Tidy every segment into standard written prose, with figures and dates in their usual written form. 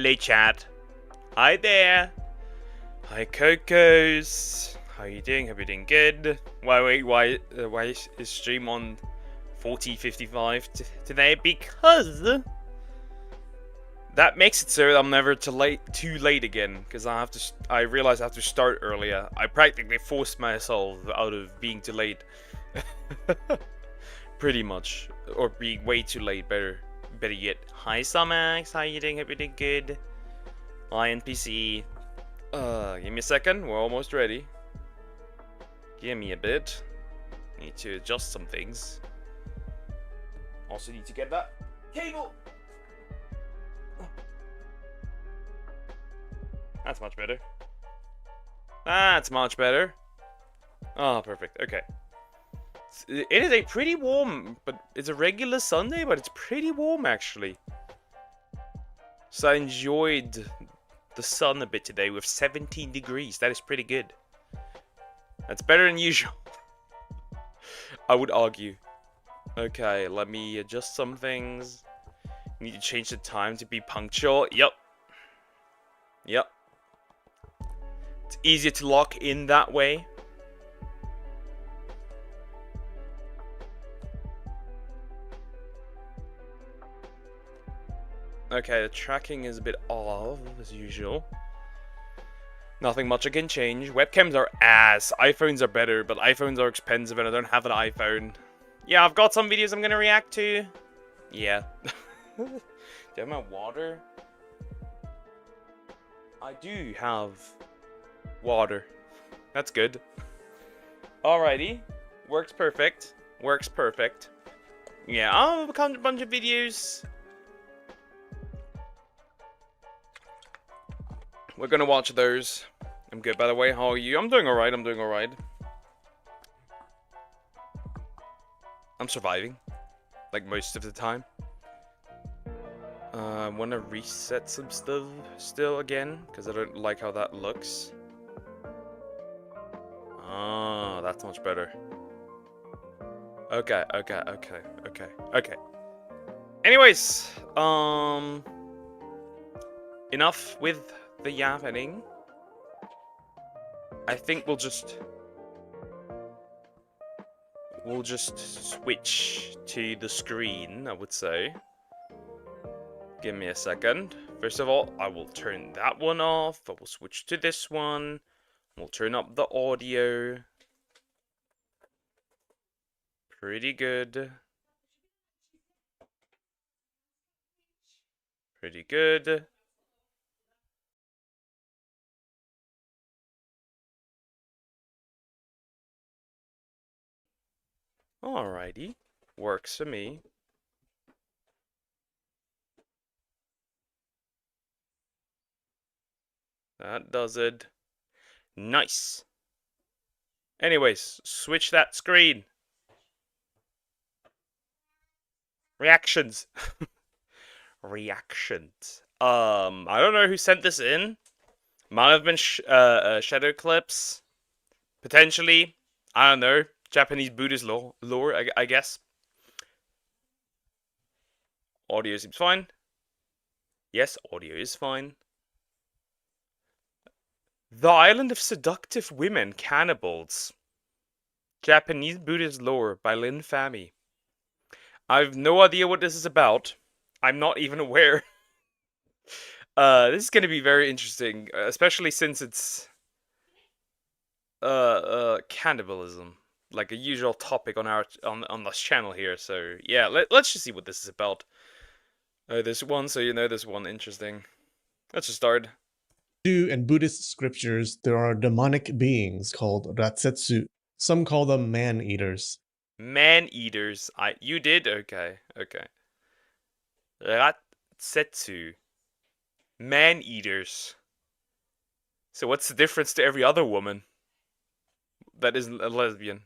Hello, chat. Hi there. Hi, Cocos. How you doing? Hope you're doing good. Why is stream on 40:55 today? Because that makes it so I'm never too late again. Because I realize I have to start earlier. I practically forced myself out of being too late. Pretty much, or being way too late. Better yet. Hi, Samax. How you doing? Hope you're doing good. Hi, NPC. Give me a second. We're almost ready. Give me a bit. Need to adjust some things. Also need to get that cable. That's much better. That's much better. Oh, perfect. Okay. It is a pretty warm, but it's a regular Sunday, but it's pretty warm actually. So I enjoyed the sun a bit today with 17 degrees. That is pretty good. That's better than usual. I would argue. Okay, let me adjust some things. Need to change the time to be punctual. Yep. It's easier to lock in that way. Okay, the tracking is a bit off, as usual. Nothing much I can change. Webcams are ass. iPhones are better, but iPhones are expensive and I don't have an iPhone. Yeah, I've got some videos I'm gonna react to. Yeah. Do I have my water? I do have water. That's good. Alrighty. Works perfect. Yeah, I'll have a bunch of videos. We're gonna watch those. I'm good, by the way. How are you? I'm doing alright. I'm surviving. Like most of the time. I want to reset some stuff still again. Because I don't like how that looks. Ah, that's much better. Okay. Anyways, enough with the yapping. I think we'll just switch to the screen, I would say. Give me a second. First of all, I will turn that one off. I will switch to this one. We'll turn up the audio. Pretty good. Alrighty. Works for me. That does it. Nice. Anyways, switch that screen. Reactions. I don't know who sent this in. Might have been Shadow Clips. Potentially. I don't know. Japanese Buddhist lore, I guess. Audio seems fine. Yes, audio is fine. The Island of Seductive Women, Cannibals. Japanese Buddhist lore by Lin Fami. I have no idea what this is about. I'm not even aware. This is going to be very interesting, especially since it's cannibalism, like a usual topic on our on this channel here. So yeah, let's just see what this is about. This one, so you know this one, interesting. Let's just start. In Buddhist scriptures, there are demonic beings called Ratsetsu. Some call them man-eaters. Man-eaters. You did? Okay. Ratsetsu. Man-eaters. So what's the difference to every other woman that isn't a lesbian?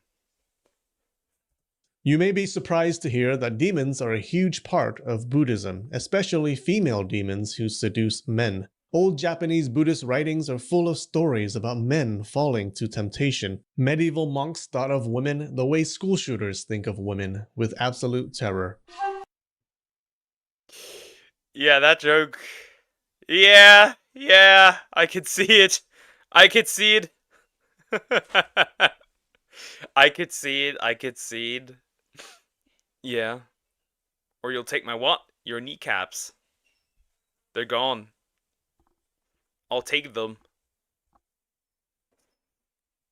You may be surprised to hear that demons are a huge part of Buddhism, especially female demons who seduce men. Old Japanese Buddhist writings are full of stories about men falling to temptation. Medieval monks thought of women the way school shooters think of women, with absolute terror. Yeah, that joke Yeah, yeah, I could see it. I could see it. I could see it. I could see it. Yeah. Or you'll take my what? Your kneecaps. They're gone. I'll take them.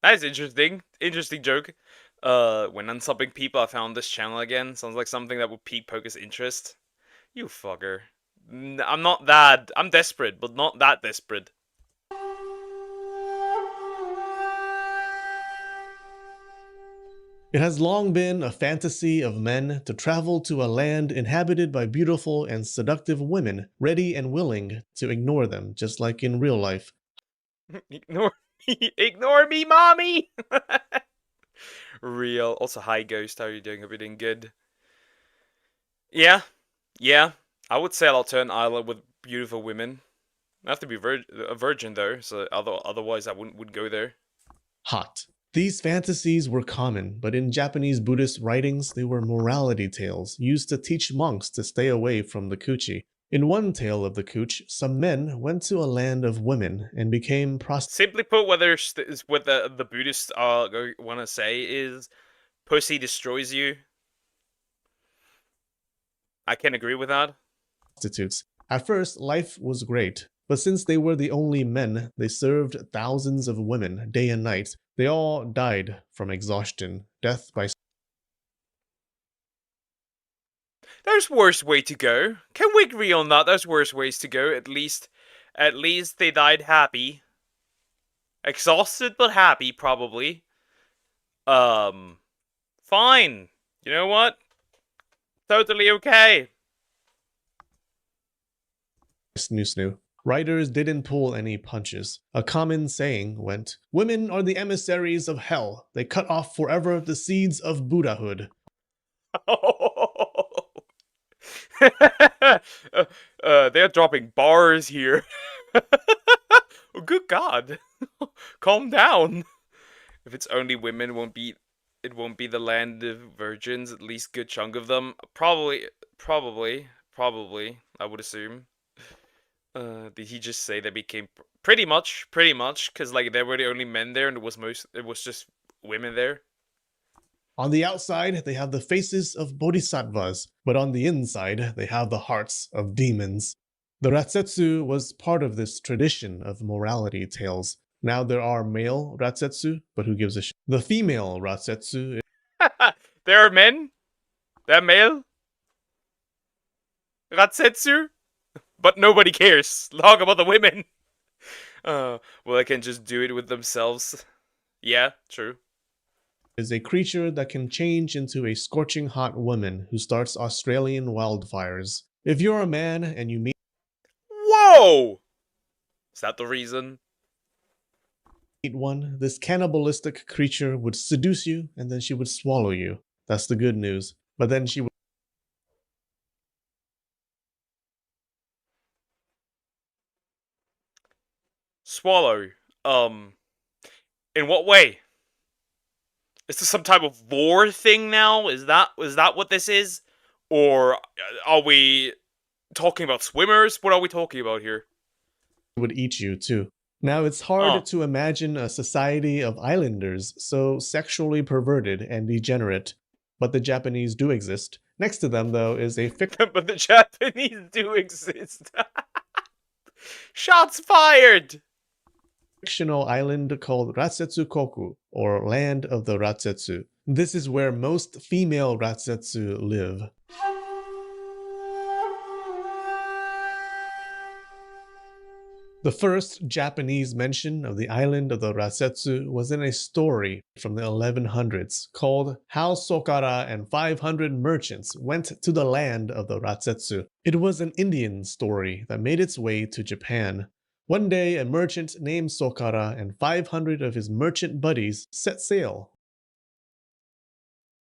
That is interesting. Interesting joke. When unsubbing people, I found this channel again. Sounds like something that would pique Poke's interest. You fucker. I'm not that. I'm desperate, but not that desperate. It has long been a fantasy of men to travel to a land inhabited by beautiful and seductive women, ready and willing to ignore them, just like in real life. Ignore me. Ignore me, mommy! Real. Also, hi, Ghost. How are you doing? Everything good? Yeah. Yeah. I would say I'll turn island with beautiful women. I have to be a virgin, though, so otherwise I wouldn't go there. Hot. These fantasies were common, but in Japanese Buddhist writings, they were morality tales used to teach monks to stay away from the coochie. In one tale of the cooch, some men went to a land of women and became prostitutes. Simply put, what the Buddhists want to say is, pussy destroys you. I can agree with that. At first, life was great, but since they were the only men, they served thousands of women day and night. They all died from exhaustion, death by There's worse way to go. Can we agree on that? There's worse ways to go. At least they died happy. Exhausted but happy, probably. Fine. You know what? Totally okay. snoo. Writers didn't pull any punches. A common saying went, "Women are the emissaries of hell. They cut off forever the seeds of Buddhahood." They're dropping bars here. Oh, good God. Calm down. If it's only women, it won't be the land of virgins, at least good chunk of them. Probably, I would assume. Did he just say they became pretty much, because like they were the only men there, and it was just women there. On the outside, they have the faces of bodhisattvas, but on the inside, they have the hearts of demons. The Ratsetsu was part of this tradition of morality tales. Now there are male Ratsetsu, but who gives a shit? The female Ratsetsu There are men, they're male, Ratsetsu, but nobody cares. Talk about the women. Well, they can just do it with themselves. Yeah, true. is a creature that can change into a scorching hot woman who starts Australian wildfires. If you're a man and you meet Whoa! Is that the reason? one, this cannibalistic creature would seduce you and then she would swallow you. That's the good news. But then she would Swallow. In what way? Is this some type of war thing now? Is that what this is? Or are we talking about swimmers? What are we talking about here? would eat you too. Now, it's hard Oh. to imagine a society of islanders so sexually perverted and degenerate, but the Japanese do exist. Next to them, though, is a But the Japanese do exist. Shots fired! fictional island called Ratsetsu Koku, or Land of the Ratsetsu. This is where most female Ratsetsu live. The first Japanese mention of the island of the Ratsetsu was in a story from the 1100s called How Sokara and 500 Merchants Went to the Land of the Ratsetsu. It was an Indian story that made its way to Japan. One day, a merchant named Sokara and 500 of his merchant buddies set sail.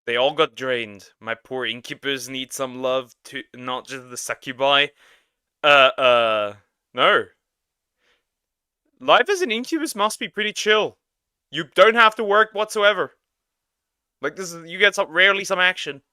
They all got drained. My poor incubus need some love to not just the succubi. No. Life as an incubus must be pretty chill. You don't have to work whatsoever. Like you get rarely some action.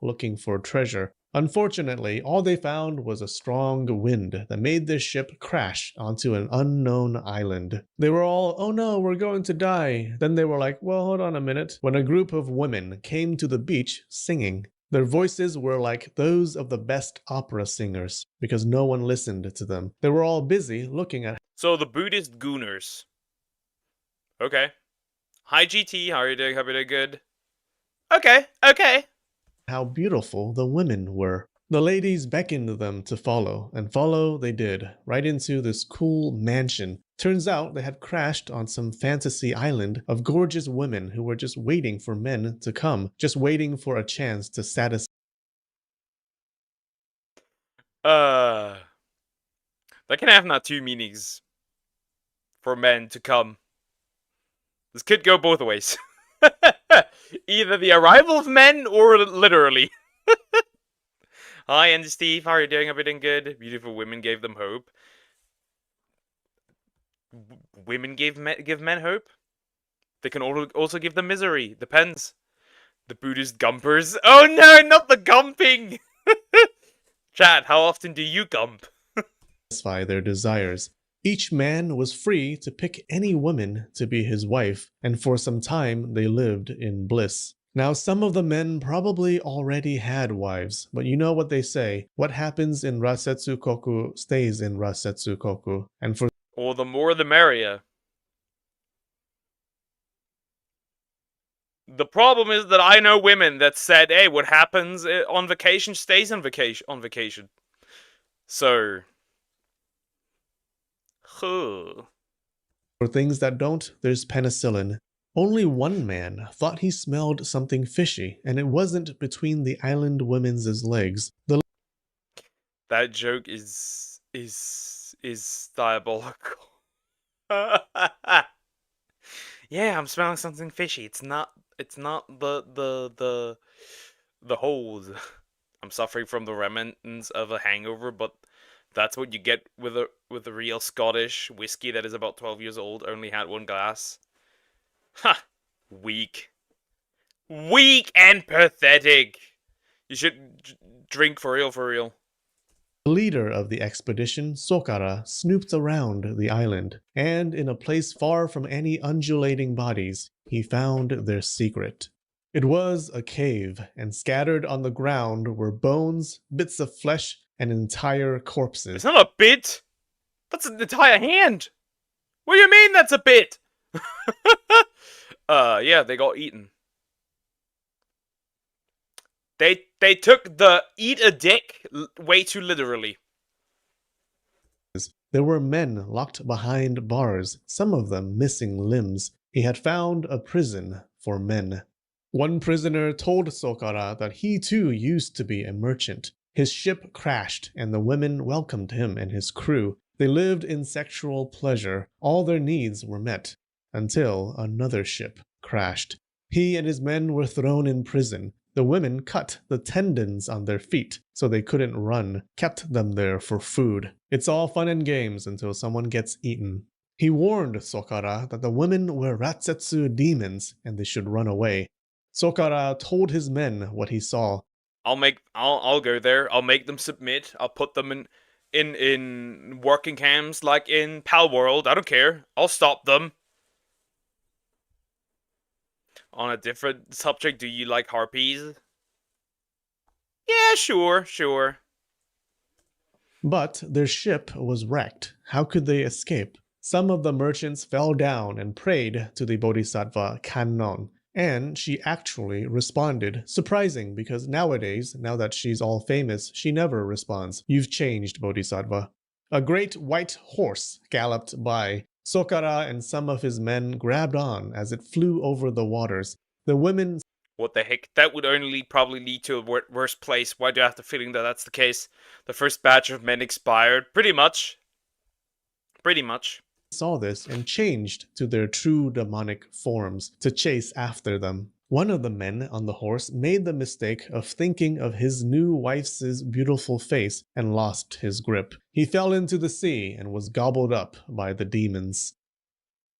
Looking for treasure. Unfortunately, all they found was a strong wind that made their ship crash onto an unknown island. They were all, oh no, we're going to die. Then they were like, well, hold on a minute. When a group of women came to the beach singing, their voices were like those of the best opera singers because no one listened to them. They were all busy looking at So the Buddhist gooners. Okay. Hi GT, how are you doing? Hope you're doing good. Okay, okay. how beautiful the women were. The ladies beckoned them to follow, and follow they did, right into this cool mansion. Turns out they had crashed on some fantasy island of gorgeous women who were just waiting for men to come, just waiting for a chance to satisfy. That can have not two meanings for men to come. This could go both ways. Either the arrival of men or literally. Hi, Andy Steve. How are you doing? Hope you're doing good. Beautiful women gave them hope. Women give men hope? They can also give them misery. Depends. The Buddhist gumpers. Oh no, not the gumping! Chat, how often do you gump? Their desires. Each man was free to pick any woman to be his wife, and for some time they lived in bliss. Now, some of the men probably already had wives, but you know what they say, what happens in Rasetsu Koku stays in Rasetsu Koku, and for Or the more the merrier. The problem is that I know women that said, hey, what happens on vacation stays on vacation. So... Huh. For things that don't, there's penicillin. Only one man thought he smelled something fishy, and it wasn't between the island women's legs. That joke is diabolical. Yeah, I'm smelling something fishy. It's not the hold. I'm suffering from the remnants of a hangover, but that's what you get with a real Scottish whiskey that is about 12 years old. Only had one glass. Ha! Weak. Weak and pathetic. You should drink for real, for real. The leader of the expedition, Sokara, snooped around the island, and in a place far from any undulating bodies, he found their secret. It was a cave, and scattered on the ground were bones, bits of flesh, and entire corpses. It's not a bit. That's an entire hand. What do you mean that's a bit? Yeah, they got eaten. They took the eat a dick way too literally. There were men locked behind bars, some of them missing limbs. He had found a prison for men. One prisoner told Sokara that he too used to be a merchant. His ship crashed, and the women welcomed him and his crew. They lived in sexual pleasure. All their needs were met, until another ship crashed. He and his men were thrown in prison. The women cut the tendons on their feet so they couldn't run, kept them there for food. It's all fun and games until someone gets eaten. He warned Sokara that the women were Ratsetsu demons and they should run away. Sokara told his men what he saw. I'll go there. I'll make them submit. I'll put them in working camps like in Pal World. I don't care. I'll stop them. On a different subject, do you like harpies? Yeah, sure. But their ship was wrecked. How could they escape? Some of the merchants fell down and prayed to the Bodhisattva Kannon, and she actually responded. Surprising, because nowadays, now that she's all famous, she never responds. You've changed, Bodhisattva. A great white horse galloped by. Sokara and some of his men grabbed on as it flew over the waters. The women... What the heck? That would only probably lead to a worse place. Why do I have the feeling that that's the case? The first batch of men expired. Pretty much. Saw this and changed to their true demonic forms to chase after them. One of the men on the horse made the mistake of thinking of his new wife's beautiful face and lost his grip. He fell into the sea and was gobbled up by the demons.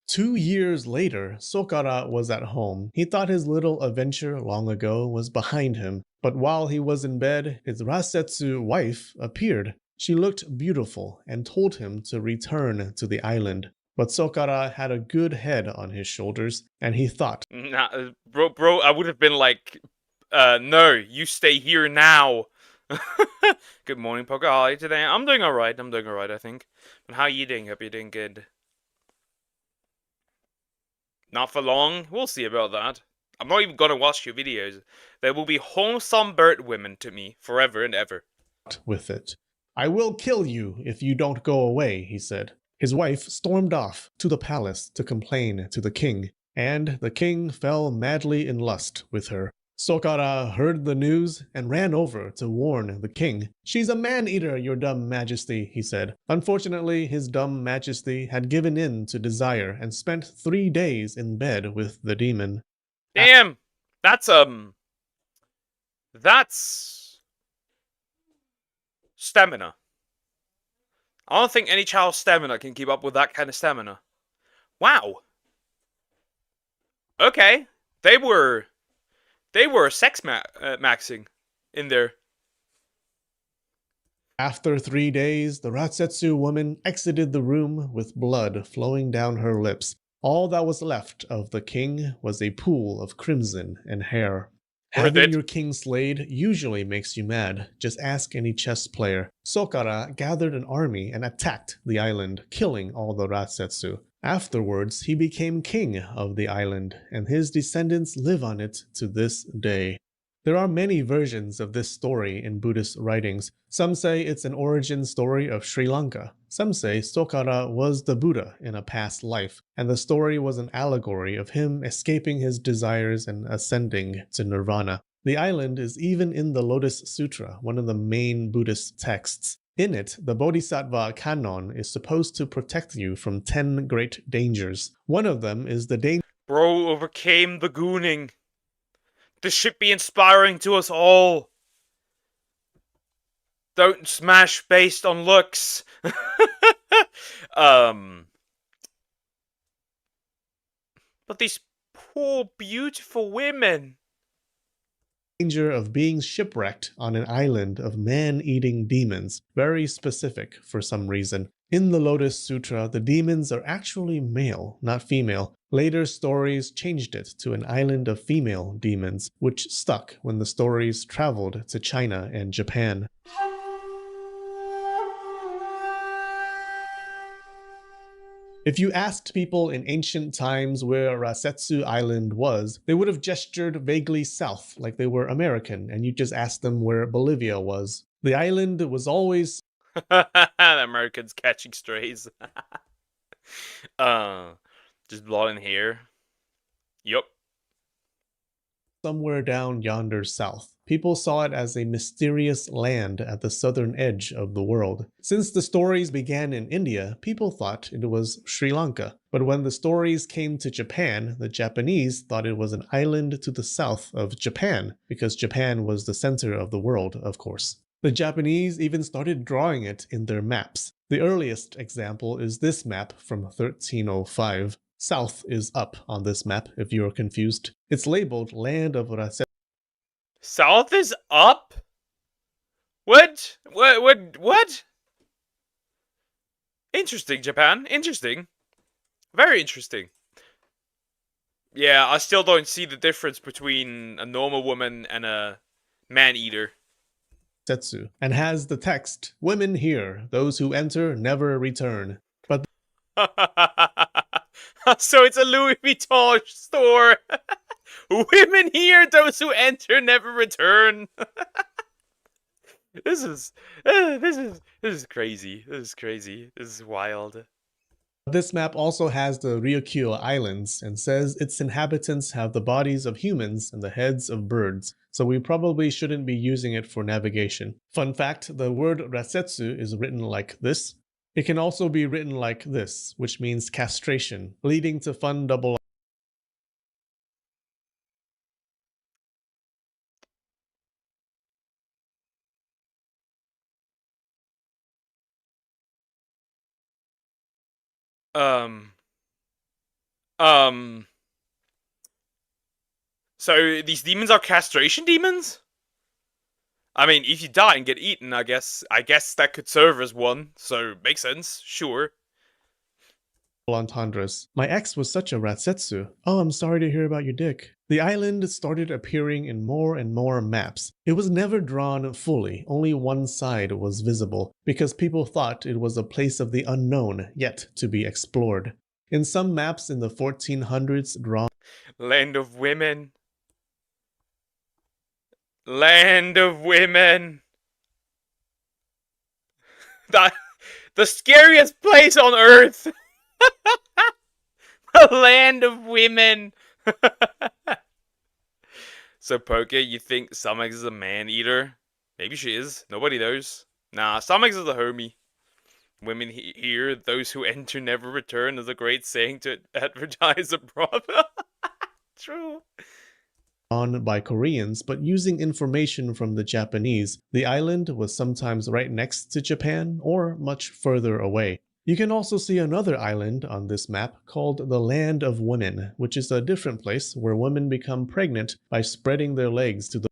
2 years later, Sokara was at home. He thought his little adventure long ago was behind him. But while he was in bed, his Rasetsu wife appeared. She looked beautiful and told him to return to the island. But Sokara had a good head on his shoulders, and he thought, Nah, bro, I would have been like, no, you stay here now. Good morning, Poker. How are you today? I'm doing alright. I think. But how are you doing? Hope you're doing good. Not for long. We'll see about that. I'm not even gonna watch your videos. They will be wholesome bird women to me forever and ever. with it. I will kill you if you don't go away, he said. His wife stormed off to the palace to complain to the king, and the king fell madly in lust with her. Sokara heard the news and ran over to warn the king. She's a man-eater, your dumb majesty, he said. Unfortunately, his dumb majesty had given in to desire and spent 3 days in bed with the demon. Damn! That's stamina. I don't think any child's stamina can keep up with that kind of stamina. Wow. Okay. They were sex maxing in there. After 3 days, the Ratsetsu woman exited the room with blood flowing down her lips. All that was left of the king was a pool of crimson and hair. Worth Having it. your king slayed usually makes you mad. Just ask any chess player. Sokara gathered an army and attacked the island, killing all the Ratsetsu. Afterwards, he became king of the island, and his descendants live on it to this day. There are many versions of this story in Buddhist writings. Some say it's an origin story of Sri Lanka. Some say Sokara was the Buddha in a past life, and the story was an allegory of him escaping his desires and ascending to nirvana. The island is even in the Lotus Sutra, one of the main Buddhist texts. In it, the Bodhisattva canon is supposed to protect you from 10 great dangers. One of them is the danger. Bro overcame the gooning. This should be inspiring to us all. Don't smash based on looks. But these poor, beautiful women. Danger of being shipwrecked on an island of man-eating demons, very specific for some reason. In the Lotus Sutra, the demons are actually male, not female. Later stories changed it to an island of female demons, which stuck when the stories traveled to China and Japan. If you asked people in ancient times where Rasetsu Island was, they would have gestured vaguely south, like they were American, and you just asked them where Bolivia was. The island was always Americans catching strays. Just blonde hair. Yup. somewhere down yonder south. People saw it as a mysterious land at the southern edge of the world. Since the stories began in India, people thought it was Sri Lanka. But when the stories came to Japan, the Japanese thought it was an island to the south of Japan, because Japan was the center of the world, of course. The Japanese even started drawing it in their maps. The earliest example is this map from 1305. South is up on this map if you're confused. It's labeled Land of Rasetsu. South is up? What? What? Interesting, Japan. Interesting. Very interesting. Yeah, I still don't see the difference between a normal woman and a man-eater. And has the text, "Women here, those who enter never return." But So it's a Louis Vuitton store. Women here, those who enter never return. This is crazy. This is crazy. This is wild. this map also has the Ryukyu Islands and says its inhabitants have the bodies of humans and the heads of birds, so we probably shouldn't be using it for navigation. Fun fact, the word Rasetsu is written like this. It can also be written like this, which means castration, leading to fun double Um. Um. So these demons are castration demons? I mean, if you die and get eaten, I guess that could serve as one. So makes sense, sure. entendres. My ex was such a ratsetsu. Oh, I'm sorry to hear about your dick. The island started appearing in more and more maps. It was never drawn fully, only one side was visible, because people thought it was a place of the unknown yet to be explored. In some maps in the 1400s drawn Land of women. Land of women. The scariest place on earth. The land of women. So, Poke, you think Summex is a man-eater? Maybe she is. Nobody knows. Nah, Summex is a homie. Women here, those who enter never return, is a great saying to advertise a brother. True. by Koreans, but using information from the Japanese, the island was sometimes right next to Japan or much further away. You can also see another island on this map called the Land of Women, which is a different place where women become pregnant by spreading their legs to the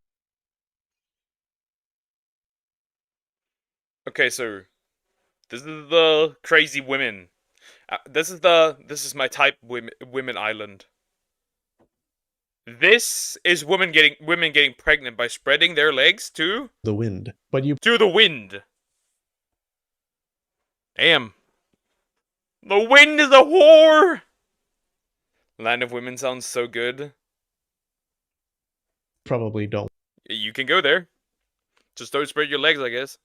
Okay, so this is the crazy women. This is my type women island. This is women getting pregnant by spreading their legs to wind. But you the wind. Damn. The wind is a whore. Land of Women sounds so good. probably don't You can go there. Just don't spread your legs, I guess.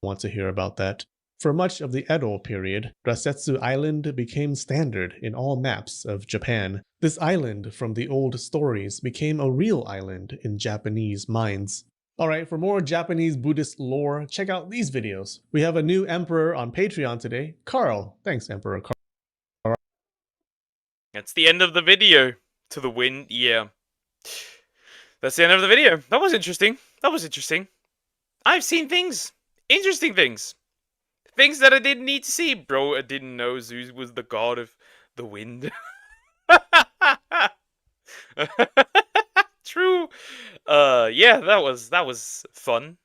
want to hear about that. For much of the Edo period, Rasetsu Island became standard in all maps of Japan. This island from the old stories became a real island in Japanese minds. Alright, for more Japanese Buddhist lore, check out these videos. We have a new emperor on Patreon today, Carl. Thanks, Emperor Carl. That's the end of the video. To the wind, yeah. That's the end of the video. That was interesting. I've seen things. Interesting things. Things that I didn't need to see. Bro, I didn't know Zeus was the god of the wind. True. Yeah, that was fun.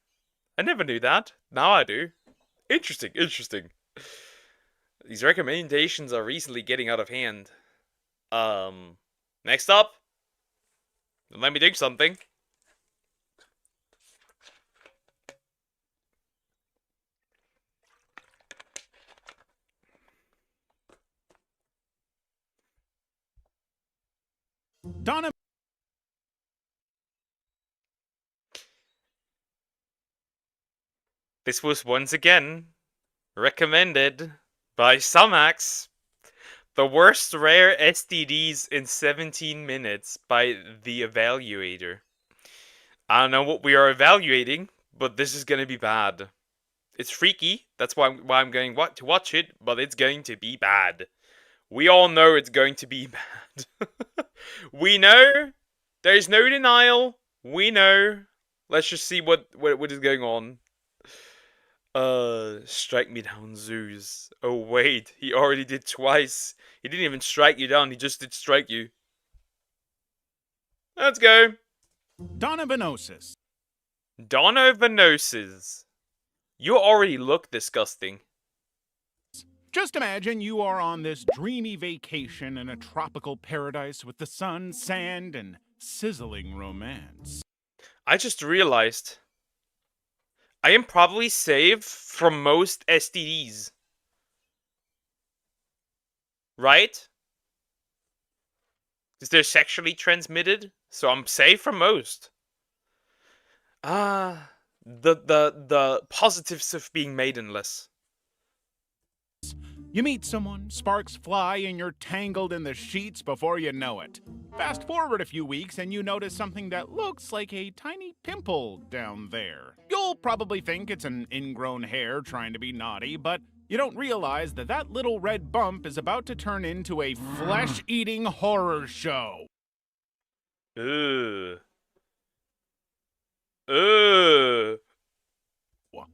I never knew that. Now I do. Interesting. These recommendations are recently getting out of hand. Next up. Let me do something. Donna. This was once again recommended by Sumax. The worst rare STDs in 17 minutes by the evaluator. I don't know what we are evaluating, but this is gonna be bad. It's freaky. That's why I'm going to watch it, but it's going to be bad. We all know it's going to be bad. We know. There's no denial. We know. Let's just see what is going on. Strike me down, Zeus. Oh wait, he already did twice. He didn't even strike you down, he just did strike you. Let's go. Donovanosis. Donovanosis. You already look disgusting. Just imagine you are on this dreamy vacation in a tropical paradise with the sun, sand, and sizzling romance. I just realized I am probably safe from most STDs. Right? Because they're sexually transmitted, so I'm safe from most. The positives of being maidenless. You meet someone, sparks fly, and you're tangled in the sheets before you know it. Fast forward a few weeks and you notice something that looks like a tiny pimple down there. You'll probably think it's an ingrown hair trying to be naughty, but you don't realize that that little red bump is about to turn into a flesh-eating horror show. Ugh. Ugh.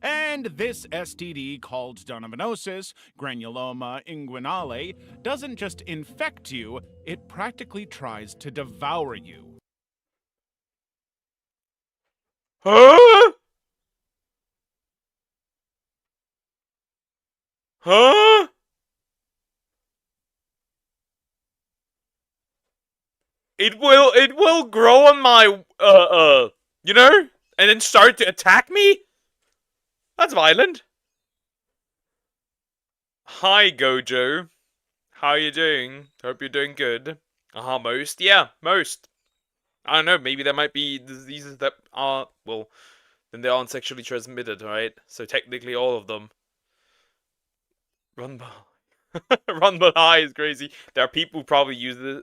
And this STD called Donovanosis, granuloma inguinale, doesn't just infect you, it practically tries to devour you. Huh? Huh? It will grow on my, you know? And then start to attack me? That's violent. Hi, Gojo. How you doing? Hope you're doing good. Most. Yeah, most. I don't know, maybe there might be diseases that are, well, then they aren't sexually transmitted, right? So technically all of them. Run Run but high is crazy. There are people who probably use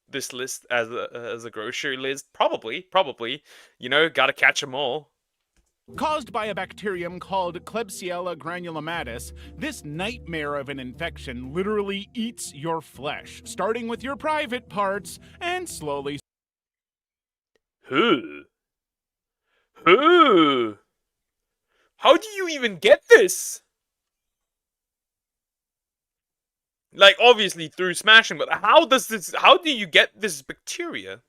this list as a grocery list. Probably. You know, gotta catch them all. Caused by a bacterium called Klebsiella granulomatis, this nightmare of an infection literally eats your flesh, starting with your private parts and slowly. Who? Who? How do you even get this? Like, obviously through smashing, but how do you get this bacteria?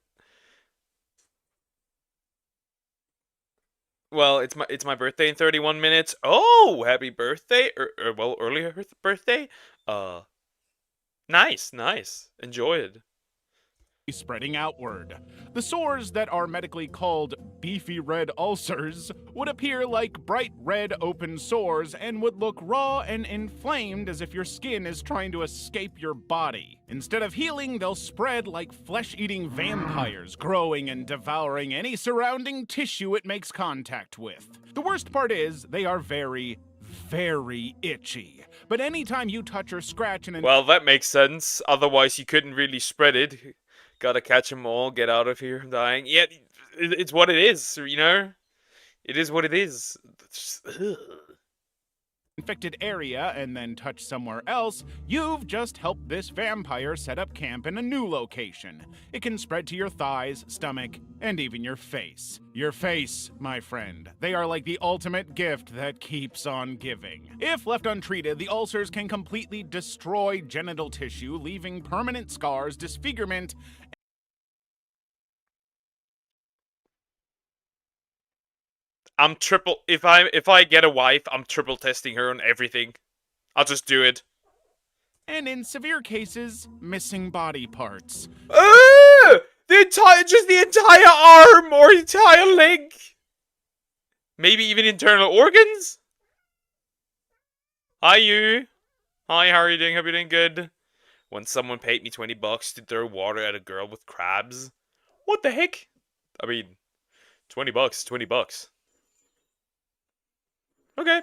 Well, it's my birthday in 31 minutes. Oh, happy birthday! Well, earlier birthday. Uh, nice. Enjoy it. Spreading outward. The sores that are medically called beefy red ulcers would appear like bright red open sores and would look raw and inflamed as if your skin is trying to escape your body. Instead of healing, they'll spread like flesh-eating vampires, growing and devouring any surrounding tissue it makes contact with. The worst part is, they are very itchy. But anytime you touch or scratch an... Well, that makes sense. Otherwise, you couldn't really spread it. Gotta catch them all, get out of here, I'm dying. Yeah, it's what it is, you know? It is what it is. infected area and then touch somewhere else, you've just helped this vampire set up camp in a new location. It can spread to your thighs, stomach, and even your face. Your face, my friend. They are like the ultimate gift that keeps on giving. If left untreated, the ulcers can completely destroy genital tissue, leaving permanent scars, disfigurement, I'm triple. If I get a wife, I'm triple testing her on everything. I'll just do it. and in severe cases, missing body parts. The entire arm or entire leg. Maybe even internal organs. Hi, you. Hi, how are you doing? Hope you're doing good. When someone paid me $20 to throw water at a girl with crabs. What the heck? I mean, $20, $20. Okay.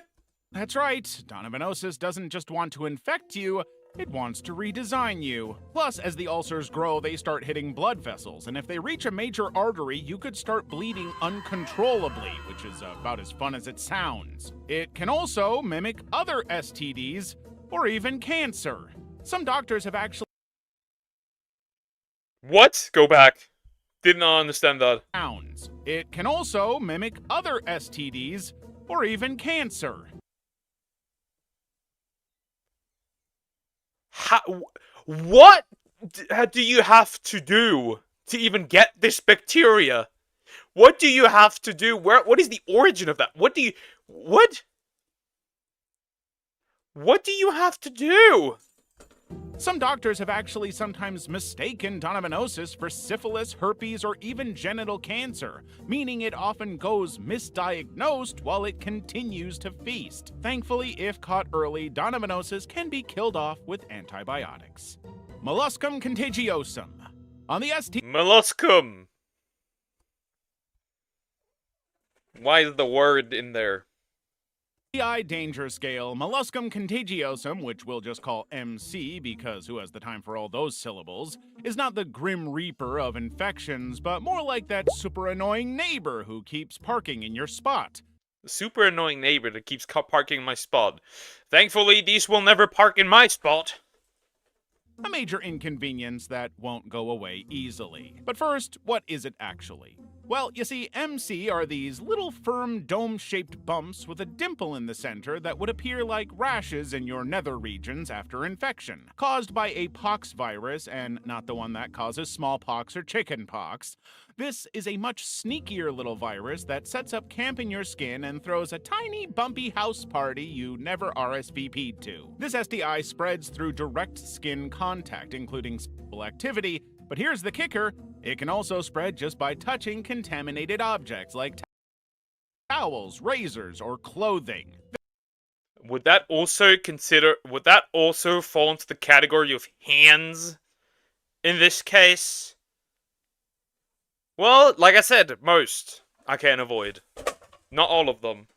That's right, Donovanosis doesn't just want to infect you, it wants to redesign you. Plus, as the ulcers grow, they start hitting blood vessels, and if they reach a major artery, you could start bleeding uncontrollably, which is about as fun as it sounds. It can also mimic other STDs, or even cancer. Some doctors have actually What? Go back. Did not understand that. sounds. It can also mimic other STDs, or even cancer. What do you have to do to even get this bacteria? What do you have to do? What is the origin of that? What do you have to do? Some doctors have actually sometimes mistaken Donovanosis for syphilis, herpes, or even genital cancer, meaning it often goes misdiagnosed while it continues to feast. Thankfully, if caught early, Donovanosis can be killed off with antibiotics. Molluscum contagiosum. On the ST Molluscum. Why is the word in there? STI danger scale, Molluscum contagiosum, which we'll just call MC because who has the time for all those syllables, is not the grim reaper of infections, but more like that super annoying neighbor who keeps parking in your spot. The super annoying neighbor that keeps parking in my spot. Thankfully, these will never park in my spot. A major inconvenience that won't go away easily. But first, what is it actually? Well, you see, MC are these little firm dome-shaped bumps with a dimple in the center that would appear like rashes in your nether regions after infection, caused by a pox virus and not the one that causes smallpox or chickenpox. This is a much sneakier little virus that sets up camp in your skin and throws a tiny bumpy house party you never RSVP'd to. This STI spreads through direct skin contact, including sexual activity, but here's the kicker. It can also spread just by touching contaminated objects like towels, razors, or clothing. Would that also fall into the category of hands in this case? Well, like I said, most I can avoid. Not all of them.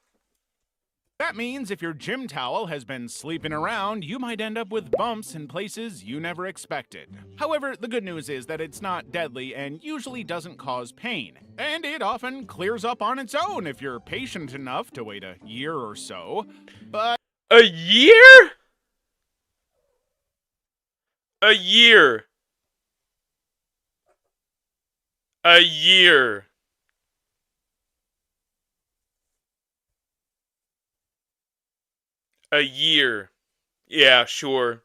That means if your gym towel has been sleeping around, you might end up with bumps in places you never expected. However, the good news is that it's not deadly and usually doesn't cause pain. And it often clears up on its own if you're patient enough to wait a year or so. But a year? A year. A year. A year. Yeah, sure.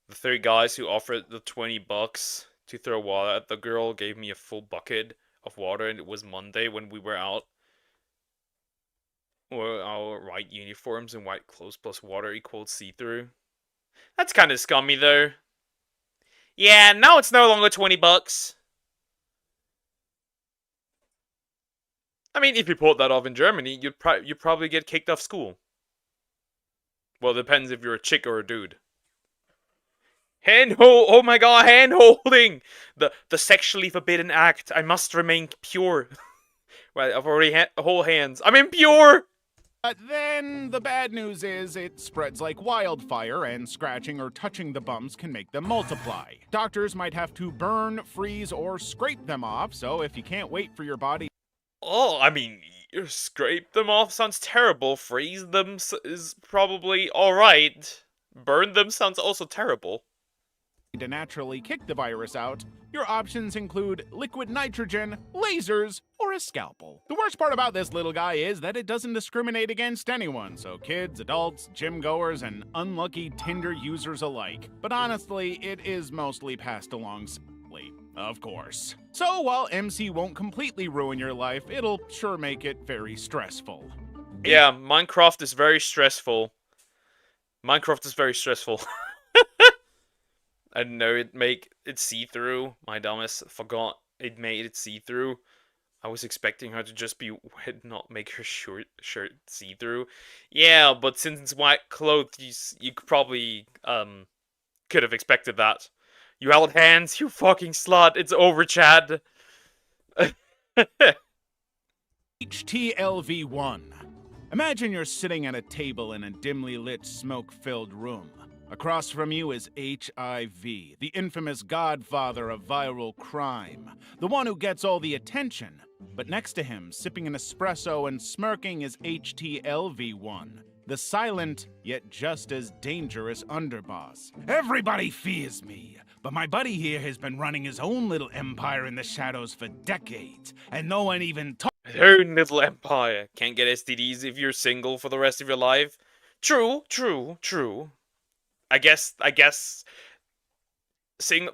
The 3 guys who offered the $20 to throw water at the girl gave me a full bucket of water, and it was Monday when we were out. Or our white uniforms and white clothes plus water equals see-through. That's kind of scummy, though. Yeah, now it's no longer $20. I mean, if you pulled that off in Germany, you'd probably get kicked off school. Well, it depends if you're a chick or a dude. Oh my god, hand holding! The sexually forbidden act. I must remain pure. Well, I've already hold hands. I'm impure! But then the bad news is it spreads like wildfire, and scratching or touching the bumps can make them multiply. Doctors might have to burn, freeze, or scrape them off, so if you can't wait for your body... Oh, I mean, scrape them off sounds terrible. Freeze them is probably alright. Burn them sounds also terrible. To naturally kick the virus out, your options include liquid nitrogen, lasers, or a scalpel. The worst part about this little guy is that it doesn't discriminate against anyone, so kids, adults, gym goers, and unlucky Tinder users alike. But honestly, it is mostly passed along simply, of course. So while MC won't completely ruin your life, it'll sure make it very stressful. Yeah, Minecraft is very stressful. Minecraft is very stressful. I didn't know it make it see-through. My dumbass forgot it made it see-through. I was expecting her to just be wet, not make her shirt see-through. Yeah, but since it's white clothes, you probably could have expected that. You held hands, you fucking slut. It's over, Chad. HTLV1. Imagine you're sitting at a table in a dimly lit, smoke-filled room. Across from you is HIV, the infamous godfather of viral crime, the one who gets all the attention. But next to him, sipping an espresso and smirking, is HTLV1, the silent, yet just as dangerous underboss. Everybody fears me, but my buddy here has been running his own little empire in the shadows for decades, and no one even talks. His own little empire. Can't get STDs if you're single for the rest of your life. True. I guess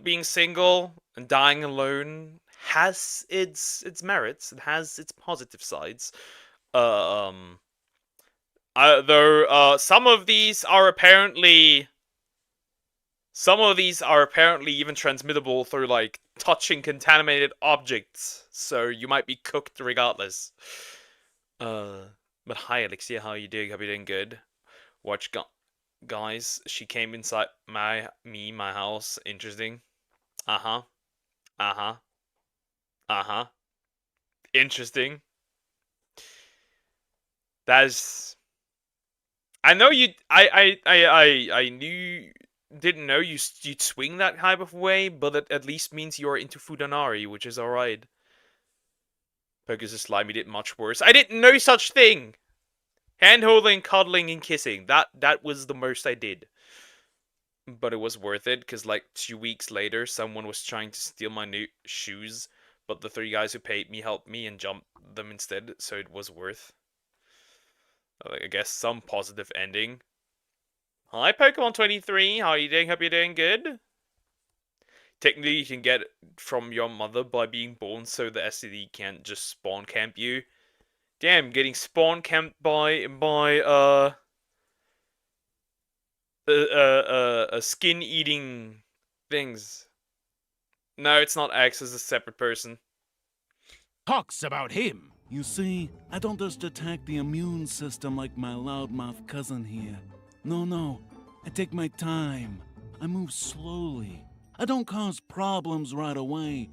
being single and dying alone has its merits. It has its positive sides. Though some of these are apparently even transmittable through like touching contaminated objects. So you might be cooked regardless. But hi Alexia, how are you doing? Hope you're doing good. Guys, she came inside my house. Interesting. Interesting. That's. I know you. Didn't know you'd swing that type of way, but it at least means you're into Fudanari, which is alright. Focus is slimy did much worse. I didn't know such thing. Hand-holding, cuddling, and kissing. That was the most I did. But it was worth it, because like 2 weeks later, someone was trying to steal my new shoes but the 3 guys who paid me helped me and jumped them instead, so it was worth. I guess some positive ending. Hi, Pokemon 23. How are you doing? Hope you're doing good. Technically, you can get it from your mother by being born, so the STD can't just spawn camp you. Damn, getting spawn camped by skin eating things. No, it's not X. It's a separate person. Talks about him. You see, I don't just attack the immune system like my loudmouth cousin here. No, I take my time. I move slowly. I don't cause problems right away.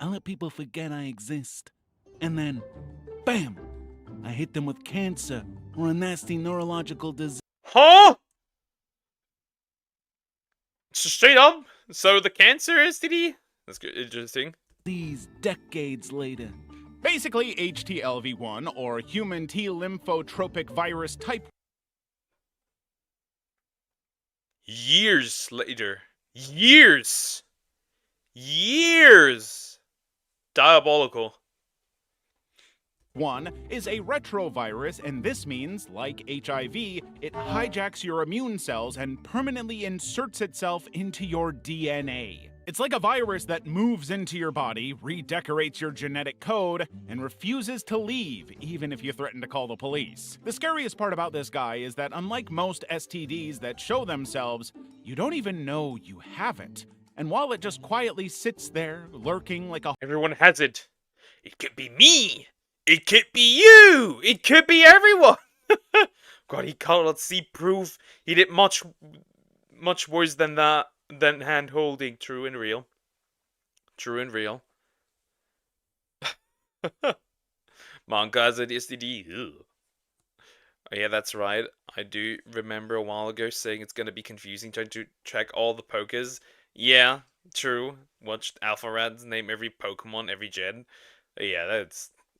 I let people forget I exist. And then, bam! I hit them with cancer or a nasty neurological disease. Huh? Straight up? So the cancer STD? That's good. Interesting. These decades later. Basically, HTLV1, or human T lymphotropic virus type. Years later. Years! Diabolical. 1 is a retrovirus, and this means, like HIV, it hijacks your immune cells and permanently inserts itself into your DNA. It's like a virus that moves into your body, redecorates your genetic code, and refuses to leave, even if you threaten to call the police. The scariest part about this guy is that unlike most STDs that show themselves, you don't even know you have it. And while it just quietly sits there, lurking like a... Everyone has it. It could be me. It could be you. It could be everyone. God, he cannot see proof. He did much worse than that. Than hand holding. True and real. Manga as an STD. Ew. Oh, yeah, that's right. I do remember a while ago saying it's gonna be confusing trying to track all the pokers. Yeah, true. Watched Alpharad's name every Pokemon every gen. Yeah,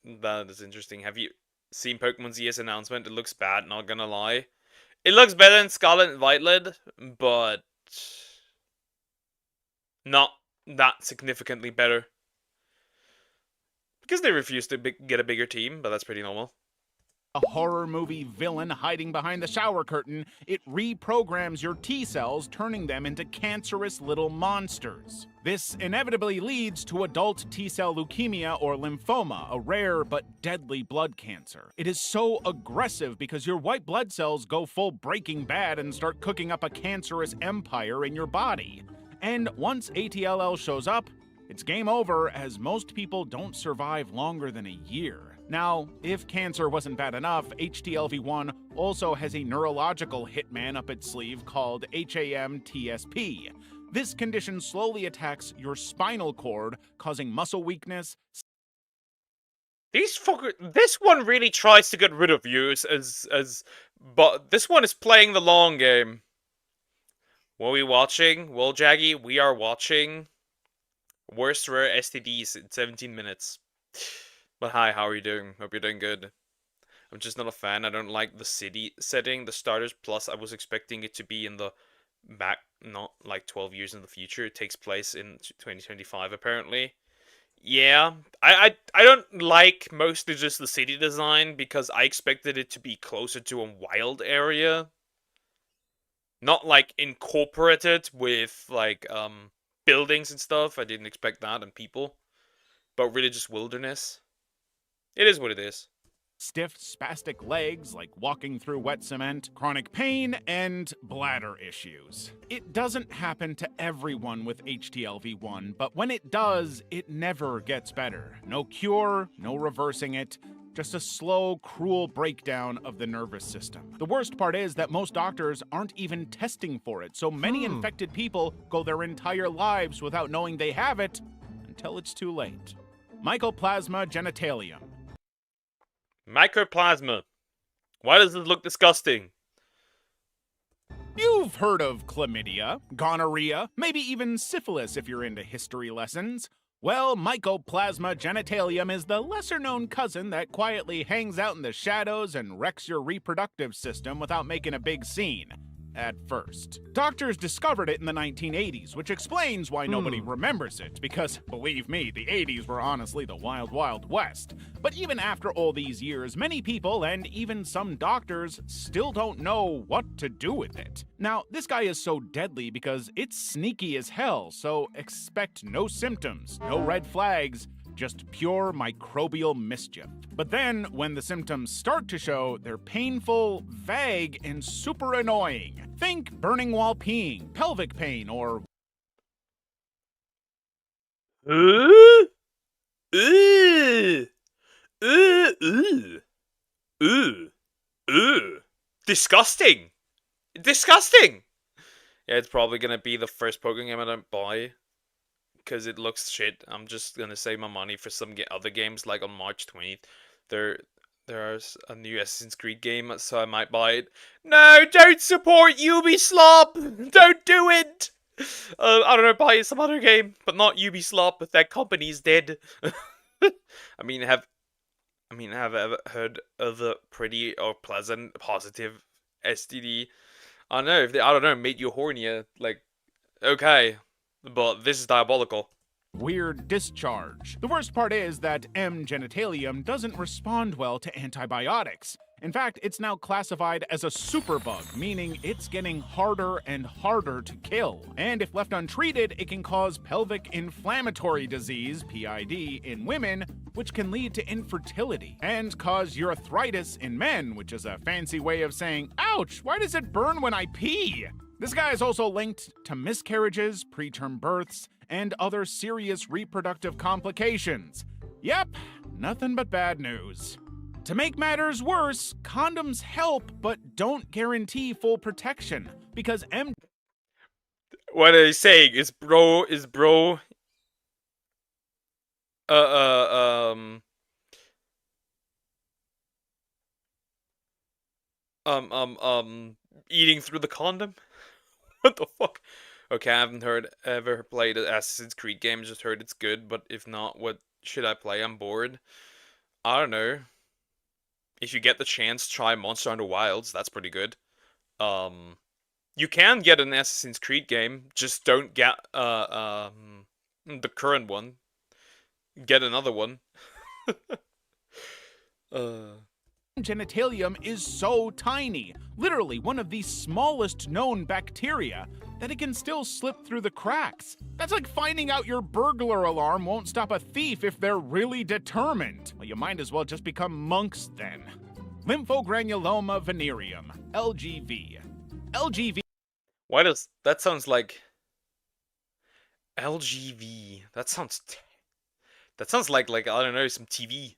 that is interesting. Have you seen Pokemon ZS announcement? It looks bad, not gonna lie. It looks better than Scarlet and Violet, but not that significantly better. Because they refuse to get a bigger team, but that's pretty normal. A horror movie villain hiding behind the shower curtain, it reprograms your T cells, turning them into cancerous little monsters. This inevitably leads to adult T-cell leukemia or lymphoma, a rare but deadly blood cancer. It is so aggressive because your white blood cells go full Breaking Bad and start cooking up a cancerous empire in your body. And once ATLL shows up, it's game over, as most people don't survive longer than a year. Now, if cancer wasn't bad enough, HTLV1 also has a neurological hitman up its sleeve called HAM-TSP. This condition slowly attacks your spinal cord, causing muscle weakness. These fuckers, this one really tries to get rid of you but this one is playing the long game. What are we watching? Well, Jaggy, we are watching Worst Rare STDs in 17 minutes. But hi, how are you doing? Hope you're doing good. I'm just not a fan. I don't like the city setting, the starters. Plus, I was expecting it to be in the back, not like 12 years in the future. It takes place in 2025, apparently. Yeah, I don't like mostly just the city design because I expected it to be closer to a wild area. Not like incorporated with like buildings and stuff. I didn't expect that, and people. But really just wilderness. It is what it is. Stiff, spastic legs, like walking through wet cement, chronic pain, and bladder issues. It doesn't happen to everyone with HTLV1, but when it does, it never gets better. No cure, no reversing it, just a slow, cruel breakdown of the nervous system. The worst part is that most doctors aren't even testing for it, so many infected people go their entire lives without knowing they have it until it's too late. Mycoplasma genitalium. Mycoplasma. Why does it look disgusting? You've heard of chlamydia, gonorrhea, maybe even syphilis if you're into history lessons. Well, Mycoplasma genitalium is the lesser-known cousin that quietly hangs out in the shadows and wrecks your reproductive system without making a big scene. at first. Doctors discovered it in the 1980s, which explains why nobody remembers it, because, believe me, the 80s were honestly the wild, wild west. But even after all these years, many people, and even some doctors, still don't know what to do with it. Now, this guy is so deadly because it's sneaky as hell, so expect no symptoms, no red flags, just pure microbial mischief. But then, when the symptoms start to show, they're painful, vague, and super annoying. Think burning while peeing, pelvic pain, or... Ooh, ooh, ooh, ooh, ooh, ooh. Disgusting! Disgusting! Yeah, it's probably gonna be the first Pokemon game I don't buy. Because it looks shit. I'm just gonna save my money for some other games, like on March 20th. There's a new Assassin's Creed game, so I might buy it. No, don't support Ubisoft! Don't do it! I don't know, buy some other game, but not Ubisoft. That company's dead. I mean, have I ever heard of the pretty or pleasant, positive STD? I don't know, if they, I don't know, made you hornier, like, okay. But this is diabolical. weird discharge. The worst part is that M. genitalium doesn't respond well to antibiotics. In fact, it's now classified as a superbug, meaning it's getting harder and harder to kill. And if left untreated, it can cause pelvic inflammatory disease, PID, in women, which can lead to infertility, and cause urethritis in men, which is a fancy way of saying, ouch, why does it burn when I pee? This guy is also linked to miscarriages, preterm births, and other serious reproductive complications. Yep, nothing but bad news. To make matters worse, condoms help but don't guarantee full protection, because What are they saying? Is bro eating through the condom? What the fuck? Okay, I haven't ever played an Assassin's Creed game, just heard it's good, but if not, what should I play? I'm bored. I don't know. If you get the chance, try Monster Hunter Wilds, that's pretty good. You can get an Assassin's Creed game, just don't get the current one. Get another one. genitalium is so tiny, literally one of the smallest known bacteria, that it can still slip through the cracks. That's like finding out your burglar alarm won't stop a thief if they're really determined. Well, you might as well just become monks then. Lymphogranuloma venereum, LGV. LGV. Why does that sounds like LGV? That sounds like I don't know, some TV.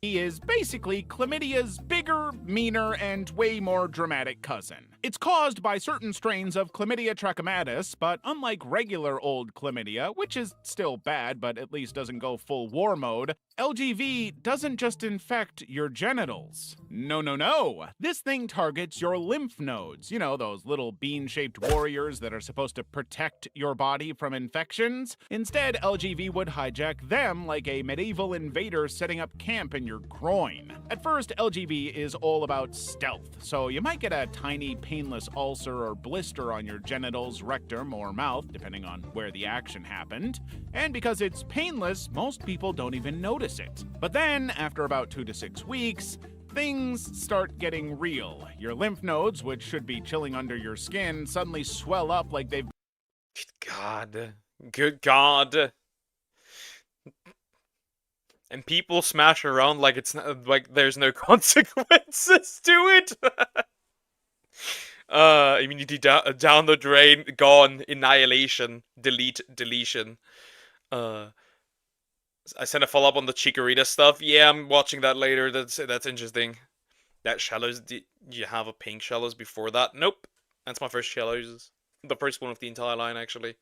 Is basically chlamydia's bigger, meaner, and way more dramatic cousin. It's caused by certain strains of Chlamydia trachomatis, but unlike regular old chlamydia, which is still bad but at least doesn't go full war mode, LGV doesn't just infect your genitals. No. This thing targets your lymph nodes. You know, those little bean-shaped warriors that are supposed to protect your body from infections. Instead, LGV would hijack them like a medieval invader setting up camp in your groin. At first, LGV is all about stealth, so you might get a tiny painless ulcer or blister on your genitals, rectum, or mouth, depending on where the action happened. And because it's painless, most people don't even notice it. But then, after about 2 to 6 weeks, things start getting real. Your lymph nodes, which should be chilling under your skin, suddenly swell up like they've... Good God. And people smash around like it's not, like there's no consequences to it. Immunity down the drain, gone, annihilation, delete, deletion. I sent a follow-up on the Chikorita stuff. Yeah, I'm watching that later. That's interesting. That Shallows, did you have a pink Shallows before that? Nope. That's my first Shallows. The first one of the entire line, actually.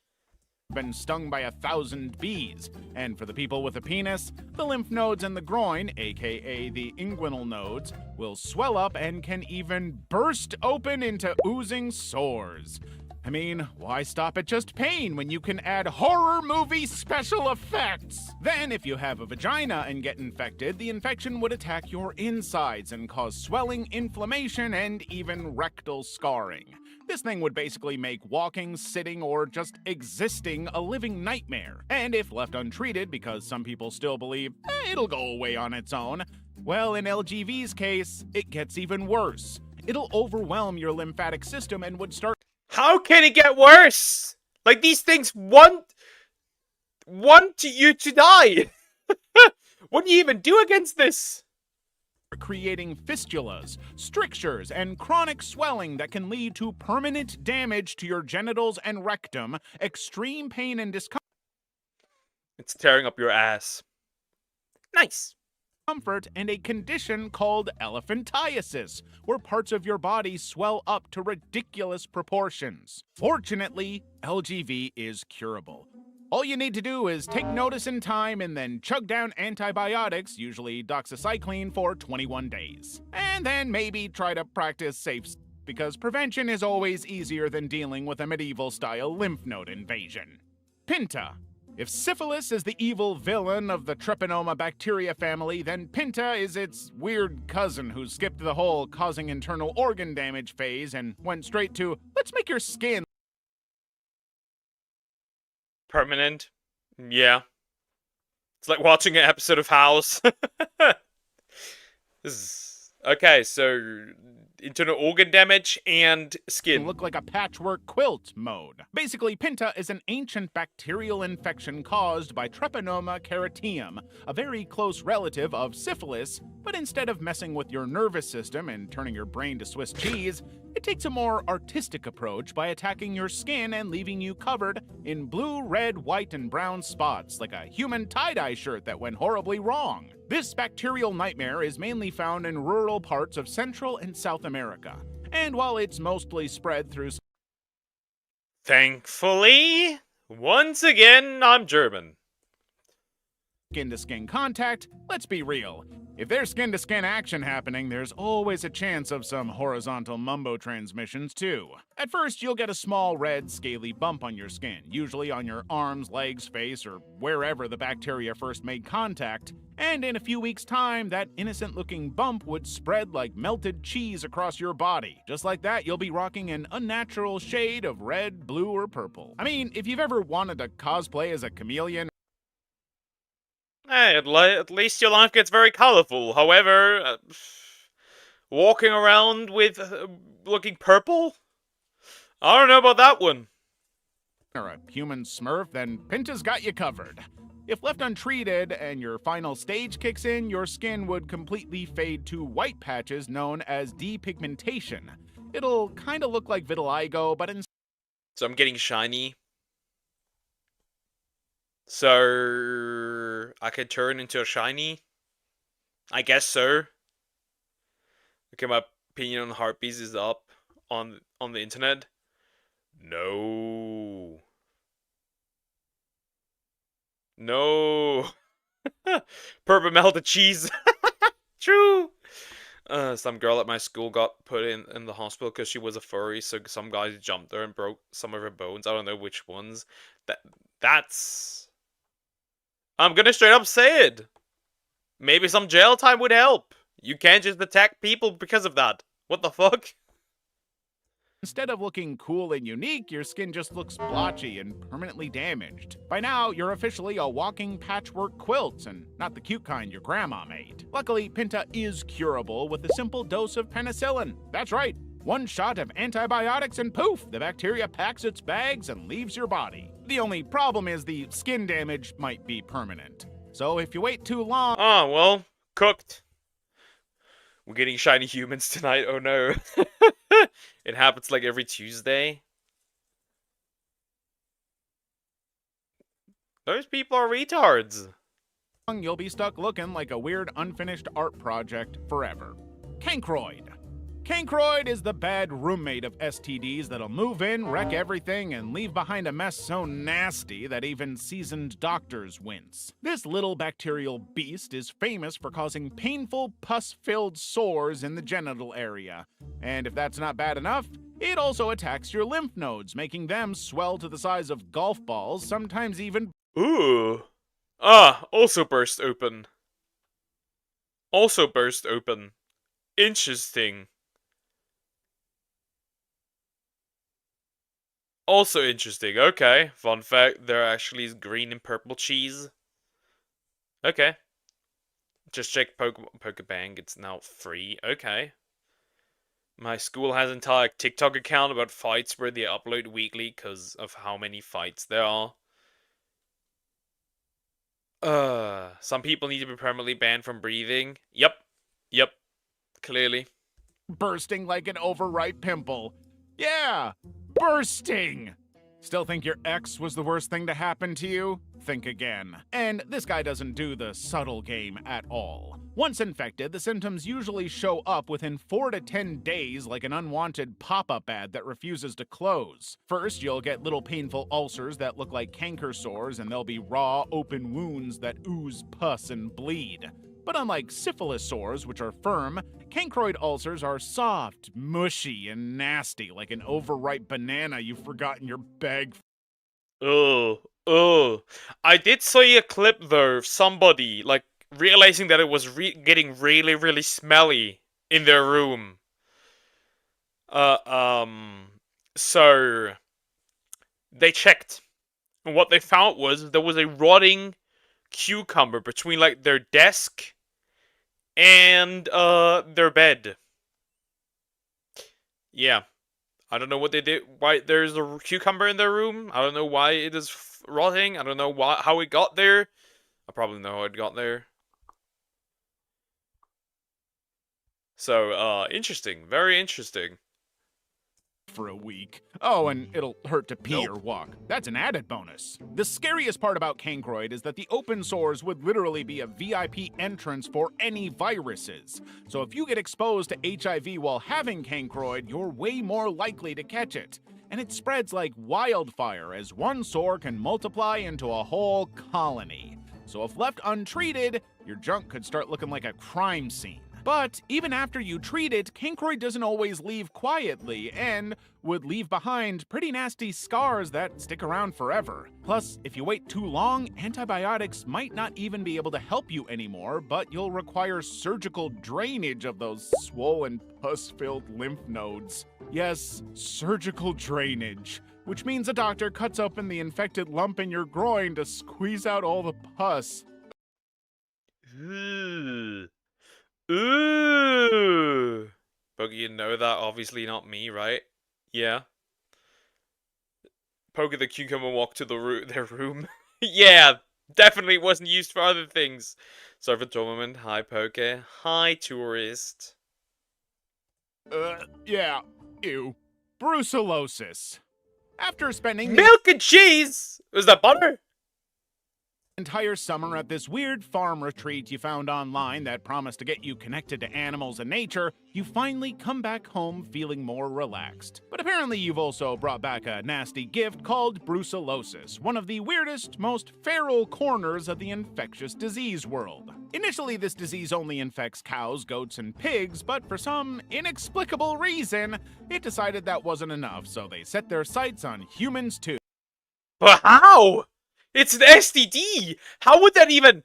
Been stung by 1,000 bees. And for the people with a penis, the lymph nodes in the groin, aka the inguinal nodes, will swell up and can even burst open into oozing sores. I mean, why stop at just pain when you can add horror movie special effects? Then, if you have a vagina and get infected, the infection would attack your insides and cause swelling, inflammation, and even rectal scarring. This thing would basically make walking, sitting, or just existing a living nightmare. And if left untreated, because some people still believe it'll go away on its own, well, in LGV's case, it gets even worse. It'll overwhelm your lymphatic system and would start. How can it get worse? Like, these things want you to die. What do you even do against this? Creating fistulas, strictures, and chronic swelling that can lead to permanent damage to your genitals and rectum, extreme pain and discomfort. It's tearing up your ass. Nice. And a condition called elephantiasis, where parts of your body swell up to ridiculous proportions. Fortunately, LGV is curable. All you need to do is take notice in time and then chug down antibiotics, usually doxycycline, for 21 days. And then maybe try to practice safe, because prevention is always easier than dealing with a medieval-style lymph node invasion. Pinta. If syphilis is the evil villain of the Treponema bacteria family, then Pinta is its weird cousin who skipped the whole causing internal organ damage phase and went straight to, let's make your skin Permanent. Yeah. It's like watching an episode of House. Okay, so internal organ damage and skin. look like a patchwork quilt mode. Basically, Pinta is an ancient bacterial infection caused by Treponema keratium, a very close relative of syphilis, but instead of messing with your nervous system and turning your brain to Swiss cheese, it takes a more artistic approach by attacking your skin and leaving you covered in blue, red, white, and brown spots, like a human tie-dye shirt that went horribly wrong. This bacterial nightmare is mainly found in rural parts of Central and South America, and while it's mostly spread through... Thankfully, once again, I'm German. Skin-to-skin contact, let's be real. If there's skin-to-skin action happening, there's always a chance of some horizontal mumbo transmissions, too. At first, you'll get a small red, scaly bump on your skin, usually on your arms, legs, face, or wherever the bacteria first made contact, and in a few weeks' time, that innocent-looking bump would spread like melted cheese across your body. Just like that, you'll be rocking an unnatural shade of red, blue, or purple. I mean, if you've ever wanted to cosplay as a chameleon, Hey, at least your life gets very colorful. However, walking around with looking purple? I don't know about that one. or a human smurf, then Pinta's got you covered. If left untreated and your final stage kicks in, your skin would completely fade to white patches known as depigmentation. It'll kind of look like vitiligo, but instead... So I'm getting shiny. So I could turn into a shiny? I guess so. Okay, my opinion on harpies is up on the internet. No. No. Purple melted cheese. True. Some girl at my school got put in the hospital because she was a furry, so some guys jumped her and broke some of her bones. I don't know which ones. That's... I'm gonna straight up say it. Maybe some jail time would help. You can't just attack people because of that. What the fuck? Instead of looking cool and unique, your skin just looks blotchy and permanently damaged. By now, you're officially a walking patchwork quilt, and not the cute kind your grandma made. Luckily, Pinta is curable with a simple dose of penicillin. That's right, one shot of antibiotics and poof, the bacteria packs its bags and leaves your body. The only problem is the skin damage might be permanent. So if you wait too long... Oh, well, cooked. We're getting shiny humans tonight, oh no. It happens like every Tuesday. Those people are retards. You'll be stuck looking like a weird unfinished art project forever. Cancroid. Cancroid is the bad roommate of STDs that'll move in, wreck everything, and leave behind a mess so nasty that even seasoned doctors wince. This little bacterial beast is famous for causing painful, pus-filled sores in the genital area. And if that's not bad enough, It also attacks your lymph nodes, making them swell to the size of golf balls, sometimes even. Ooh. Ah, also burst open. Also burst open. Interesting. Also interesting. Okay. Fun fact, there actually is green and purple cheese. Okay. Just check Pokebang. It's now free. Okay. My school has an entire TikTok account about fights where they upload weekly because of how many fights there are. Some people need to be permanently banned from breathing. Yep. Yep. Clearly. Bursting like an overripe pimple. Yeah, bursting! Still think your ex was the worst thing to happen to you? Think again. And this guy doesn't do the subtle game at all. Once infected, the symptoms usually show up within 4 to 10 days like an unwanted pop-up ad that refuses to close. First, you'll get little painful ulcers that look like canker sores, and they'll be raw, open wounds that ooze pus and bleed. But unlike syphilis sores, which are firm, cancroid ulcers are soft, mushy, and nasty, like an overripe banana you've forgotten your bag. Oh, oh. I did see a clip though of somebody like realizing that it was getting really, really smelly in their room. Uh, um, so they checked, and what they found was there was a rotting cucumber between like their desk and their bed. Yeah. I don't know what they did. Why there's a cucumber in their room. I don't know why it is rotting. I don't know how it got there. I probably know how it got there. So, interesting. Very interesting. For a week. Oh, and it'll hurt to pee or walk. That's an added bonus. The scariest part about cancroid is that the open sores would literally be a VIP entrance for any viruses. So if you get exposed to HIV while having cancroid, you're way more likely to catch it. And it spreads like wildfire, as one sore can multiply into a whole colony. So if left untreated, your junk could start looking like a crime scene. But even after you treat it, cancroid doesn't always leave quietly and would leave behind pretty nasty scars that stick around forever. Plus, if you wait too long, antibiotics might not even be able to help you anymore, but you'll require surgical drainage of those swollen, pus-filled lymph nodes. Yes, surgical drainage, which means a doctor cuts open the infected lump in your groin to squeeze out all the pus. Ooh. Ooh. But you know that, obviously not me, right? Yeah. Poke the cucumber walk to their room. Yeah, definitely wasn't used for other things. Sorry for the moment. Hi, Poke. Hi, tourist. Yeah. Ew. Brucellosis. After spending the Milk and cheese! Was that butter? entire summer at this weird farm retreat you found online that promised to get you connected to animals and nature, you finally come back home feeling more relaxed. But apparently you've also brought back a nasty gift called brucellosis, one of the weirdest, most feral corners of the infectious disease world. Initially, this disease only infects cows, goats, and pigs, but for some inexplicable reason, it decided that wasn't enough, so they set their sights on humans too. But how? It's an STD! How would that even...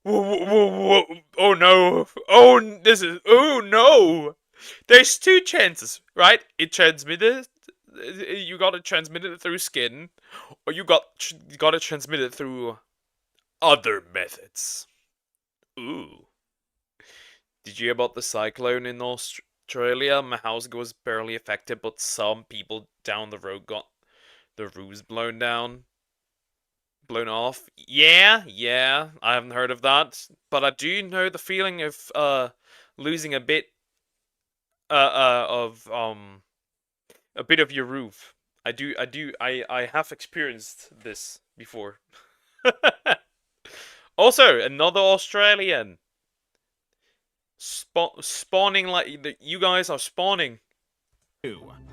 Oh no. Oh no! There's two chances, right? It transmitted... You got it transmitted through skin, or you got it transmitted through other methods. Ooh. Did you hear about the cyclone in Australia? My house was barely affected, but some people down the road got the roofs blown off. Yeah, I haven't heard of that, but I do know the feeling of losing a bit of a bit of your roof. I have experienced this before. Also, another Australian spawning like you guys are spawning.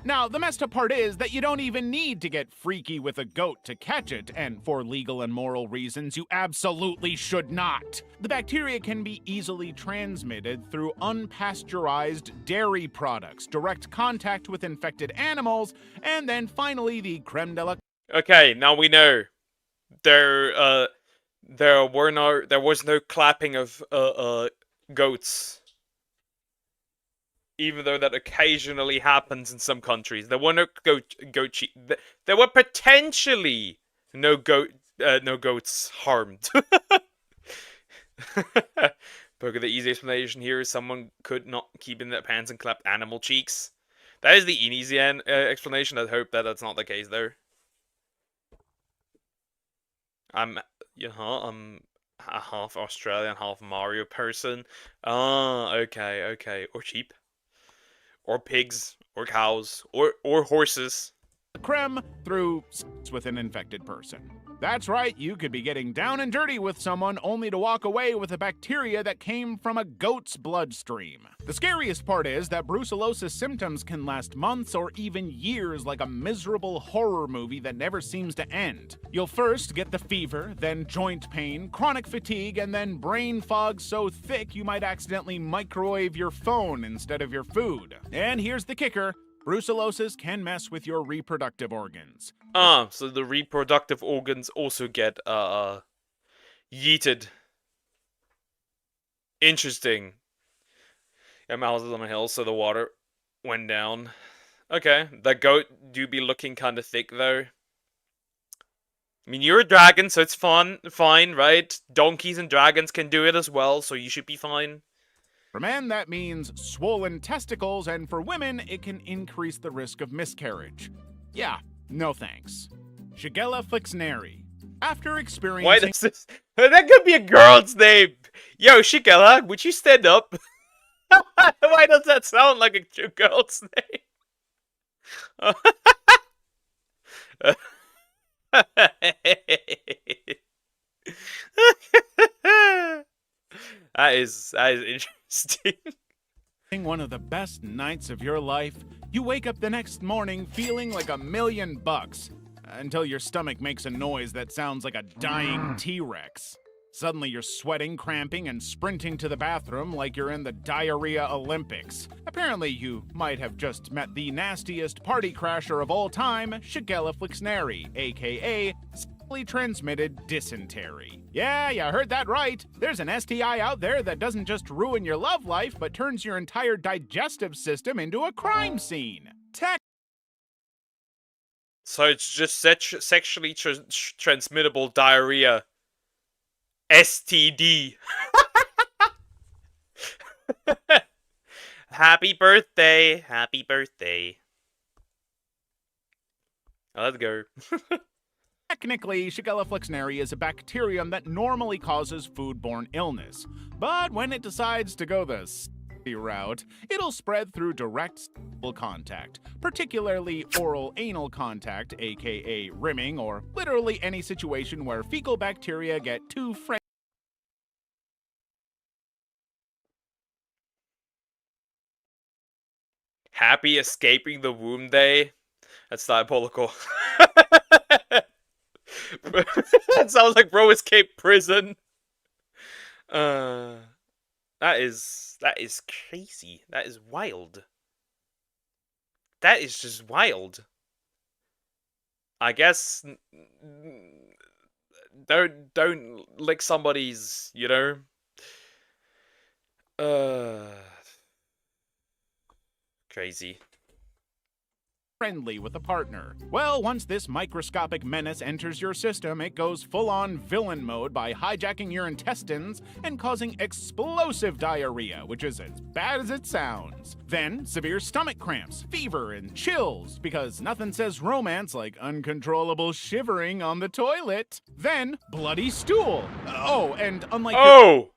Now, the messed up part is that you don't even need to get freaky with a goat to catch it, and for legal and moral reasons, you absolutely should not. The bacteria can be easily transmitted through unpasteurized dairy products, direct contact with infected animals, and then finally the creme de la... Okay, now we know. There was no clapping of goats. Even though that occasionally happens in some countries, there were no there were potentially no goats harmed. Poker, the easy explanation here is someone could not keep in their pants and clap animal cheeks. That is the easy explanation. I hope that that's not the case though. I'm a half Australian, half Mario person. Ah, okay. Or sheep. Or pigs, or cows, or horses. creme through sex with an infected person. That's right, you could be getting down and dirty with someone only to walk away with a bacteria that came from a goat's bloodstream. The scariest part is that brucellosis symptoms can last months or even years, like a miserable horror movie that never seems to end. You'll first get the fever, then joint pain, chronic fatigue, and then brain fog so thick you might accidentally microwave your phone instead of your food. And here's the kicker. Brucellosis can mess with your reproductive organs. So the reproductive organs also get, yeeted. Interesting. Yeah, my house is on a hill, so the water went down. Okay, the goat do be looking kind of thick, though. I mean, you're a dragon, so it's fine, right? Donkeys and dragons can do it as well, so you should be fine. For men, that means swollen testicles, and for women, it can increase the risk of miscarriage. Yeah, no thanks. Shigella flexneri. After experiencing... Why does this... That could be a girl's name! Yo, Shigella, would you stand up? Why does that sound like a true girl's name? That is interesting. One of the best nights of your life, you wake up the next morning feeling like $1,000,000 until your stomach makes a noise that sounds like a dying T-Rex. Suddenly you're sweating, cramping, and sprinting to the bathroom like you're in the Diarrhea Olympics. Apparently you might have just met the nastiest party crasher of all time, Shigella flexneri, aka sexually transmitted dysentery. Yeah, you heard that right. There's an STI out there that doesn't just ruin your love life, but turns your entire digestive system into a crime scene. So it's just sexually transmittable diarrhea. STD. Happy birthday. Happy birthday. Let's go. Technically, Shigella flexneri is a bacterium that normally causes foodborne illness. But when it decides to go the route, it'll spread through direct sexual contact, particularly oral anal contact, aka rimming, or literally any situation where fecal bacteria get too friendly. Happy escaping the womb day? That's diabolical. That sounds like bro escaped prison. That is crazy. That is wild. That is just wild. I guess don't lick somebody's, you know. Crazy. Friendly with a partner. Well, once this microscopic menace enters your system, it goes full-on villain mode by hijacking your intestines and causing explosive diarrhea, which is as bad as it sounds. Then, severe stomach cramps, fever, and chills, because nothing says romance like uncontrollable shivering on the toilet. Then, bloody stool. Oh, and unlike Oh,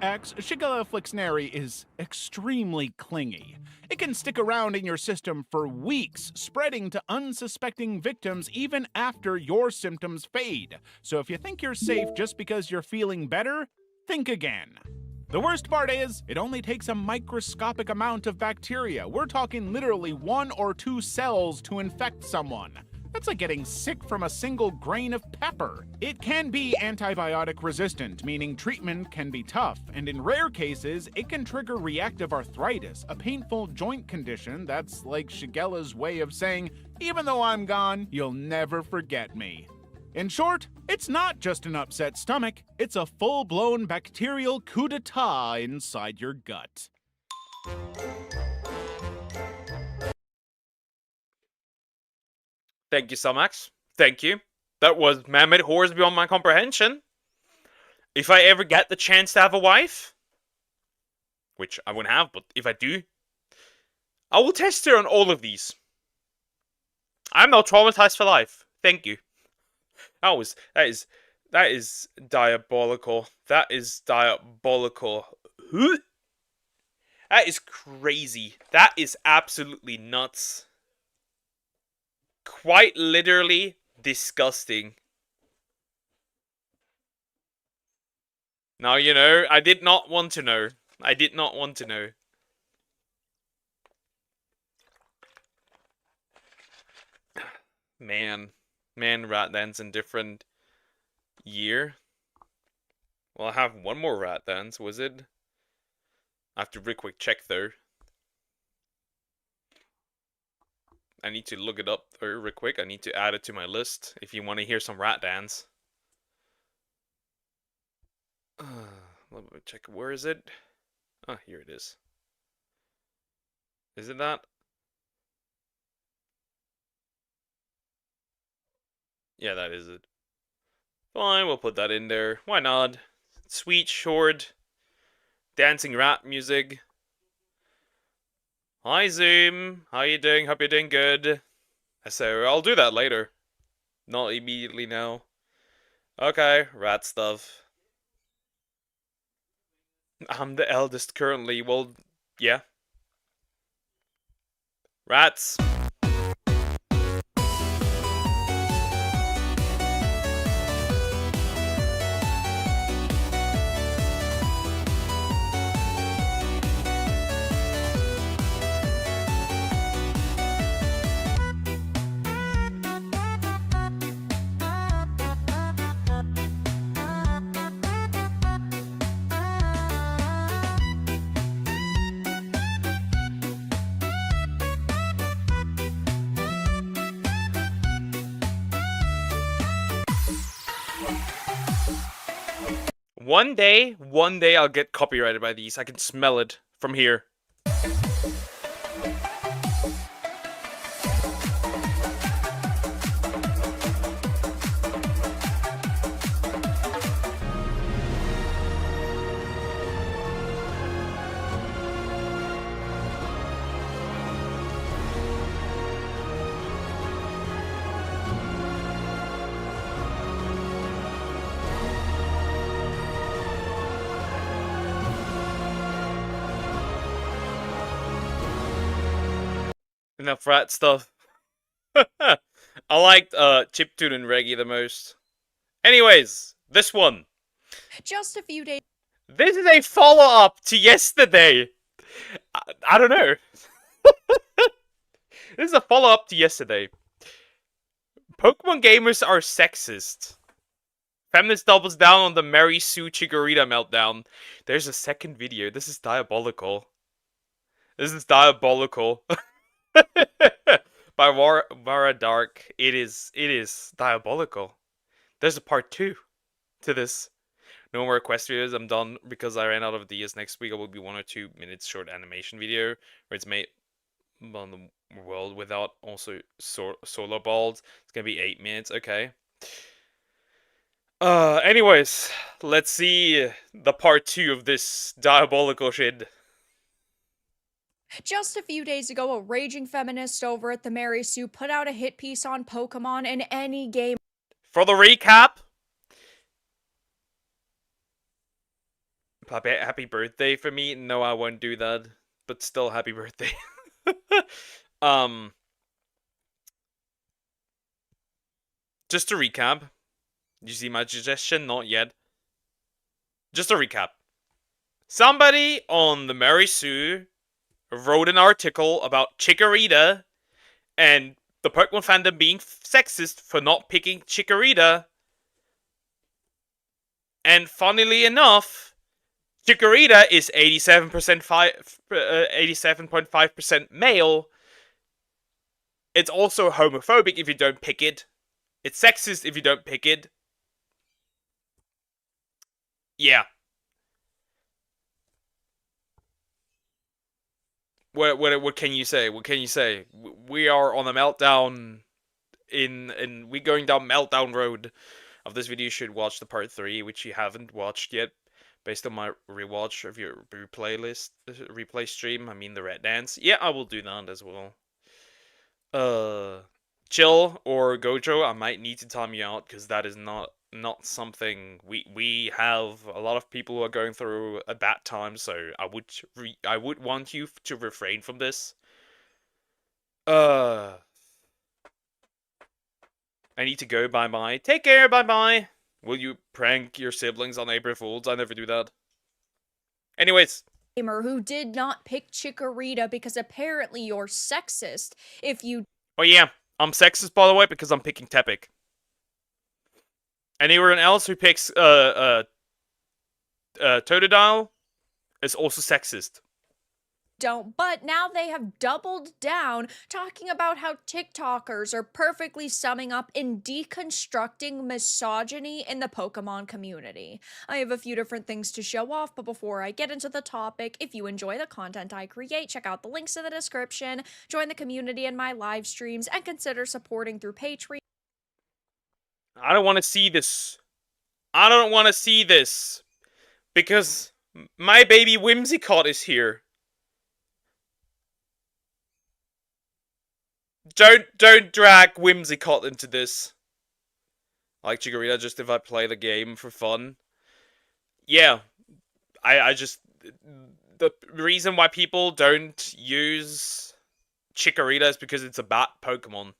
X, Shigella flexneri is extremely clingy. It can stick around in your system for weeks, spreading to unsuspecting victims even after your symptoms fade. So if you think you're safe just because you're feeling better, think again. The worst part is, it only takes a microscopic amount of bacteria. We're talking literally 1 or 2 cells to infect someone. That's like getting sick from a single grain of pepper. It can be antibiotic resistant, meaning treatment can be tough, and in rare cases, it can trigger reactive arthritis, a painful joint condition that's like Shigella's way of saying, even though I'm gone, you'll never forget me. In short, it's not just an upset stomach, it's a full-blown bacterial coup d'etat inside your gut. Thank you, Somax. Thank you. That was mammoth horrors beyond my comprehension. If I ever get the chance to have a wife, which I won't have, but if I do, I will test her on all of these. I'm now traumatized for life. Thank you. That is diabolical. That is diabolical. That is crazy. That is absolutely nuts. Quite literally disgusting. Now, you know, I did not want to know. I did not want to know. Man, rat dance in different year. Well, I have one more rat dance, was it? I have to real quick check though. I need to look it up real quick. I need to add it to my list if you want to hear some rat dance. Let me check. Where is it? Oh, here it is. Is it that? Yeah, that is it. Fine, we'll put that in there. Why not? Sweet, short, dancing rat music. Hi, Zoom. How you doing? Hope you're doing good. So, I'll do that later. Not immediately now. Okay, rat stuff. I'm the eldest currently. Well, yeah. Rats. One day I'll get copyrighted by these. I can smell it from here. Enough rat stuff. I liked Chiptune and Reggie the most. Anyways, this one. Just a few days. This is a follow-up to yesterday. I don't know. This is a follow-up to yesterday. Pokemon gamers are sexist. Feminist doubles down on the Mary Sue Chikorita meltdown. There's a second video. This is diabolical. This is diabolical. By Vara Dark. It is diabolical. There's a part 2 to this. No more quest videos. I'm done because I ran out of ideas. Next week I will be 1 or 2 minutes short animation video where it's made on the world without also solar balls. It's gonna be 8 minutes. Okay. Anyways, let's see the part 2 of this diabolical shit. Just a few days ago, a raging feminist over at the Mary Sue put out a hit piece on Pokemon in any game. For the recap, happy birthday for me. No, I won't do that, but still happy birthday. Just to recap, you see my suggestion? Not yet. Just a recap. Somebody on the Mary Sue wrote an article about Chikorita and the Pokemon fandom being sexist for not picking Chikorita. And funnily enough, Chikorita is 87.5% male. It's also homophobic if you don't pick it. It's sexist if you don't pick it. Yeah. What can you say? What can you say? We are on a meltdown we're going down meltdown road of this video. You should watch the part 3, which you haven't watched yet, based on my rewatch of your replay stream. I mean the Red Dance. Yeah, I will do that as well. Chill or Gojo, I might need to time you out because that is not something we have a lot of people who are going through a bad time, so I would want you to refrain from this. I need to go. Bye bye. Take care. Bye bye. Will you prank your siblings on April Fools? I never do that. Anyways. Gamer who did not pick Chikorita because apparently you're sexist if you... Oh yeah, I'm sexist by the way because I'm picking Tepic. Anyone else who picks Totodile is also sexist. Don't, but now they have doubled down talking about how TikTokers are perfectly summing up in deconstructing misogyny in the Pokemon community. I have a few different things to show off, but before I get into the topic, if you enjoy the content I create, check out the links in the description, join the community in my live streams, and consider supporting through Patreon. I don't want to see this. I don't want to see this. Because my baby Whimsicott is here. Don't drag Whimsicott into this. I like Chikorita just if I play the game for fun. Yeah. I just... The reason why people don't use Chikorita is because it's a bad Pokemon.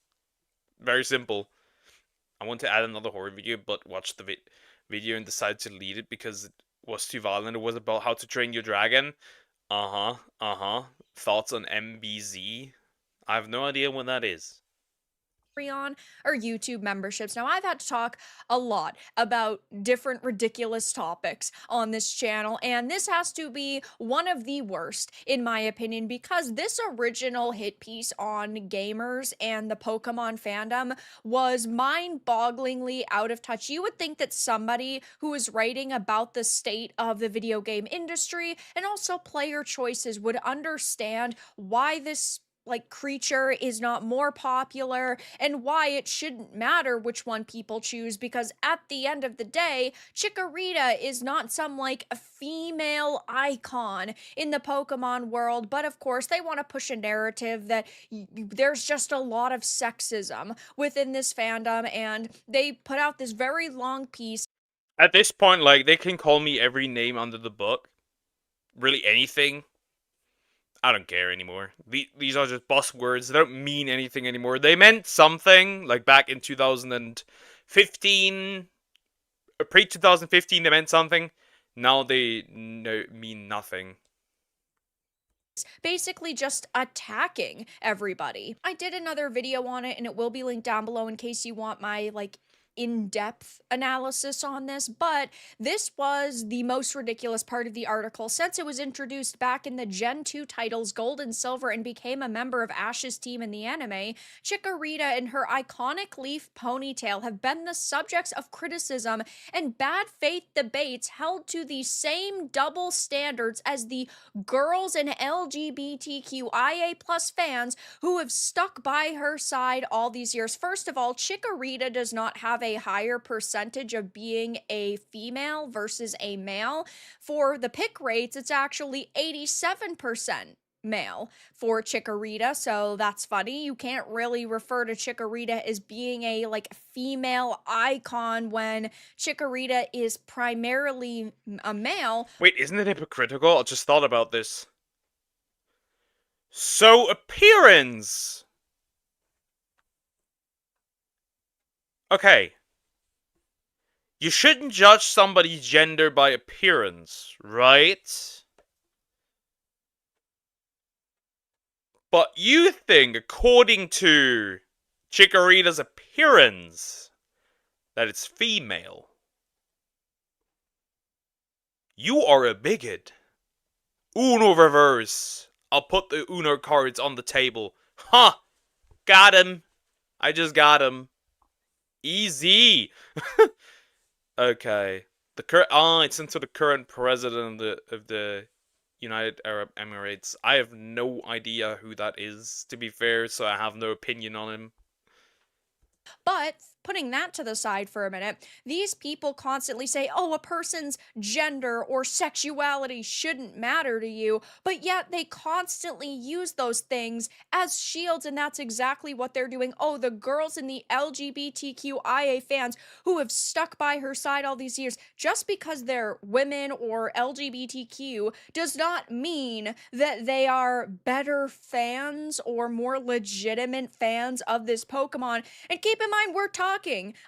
Very simple. I want to add another horror video, but watched the video and decided to delete it because it was too violent. It was about how to train your dragon. Thoughts on MBZ? I have no idea what that is. Or YouTube memberships. Now, I've had to talk a lot about different ridiculous topics on this channel, and this has to be one of the worst, in my opinion, because this original hit piece on gamers and the Pokemon fandom was mind-bogglingly out of touch. You would think that somebody who is writing about the state of the video game industry and also player choices would understand why this creature is not more popular and why it shouldn't matter which one people choose, because at the end of the day, Chikorita is not some a female icon in the Pokemon world, but of course they want to push a narrative that there's just a lot of sexism within this fandom, and they put out this very long piece. At this point, they can call me every name under the book. Really anything. I don't care anymore. These are just buzzwords. They don't mean anything anymore. They meant something, back in 2015. Pre-2015, they meant something. Now they mean nothing. Basically just attacking everybody. I did another video on it, and it will be linked down below in case you want my, in-depth analysis on this, but this was the most ridiculous part of the article since it was introduced back in the Gen 2 titles Gold and Silver and became a member of Ash's team in the anime. Chikorita and her iconic leaf ponytail have been the subjects of criticism and bad faith debates held to the same double standards as the girls and LGBTQIA+ fans who have stuck by her side all these years. First of all, Chikorita does not have a higher percentage of being a female versus a male. For the pick rates, it's actually 87% male for Chikorita, so that's funny. You can't really refer to Chikorita as being a female icon when Chikorita is primarily a male. Wait, isn't it hypocritical? I just thought about this. So, appearance! Okay. You shouldn't judge somebody's gender by appearance, right? But you think, according to Chikorita's appearance, that it's female. You are a bigot. Uno reverse. I'll put the Uno cards on the table. Huh! Got him. I just got him. Easy. Okay. The it's into the current president of the United Arab Emirates. I have no idea who that is, to be fair, so I have no opinion on him. But putting that to the side for a minute, these people constantly say, oh, a person's gender or sexuality shouldn't matter to you, but yet they constantly use those things as shields, and that's exactly what they're doing. Oh, the girls in the LGBTQIA fans who have stuck by her side all these years, just because they're women or LGBTQ does not mean that they are better fans or more legitimate fans of this Pokemon. And keep in mind, we're talking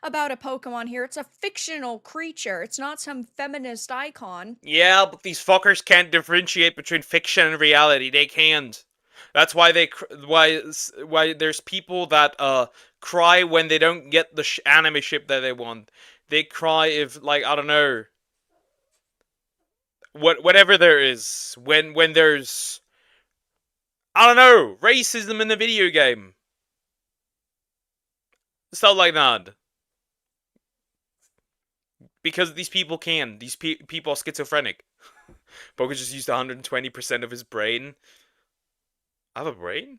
about a Pokemon here. It's a fictional creature. It's not some feminist icon. Yeah, but these fuckers can't differentiate between fiction and reality. They can't. That's why why there's people that cry when they don't get the anime ship that they want. They cry if, like, I don't know, whatever there is, when there's, I don't know, racism in the video game. Stuff like that. Because these people can. These people are schizophrenic. Poker just used 120% of his brain. I have a brain?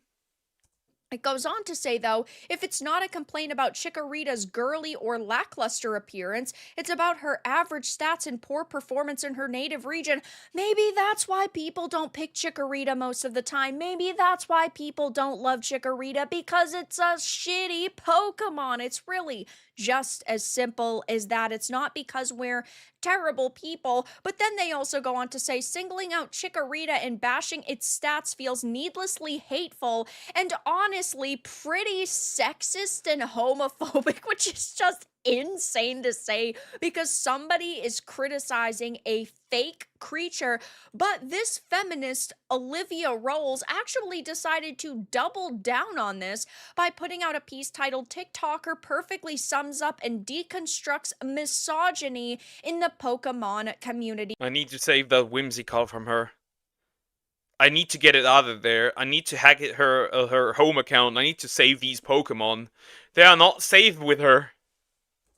It goes on to say, though, if it's not a complaint about Chikorita's girly or lackluster appearance, it's about her average stats and poor performance in her native region. Maybe that's why people don't pick Chikorita most of the time. Maybe that's why people don't love Chikorita, because it's a shitty Pokemon. It's really just as simple as that. It's not because we're terrible people. But then they also go on to say singling out Chikorita and bashing its stats feels needlessly hateful and honestly pretty sexist and homophobic, which is just insane to say because somebody is criticizing a fake creature. But this feminist, Olivia Rolls, actually decided to double down on this by putting out a piece titled TikToker perfectly sums up and deconstructs misogyny in the Pokemon community. I need to save that whimsy call from her. I need to get it out of there. I need to hack her home account. I need to save these Pokemon. They are not safe with her.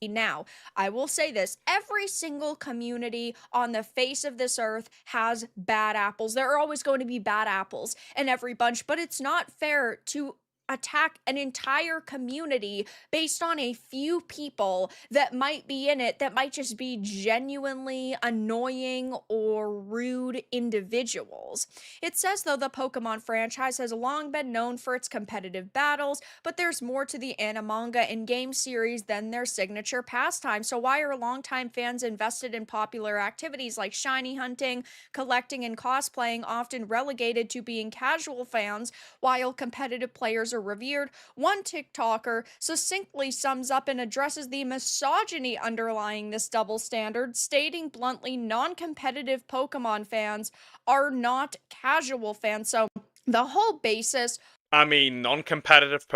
Now, I will say this, every single community on the face of this earth has bad apples. There are always going to be bad apples in every bunch, but it's not fair to attack an entire community based on a few people that might be in it that might just be genuinely annoying or rude individuals. It says, though, the Pokemon franchise has long been known for its competitive battles, but there's more to the manga and game series than their signature pastime. So why are longtime fans invested in popular activities like shiny hunting, collecting, and cosplaying often relegated to being casual fans while competitive players are revered? One TikToker succinctly sums up and addresses the misogyny underlying this double standard, stating bluntly, non-competitive Pokemon fans are not casual fans. So the whole basis... I mean, non-competitive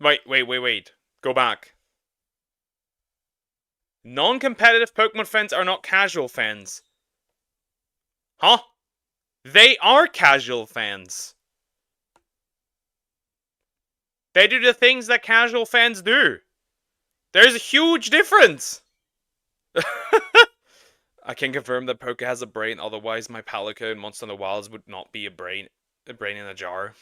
Wait. Go back. Non-competitive Pokemon fans are not casual fans. Huh? They are casual fans. They do the things that casual fans do. There's a huge difference. I can confirm that Poke has a brain, otherwise my Palico in Monster in the Wilds would not be a brain in a jar.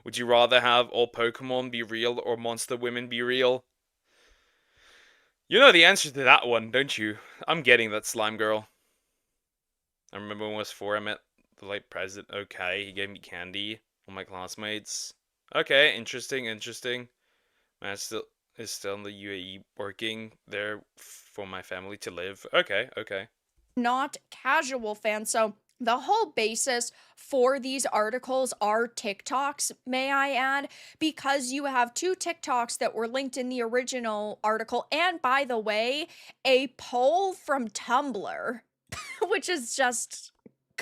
Would you rather have all Pokemon be real or monster women be real? You know the answer to that one, don't you? I'm getting that slime girl. I remember when I was 4, I met the late president. Okay, he gave me candy. All my classmates. Okay, interesting. Man is still in the UAE working there for my family to live. Okay. Not casual fans. So The whole basis for these articles are TikToks, may I add, because you have two TikToks that were linked in the original article. And by the way, a poll from Tumblr, which is just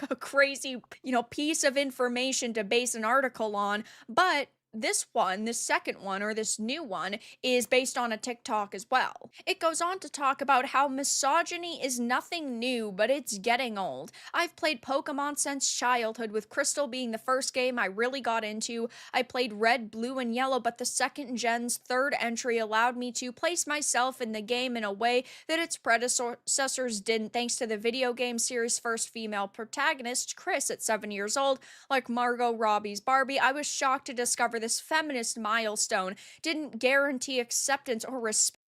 a crazy, piece of information to base an article on. But this second one, or this new one, is based on a TikTok as well. It goes on to talk about how misogyny is nothing new, but it's getting old. I've played Pokemon since childhood, with Crystal being the first game I really got into. I played Red, Blue, and Yellow, but the second gen's third entry allowed me to place myself in the game in a way that its predecessors didn't, thanks to the video game series' first female protagonist, Chris, at 7 years old. Like Margot Robbie's Barbie, I was shocked to discover this feminist milestone didn't guarantee acceptance or respect.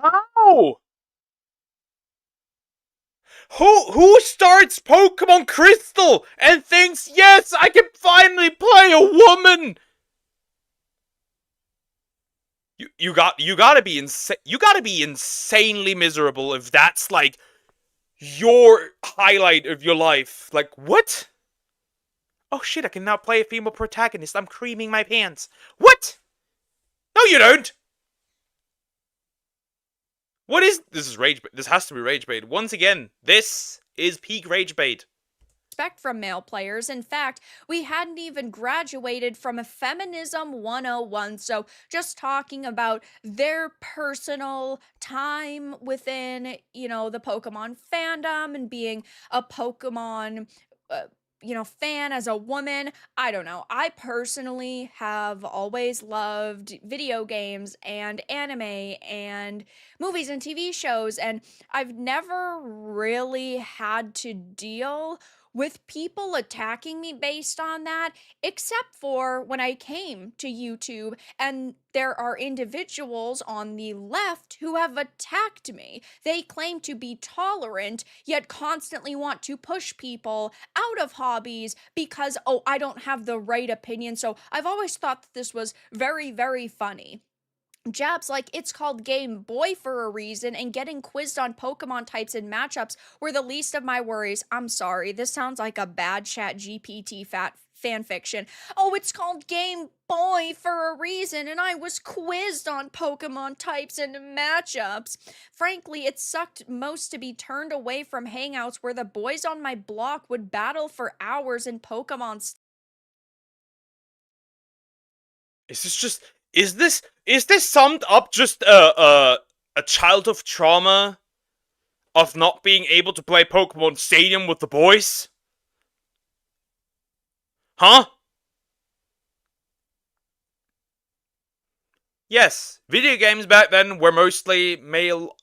How? Who starts Pokemon Crystal and thinks, yes, I can finally play a woman? You gotta be insane. You gotta be insanely miserable if that's like your highlight of your life. Like, what? Oh shit, I can now play a female protagonist. I'm creaming my pants. What? No, you don't. What is this? Is rage bait. This has to be rage bait. Once again, this is peak rage bait. From male players. In fact, we hadn't even graduated from a feminism 101. So, just talking about their personal time within, the Pokemon fandom and being a Pokemon fan as a woman. I don't know. I personally have always loved video games and anime and movies and TV shows, and I've never really had to deal with people attacking me based on that, except for when I came to YouTube, and there are individuals on the left who have attacked me. They claim to be tolerant, yet constantly want to push people out of hobbies because, oh, I don't have the right opinion. So I've always thought that this was very, very funny. Jabs like it's called Game Boy for a reason, and getting quizzed on Pokemon types and matchups were the least of my worries. I'm sorry, this sounds like a bad Chat GPT fan fiction. Oh, it's called Game Boy for a reason, and I was quizzed on Pokemon types and matchups. Frankly, it sucked most to be turned away from hangouts where the boys on my block would battle for hours in Pokemon. Is this summed up just a child of trauma of not being able to play Pokemon Stadium with the boys? Huh? Yes, video games back then were mostly a male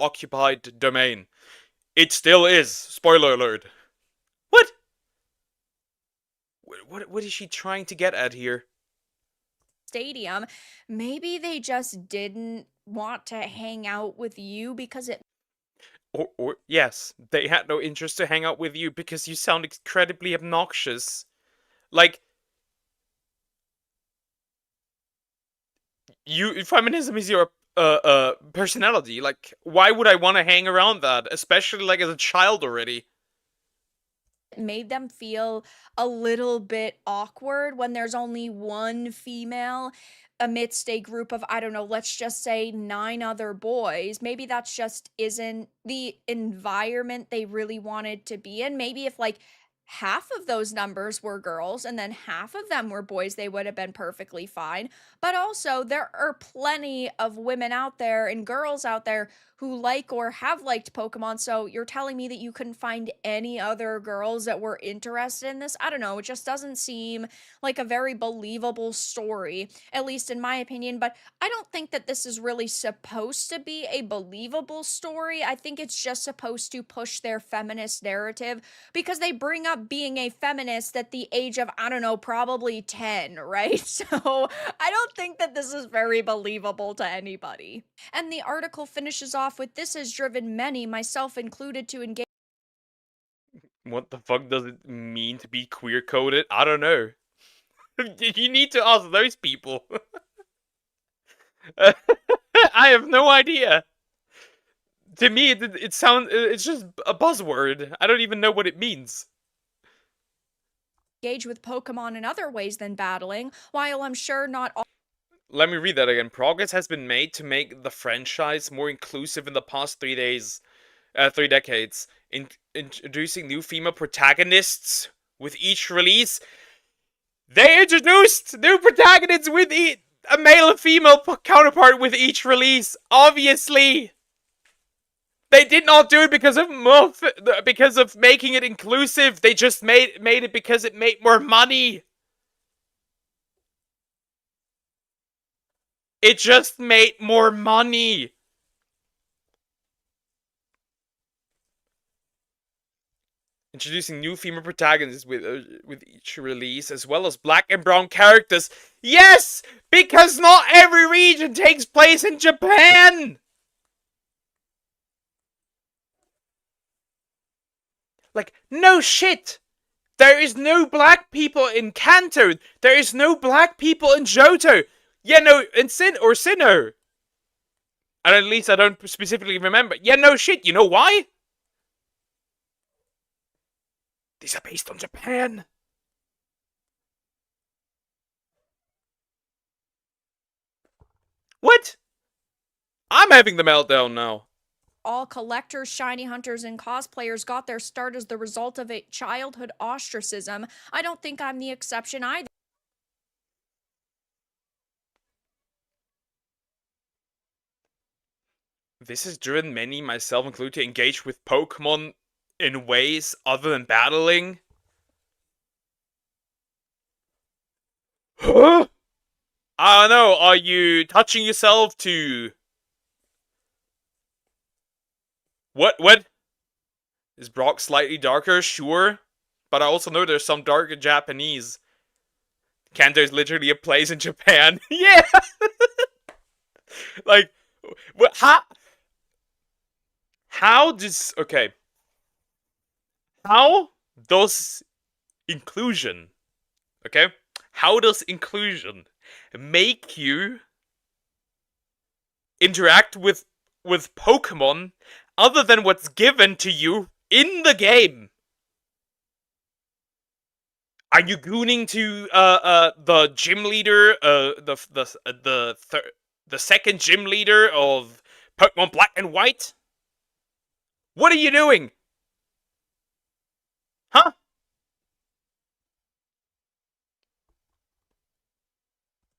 occupied domain. It still is. Spoiler alert. What? What is she trying to get at here? Stadium, maybe they just didn't want to hang out with you because it Or yes, they had no interest to hang out with you because you sound incredibly obnoxious. Like, feminism is your personality. Like, why would I want to hang around that, especially like as a child already? made them feel a little bit awkward when there's only one female amidst a group of, I don't know, let's just say 9 other boys. Maybe that's just isn't the environment they really wanted to be in. Maybe if like half of those numbers were girls and then half of them were boys, they would have been perfectly fine. But also, there are plenty of women out there and girls out there who like or have liked Pokemon. So you're telling me that you couldn't find any other girls that were interested in this? I don't know. It just doesn't seem like a very believable story, at least in my opinion. But I don't think that this is really supposed to be a believable story. I think it's just supposed to push their feminist narrative because they bring up being a feminist at the age of, I don't know, probably 10, right? So I don't think that this is very believable to anybody. And the article finishes off with, this has driven many, myself included, to engage. What the fuck does it mean to be queer coded? I don't know. You need to ask those people. I have no idea. To me, it sounds. It's just a buzzword. I don't even know what it means. engage with Pokemon in other ways than battling. While I'm sure not all Let me read that again. Progress has been made to make the franchise more inclusive in the past 3 decades, introducing new female protagonists with each release. They introduced new protagonists with a male and female counterpart with each release. Obviously, they did not do it because of making it inclusive. They just made it because it made more money. It just made more money. Introducing new female protagonists with each release, as well as black and brown characters. Yes, because not every region takes place in Japan. Like, no shit. There is no black people in Kanto. There is no black people in Johto. Yeah, no, in Sinnoh. And at least I don't specifically remember. Yeah, no shit. You know why? These are based on Japan. What? I'm having the meltdown now. all collectors, shiny hunters, and cosplayers got their start as the result of a childhood ostracism. I don't think I'm the exception either. This has driven many, myself included, to engage with Pokemon in ways other than battling. Huh? I don't know, are you touching yourself to... What? Is Brock slightly darker? Sure. But I also know there's some darker Japanese. Kanto is literally a place in Japan. Yeah! Like, what? How does... Okay. How does inclusion... Okay? How does inclusion make you interact with Pokemon other than what's given to you in the game? Are you gooning to the gym leader, the second gym leader of Pokemon Black and White? What are you doing? Huh?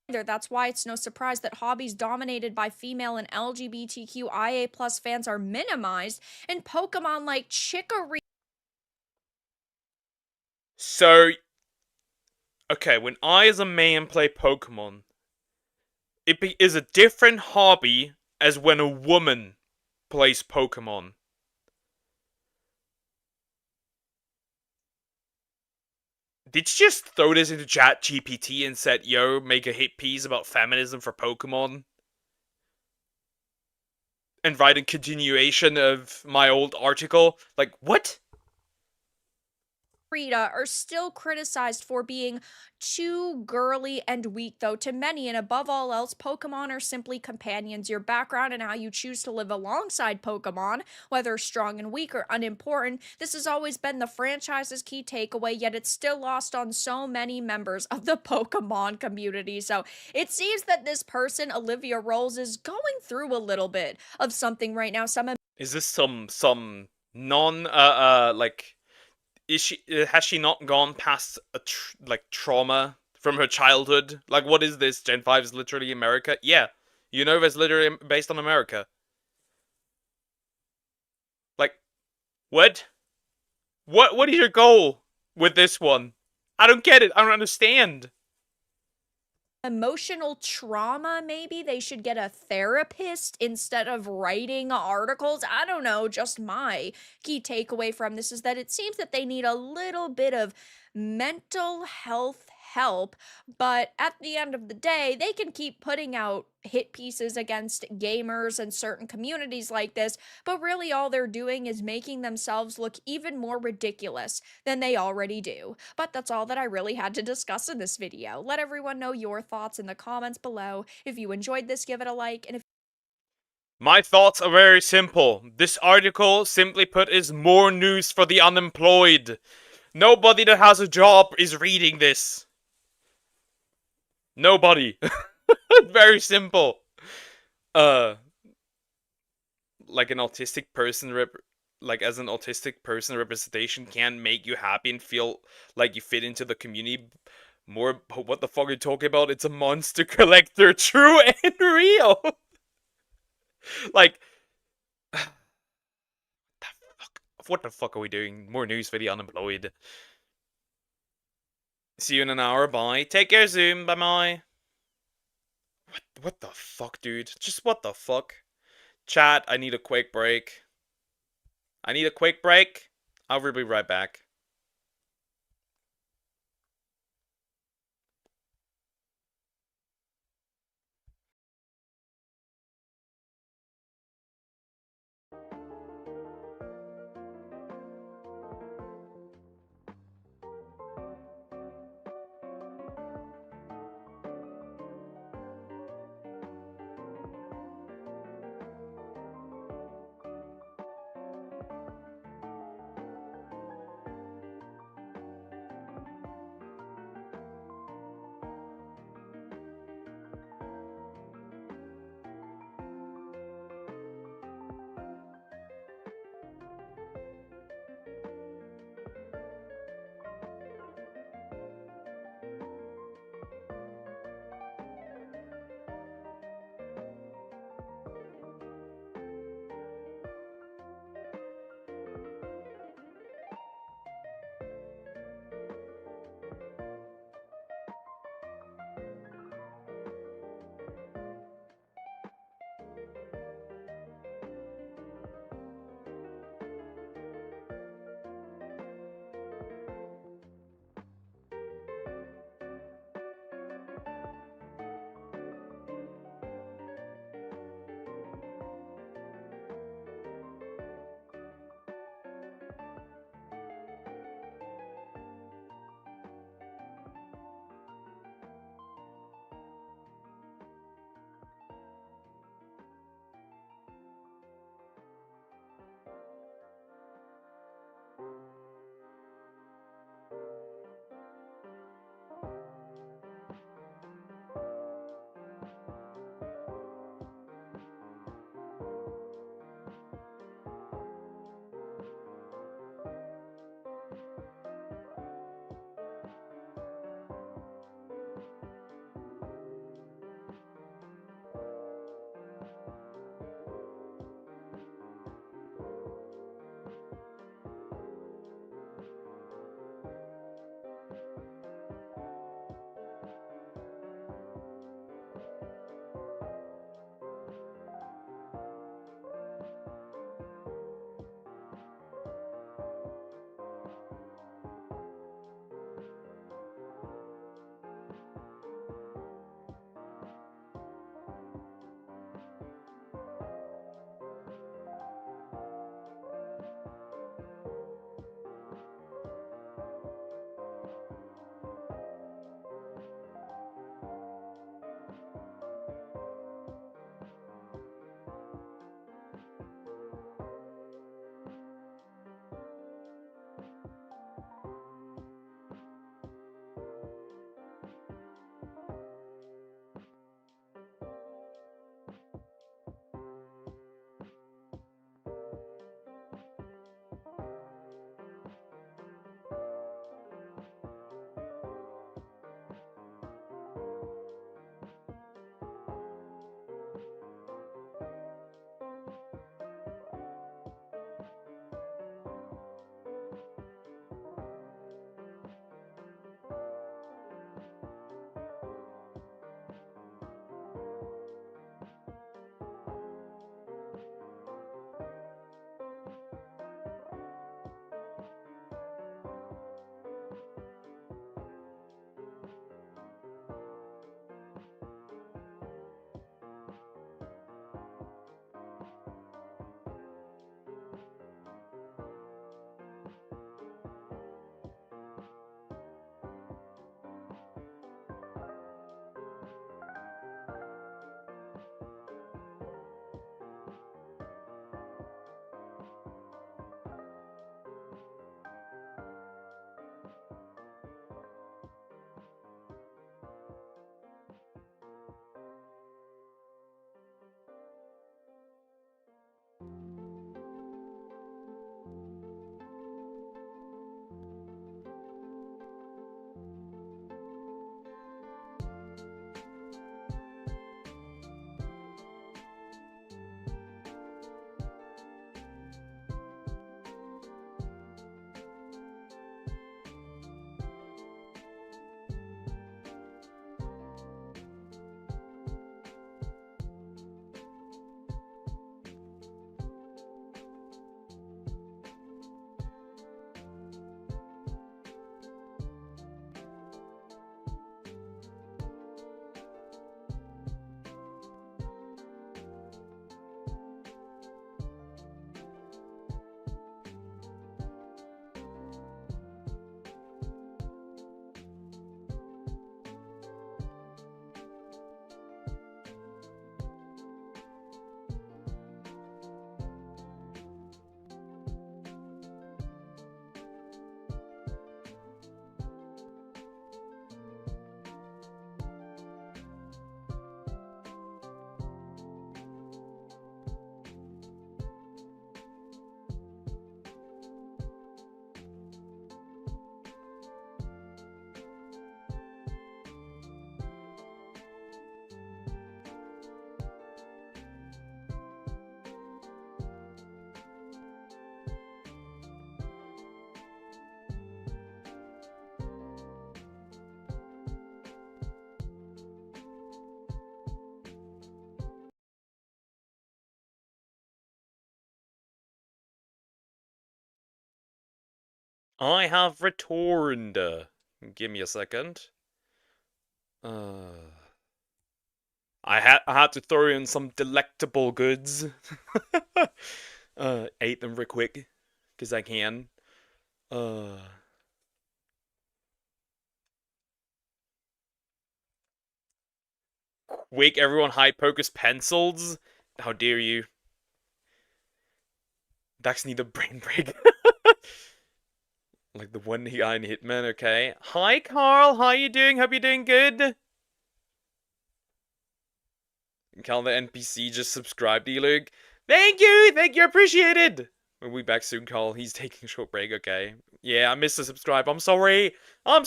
That's why it's no surprise that hobbies dominated by female and LGBTQIA+ fans are minimized, and Pokemon like Chicory. So, okay, when I as a man play Pokemon, it is a different hobby as when a woman plays Pokemon. Did you just throw this into Chat GPT and said, yo, make a hit piece about feminism for Pokemon? And write a continuation of my old article? Like, what? Are still criticized for being too girly and weak, though, to many, and above all else, Pokemon are simply companions. Your background and how you choose to live alongside Pokemon, whether strong and weak or unimportant, this has always been the franchise's key takeaway, yet it's still lost on so many members of the Pokemon community. So it seems that this person, Olivia Rolls, is going through a little bit of something right now. Is this some non, like... has she not gone past a trauma from her childhood? Like, what is this? Gen 5 is literally America? Yeah. You know it's literally based on America. Like, what? What is your goal with this one? I don't get it. I don't understand. Emotional trauma, maybe they should get a therapist instead of writing articles. I don't know. Just my key takeaway from this is that it seems that they need a little bit of mental health help, but at the end of the day, they can keep putting out hit pieces against gamers and certain communities like this, but really all they're doing is making themselves look even more ridiculous than they already do. But that's all that I really had to discuss in this video. Let everyone know your thoughts in the comments below. If you enjoyed this, give it a like, and if My thoughts are very simple. This article, simply put, is more news for the unemployed. Nobody that has a job is reading this. Nobody. Very simple. Like an autistic person like as an autistic person, representation can make you happy and feel like you fit into the community more. But what the fuck are you talking about? It's a monster collector, true and real. Like, what the fuck are we doing? More news for the unemployed. See you in an hour. Bye. Take care, Zoom. Bye bye. What the fuck, dude? Just what the fuck? Chat, I need a quick break. I need a quick break. I'll be right back. I have returned. Give me a second. I had to throw in some delectable goods. Ate them real quick, cause I can. Quick, everyone! High Pocus pencils. How dare you? Dax need a brain break. Like the one guy in Hitman. Okay. Hi, Carl. How you doing? Hope you're doing good. Carl, the NPC just subscribed to you, Luke. Thank you, appreciated. We'll be back soon, Carl. He's taking a short break, okay. Yeah, I missed the subscribe. I'm sorry. I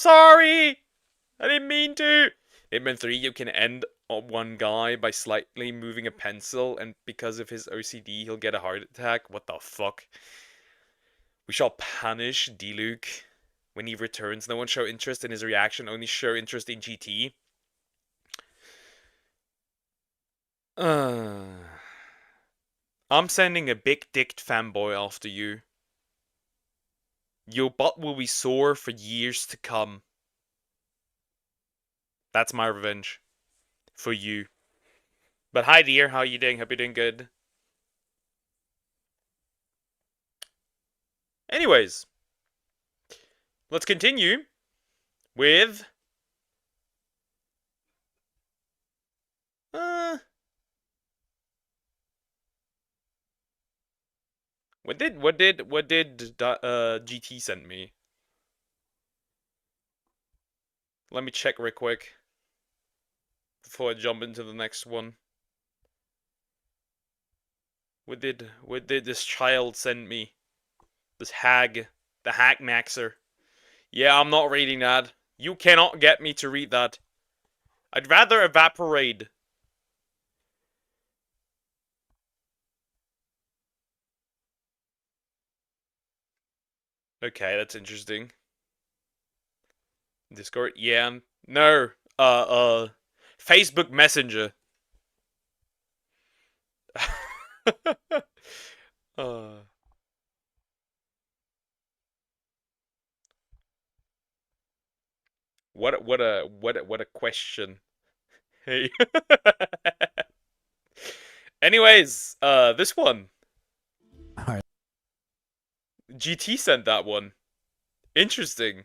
didn't mean to. Hitman 3, you can end on one guy by slightly moving a pencil, and because of his OCD, he'll get a heart attack. What the fuck? We shall punish D-Luke when he returns. No one show interest in his reaction, only show interest in GT. I'm sending a big-dicked fanboy after you. Your butt will be sore for years to come. That's my revenge. For you. But hi dear, how you doing? Hope you're doing good. Anyways. Let's continue with... What did GT send me? Let me check real quick before I jump into the next one. What did this child send me? This hag, the hag maxer. Yeah, I'm not reading that. You cannot get me to read that. I'd rather evaporate. Okay, that's interesting. Discord? Yeah. No. Facebook Messenger. What a question. Hey. Anyways, this one. GT sent that one. Interesting.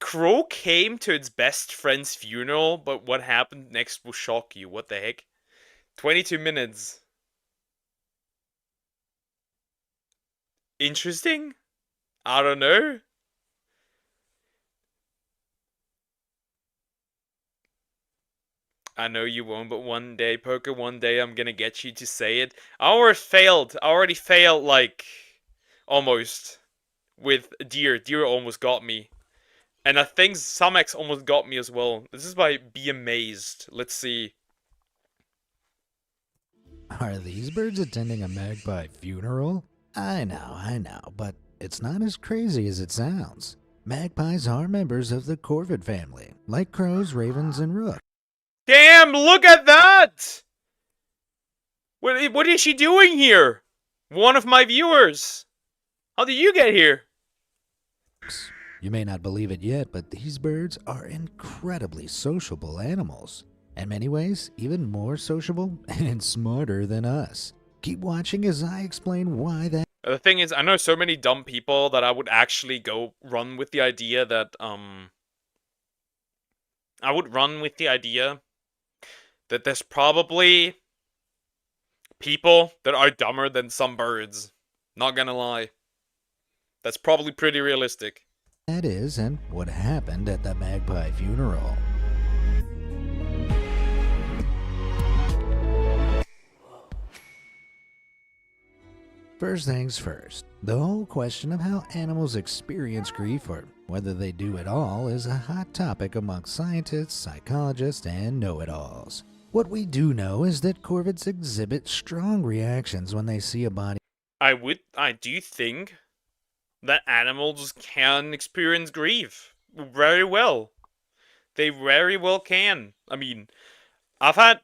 Crow came to its best friend's funeral, but what happened next will shock you. What the heck? 22 minutes. Interesting? I don't know. I know you won't, but one day, Poker, one day I'm gonna get you to say it. I already failed, like, almost. With Deer. Deer almost got me. And I think Samex almost got me as well. This is by Be Amazed. Let's see. Are these birds attending a magpie funeral? I know, but it's not as crazy as it sounds. Magpies are members of the corvid family, like crows, ravens, and rooks. Damn, look at that! What is she doing here? One of my viewers. How did you get here? You may not believe it yet, but these birds are incredibly sociable animals. In many ways, even more sociable and smarter than us. Keep watching as I explain why that. The thing is, I know so many dumb people that I would actually go run with the idea that, I would run with the idea that there's probably people that are dumber than some birds. Not gonna lie. That's probably pretty realistic. That is, and what happened at the magpie funeral. First things first, the whole question of how animals experience grief, or whether they do at all, is a hot topic amongst scientists, psychologists, and know-it-alls. What we do know is that corvids exhibit strong reactions when they see a body. I do think that animals can experience grief very well. They very well can. I mean, I've had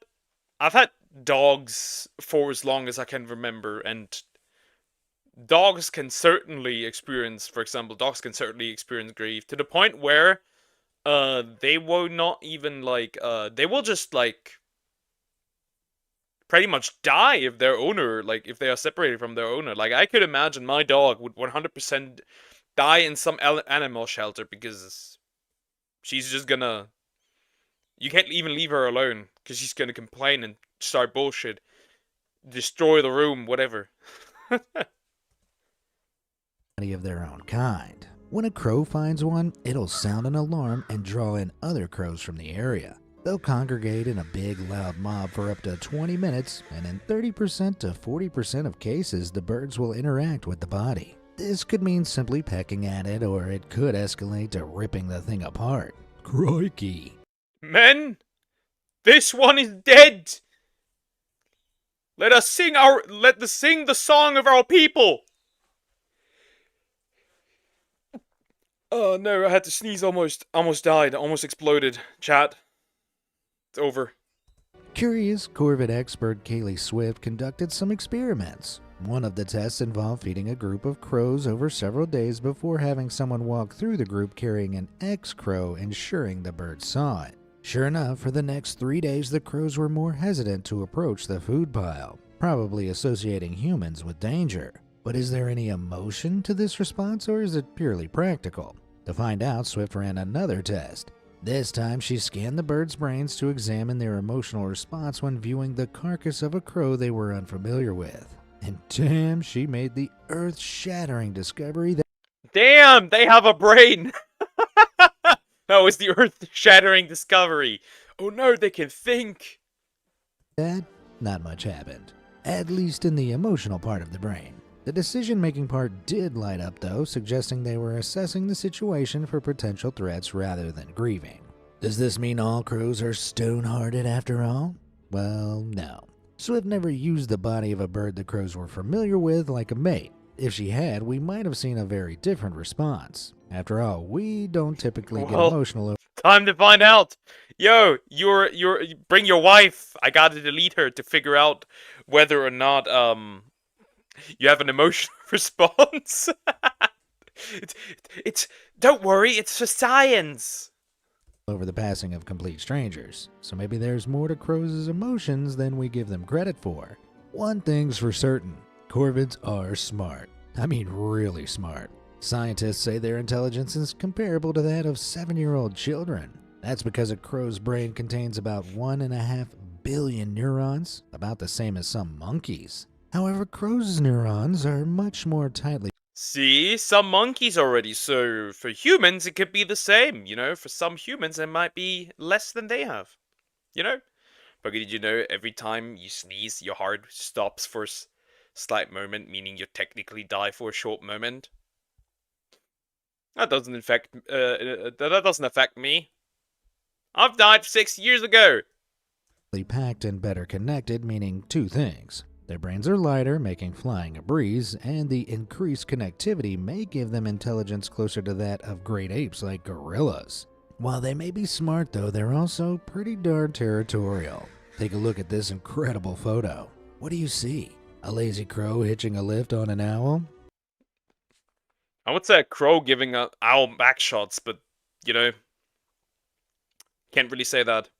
dogs for as long as I can remember, and dogs can certainly experience, for example, grief to the point where they will not even like they will just like pretty much die if their owner, like if they are separated from their owner. Like I could imagine my dog would 100% die in some animal shelter because she's just gonna, you can't even leave her alone because she's gonna complain and start bullshit, destroy the room, whatever. Of their own kind. When a crow finds one, it'll sound an alarm and draw in other crows from the area. They'll congregate in a big, loud mob for up to 20 minutes, and in 30% to 40% of cases, the birds will interact with the body. This could mean simply pecking at it, or it could escalate to ripping the thing apart. Crikey. Men, this one is dead. Let us sing the song of our people. Oh no, I had to sneeze almost died, almost exploded. Chat. It's over. Curious corvid expert Kaylee Swift conducted some experiments. One of the tests involved feeding a group of crows over several days before having someone walk through the group carrying an ex-crow, ensuring the birds saw it. Sure enough, for the next 3 days the crows were more hesitant to approach the food pile, probably associating humans with danger. But is there any emotion to this response, or is it purely practical? To find out, Swift ran another test. This time, she scanned the birds' brains to examine their emotional response when viewing the carcass of a crow they were unfamiliar with. And damn, she made the earth-shattering discovery that Damn, they have a brain. That was the earth-shattering discovery. Oh no, they can think. not much happened. At least in the emotional part of the brain. The decision-making part did light up though, suggesting they were assessing the situation for potential threats rather than grieving. Does this mean all crows are stone-hearted after all? Well, no. Swift never used the body of a bird the crows were familiar with like a mate. If she had, we might have seen a very different response. After all, we don't typically get emotional. Time to find out. Yo, bring your wife. I gotta delete her to figure out whether or not you have an emotional response. it's don't worry, it's for science. Over the passing of complete strangers, so maybe there's more to crows' emotions than we give them credit for. One thing's for certain, corvids are smart. I mean really smart. Scientists say their intelligence is comparable to that of 7-year-old children. That's because a crow's brain contains about 1.5 billion neurons, about the same as some monkeys. However, crows' neurons are much more tightly. See, some monkeys already, so for humans it could be the same, you know? For some humans it might be less than they have, you know? But did you know every time you sneeze, your heart stops for a slight moment, meaning you technically die for a short moment? That doesn't affect me. I've died 6 years ago. Packed and better connected, meaning two things. Their brains are lighter, making flying a breeze, and the increased connectivity may give them intelligence closer to that of great apes like gorillas. While they may be smart though, they're also pretty darn territorial. Take a look at this incredible photo. What do you see? A lazy crow hitching a lift on an owl? I would say a crow giving an owl back shots, but, you know, can't really say that.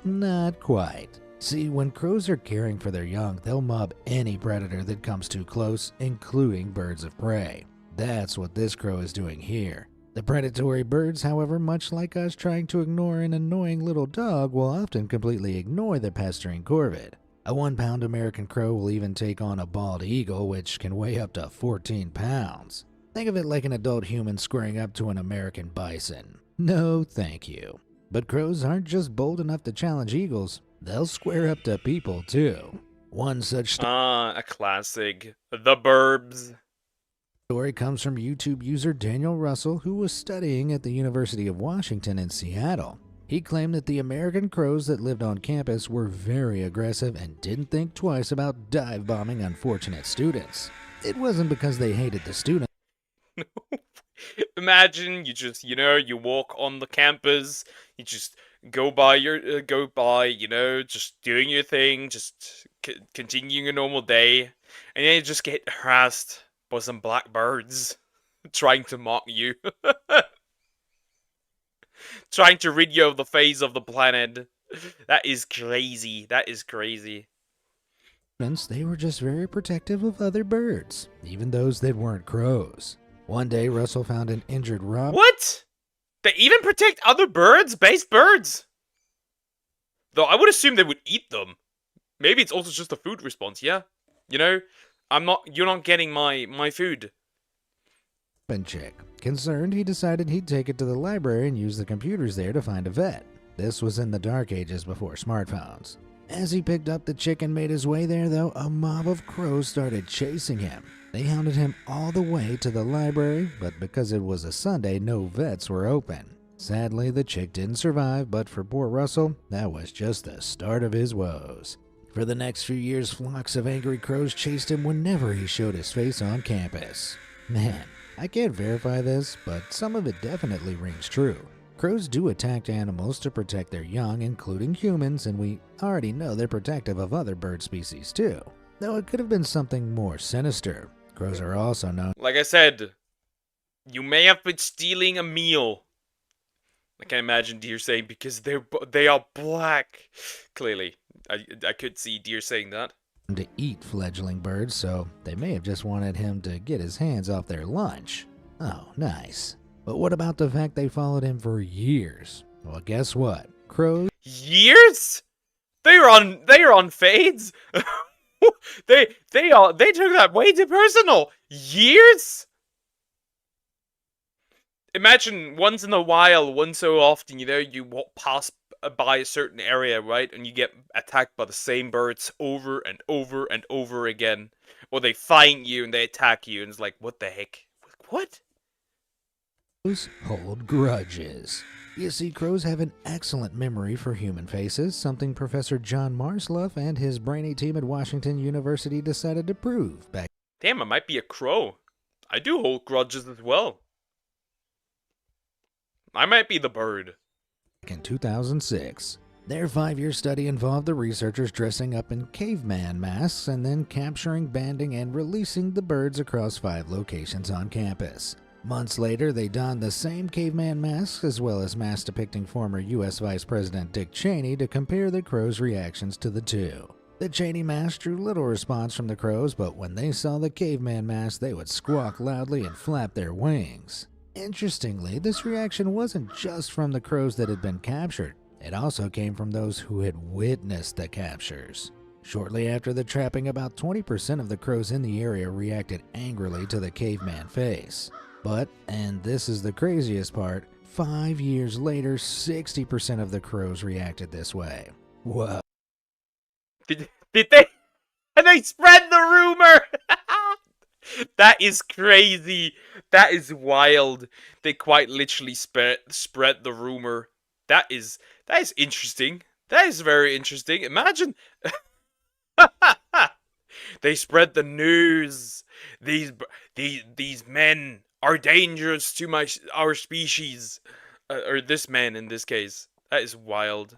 Not quite. See, when crows are caring for their young, they'll mob any predator that comes too close, including birds of prey. That's what this crow is doing here. The predatory birds, however, much like us trying to ignore an annoying little dog, will often completely ignore the pestering corvid. A 1-pound American crow will even take on a bald eagle, which can weigh up to 14 pounds. Think of it like an adult human squaring up to an American bison. No, thank you. But crows aren't just bold enough to challenge eagles. They'll square up to people, too. One such a classic. The Burbs. Story comes from YouTube user Daniel Russell, who was studying at the University of Washington in Seattle. He claimed that the American crows that lived on campus were very aggressive and didn't think twice about dive-bombing unfortunate students. It wasn't because they hated the students. Imagine you walk on the campus, you just go by, just doing your thing, just continuing a normal day. And then you just get harassed by some black birds trying to mock you. Trying to rid you of the face of the planet. That is crazy. That is crazy. They were just very protective of other birds, even those that weren't crows. One day, Russell found an injured robin. What? They even protect other birds? Base birds? Though I would assume they would eat them. Maybe it's also just a food response, yeah? You know? You're not getting my food. Chick. Concerned, he decided he'd take it to the library and use the computers there to find a vet. This was in the dark ages before smartphones. As he picked up the chick and made his way there, though, a mob of crows started chasing him. They hounded him all the way to the library, but because it was a Sunday, no vets were open. Sadly, the chick didn't survive, but for poor Russell, that was just the start of his woes. For the next few years, flocks of angry crows chased him whenever he showed his face on campus. Man, I can't verify this, but some of it definitely rings true. Crows do attack animals to protect their young, including humans, and we already know they're protective of other bird species too. Though it could have been something more sinister. Crows are also known. Like I said, you may have been stealing a meal. I can't imagine deer saying because they are black. Clearly, I could see deer saying that. To eat fledgling birds, so they may have just wanted him to get his hands off their lunch. Oh, nice. But what about the fact they followed him for years? Well, guess what? Crows... Years? They are on fades. they took that way too personal. Years? Imagine once in a while, once so often, you know, you walk past by a certain area, right? And you get attacked by the same birds over and over and over again. Or they find you and they attack you and it's like, what the heck? What? Crows hold grudges. You see, crows have an excellent memory for human faces, something Professor John Marsluff and his brainy team at Washington University decided to prove back. Damn, I might be a crow. I do hold grudges as well. I might be the bird. In 2006. Their 5-year study involved the researchers dressing up in caveman masks and then capturing, banding, and releasing the birds across 5 locations on campus. Months later, they donned the same caveman masks as well as masks depicting former U.S. Vice President Dick Cheney to compare the crows' reactions to the two. The Cheney mask drew little response from the crows, but when they saw the caveman mask, they would squawk loudly and flap their wings. Interestingly, this reaction wasn't just from the crows that had been captured. It also came from those who had witnessed the captures. Shortly after the trapping, about 20% of the crows in the area reacted angrily to the caveman face. But, and this is the craziest part, 5 years later, 60% of the crows reacted this way. Whoa. Did they? And they spread the rumor! That is crazy. That is wild. They quite literally spread the rumor. That is interesting. That is very interesting. Imagine. They spread the news. These men are dangerous to our species, or this man in this case. That is wild.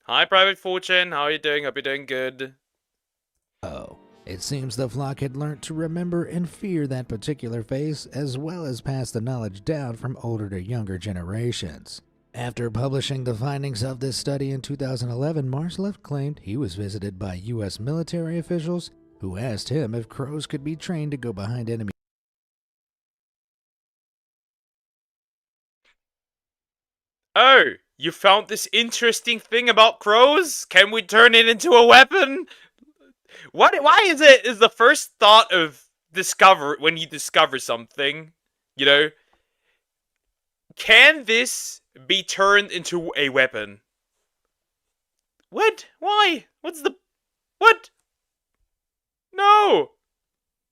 Hi, Private Fortune. How are you doing? Hope you're doing good. Oh, it seems the flock had learnt to remember and fear that particular face, as well as pass the knowledge down from older to younger generations. After publishing the findings of this study in 2011, Marsluff claimed he was visited by U.S. military officials who asked him if crows could be trained to go behind enemy. Oh, you found this interesting thing about crows? Can we turn it into a weapon? Why is the first thought of when you discover something, you know, can this be turned into a weapon? What? Why? What? No!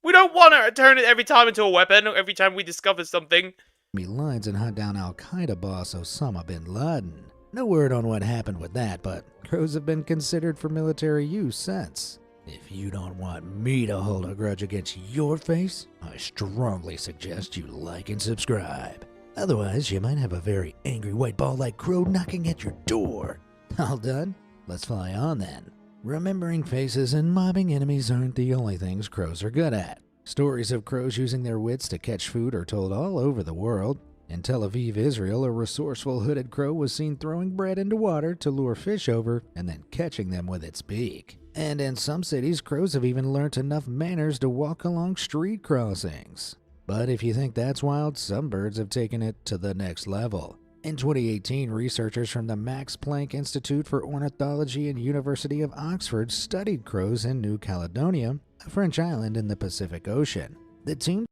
We don't want to turn it every time into a weapon, every time we discover something. Lines and hunt down Al-Qaeda boss Osama bin Laden. No word on what happened with that, but crows have been considered for military use since. If you don't want me to hold a grudge against your face, I strongly suggest you like and subscribe. Otherwise, you might have a very angry white ball like crow knocking at your door. All done? Let's fly on then. Remembering faces and mobbing enemies aren't the only things crows are good at. Stories of crows using their wits to catch food are told all over the world. In Tel Aviv, Israel, a resourceful hooded crow was seen throwing bread into water to lure fish over and then catching them with its beak. And in some cities, crows have even learnt enough manners to walk along street crossings. But if you think that's wild, some birds have taken it to the next level. In 2018, researchers from the Max Planck Institute for Ornithology and University of Oxford studied crows in New Caledonia, a French island in the Pacific Ocean. The team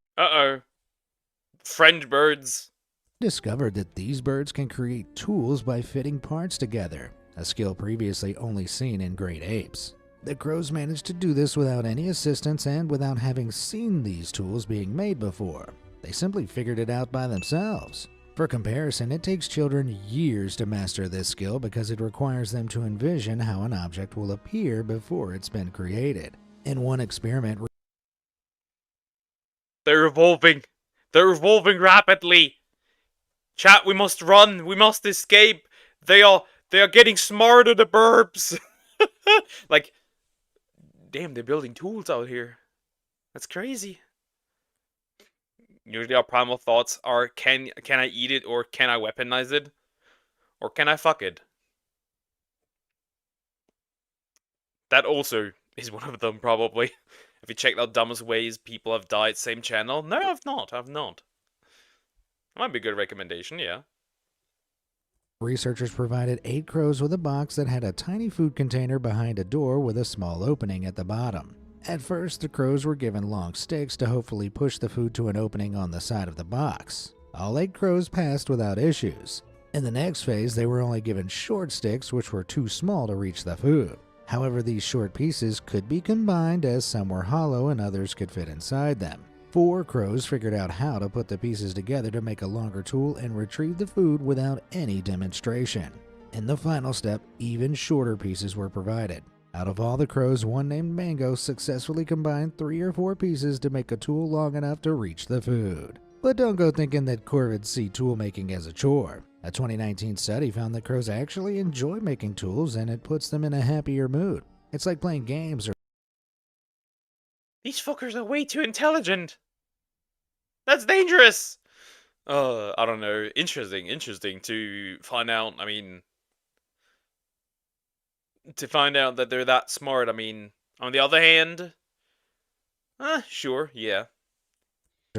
French birds. discovered that these birds can create tools by fitting parts together, a skill previously only seen in great apes. The crows managed to do this without any assistance and without having seen these tools being made before. They simply figured it out by themselves. For comparison, it takes children years to master this skill because it requires them to envision how an object will appear before it's been created. In one experiment, They're evolving. They're evolving rapidly. Chat, we must run. We must escape. They are getting smarter, the burbs. Like, damn, they're building tools out here. That's crazy. Usually our primal thoughts are, can I eat it, or can I weaponize it? Or can I fuck it? That also is one of them, probably. If you check out dumbest ways people have died, same channel. No, I've not. That might be a good recommendation, yeah. researchers provided 8 crows with a box that had a tiny food container behind a door with a small opening at the bottom. At first, the crows were given long sticks to hopefully push the food to an opening on the side of the box. All 8 crows passed without issues. In the next phase, they were only given short sticks which were too small to reach the food. However, these short pieces could be combined as some were hollow and others could fit inside them. 4 crows figured out how to put the pieces together to make a longer tool and retrieve the food without any demonstration. In the final step, even shorter pieces were provided. Out of all the crows, one named Mango successfully combined 3 or 4 pieces to make a tool long enough to reach the food. But don't go thinking that corvids see tool making as a chore. A 2019 study found that crows actually enjoy making tools and it puts them in a happier mood. It's like playing games or These fuckers are way too intelligent. That's dangerous. I don't know. Interesting to find out. I mean, to find out that they're that smart. I mean, on the other hand, sure, yeah.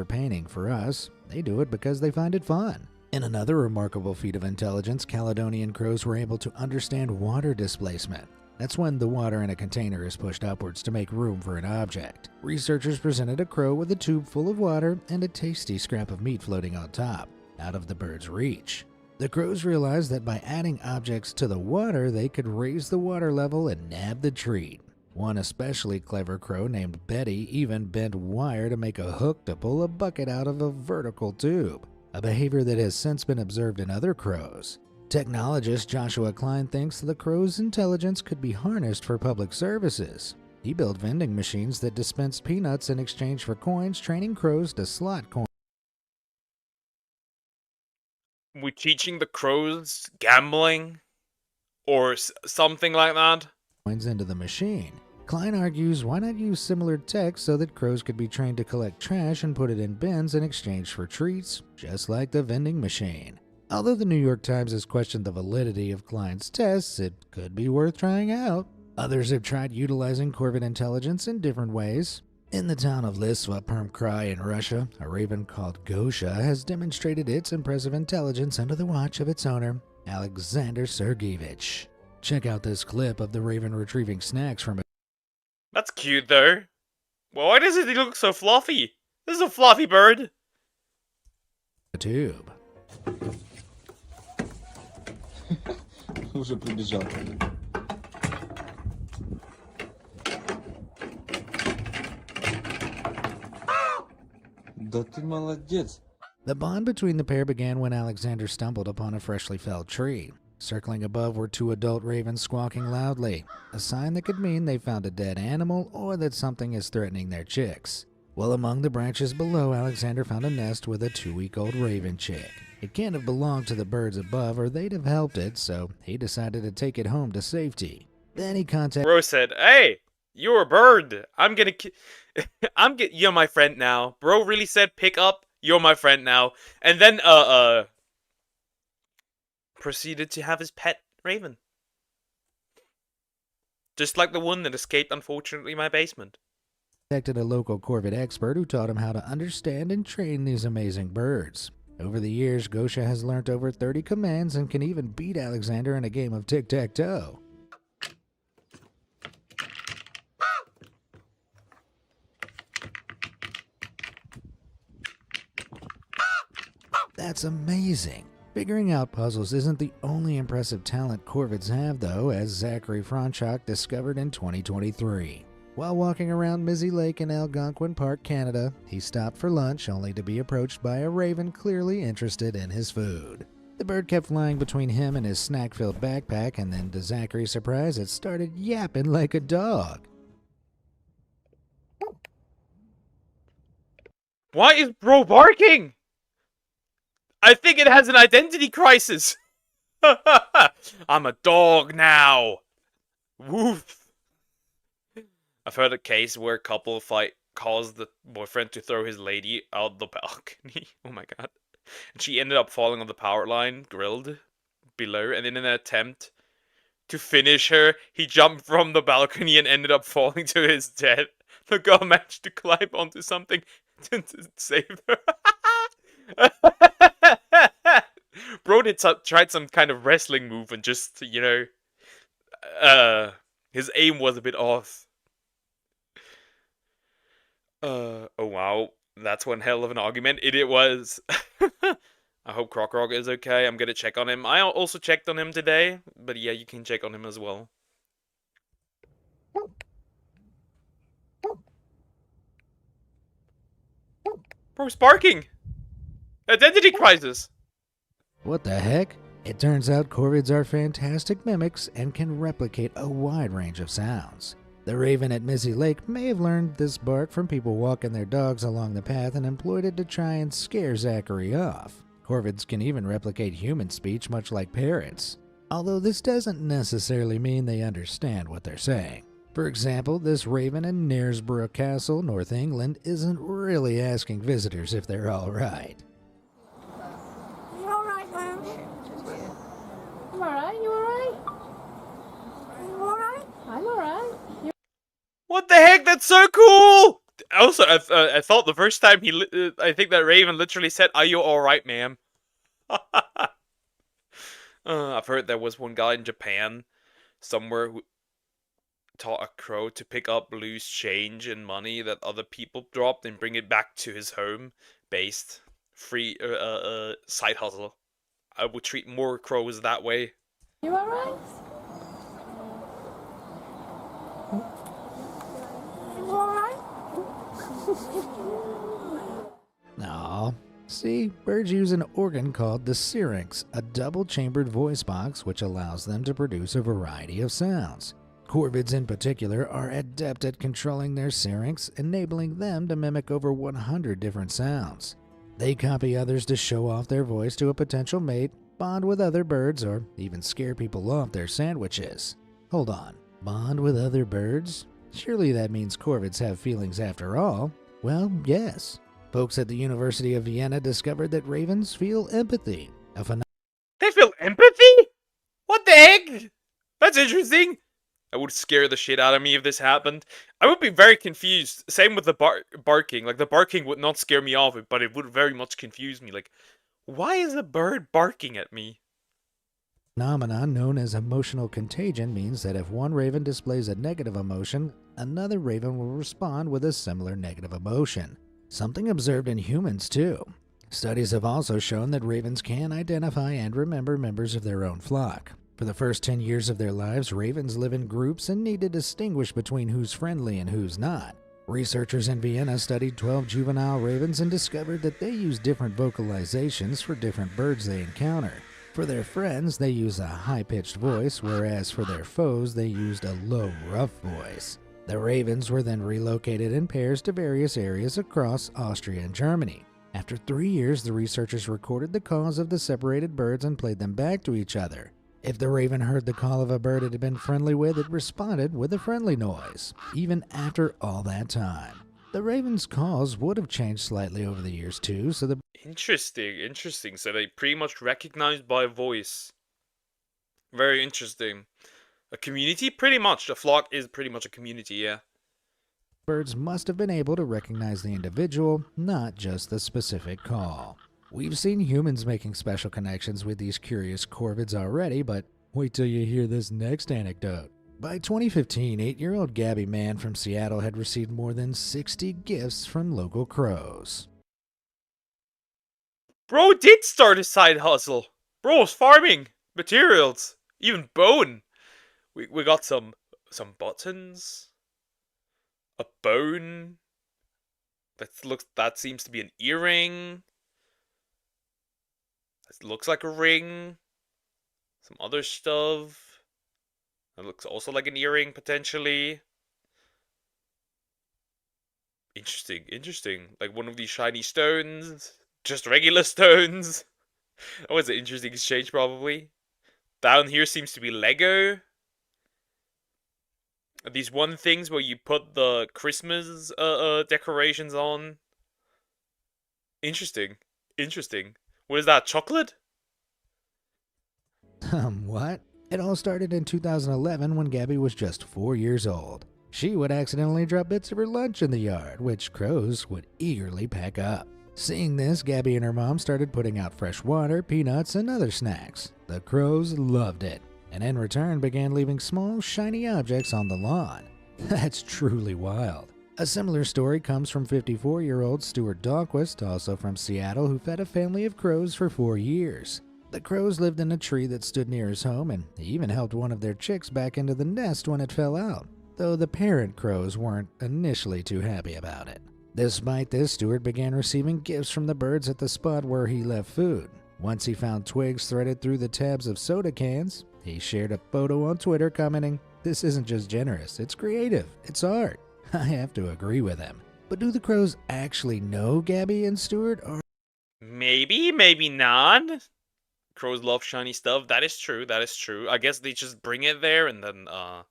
painting. For us, they do it because they find it fun. In another remarkable feat of intelligence, Caledonian crows were able to understand water displacement. That's when the water in a container is pushed upwards to make room for an object. Researchers presented a crow with a tube full of water and a tasty scrap of meat floating on top, out of the bird's reach. The crows realized that by adding objects to the water, they could raise the water level and nab the treat. One especially clever crow named Betty even bent wire to make a hook to pull a bucket out of a vertical tube, a behavior that has since been observed in other crows. Technologist Joshua Klein thinks the crow's intelligence could be harnessed for public services. He built vending machines that dispensed peanuts in exchange for coins, training crows to slot coins. We teaching the crows gambling, or something like that. Into the machine. Klein argues, why not use similar tech so that crows could be trained to collect trash and put it in bins in exchange for treats, just like the vending machine. Although the New York Times has questioned the validity of Klein's tests, it could be worth trying out. Others have tried utilizing corvid intelligence in different ways. In the town of Lisva, Permkrai in Russia, a raven called Gosha has demonstrated its impressive intelligence under the watch of its owner, Alexander Sergeyevich. Check out this clip of the raven retrieving snacks from That's cute, though. Well, why does it look so fluffy? This is a fluffy bird. a tube. Уже прибежал. Да ты молодец. The bond between the pair began when Alexander stumbled upon a freshly felled tree. Circling above were 2 adult ravens squawking loudly, a sign that could mean they found a dead animal or that something is threatening their chicks. Well, among the branches below, Alexander found a nest with a 2-week-old raven chick. It can't have belonged to the birds above or they'd have helped it, so he decided to take it home to safety. Then he contacted Bro said, "Hey, you're a bird. You're my friend now." Bro really said, "Pick up. You're my friend now." And then proceeded to have his pet raven. Just like the one that escaped, unfortunately, my basement. a local corvid expert who taught him how to understand and train these amazing birds. Over the years, Gosha has learnt over 30 commands and can even beat Alexander in a game of tic-tac-toe. That's amazing. Figuring out puzzles isn't the only impressive talent corvids have, though, as Zachary Franchuk discovered in 2023. While walking around Mizzy Lake in Algonquin Park, Canada, he stopped for lunch only to be approached by a raven clearly interested in his food. The bird kept flying between him and his snack-filled backpack, and then to Zachary's surprise, it started yapping like a dog. Why is bro barking? I think it has an identity crisis. I'm a dog now. Woof. I've heard a case where a couple fight caused the boyfriend to throw his lady out the balcony. Oh my god. And she ended up falling on the power line, grilled below, and in an attempt to finish her, he jumped from the balcony and ended up falling to his death. The girl managed to climb onto something to save her. Bro tried some kind of wrestling move and just, his aim was a bit off. Oh wow, that's one hell of an argument. It was. I hope Croc is okay. I'm gonna check on him. I also checked on him today, but yeah, you can check on him as well. Bro's barking! Identity crisis! What the heck? It turns out corvids are fantastic mimics and can replicate a wide range of sounds. The raven at Mizzy Lake may have learned this bark from people walking their dogs along the path and employed it to try and scare Zachary off. Corvids can even replicate human speech much like parrots, although this doesn't necessarily mean they understand what they're saying. For example, this raven in Knaresborough Castle, North England, isn't really asking visitors if they're alright. You alright, man? You alright? You alright? You alright? I'm alright. What the heck? That's so cool! Also, I thought the first time I think that raven literally said, "Are you alright, ma'am?" I've heard there was one guy in Japan somewhere who taught a crow to pick up loose change and money that other people dropped and bring it back to his home based free side hustle. I would treat more crows that way. You alright? You alright? Aw. See, birds use an organ called the syrinx, a double-chambered voice box which allows them to produce a variety of sounds. Corvids in particular are adept at controlling their syrinx, enabling them to mimic over 100 different sounds. They copy others to show off their voice to a potential mate, bond with other birds, or even scare people off their sandwiches. Hold on, bond with other birds? Surely that means corvids have feelings after all. Well, yes. Folks at the University of Vienna discovered that ravens feel empathy, a phenomenon. They feel empathy? What the heck? That's interesting. That would scare the shit out of me if this happened. I would be very confused. Same with the barking. Like, the barking would not scare me off, but it would very much confuse me. Like, why is a bird barking at me? Phenomenon known as emotional contagion means that if one raven displays a negative emotion, another raven will respond with a similar negative emotion. Something observed in humans, too. Studies have also shown that ravens can identify and remember members of their own flock. For the first 10 years of their lives, ravens live in groups and need to distinguish between who's friendly and who's not. Researchers in Vienna studied 12 juvenile ravens and discovered that they use different vocalizations for different birds they encounter. For their friends, they use a high-pitched voice, whereas for their foes, they used a low, rough voice. The ravens were then relocated in pairs to various areas across Austria and Germany. After 3 years, the researchers recorded the calls of the separated birds and played them back to each other. If the raven heard the call of a bird it had been friendly with, it responded with a friendly noise, even after all that time. The raven's calls would have changed slightly over the years too, so the Interesting, interesting. So they pretty much recognized by voice. Very interesting. A community? Pretty much. A flock is pretty much a community, yeah. birds must have been able to recognize the individual, not just the specific call. We've seen humans making special connections with these curious corvids already, but wait till you hear this next anecdote. By 2015, 8-year-old Gabby Mann from Seattle had received more than 60 gifts from local crows. Bro did start a side hustle. Bro was farming materials. Even bone. We got some buttons. A bone. That seems to be an earring. That looks like a ring. Some other stuff. That looks also like an earring, potentially. Interesting, interesting. Like one of these shiny stones. Just regular stones. That was an interesting exchange, probably. Down here seems to be Lego. These one things where you put the Christmas decorations on. Interesting. Interesting. What is that, chocolate? What? It all started in 2011 when Gabby was just 4 years old. She would accidentally drop bits of her lunch in the yard, which crows would eagerly pack up. Seeing this, Gabby and her mom started putting out fresh water, peanuts, and other snacks. The crows loved it, and in return began leaving small, shiny objects on the lawn. That's truly wild. A similar story comes from 54-year-old Stuart Dahlquist, also from Seattle, who fed a family of crows for 4 years. The crows lived in a tree that stood near his home, and he even helped one of their chicks back into the nest when it fell out, though the parent crows weren't initially too happy about it. Despite this, Stuart began receiving gifts from the birds at the spot where he left food. Once he found twigs threaded through the tabs of soda cans, he shared a photo on Twitter commenting, "This isn't just generous, it's creative, it's art." I have to agree with him. But do the crows actually know Gabby and Stuart, or Maybe, maybe not. Crows love shiny stuff. That is true, that is true. I guess they just bring it there and then, I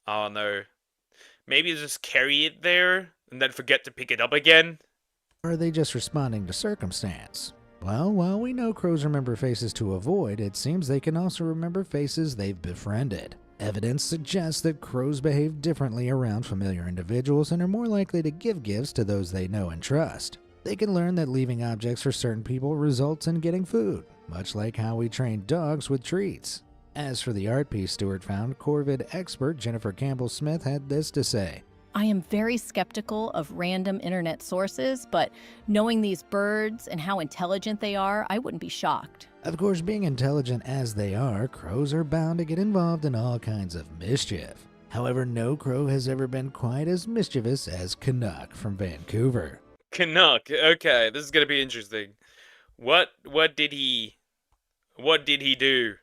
don't know. Maybe just carry it there and then forget to pick it up again. are they just responding to circumstance? Well, while we know crows remember faces to avoid, it seems they can also remember faces they've befriended. Evidence suggests that crows behave differently around familiar individuals and are more likely to give gifts to those they know and trust. They can learn that leaving objects for certain people results in getting food, much like how we train dogs with treats. As for the art piece Stuart found, corvid expert Jennifer Campbell-Smith had this to say. I am very skeptical of random internet sources, but knowing these birds and how intelligent they are, I wouldn't be shocked. Of course, being intelligent as they are, crows are bound to get involved in all kinds of mischief. However, no crow has ever been quite as mischievous as Canuck from Vancouver. Canuck. Okay, this is gonna be interesting. What did he do?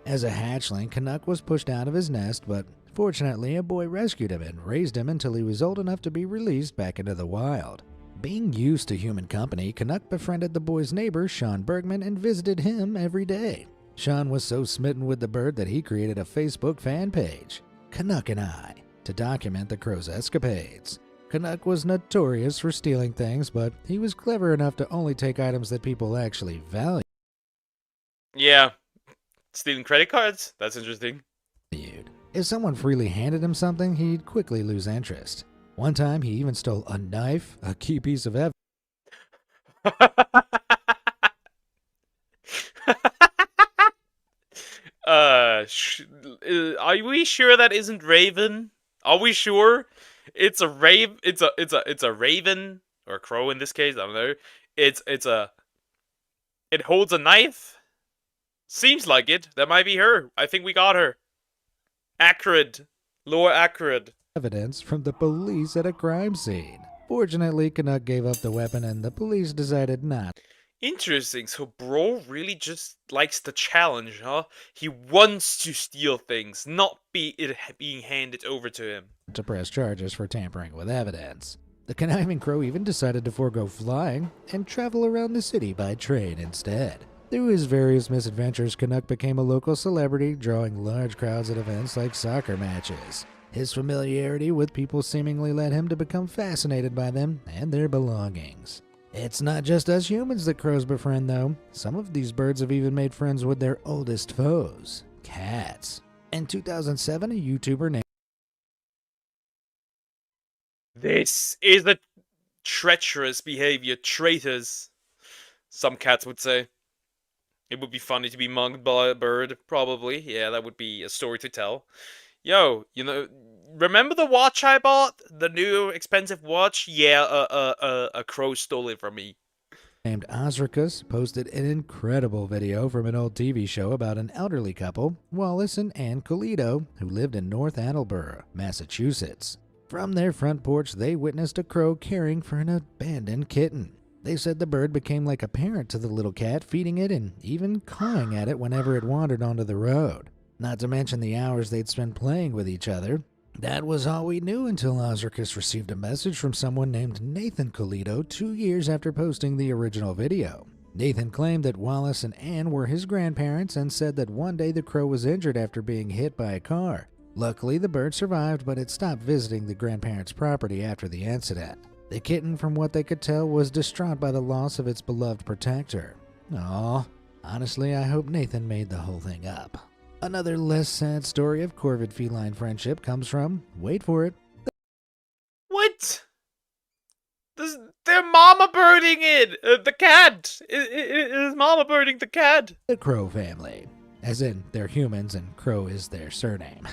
As a hatchling, Canuck was pushed out of his nest, but fortunately a boy rescued him and raised him until he was old enough to be released back into the wild. Being used to human company, Canuck befriended the boy's neighbor, Sean Bergman, and visited him every day. Sean was so smitten with the bird that he created a Facebook fan page, Canuck and I, to document the crow's escapades. Canuck was notorious for stealing things, but he was clever enough to only take items that people actually valued. Yeah. Stealing credit cards? That's interesting. If someone freely handed him something, he'd quickly lose interest. One time, he even stole a knife, a key piece of evidence. Are we sure that isn't Raven? Are we sure? It's a rave. It's a raven or a crow in this case. I don't know. It holds a knife. Seems like it. That might be her. I think we got her. Accurate. Lore accurate. Evidence from the police at a crime scene. Fortunately, Canuck gave up the weapon and the police decided not Interesting. So bro really just likes the challenge, huh? He wants to steal things, not being handed over to him. to press charges for tampering with evidence. The conniving crow even decided to forego flying and travel around the city by train instead. Through his various misadventures, Canuck became a local celebrity, drawing large crowds at events like soccer matches. His familiarity with people seemingly led him to become fascinated by them and their belongings. It's not just us humans that crows befriend, though. Some of these birds have even made friends with their oldest foes, cats. In 2007, a YouTuber named This is a treacherous behavior, traitors. Some cats would say. It would be funny to be mugged by a bird, probably. Yeah, that would be a story to tell. Yo, you know, remember the watch I bought? The new expensive watch? Yeah, a crow stole it from me. Ozricus posted an incredible video from an old TV show about an elderly couple, Wallace and Ann Colito, who lived in North Attleboro, Massachusetts. From their front porch, they witnessed a crow caring for an abandoned kitten. They said the bird became like a parent to the little cat, feeding it and even cawing at it whenever it wandered onto the road. Not to mention the hours they'd spend playing with each other. That was all we knew until Ozricus received a message from someone named Nathan Colito 2 years after posting the original video. Nathan claimed that Wallace and Ann were his grandparents and said that one day the crow was injured after being hit by a car. Luckily, the bird survived, but it stopped visiting the grandparents' property after the incident. The kitten, from what they could tell, was distraught by the loss of its beloved protector. Aw, honestly, I hope Nathan made the whole thing up. Another less sad story of corvid feline friendship comes from, wait for it, What? They're mama birding it! The cat! It is mama birding the cat! the Crow family. As in, they're humans and Crow is their surname.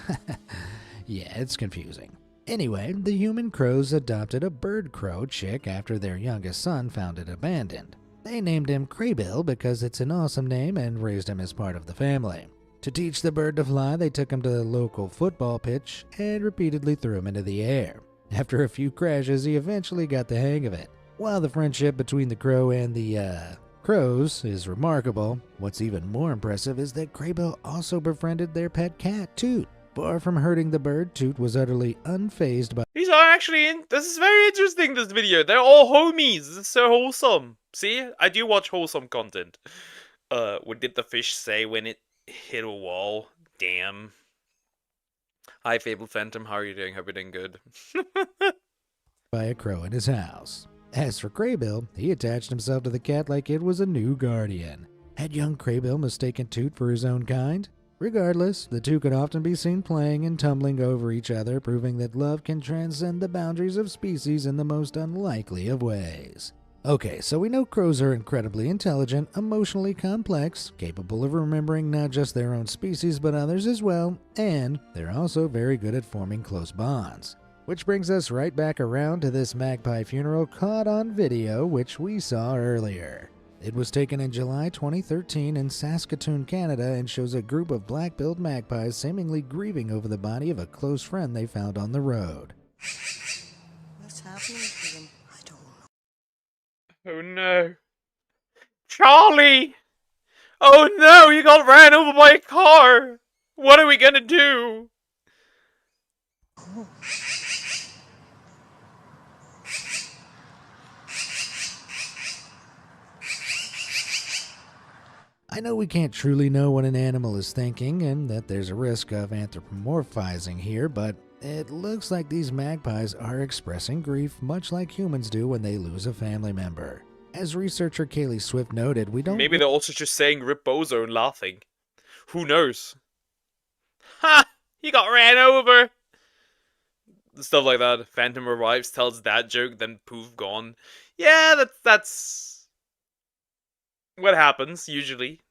Yeah, it's confusing. Anyway, the human crows adopted a bird crow chick after their youngest son found it abandoned. They named him Craybill because it's an awesome name and raised him as part of the family. To teach the bird to fly, they took him to the local football pitch and repeatedly threw him into the air. After a few crashes, he eventually got the hang of it. While the friendship between the crow and the crows is remarkable, what's even more impressive is that Craybill also befriended their pet cat, Toot. Far from hurting the bird, Toot was utterly unfazed by These are actually this is very interesting, this video. They're all homies. This is so wholesome. See? I do watch wholesome content. What did the fish say when it hit a wall? Damn. Hi, Fabled Phantom. How are you doing? Hope you're doing good. by a crow in his house. As for Craybill, he attached himself to the cat like it was a new guardian. Had young Craybill mistaken Toot for his own kind? Regardless, the two could often be seen playing and tumbling over each other, proving that love can transcend the boundaries of species in the most unlikely of ways. Okay, so we know crows are incredibly intelligent, emotionally complex, capable of remembering not just their own species but others as well, and they're also very good at forming close bonds. Which brings us right back around to this magpie funeral caught on video, which we saw earlier. It was taken in July 2013 in Saskatoon, Canada, and shows a group of black-billed magpies seemingly grieving over the body of a close friend they found on the road. What's happening to them? I don't know. Oh no. Charlie! Oh no, you got ran over by a car! What are we gonna do? Oh. I know we can't truly know what an animal is thinking and that there's a risk of anthropomorphizing here, but it looks like these magpies are expressing grief much like humans do when they lose a family member. As researcher Kaylee Swift noted, we don't... Maybe they're also just saying Rip Bozo and laughing. Who knows? Ha! He got ran over! Stuff like that. Phantom arrives, tells that joke, then poof, gone. Yeah, that's what happens, usually.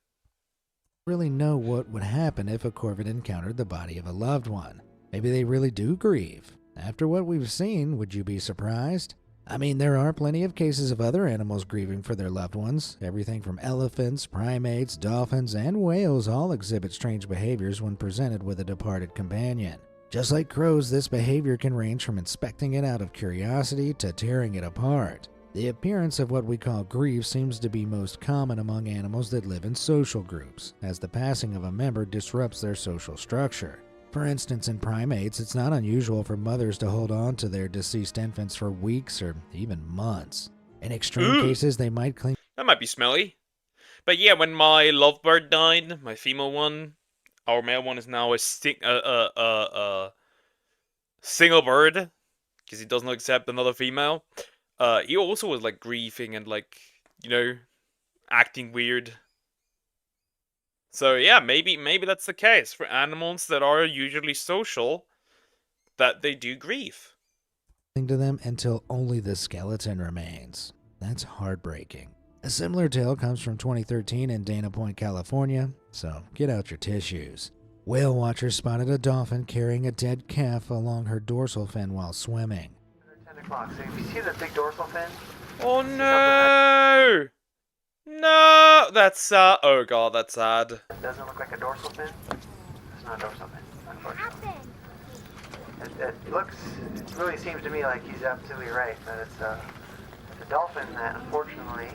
really know what would happen if a corvid encountered the body of a loved one. Maybe they really do grieve. After what we've seen, would you be surprised? I mean, there are plenty of cases of other animals grieving for their loved ones. Everything from elephants, primates, dolphins, and whales all exhibit strange behaviors when presented with a departed companion. Just like crows, this behavior can range from inspecting it out of curiosity to tearing it apart. The appearance of what we call grief seems to be most common among animals that live in social groups, as the passing of a member disrupts their social structure. For instance, in primates, it's not unusual for mothers to hold on to their deceased infants for weeks or even months. In extreme cases, they might cling. That might be smelly. But yeah, when my lovebird died, my female one, our male one is now a single bird because he doesn't accept another female. He also was like grieving and like, you know, acting weird. So yeah, maybe that's the case for animals that are usually social, that they do grieve. To them until only the skeleton remains. That's heartbreaking. A similar tale comes from 2013 in Dana Point, California, so get out your tissues. Whale watchers spotted a dolphin carrying a dead calf along her dorsal fin while swimming. 10 o'clock, so if you see the big dorsal fin, Oh no! No! That's sad. Oh god, that's sad. it doesn't look like a dorsal fin. It's not a dorsal fin, unfortunately. It really seems to me like he's absolutely right, that it's a dolphin that unfortunately,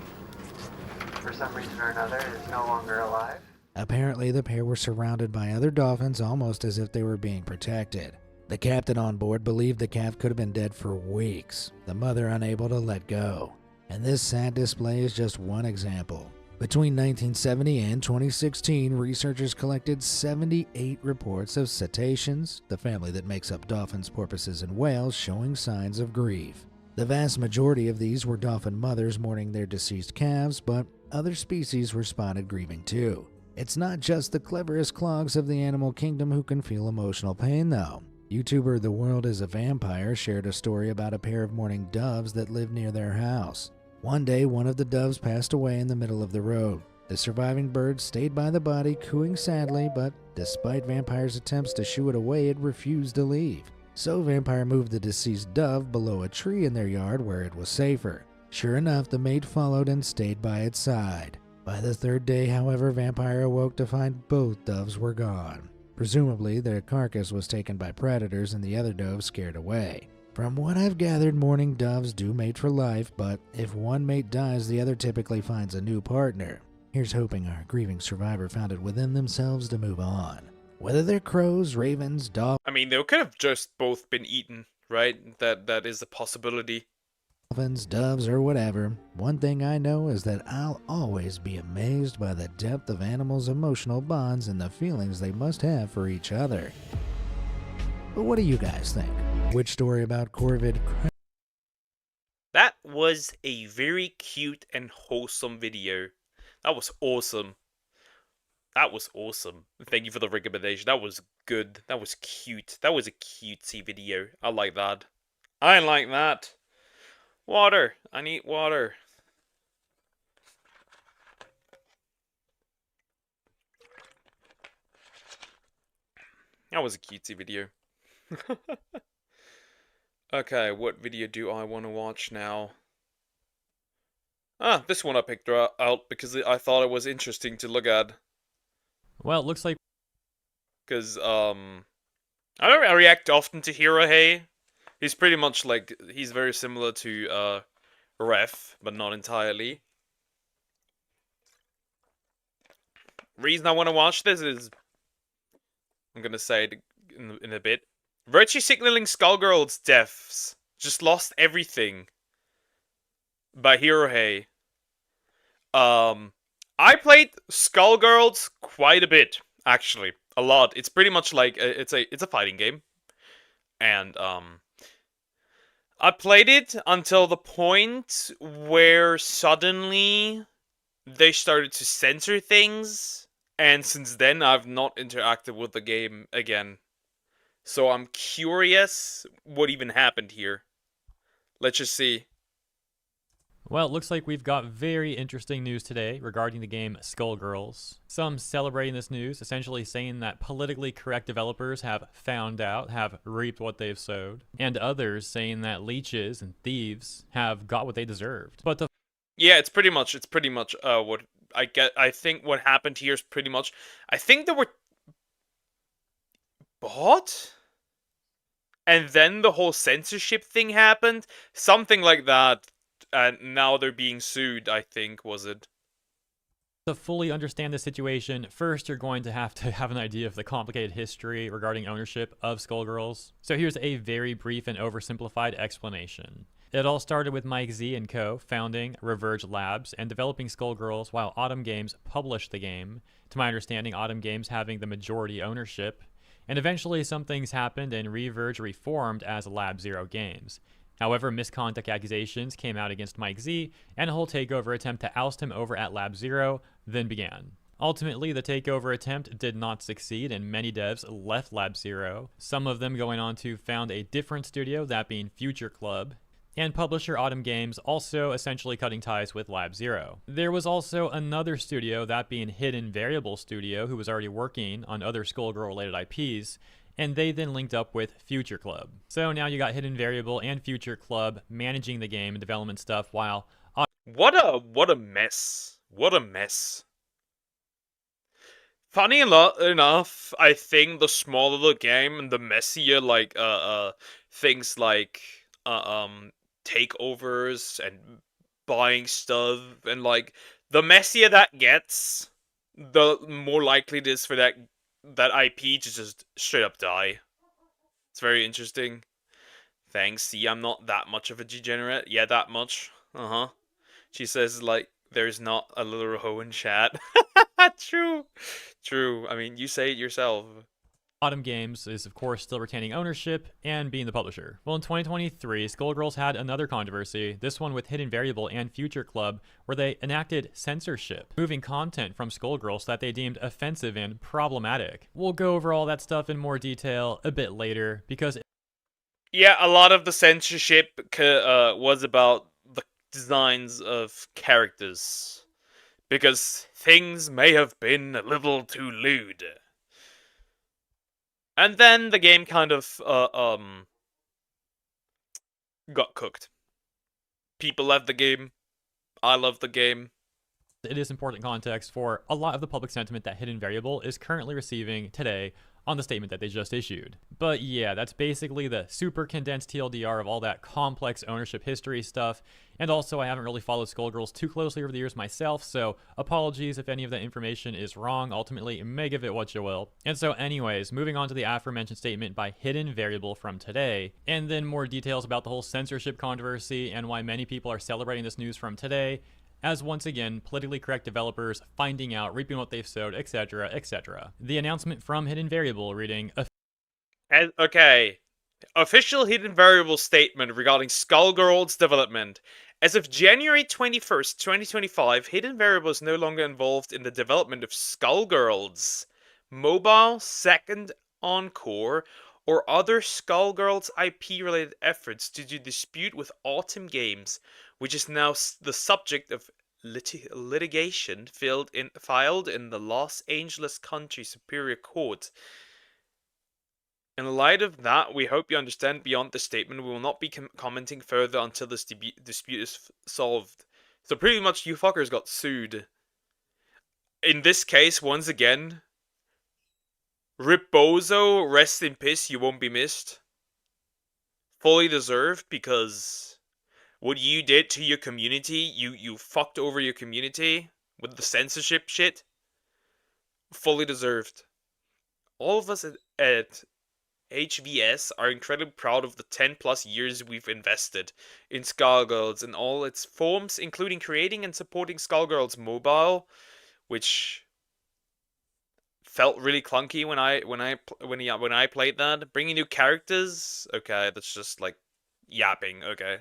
for some reason or another, is no longer alive. Apparently, the pair were surrounded by other dolphins almost as if they were being protected. The captain on board believed the calf could have been dead for weeks, the mother unable to let go. And this sad display is just one example. Between 1970 and 2016, researchers collected 78 reports of cetaceans, the family that makes up dolphins, porpoises, and whales, showing signs of grief. The vast majority of these were dolphin mothers mourning their deceased calves, but other species were spotted grieving too. It's not just the cleverest clogs of the animal kingdom who can feel emotional pain, though. YouTuber The World is a Vampire shared a story about a pair of mourning doves that lived near their house. One day, one of the doves passed away in the middle of the road. The surviving bird stayed by the body, cooing sadly, but despite Vampire's attempts to shoo it away, it refused to leave. So Vampire moved the deceased dove below a tree in their yard where it was safer. Sure enough, the mate followed and stayed by its side. By the third day, however, Vampire awoke to find both doves were gone. Presumably, their carcass was taken by predators and the other doves scared away. From what I've gathered, mourning doves do mate for life, but if one mate dies, the other typically finds a new partner. Here's hoping our grieving survivor found it within themselves to move on. Whether they're crows, ravens, dogs, I mean, they could have just both been eaten, right? That is a possibility. dolphins, doves, or whatever, one thing I know is that I'll always be amazed by the depth of animals' emotional bonds and the feelings they must have for each other. But what do you guys think? Which story about Corvid? That was a very cute and wholesome video. That was awesome. That was awesome. Thank you for the recommendation. That was good. That was cute. That was a cutesy video. I like that. I like that. Water. I need water. That was a cutesy video. Okay, what video do I want to watch now? Ah, this one I picked out because I thought it was interesting to look at. Well, it looks like... Because, I don't react often to Hirohei. He's pretty much like, he's very similar to, Ref, but not entirely. Reason I want to watch this is, I'm gonna say it in a bit. Virtue signaling Skullgirl's deaths. Just lost everything. By Hirohei. I played Skullgirls quite a bit, actually. A lot. It's pretty much like, it's a fighting game. And, I played it until the point where suddenly they started to censor things. And since then, I've not interacted with the game again. So I'm curious what even happened here. Let's just see. Well, it looks like we've got very interesting news today regarding the game Skullgirls. Some celebrating this news, essentially saying that politically correct developers have found out, have reaped what they've sowed, and others saying that leeches and thieves have got what they deserved. But the Yeah, it's pretty much what I get. I think what happened here is pretty much, I think they were bought, and then the whole censorship thing happened, something like that. And now they're being sued, I think, was it? To fully understand the situation, first you're going to have an idea of the complicated history regarding ownership of Skullgirls. So here's a very brief and oversimplified explanation. It all started with Mike Z and co. founding Reverge Labs and developing Skullgirls while Autumn Games published the game. To my understanding, Autumn Games having the majority ownership. And eventually some things happened and Reverge reformed as Lab Zero Games. However, misconduct accusations came out against Mike Z, and a whole takeover attempt to oust him over at Lab Zero then began. Ultimately, the takeover attempt did not succeed, and many devs left Lab Zero, some of them going on to found a different studio, that being Future Club, and publisher Autumn Games also essentially cutting ties with Lab Zero. There was also another studio, that being Hidden Variable Studio, who was already working on other Skullgirl related IPs, and they then linked up with Future Club. So now you got Hidden Variable and Future Club managing the game and development stuff while What a mess. What a mess. Funny enough, I think the smaller the game and the messier like things like takeovers and buying stuff, and like the messier that gets, the more likely it is for that IP to just straight up die. It's very interesting. Thanks. See, I'm not that much of a degenerate. Yeah, that much. She says like there's not a little hoe in chat. True. True. I mean, you say it yourself. Autumn Games is, of course, still retaining ownership and being the publisher. Well, in 2023, Skullgirls had another controversy, this one with Hidden Variable and Future Club, where they enacted censorship, moving content from Skullgirls that they deemed offensive and problematic. We'll go over all that stuff in more detail a bit later, because yeah, a lot of the censorship was about the designs of characters, because things may have been a little too lewd. And then the game kind of got cooked. People left the game. I love the game. It is important context for a lot of the public sentiment that Hidden Variable is currently receiving today on the statement that they just issued. But yeah, that's basically the super condensed TLDR of all that complex ownership history stuff. And also, I haven't really followed Skullgirls too closely over the years myself, so apologies if any of that information is wrong. Ultimately, make of it what you will. And so anyways, moving on to the aforementioned statement by Hidden Variable from today, and then more details about the whole censorship controversy and why many people are celebrating this news from today, as once again, politically correct developers finding out, reaping what they've sowed, etc., etc. The announcement from Hidden Variable reading, okay. Official Hidden Variable statement regarding Skullgirls development. As of January 21st, 2025, Hidden Variable is no longer involved in the development of Skullgirls mobile, second encore, or other Skullgirls IP-related efforts due to dispute with Autumn Games, which is now the subject of litigation filed in the Los Angeles County Superior Court. In light of that, we hope you understand beyond this statement, we will not be commenting further until this dispute is solved. So pretty much you fuckers got sued. In this case, once again, Rip Bozo, rest in peace, you won't be missed. Fully deserved, because what you did to your community, you fucked over your community with the censorship shit. Fully deserved. All of us at HVS are incredibly proud of the 10 plus years we've invested in Skullgirls in all its forms, including creating and supporting Skullgirls Mobile, which felt really clunky when I played that. Bringing new characters, okay, that's just like yapping, okay.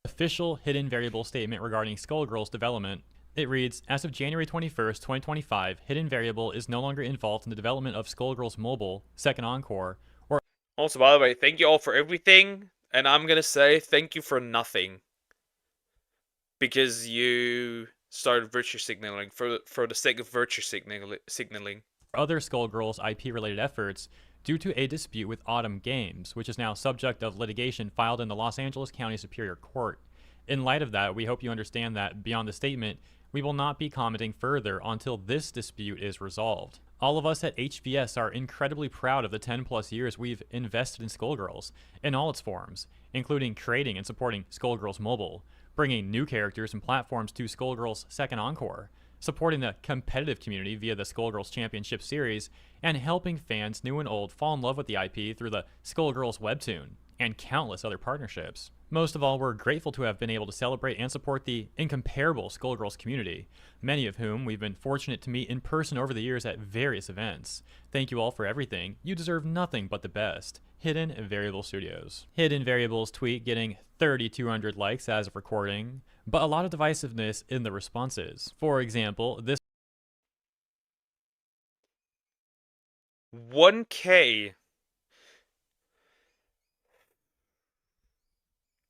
Official Hidden Variable statement regarding Skullgirls development. It reads, as of January 21st, 2025, Hidden Variable is no longer involved in the development of Skullgirls Mobile, Second Encore, or... Also, by the way, thank you all for everything, and I'm gonna say thank you for nothing. Because you started virtue signaling for the sake of virtue signaling. Other Skullgirls IP-related efforts due to a dispute with Autumn Games, which is now subject of litigation filed in the Los Angeles County Superior Court. In light of that, we hope you understand that beyond the statement, we will not be commenting further until this dispute is resolved. All of us at HVS are incredibly proud of the 10 plus years we've invested in Skullgirls in all its forms, including creating and supporting Skullgirls Mobile, bringing new characters and platforms to Skullgirls Second Encore, supporting the competitive community via the Skullgirls Championship Series, and helping fans new and old fall in love with the IP through the Skullgirls webtoon, and countless other partnerships. Most of all, we're grateful to have been able to celebrate and support the incomparable Skullgirls community, many of whom we've been fortunate to meet in person over the years at various events. Thank you all for everything. You deserve nothing but the best. Hidden Variable Studios. Hidden Variables tweet getting 3,200 likes as of recording, but a lot of divisiveness in the responses. For example, this 1K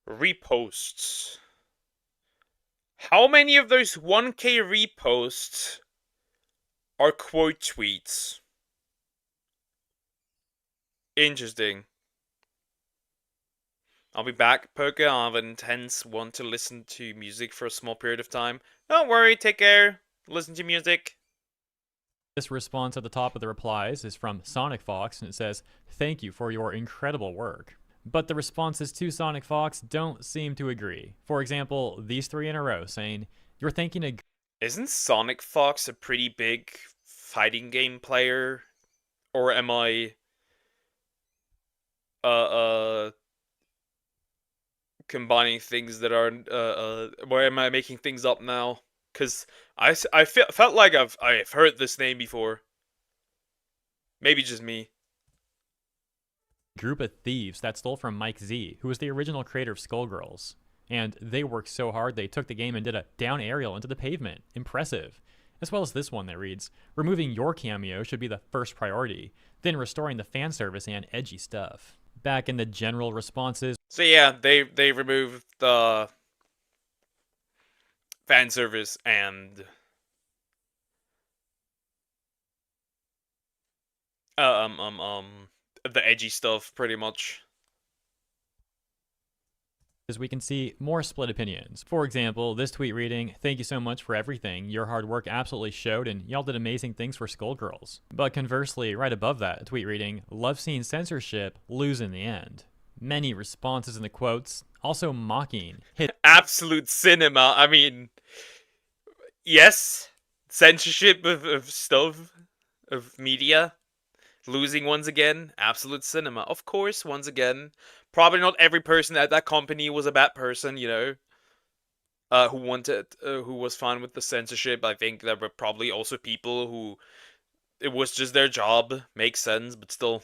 reposts. How many of those 1K reposts are quote tweets? Interesting. I'll be back, Poker. I have an intense want to listen to music for a small period of time. Don't worry, take care. Listen to music. This response at the top of the replies is from Sonic Fox, and it says, "Thank you for your incredible work." But the responses to Sonic Fox don't seem to agree. For example, these three in a row saying, "You're thinking a..." Isn't Sonic Fox a pretty big fighting game player? Or am I... combining things that are... Why am I making things up now? Because I felt like I've heard this name before. Maybe just me. Group of thieves that stole from Mike Z, who was the original creator of Skullgirls. And they worked so hard they took the game and did a down aerial into the pavement. Impressive. As well as this one that reads, "Removing your cameo should be the first priority, then restoring the fan service and edgy stuff." Back in the general responses. So yeah, they removed the fan service and the edgy stuff pretty much. As we can see more split opinions. For example, this tweet reading, "Thank you so much for everything. Your hard work absolutely showed and y'all did amazing things for Skullgirls." But conversely, right above that, a tweet reading, "Love seeing censorship lose in the end." Many responses in the quotes, also mocking. Absolute cinema. I mean, yes, censorship of stuff, of media, losing once again. Absolute cinema. Of course, once again. Probably not every person at that company was a bad person, you know, who was fine with the censorship. I think there were probably also people who it was just their job. Makes sense, but still.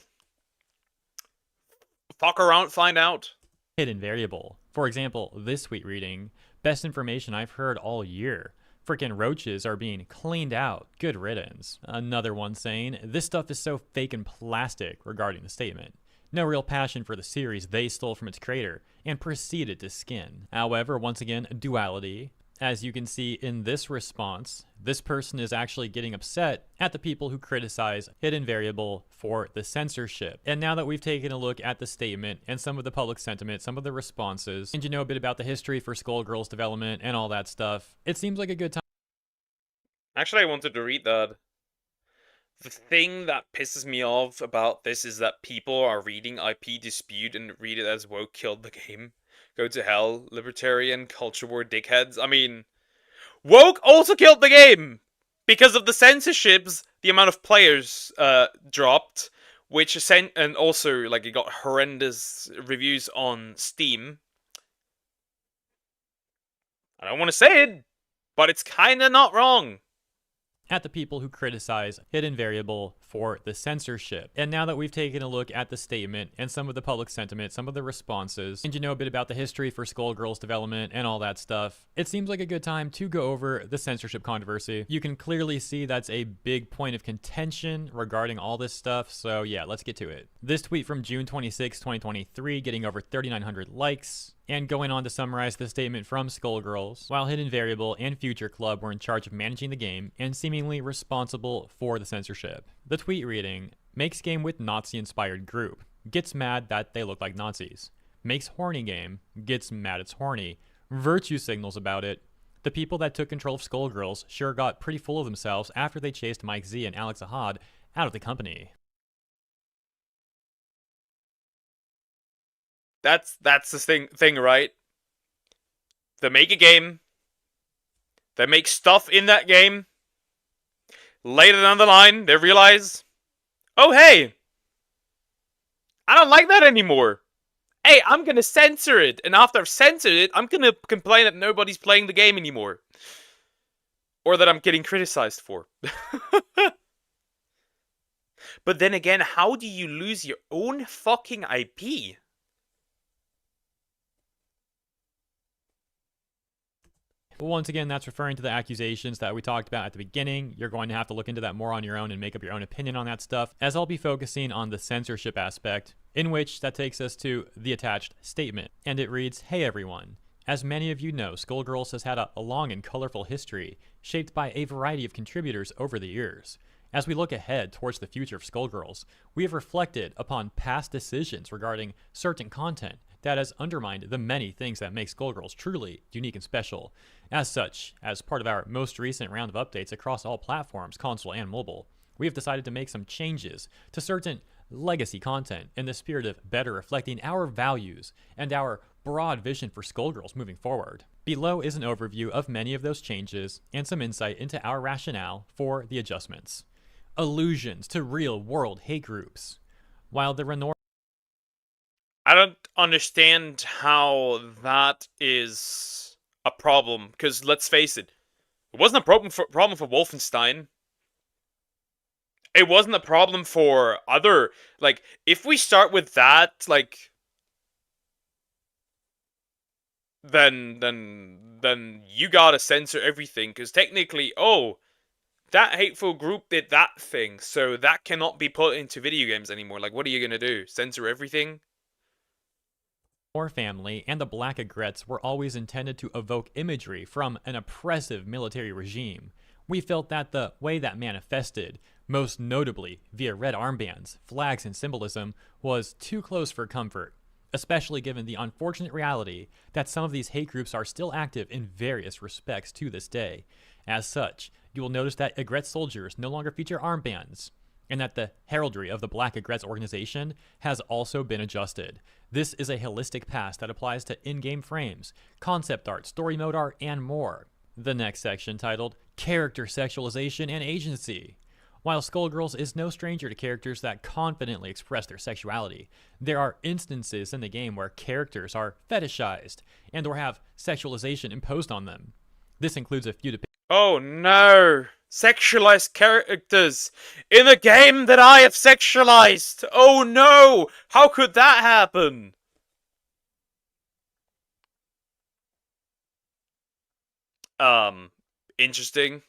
Fuck around, find out. Hidden variable. For example, this tweet reading, "Best information I've heard all year. Freaking roaches are being cleaned out. Good riddance." Another one saying, "This stuff is so fake and plastic," regarding the statement. No real passion for the series they stole from its creator and proceeded to skin. However, once again, duality. As you can see in this response, this person is actually getting upset at the people who criticize Hidden Variable for the censorship. And now that we've taken a look at the statement and some of the public sentiment, some of the responses, and you know a bit about the history for Skullgirls development and all that stuff, it seems like a good time. Actually, I wanted to read that. The thing that pisses me off about this is that people are reading IP Dispute and read it as woke killed the game. Go to hell, libertarian, culture war dickheads. I mean, woke also killed the game! Because of the censorships, the amount of players dropped, and also, like, it got horrendous reviews on Steam. I don't want to say it, but it's kinda not wrong. At the people who criticize Hidden Variable for the censorship. And now that we've taken a look at the statement and some of the public sentiment, some of the responses, and you know a bit about the history for Skullgirls development and all that stuff, it seems like a good time to go over the censorship controversy. You can clearly see that's a big point of contention regarding all this stuff, so yeah, let's get to it. This tweet from June 26, 2023, getting over 3,900 likes. And going on to summarize the statement from Skullgirls, while Hidden Variable and Future Club were in charge of managing the game and seemingly responsible for the censorship. The tweet reading, "Makes game with Nazi-inspired group. Gets mad that they look like Nazis. Makes horny game. Gets mad it's horny. Virtue signals about it. The people that took control of Skullgirls sure got pretty full of themselves after they chased Mike Z and Alex Ahad out of the company." That's the thing, right? They make a game. They make stuff in that game. Later down the line, they realize, oh hey, I don't like that anymore. hey, I'm gonna censor it, and after I've censored it, I'm gonna complain that nobody's playing the game anymore. Or that I'm getting criticized for. But then again, how do you lose your own fucking IP? But once again, that's referring to the accusations that we talked about at the beginning. You're going to have to look into that more on your own and make up your own opinion on that stuff, as I'll be focusing on the censorship aspect, in which that takes us to the attached statement. And it reads, "Hey everyone. As many of you know, Skullgirls has had a long and colorful history, shaped by a variety of contributors over the years. As we look ahead towards the future of Skullgirls, we have reflected upon past decisions regarding certain content that has undermined the many things that make Skullgirls truly unique and special. As such, as part of our most recent round of updates across all platforms, console and mobile, we have decided to make some changes to certain legacy content in the spirit of better reflecting our values and our broad vision for Skullgirls moving forward. Below is an overview of many of those changes and some insight into our rationale for the adjustments. Allusions to real-world hate groups. While the Renor... I don't understand how that is a problem, because let's face it, it wasn't a problem for Wolfenstein. It wasn't a problem for other, like, if we start with that, like, then you gotta censor everything, because technically, oh, that hateful group did that thing, so that cannot be put into video games anymore. Like, what are you gonna do? Censor everything? family and the Black Aigrettes were always intended to evoke imagery from an oppressive military regime. We felt that the way that manifested, most notably via red armbands, flags, and symbolism, was too close for comfort, especially given the unfortunate reality that some of these hate groups are still active in various respects to this day. As such, you will notice that Aigrette soldiers no longer feature armbands, and that the heraldry of the Black Aigrettes organization has also been adjusted. This is a holistic pass that applies to in-game frames, concept art, story mode art, and more. The next section, titled Character Sexualization and Agency. While Skullgirls is no stranger to characters that confidently express their sexuality, there are instances in the game where characters are fetishized and or have sexualization imposed on them. This includes a few depictions. Oh no! Sexualized characters in a game that I have sexualized! Oh no! How could that happen? Interesting.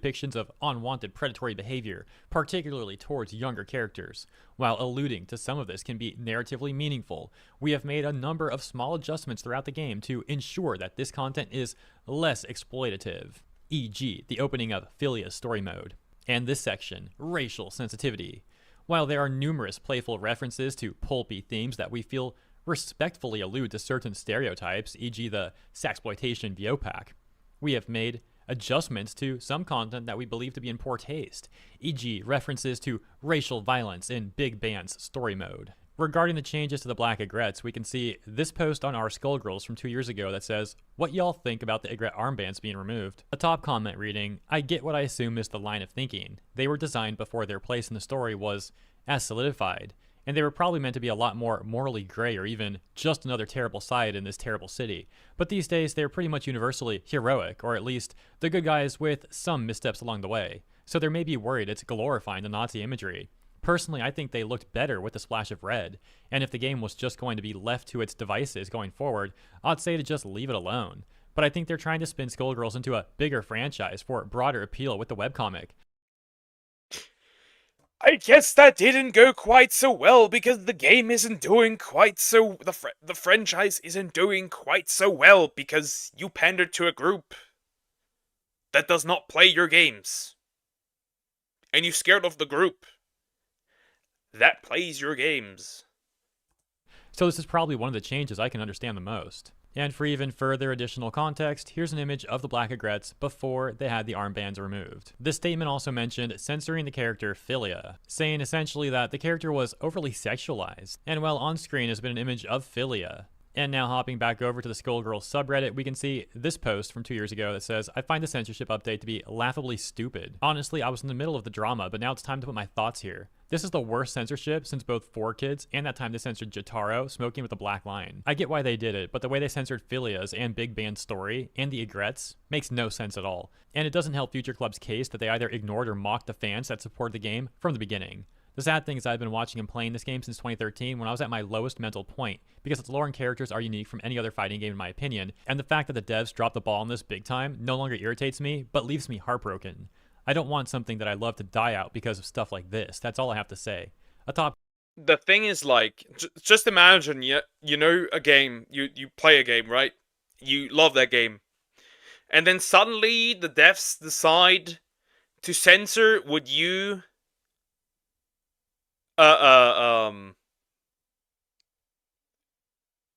Depictions of unwanted predatory behavior, particularly towards younger characters. While alluding to some of this can be narratively meaningful, we have made a number of small adjustments throughout the game to ensure that this content is less exploitative, e.g. the opening of Philia's story mode. And this section, racial sensitivity. While there are numerous playful references to pulpy themes that we feel respectfully allude to certain stereotypes, e.g. the sexploitation VO pack, we have made adjustments to some content that we believe to be in poor taste, e.g. references to racial violence in Big Band's story mode. Regarding the changes to the Black Aigrettes, we can see this post on our Skullgirls from 2 years ago that says, "What y'all think about the Aigrette armbands being removed?" A top comment reading, "I get what I assume is the line of thinking. They were designed before their place in the story was as solidified, and they were probably meant to be a lot more morally gray or even just another terrible side in this terrible city. But these days, they're pretty much universally heroic, or at least the good guys with some missteps along the way. So they may be worried it's glorifying the Nazi imagery. Personally, I think they looked better with a splash of red, and if the game was just going to be left to its devices going forward, I'd say to just leave it alone. But I think they're trying to spin Skullgirls into a bigger franchise for broader appeal with the webcomic. I guess that didn't go quite so well because the game isn't doing quite so... The franchise isn't doing quite so well because you pandered to a group that does not play your games. And you scared off the group that plays your games. So this is probably one of the changes I can understand the most. And for even further additional context, here's an image of the Black Aigrettes before they had the armbands removed. This statement also mentioned censoring the character Philia, saying essentially that the character was overly sexualized. And while on screen has been an image of Philia, And now hopping back over to the Skullgirls subreddit, we can see this post from 2 years ago that says, I find the censorship update to be laughably stupid. Honestly, I was in the middle of the drama, but now it's time to put my thoughts here. This is the worst censorship since both 4Kids and that time they censored Jotaro smoking with a black lion. I get why they did it, but the way they censored Philia's and Big Band's story and the Egrets makes no sense at all. And it doesn't help Future Club's case that they either ignored or mocked the fans that supported the game from the beginning. The sad thing is I've been watching and playing this game since 2013 when I was at my lowest mental point, because its lore and characters are unique from any other fighting game in my opinion, and the fact that the devs dropped the ball on this big time no longer irritates me, but leaves me heartbroken. I don't want something that I love to die out because of stuff like this. That's all I have to say. The thing is, like, just imagine, you know a game, you play a game, right? You love that game. And then suddenly the devs decide to censor what you... And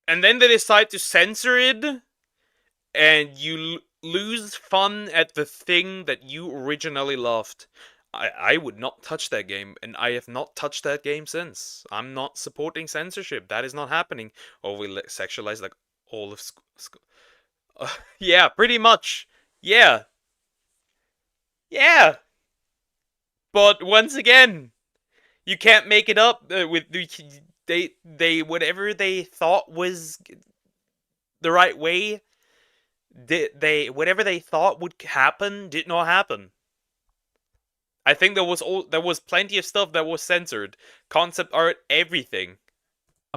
then they decide to censor it, and you lose fun at the thing that you originally loved. I would not touch that game, and I have not touched that game since. I'm not supporting censorship. That is not happening. Or we sexualize like all of yeah, pretty much. Yeah. Yeah. But once again, you can't make it up with they whatever they thought was the right way. Whatever they thought would happen did not happen. I think there was plenty of stuff that was censored, concept art, everything.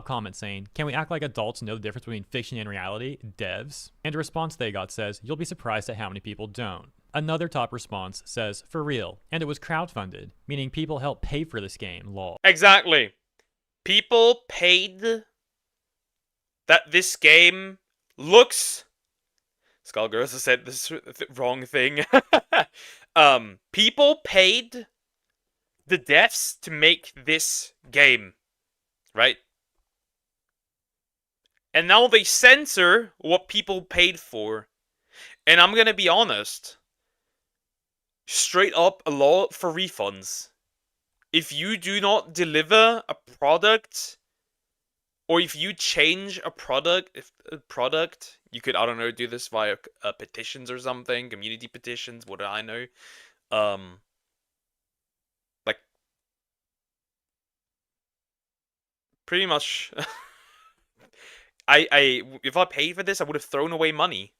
Comment saying, can we act like adults know the difference between fiction and reality? Devs. And a response they got says, you'll be surprised at how many people don't. Another top response says, for real, and it was crowdfunded, meaning people helped pay for this game, lol. Exactly. People paid that this game looks... Skullgirls has said this wrong thing. People paid the devs to make this game, right? And now they censor what people paid for. And I'm gonna be honest. Straight up a law for refunds. If you do not deliver a product, or if you change a product, you could, I don't know, do this via petitions or something, community petitions, what do I know? Like, pretty much, if I paid for this, I would have thrown away money.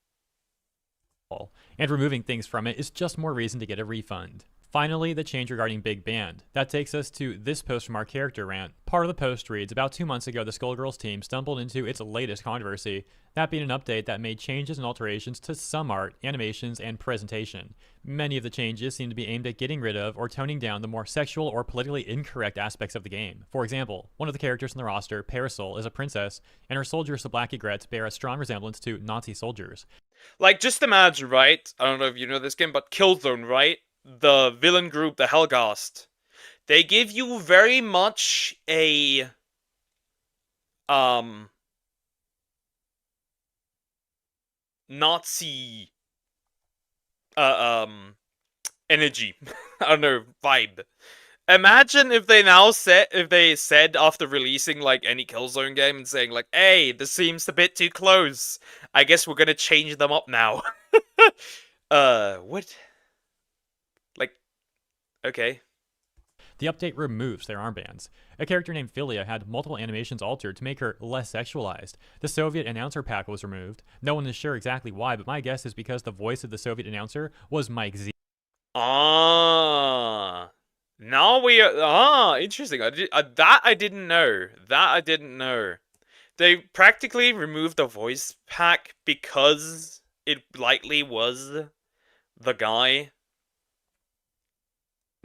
And removing things from it is just more reason to get a refund. Finally, the change regarding Big Band. That takes us to this post from our character rant. Part of the post reads, about 2 months ago, the Skullgirls team stumbled into its latest controversy, that being an update that made changes and alterations to some art, animations, and presentation. Many of the changes seem to be aimed at getting rid of or toning down the more sexual or politically incorrect aspects of the game. For example, one of the characters in the roster, Parasol, is a princess, and her soldiers, the Black Egrets, bear a strong resemblance to Nazi soldiers. Like, just imagine, right? I don't know if you know this game, but Killzone, right? The villain group, the Helghast. They give you very much a... Nazi... energy. I don't know, vibe. Imagine if they now said after releasing like any Killzone game and saying like, hey, this seems a bit too close. I guess we're gonna change them up now. What? Like, okay. The update removes their armbands. A character named Philia had multiple animations altered to make her less sexualized. The Soviet announcer pack was removed. No one is sure exactly why, but my guess is because the voice of the Soviet announcer was Mike Z. Ah. Now we are... interesting. That I didn't know. That I didn't know. They practically removed the voice pack because it likely was the guy.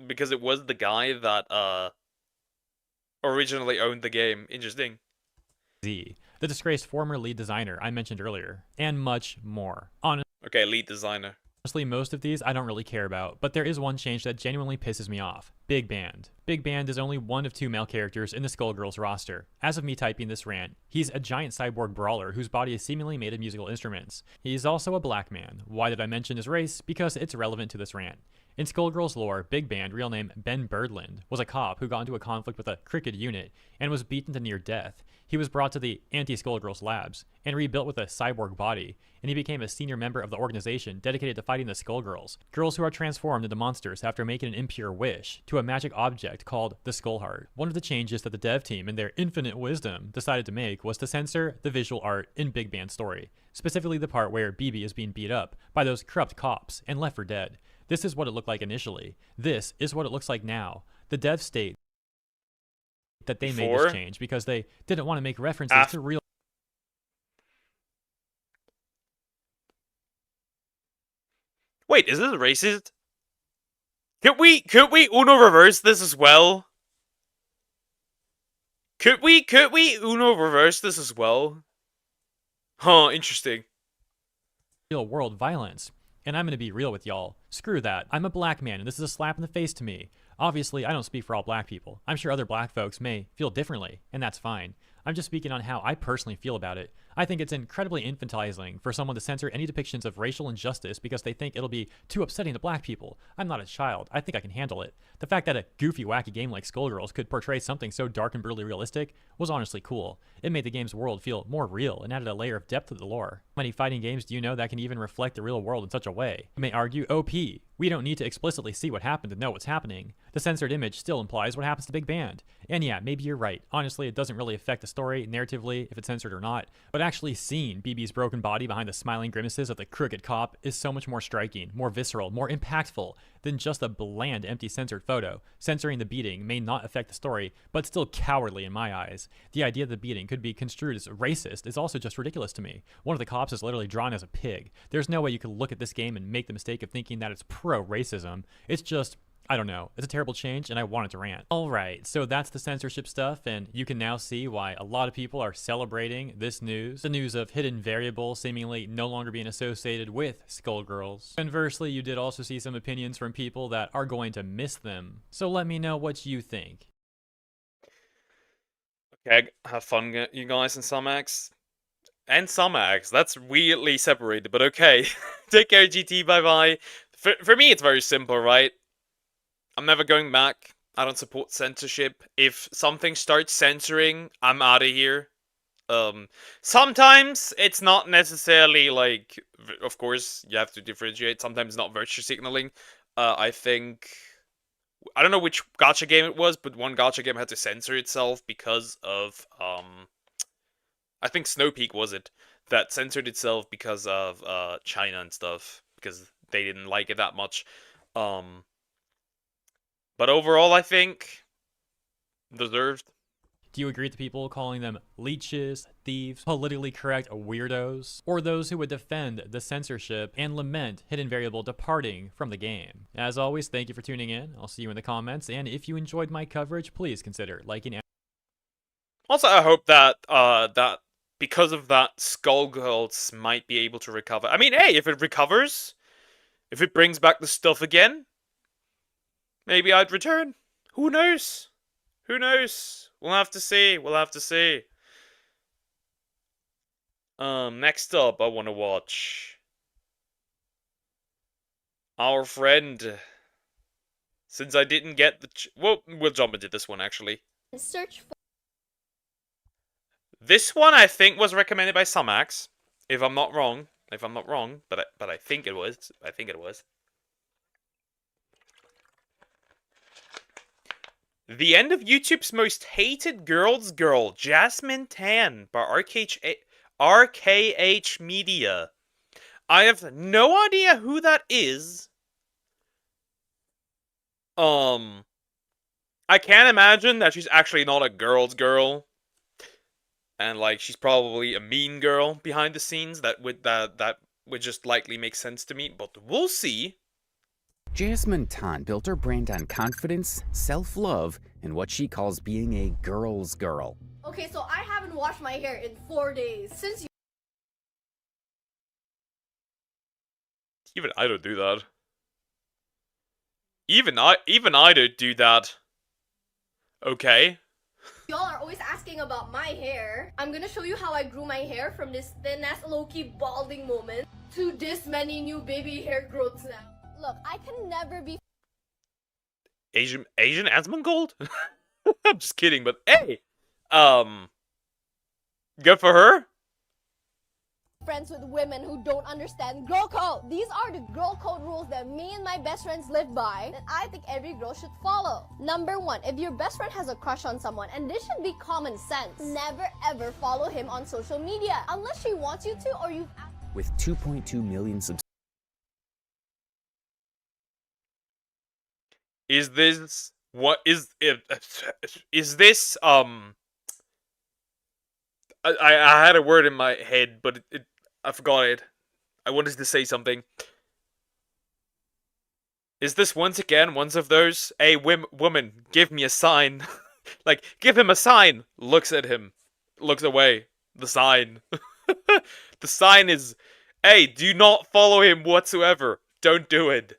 Because it was the guy that, originally owned the game. Interesting. Z, the disgraced former lead designer I mentioned earlier, and much more. Okay, lead designer. Honestly, most of these I don't really care about, but there is one change that genuinely pisses me off. Big Band. Big Band is only one of 2 male characters in the Skullgirls roster. As of me typing this rant, he's a giant cyborg brawler whose body is seemingly made of musical instruments. He's also a black man. Why did I mention his race? Because it's relevant to this rant. In Skullgirls lore, Big Band, real name Ben Birdland, was a cop who got into a conflict with a crooked unit and was beaten to near death. He was brought to the anti-Skullgirls labs and rebuilt with a cyborg body, and he became a senior member of the organization dedicated to fighting the Skullgirls, girls who are transformed into monsters after making an impure wish to a magic object called the Skull Heart. One of the changes that the dev team, in their infinite wisdom, decided to make was to censor the visual art in Big Band's story, specifically the part where BB is being beat up by those corrupt cops and left for dead. This is what it looked like initially. This is what it looks like now. The devs state that they made this change because they didn't want to make references to real. Wait, is this racist? Could we Uno reverse this as well? Could we Uno reverse this as well? Huh, interesting. Real world violence. And I'm gonna be real with y'all. Screw that. I'm a black man and this is a slap in the face to me. Obviously, I don't speak for all black people. I'm sure other black folks may feel differently, and that's fine. I'm just speaking on how I personally feel about it. I think it's incredibly infantilizing for someone to censor any depictions of racial injustice because they think it'll be too upsetting to black people. I'm not a child. I think I can handle it. The fact that a goofy, wacky game like Skullgirls could portray something so dark and brutally realistic was honestly cool. It made the game's world feel more real and added a layer of depth to the lore. How many fighting games do you know that can even reflect the real world in such a way? You may argue, OP. We don't need to explicitly see what happened to know what's happening. The censored image still implies what happens to Big Band. And yeah, maybe you're right. Honestly, it doesn't really affect the story, narratively, if it's censored or not. But actually seeing BB's broken body behind the smiling grimaces of the crooked cop is so much more striking, more visceral, more impactful than just a bland, empty censored photo. Censoring the beating may not affect the story, but still cowardly in my eyes. The idea that the beating could be construed as racist is also just ridiculous to me. One of the cops is literally drawn as a pig. There's no way you could look at this game and make the mistake of thinking that it's pro-racism. It's just, I don't know. It's a terrible change, and I wanted to rant. Alright, so that's the censorship stuff, and you can now see why a lot of people are celebrating this news. The news of hidden variables seemingly no longer being associated with Skullgirls. Conversely, you did also see some opinions from people that are going to miss them. So let me know what you think. Okay, have fun, you guys, in some acts. And some acts. That's weirdly separated, but okay. Take care, GT, bye-bye. For me, it's very simple, right? I'm never going back. I don't support censorship. If something starts censoring, I'm out of here. Sometimes it's not necessarily like, of course, you have to differentiate. Sometimes it's not virtue signaling. I think, I don't know which gacha game it was, but one gacha game had to censor itself because of, I think Snow Peak was it, that censored itself because of China and stuff, because they didn't like it that much. But overall, I think deserved. Do you agree with the people calling them leeches, thieves, politically correct weirdos, or those who would defend the censorship and lament Hidden Variable departing from the game? As always, thank you for tuning in. I'll see you in the comments, and if you enjoyed my coverage, please consider liking. Also, I hope that that because of that, Skullgirls might be able to recover. I mean, hey, if it recovers, if it brings back the stuff again, maybe I'd return. Who knows? Who knows? We'll have to see. We'll have to see. Next up, I want to watch our friend. Since I didn't get the... well, we'll jump into this one, actually. Search for... This one, I think, was recommended by Sumax. If I'm not wrong. If I'm not wrong. But I think it was. I think it was. The End of YouTube's Most Hated Girl's Girl, Jasmine Tan, by RKH Media. I have no idea who that is. I can't imagine that she's actually not a girl's girl. And, like, she's probably a mean girl behind the scenes. That would just likely make sense to me, but we'll see. Jasmine Tan built her brand on confidence, self-love, and what she calls being a girl's girl. Okay, so I haven't washed my hair in 4 days. Since you... Even I don't do that. Even I don't do that. Okay. Y'all are always asking about my hair. I'm gonna show you how I grew my hair from this thin-ass low-key balding moment to this many new baby hair growths now. Look, I can never be Asian Asmongold? I'm just kidding, but hey! Good for her? friends with women who don't understand girl code. These are the girl code rules that me and my best friends live by that I think every girl should follow. Number 1, if your best friend has a crush on someone, and this should be common sense, never ever follow him on social media unless she wants you to or you've With 2.2 million subscribers. Is this what is this I had a word in my head, but I forgot it. I wanted to say something. Is this once again one of those? Hey, woman, give me a sign. Like, give him a sign. Looks at him. Looks away. The sign. The sign is, hey, do not follow him whatsoever. Don't do it.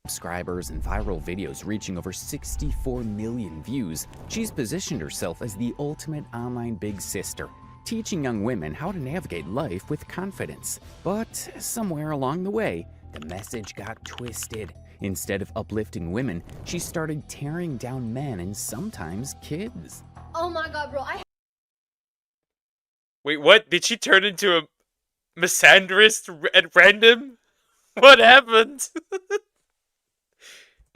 Subscribers and viral videos reaching over 64 million views, she's positioned herself as the ultimate online big sister, teaching young women how to navigate life with confidence. But somewhere along the way, the message got twisted. Instead of uplifting women, she started tearing down men and sometimes kids. Oh my god, bro, I Wait, what? Did she turn into a misandrist at random? What happened?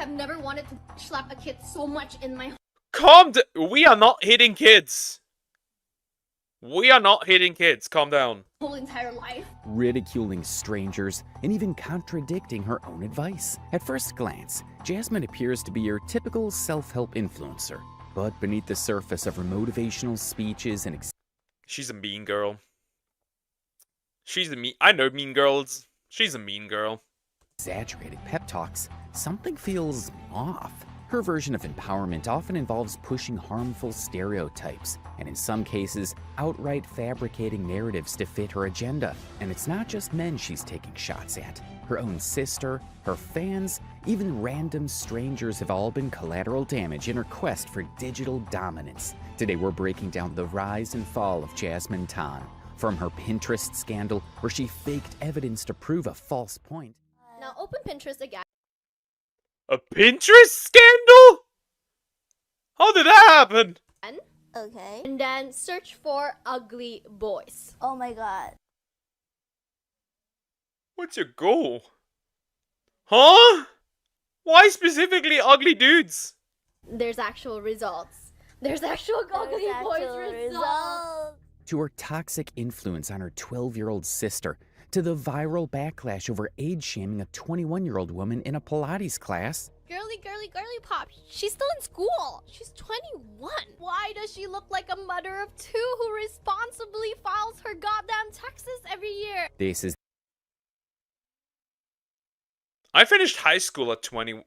have never wanted to slap a kid so much in my Calm down. We are not hitting kids. We are not hitting kids. Calm down. whole entire life. Ridiculing strangers and even contradicting her own advice. At first glance, Jasmine appears to be your typical self-help influencer. But beneath the surface of her motivational speeches and She's a mean girl. I know mean girls. She's a mean girl. exaggerated pep talks, something feels off. Her version of empowerment often involves pushing harmful stereotypes, and in some cases, outright fabricating narratives to fit her agenda. And it's not just men she's taking shots at. Her own sister, her fans, even random strangers have all been collateral damage in her quest for digital dominance. Today we're breaking down the rise and fall of Jasmine Tan, from her Pinterest scandal where she faked evidence to prove a false point. Now open Pinterest again. A Pinterest scandal? How did that happen? Okay. And then search for ugly boys. Oh my god. What's your goal? Huh? Why specifically ugly dudes? There's actual results. There's actual ugly boys results. To her toxic influence on her 12-year-old sister, to the viral backlash over age shaming a 21-year-old woman in a Pilates class. Girly pop. She's still in school. She's 21. Why does she look like a mother of 2 who responsibly files her goddamn taxes every year? This is I finished high school at 21.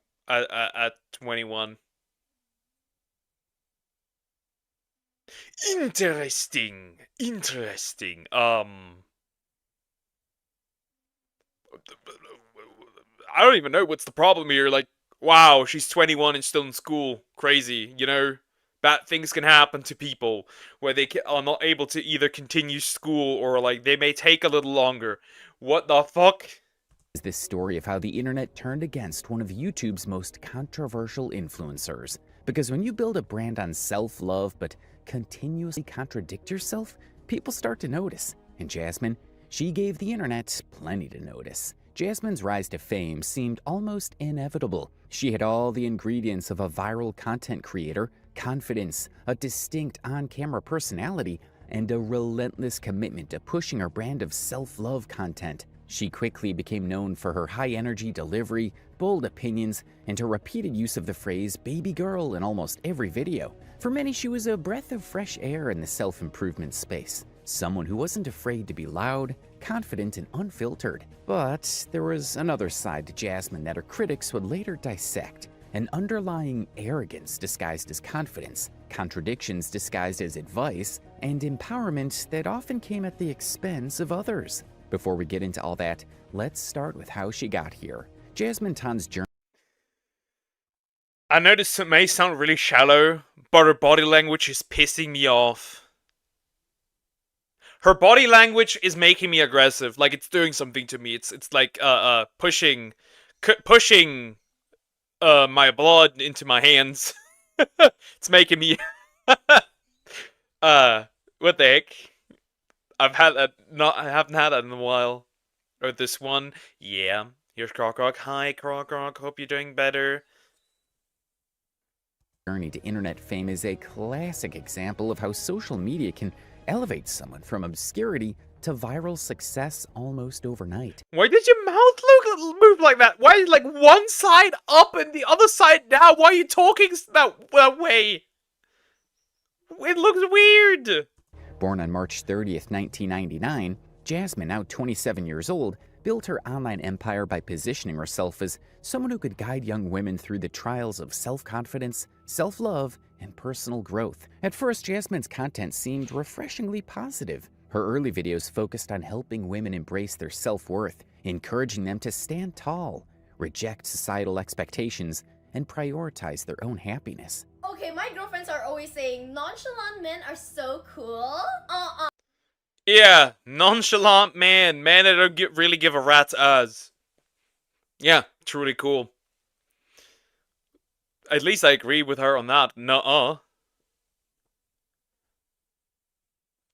Interesting. I don't even know what's the problem here. Like, wow, she's 21 and still in school. Crazy, you know? Bad things can happen to people where they are not able to either continue school or, like, they may take a little longer. What the fuck? Is this story of how the internet turned against one of YouTube's most controversial influencers. Because when you build a brand on self-love but continuously contradict yourself, people start to notice. And Jasmine, she gave the internet plenty to notice. Jasmine's rise to fame seemed almost inevitable. She had all the ingredients of a viral content creator: confidence, a distinct on-camera personality, and a relentless commitment to pushing her brand of self-love content. She quickly became known for her high-energy delivery, bold opinions, and her repeated use of the phrase "baby girl" in almost every video. For many, she was a breath of fresh air in the self-improvement space. Someone who wasn't afraid to be loud, confident, and unfiltered. But there was another side to Jasmine that her critics would later dissect. An underlying arrogance disguised as confidence, contradictions disguised as advice, and empowerment that often came at the expense of others. Before we get into all that, let's start with how she got here. Jasmine Tan's journey I know this may sound really shallow, but her body language is pissing me off. Her body language is making me aggressive, like it's doing something to me. It's like pushing my blood into my hands. It's making me what the heck? I haven't had that in a while. Or this one. Yeah. Here's Croc. Hi Croc. Hope you're doing better. Journey to internet fame is a classic example of how social media can elevate someone from obscurity to viral success almost overnight. Why did your mouth move like that? Why is like one side up and the other side down? Why are you talking that way? It looks weird. Born on March 30th, 1999, Jasmine, now 27 years old, built her online empire by positioning herself as someone who could guide young women through the trials of self-confidence, self-love, and personal growth. At first, Jasmine's content seemed refreshingly positive. Her early videos focused on helping women embrace their self-worth, encouraging them to stand tall, reject societal expectations, and prioritize their own happiness. Okay, my girlfriends are always saying nonchalant men are so cool. Yeah, nonchalant man that don't really give a rat's ass. Yeah, truly cool. At least I agree with her on that. Nuh-uh.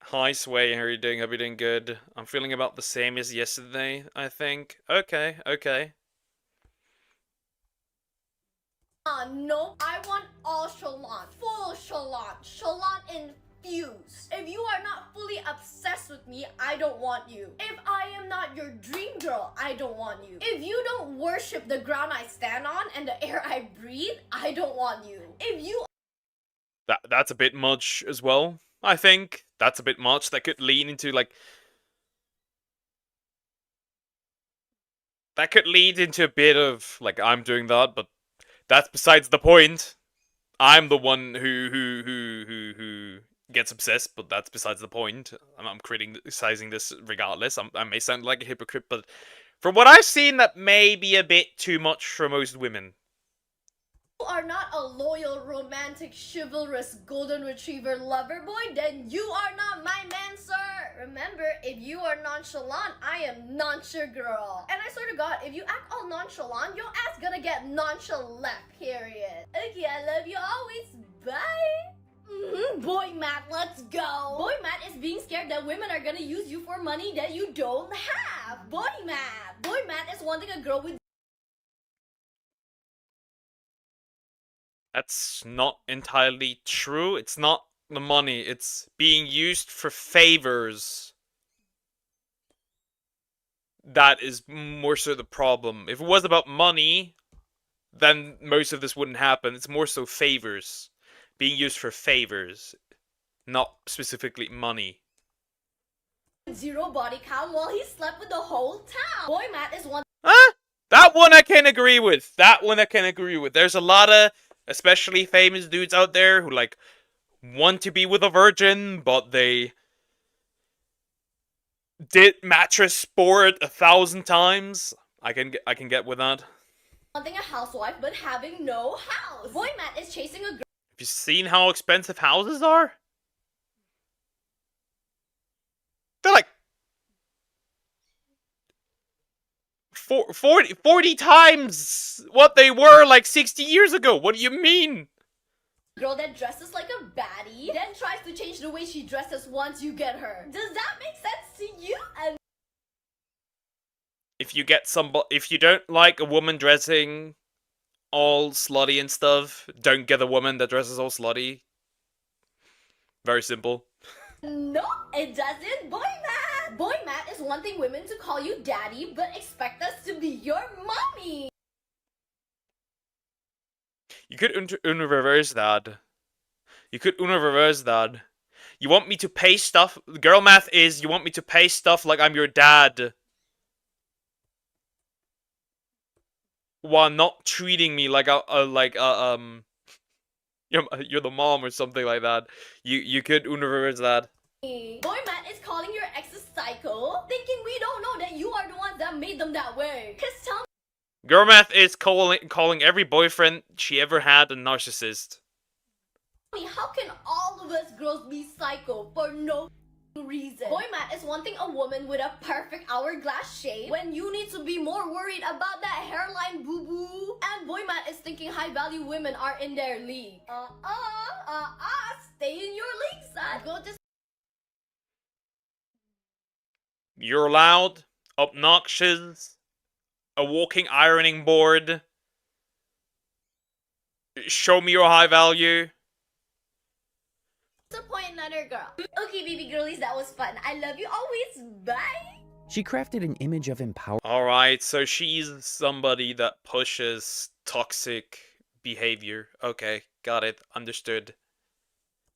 Hi Sway, how are you doing? Hope you're doing good. I'm feeling about the same as yesterday, I think. Okay. No, I want all chalant, full chalant infused. If you are not fully obsessed with me, I don't want you. If I am not your dream girl, I don't want you. If you don't worship the ground I stand on and the air I breathe, I don't want you. If you That's a bit much as well, I think. That's a bit much. That could lean into like... That could lead into a bit of, like, I'm doing that, but that's besides the point. I'm the one who gets obsessed, but that's besides the point. I'm criticizing this regardless. I may sound like a hypocrite, but from what I've seen, that may be a bit too much for most women. are not a loyal, romantic, chivalrous, golden retriever lover boy, then you are not my man, sir. Remember, if you are nonchalant, I am noncha girl. And I swear to God, if you act all nonchalant, your ass gonna get nonchalant, period. Okay, I love you always. Bye. Boy Matt, let's go. Boy Matt is being scared that women are gonna use you for money that you don't have. Boy Matt is wanting a girl with... That's not entirely true. It's not the money. It's being used for favors. That is more so the problem. If it was about money, then most of this wouldn't happen. It's more so favors. Being used for favors. Not specifically money. Zero body count while he slept with the whole town. Boy Matt is one... Huh? That one I can agree with. There's a lot of... especially famous dudes out there who, like, want to be with a virgin, but they did mattress sport 1,000 times. I can get with that. Wanting a housewife, but having no house. Boy Matt is chasing a girl. Have you seen how expensive houses are? They're like 40 times what they were like 60 years ago. What do you mean? Girl that dresses like a baddie, then tries to change the way she dresses once you get her. Does that make sense to you? And if you don't like a woman dressing all slutty and stuff, don't get a woman that dresses all slutty. Very simple. no, it doesn't. Boy Matt is wanting women to call you daddy, but expect us to be your mommy. You could reverse that. You want me to pay stuff. Girl math is you want me to pay stuff like I'm your dad, while not treating me like you're the mom or something like that. You could reverse that. Boy Matt is calling your exes psycho, thinking we don't know that you are the ones that made them that way. Cause tell me, Girl math is calling every boyfriend she ever had a narcissist. How can all of us girls be psycho for no reason? Boy math is wanting a woman with a perfect hourglass shape when you need to be more worried about that hairline boo-boo. And boy math is thinking high-value women are in their league. Stay in your league, son. Go to... You're loud, obnoxious, a walking ironing board. Show me your high value. Disappoint another girl. Okay, baby girlies, that was fun. I love you always. Bye. She crafted an image of Alright, so she's somebody that pushes toxic behavior. Okay, got it. Understood.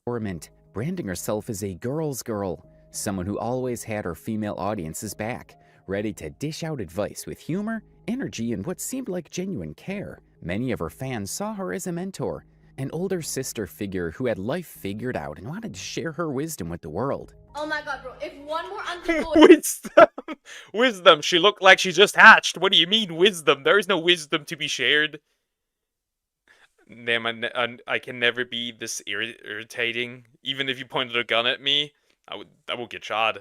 empowerment, branding herself as a girl's girl, someone who always had her female audience's back, ready to dish out advice with humor, energy, and what seemed like genuine care. Many of her fans saw her as a mentor, an older sister figure who had life figured out and wanted to share her wisdom with the world. Oh my god, bro. If one more auntie Wisdom! Wisdom! She looked like she just hatched. What do you mean, wisdom? There is no wisdom to be shared. Damn, I can never be this irritating. Even if you pointed a gun at me, I would get shot.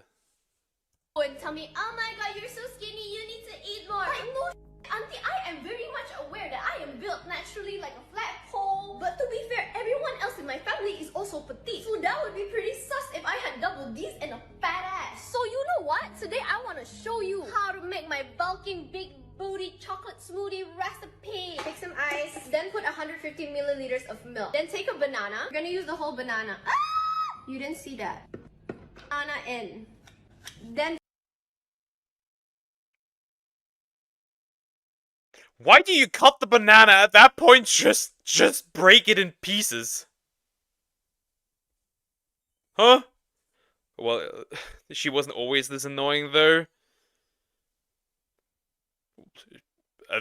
and tell me, oh my god, you're so skinny, you need to eat more. Like, no, auntie, I am very much aware that I am built naturally like a flagpole. But to be fair, everyone else in my family is also petite. So that would be pretty sus if I had double D's and a fat ass. So you know what? Today I want to show you how to make my bulking big booty chocolate smoothie recipe. Take some ice, then put 150 milliliters of milk. Then take a banana. We're gonna use the whole banana. Ah! You didn't see that. Anna in. Then Why do you cut the banana at that point? Just break it in pieces. Huh? Well, she wasn't always this annoying though.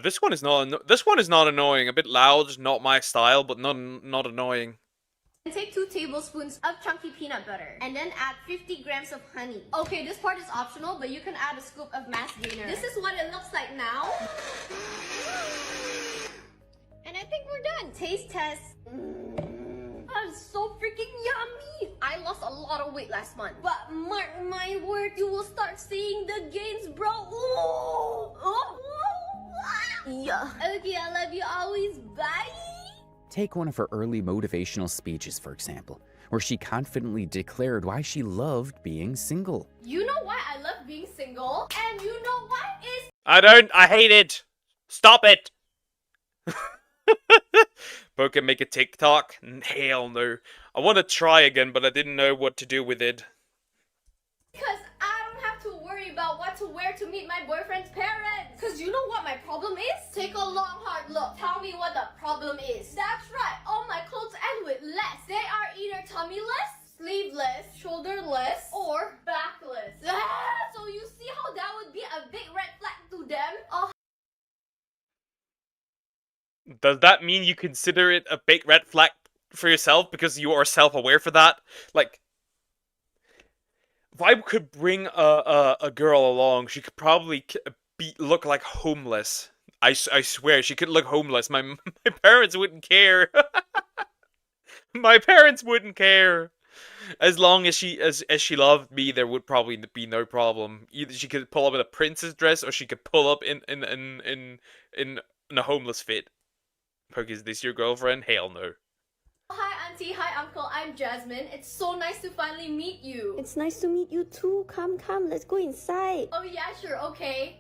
This one is not annoying. A bit loud, not my style, but not annoying. take 2 tablespoons of chunky peanut butter and then add 50 grams of honey. Okay, this part is optional, but you can add a scoop of mass gainer. This is what it looks like now. And I think we're done. Taste test. That's so freaking yummy. I lost a lot of weight last month, but mark my word, you will start seeing the gains, bro. Ooh. Oh. Yeah. Okay, I love you always. Bye. Take one of her early motivational speeches, for example, where she confidently declared why she loved being single. You know why I love being single? And you know why is... I hate it! Stop it! Bo can make a TikTok? Hell no. I want to try again, but I didn't know what to do with it. Because I don't have to worry about what to wear to meet my boyfriend's parents. Because you know what my problem is? Take a long hard look. Tell me what the problem is. That's right. All my clothes end with less. They are either tummyless, sleeveless, shoulderless, or backless. So you see how that would be a big red flag to them? Does that mean you consider it a big red flag for yourself because you are self-aware for that? Like, if I could bring a girl along, she could probably look like homeless. I swear, she could look homeless. My parents wouldn't care. My parents wouldn't care. As long as she loved me, there would probably be no problem. Either she could pull up in a princess dress, or she could pull up in a homeless fit. Poke, is this your girlfriend? Hell no. Hi auntie, hi uncle, I'm Jasmine. It's so nice to finally meet you. It's nice to meet you too. Come, let's go inside. Oh yeah, sure, okay.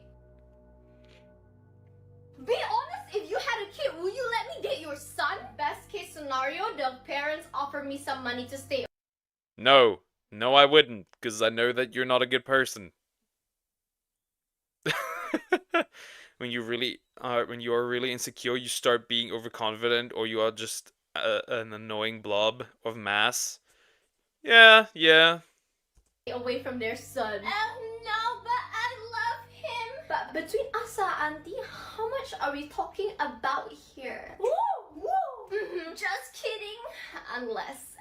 Be honest, if you had a kid, will you let me date your son? Best case scenario, the parents offer me some money to stay. No, I wouldn't, because I know that you're not a good person. When you are really insecure, you start being overconfident, or you are just an annoying blob of mass. Yeah. Away from their son. No, but I love him. But between us, auntie, how much are we talking about here? Woo! Just kidding. Unless...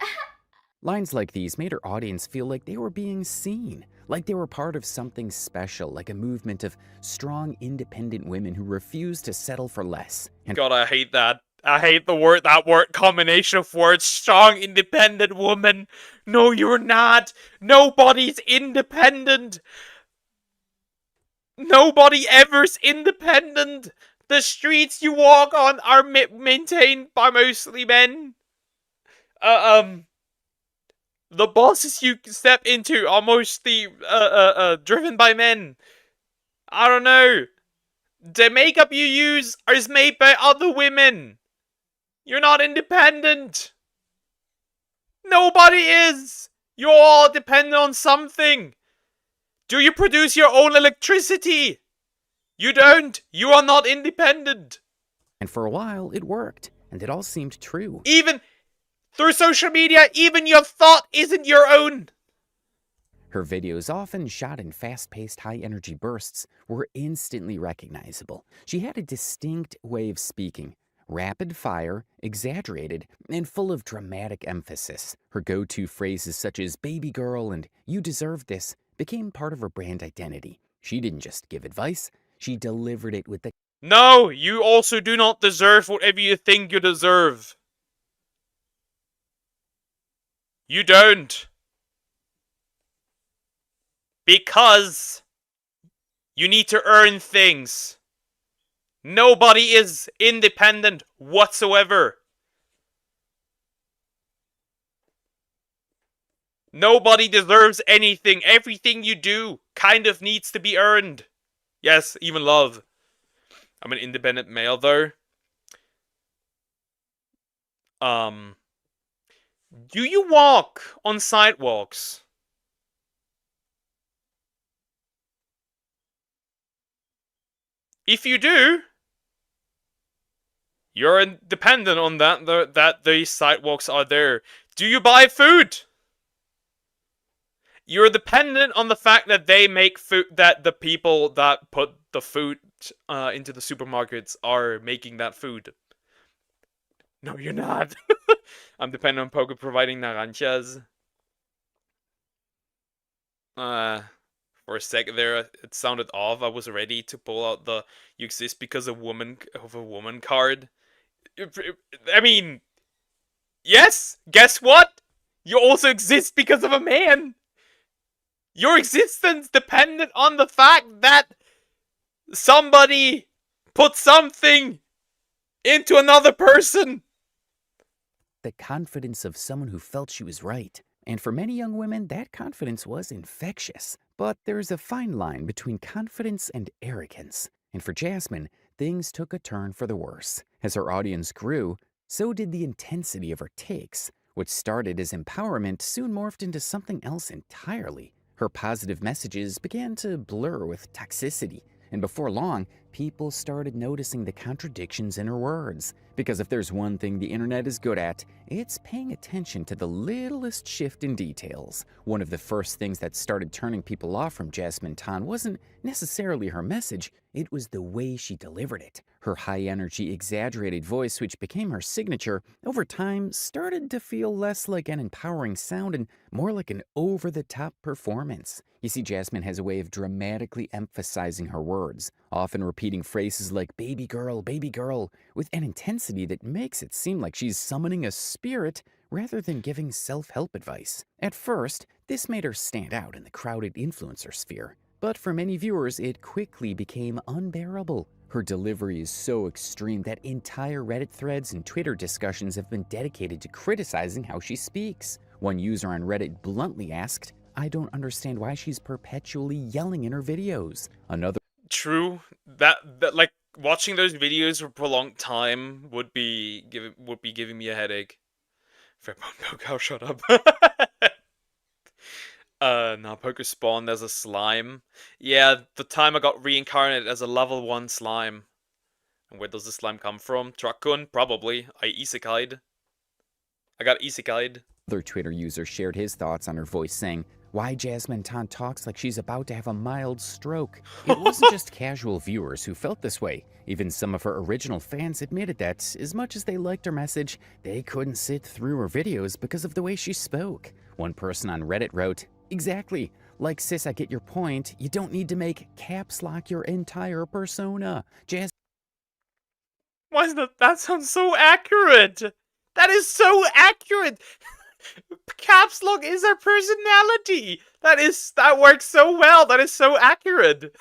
Lines like these made her audience feel like they were being seen, like they were part of something special, like a movement of strong, independent women who refuse to settle for less. And God, I hate that. I hate that word combination of words. Strong, independent woman. No, you're not. Nobody's independent. Nobody ever's independent. The streets you walk on are maintained by mostly men. The bosses you step into are mostly, driven by men. I don't know. The makeup you use is made by other women. You're not independent. Nobody is. You're all dependent on something. Do you produce your own electricity? You don't. You are not independent. And for a while, it worked, and it all seemed true. Even through social media, even your thought isn't your own. Her videos, often shot in fast-paced, high-energy bursts, were instantly recognizable. She had a distinct way of speaking, rapid-fire, exaggerated, and full of dramatic emphasis. Her go-to phrases such as "baby girl" and "you deserve this" became part of her brand identity. She didn't just give advice, she delivered it with the No, you also do not deserve whatever you think you deserve. You don't. Because you need to earn things. Nobody is independent whatsoever. Nobody deserves anything. Everything you do kind of needs to be earned. Yes, even love. I'm an independent male, though. Do you walk on sidewalks? If you do, you're dependent on that these sidewalks are there. Do you buy food? You're dependent on the fact that they make food, that the people that put the food into the supermarkets are making that food. No, you're not. I'm dependent on Poke providing naranjas. For a second there, it sounded off. I was ready to pull out the "you exist because of a woman" card. I mean, yes. Guess what? You also exist because of a man. Your existence depended on the fact that somebody put something into another person. The confidence of someone who felt she was right. And for many young women, that confidence was infectious. But there's a fine line between confidence and arrogance. And for Jasmine, things took a turn for the worse. As her audience grew, so did the intensity of her takes. What started as empowerment soon morphed into something else entirely. Her positive messages began to blur with toxicity. And before long, people started noticing the contradictions in her words. Because if there's one thing the internet is good at, it's paying attention to the littlest shift in details. One of the first things that started turning people off from Jasmine Tan wasn't necessarily her message, it was the way she delivered it. Her high-energy, exaggerated voice, which became her signature, over time started to feel less like an empowering sound and more like an over-the-top performance. You see, Jasmine has a way of dramatically emphasizing her words, often repeating phrases like baby girl, with an intensity that makes it seem like she's summoning a spirit rather than giving self-help advice. At first, this made her stand out in the crowded influencer sphere, but for many viewers, it quickly became unbearable. Her delivery is so extreme that entire Reddit threads and Twitter discussions have been dedicated to criticizing how she speaks. One user on Reddit bluntly asked, "I don't understand why she's perpetually yelling in her videos." Another True. That like watching those videos for a prolonged time would be giving me a headache. Poke, shut up. Now Poke spawned as a slime. Yeah, the time I got reincarnated as a level 1 slime. And where does the slime come from? Truckun? Probably. I isekai'd. I got isekai'd. Another Twitter user shared his thoughts on her voice, saying, "Why Jasmine Tan talks like she's about to have a mild stroke." It wasn't just casual viewers who felt this way. Even some of her original fans admitted that, as much as they liked her message, they couldn't sit through her videos because of the way she spoke. One person on Reddit wrote, "Exactly. Like, sis, I get your point. You don't need to make caps lock your entire persona. Why is that? That sounds so accurate. That is so accurate. Caps lock is her personality. That works so well. That is so accurate.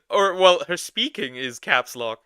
Or, well, her speaking is caps lock.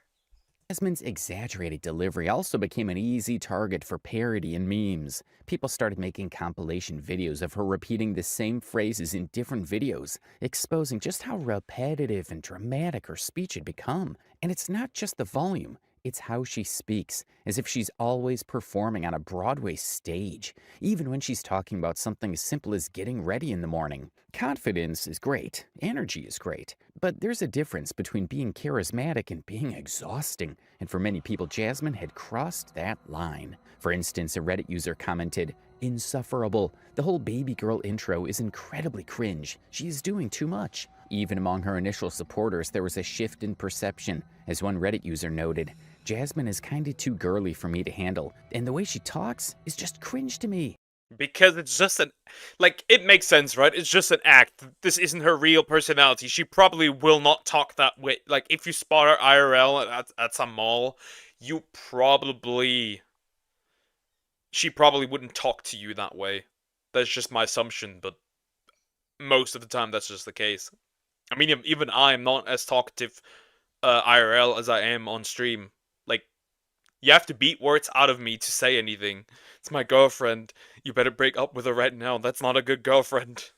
Jasmine's exaggerated delivery also became an easy target for parody and memes. People started making compilation videos of her repeating the same phrases in different videos, exposing just how repetitive and dramatic her speech had become. And it's not just the volume, it's how she speaks, as if she's always performing on a Broadway stage, even when she's talking about something as simple as getting ready in the morning. Confidence is great, energy is great, but there's a difference between being charismatic and being exhausting, and for many people, Jasmine had crossed that line. For instance, a Reddit user commented, "Insufferable. The whole baby girl intro is incredibly cringe. She is doing too much." Even among her initial supporters, there was a shift in perception. As one Reddit user noted, "Jasmine is kinda too girly for me to handle, and the way she talks is just cringe to me." Because it's just it makes sense, right? It's just an act. This isn't her real personality. She probably will not talk that way. Like, if you spot her IRL at some mall, she probably wouldn't talk to you that way. That's just my assumption, but most of the time that's just the case. I mean, even I am not as talkative IRL as I am on stream. Like, you have to beat words out of me to say anything. It's my girlfriend. You better break up with her right now. That's not a good girlfriend.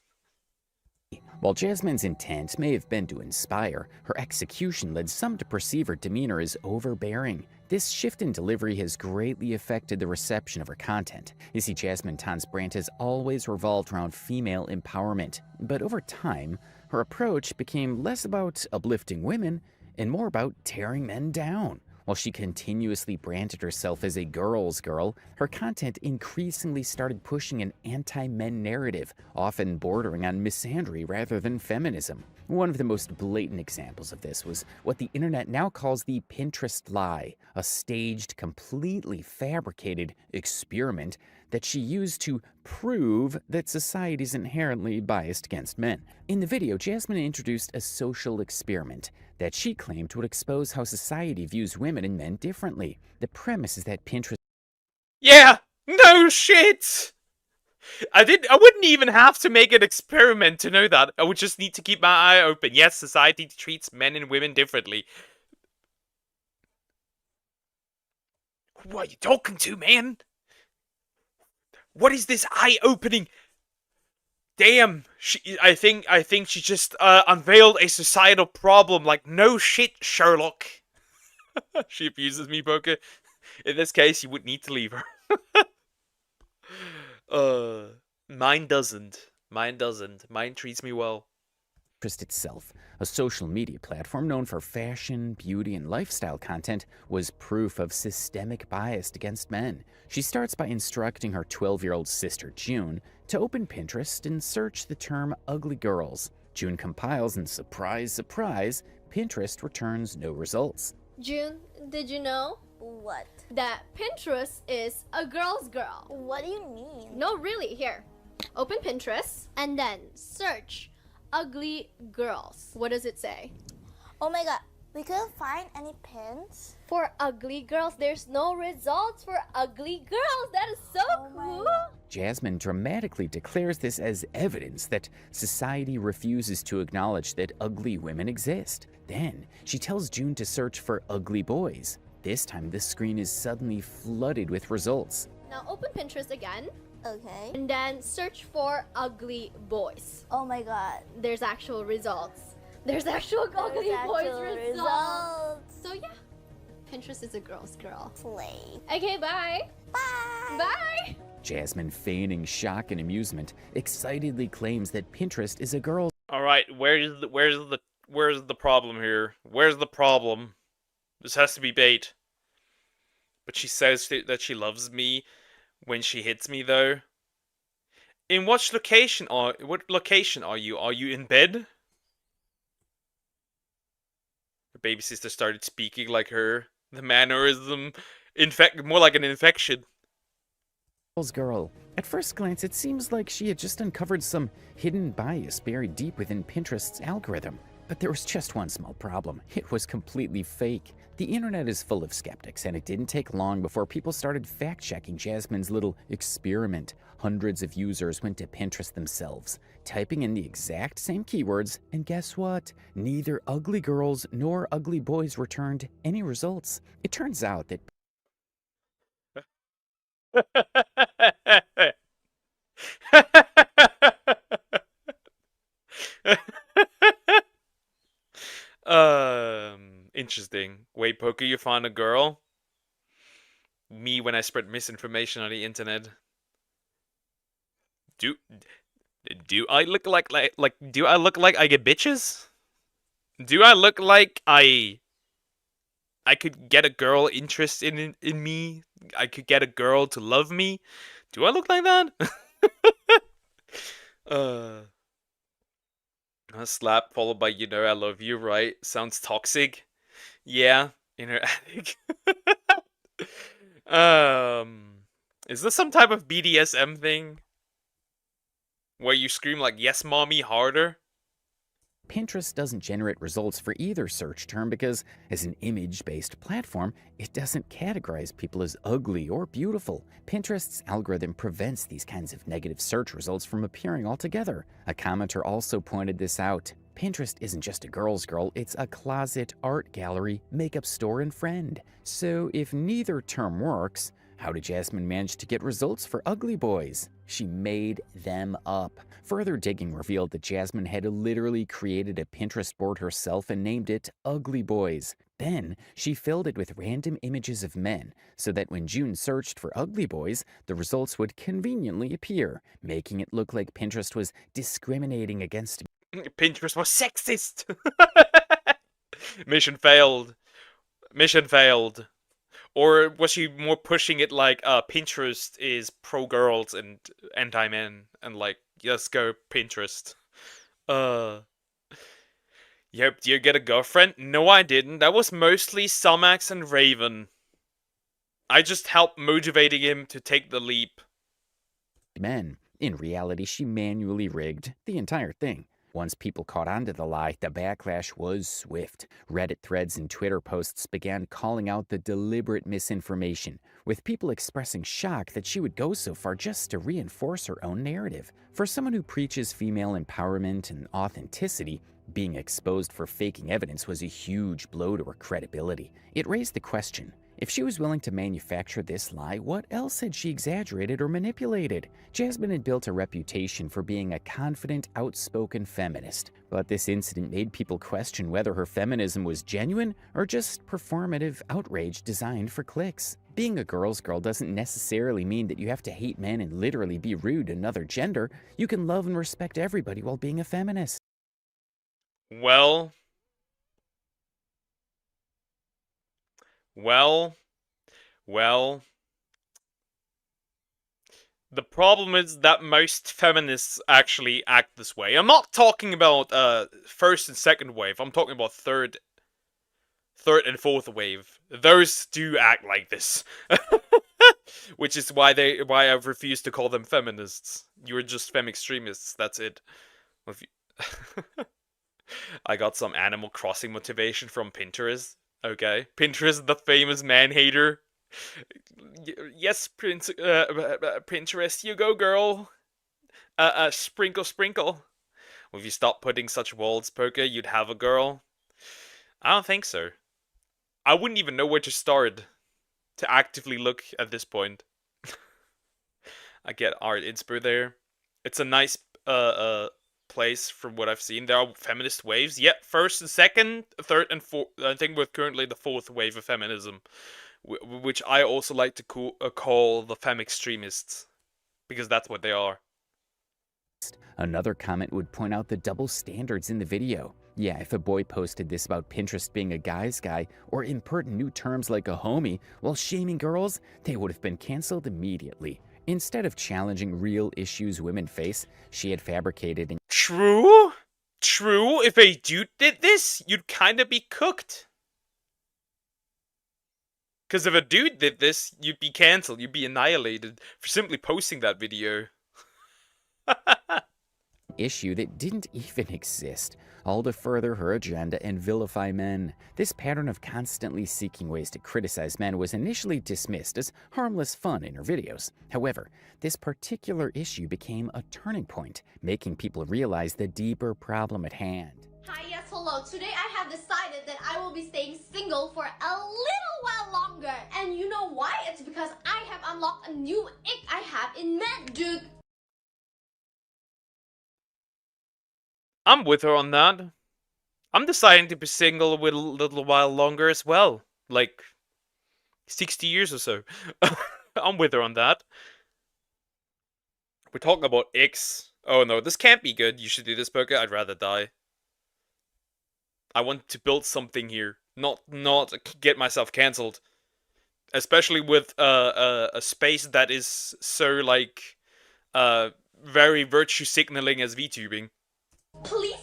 While Jasmine's intent may have been to inspire, her execution led some to perceive her demeanor as overbearing. This shift in delivery has greatly affected the reception of her content. You see, Jasmine Tan's brand has always revolved around female empowerment, but over time, her approach became less about uplifting women and more about tearing men down. While she continuously branded herself as a girl's girl, her content increasingly started pushing an anti-men narrative, often bordering on misandry rather than feminism. One of the most blatant examples of this was what the internet now calls the Pinterest lie, a staged, completely fabricated experiment that she used to prove that society is inherently biased against men. In the video, Jasmine introduced a social experiment that she claimed would expose how society views women and men differently. The premise is that Pinterest... Yeah! No shit! I wouldn't even have to make an experiment to know that. I would just need to keep my eye open. Yes, society treats men and women differently. Who are you talking to, man? What is this eye-opening? Damn, I think she just unveiled a societal problem. Like, no shit, Sherlock. She abuses me, Poker. In this case, you would need to leave her. Mine doesn't. Mine doesn't. Mine treats me well. Pinterest itself, a social media platform known for fashion, beauty, and lifestyle content, was proof of systemic bias against men. She starts by instructing her 12-year-old sister, June, to open Pinterest and search the term ugly girls. June compiles, and surprise, surprise, Pinterest returns no results. June, did you know? What? That Pinterest is a girl's girl. What do you mean? No, really, here. Open Pinterest and then search ugly girls. What does it say? Oh my god, we couldn't find any pins? For ugly girls, there's no results for ugly girls. That is so cool. Jasmine dramatically declares this as evidence that society refuses to acknowledge that ugly women exist. Then, she tells June to search for ugly boys. This time, the screen is suddenly flooded with results. Now open Pinterest again. Okay. And then search for ugly boys. Oh my god. There's actual results. There's actual ugly boys results. So yeah, Pinterest is a girl's girl. Slay. Okay, bye. Bye. Bye. Jasmine, feigning shock and amusement, excitedly claims that Pinterest is a girl's... All right, where's the problem here? Where's the problem? This has to be bait. But she says that she loves me when she hits me, though. In what location are you? Are you in bed? Her baby sister started speaking like her. The mannerism, more like an infection. girl. At first glance, it seems like she had just uncovered some hidden bias buried deep within Pinterest's algorithm. But there was just one small problem. It was completely fake. The internet is full of skeptics, and it didn't take long before people started fact-checking Jasmine's little experiment. Hundreds of users went to Pinterest themselves, typing in the exact same keywords, and guess what? Neither ugly girls nor ugly boys returned any results. It turns out that Interesting. Wait, Poker, you found a girl? Me when I spread misinformation on the internet. Do I look like do I look like I get bitches? Do I look like I could get a girl interested in me? I could get a girl to love me? Do I look like that? A slap followed by "you know I love you," right? Sounds toxic. Yeah, in her attic. Is this some type of BDSM thing? Where you scream like "yes, mommy" harder? Pinterest doesn't generate results for either search term because, as an image-based platform, it doesn't categorize people as ugly or beautiful. Pinterest's algorithm prevents these kinds of negative search results from appearing altogether. A commenter also pointed this out. Pinterest isn't just a girl's girl, it's a closet, art gallery, makeup store, and friend. So if neither term works, how did Jasmine manage to get results for ugly boys? She made them up. Further digging revealed that Jasmine had literally created a Pinterest board herself and named it Ugly Boys. Then, she filled it with random images of men, so that when June searched for ugly boys, the results would conveniently appear, making it look like Pinterest was discriminating against Pinterest was sexist! Mission failed. Mission failed. Or was she more pushing it like Pinterest is pro-girls and anti-men and like, yes, go Pinterest. Yep, do you get a girlfriend? No, I didn't. That was mostly Sumax and Raven. I just helped motivating him to take the leap. men. In reality, she manually rigged the entire thing. Once people caught on to the lie, the backlash was swift. Reddit threads and Twitter posts began calling out the deliberate misinformation, with people expressing shock that she would go so far just to reinforce her own narrative. For someone who preaches female empowerment and authenticity, being exposed for faking evidence was a huge blow to her credibility. It raised the question, if she was willing to manufacture this lie, what else had she exaggerated or manipulated? Jasmine had built a reputation for being a confident, outspoken feminist, but this incident made people question whether her feminism was genuine or just performative outrage designed for clicks. Being a girl's girl doesn't necessarily mean that you have to hate men and literally be rude to another gender. You can love and respect everybody while being a feminist. Well, the problem is that most feminists actually act this way. I'm not talking about first and second wave. I'm talking about third and fourth wave. Those do act like this. Which is why I've refused to call them feminists. You're just fem extremists, that's it. I got some Animal Crossing motivation from Pinterest. Okay. Pinterest, the famous man-hater. Yes, Pinterest, you go, girl. Sprinkle, sprinkle. Well, if you stop putting such walls, Poker, you'd have a girl. I don't think so. I wouldn't even know where to start to actively look at this point. I get art inspo there. It's a nice place from what I've seen. There are feminist waves. Yep, first and second, third and fourth. I think we're currently the fourth wave of feminism, which I also like to call the fem extremists, because that's what they are. Another comment would point out the double standards in the video. Yeah, if a boy posted this about Pinterest being a guy's guy, or impertinent new terms like a homie, while shaming girls, they would have been cancelled immediately. Instead of challenging real issues women face, she had fabricated and True? If a dude did this, you'd kinda be cooked. Because if a dude did this, you'd be cancelled. You'd be annihilated for simply posting that video. Issue that didn't even exist, all to further her agenda and vilify men. This pattern of constantly seeking ways to criticize men was initially dismissed as harmless fun in her videos. However, this particular issue became a turning point, making people realize the deeper problem at hand. Hi, yes, hello. Today I have decided that I will be staying single for a little while longer. And you know why? It's because I have unlocked a new ick I have in men, dude. I'm with her on that. I'm deciding to be single with a little while longer as well. Like 60 years or so. I'm with her on that. We're talking about icks. Oh no, this can't be good. You should do this, Poker. I'd rather die. I want to build something here. Not get myself cancelled. Especially with a space that is so like very virtue signaling as VTubing. Please,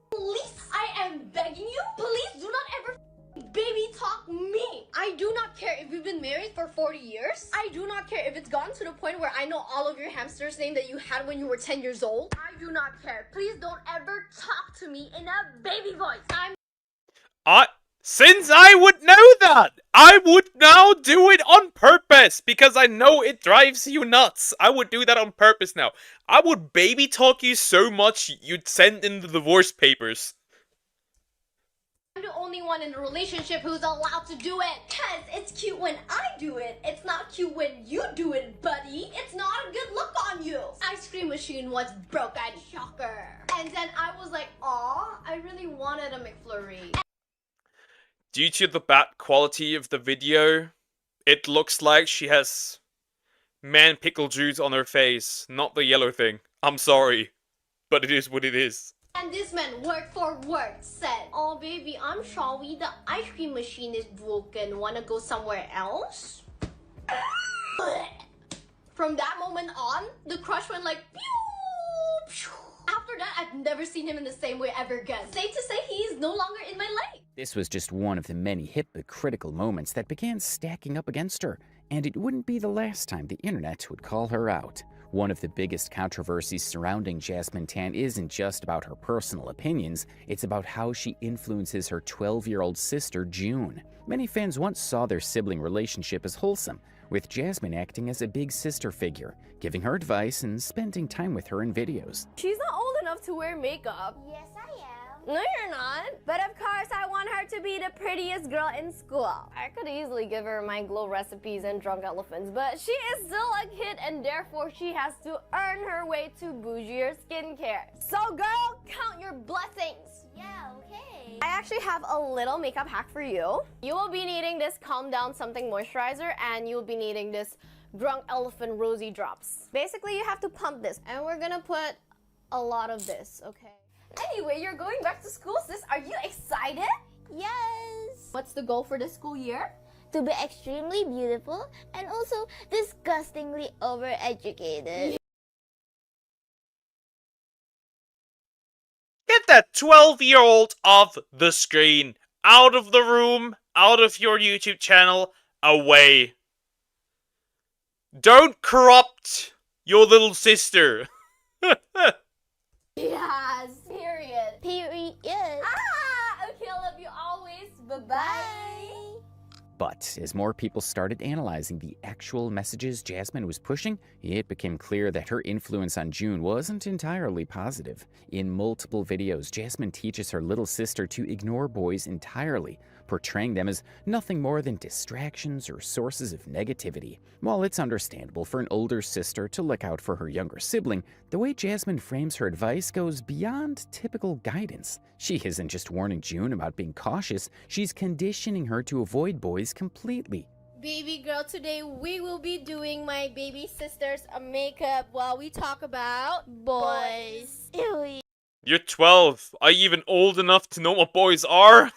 please, I am begging you, please do not ever baby talk me. I do not care if you've been married for 40 years. I do not care if it's gotten to the point where I know all of your hamsters' name that you had when you were 10 years old. I do not care. Please don't ever talk to me in a baby voice. Since I would know that, I would now do it on purpose, because I know it drives you nuts. I would do that on purpose now. I would baby talk you so much, you'd send in the divorce papers. I'm the only one in the relationship who's allowed to do it. Cause it's cute when I do it. It's not cute when you do it, buddy. It's not a good look on you. Ice cream machine was broken, shocker. And then I was like, aw, I really wanted a McFlurry. Due to the bad quality of the video, it looks like she has man pickle juice on her face, not the yellow thing. I'm sorry, but it is what it is. And this man, word for word, said, oh baby, I'm sorry, the ice cream machine is broken. Wanna go somewhere else? From that moment on, the crush went like, pew, pew. After that, I've never seen him in the same way ever again. Safe to say, he is no longer in my life. This was just one of the many hypocritical moments that began stacking up against her, and it wouldn't be the last time the internet would call her out. One of the biggest controversies surrounding Jasmine Tan isn't just about her personal opinions, it's about how she influences her 12-year-old sister, June. Many fans once saw their sibling relationship as wholesome, with Jasmine acting as a big sister figure, giving her advice and spending time with her in videos. She's not old enough to wear makeup. Yes, I am. No, you're not. But of course, I want her to be the prettiest girl in school. I could easily give her my glow recipes and drunk elephants, but she is still a kid and therefore she has to earn her way to bougier skincare. So girl, count your blessings. Yeah, okay. I actually have a little makeup hack for you. You will be needing this Calm Down Something moisturizer and you'll be needing this Drunk Elephant Rosy Drops. Basically, you have to pump this and we're gonna put a lot of this, okay? Anyway, you're going back to school, sis. Are you excited? Yes. What's the goal for this school year? To be extremely beautiful and also disgustingly overeducated. Get that 12-year-old off the screen. Out of the room, out of your YouTube channel, away. Don't corrupt your little sister. Yes, period. Period. Ah, okay, I love you always. Bye-bye. But as more people started analyzing the actual messages Jasmine was pushing, it became clear that her influence on June wasn't entirely positive. In multiple videos, Jasmine teaches her little sister to ignore boys entirely, portraying them as nothing more than distractions or sources of negativity. While it's understandable for an older sister to look out for her younger sibling, the way Jasmine frames her advice goes beyond typical guidance. She isn't just warning June about being cautious, she's conditioning her to avoid boys completely. Baby girl, today we will be doing my baby sister's makeup while we talk about boys. Ew. You're 12. Are you even old enough to know what boys are?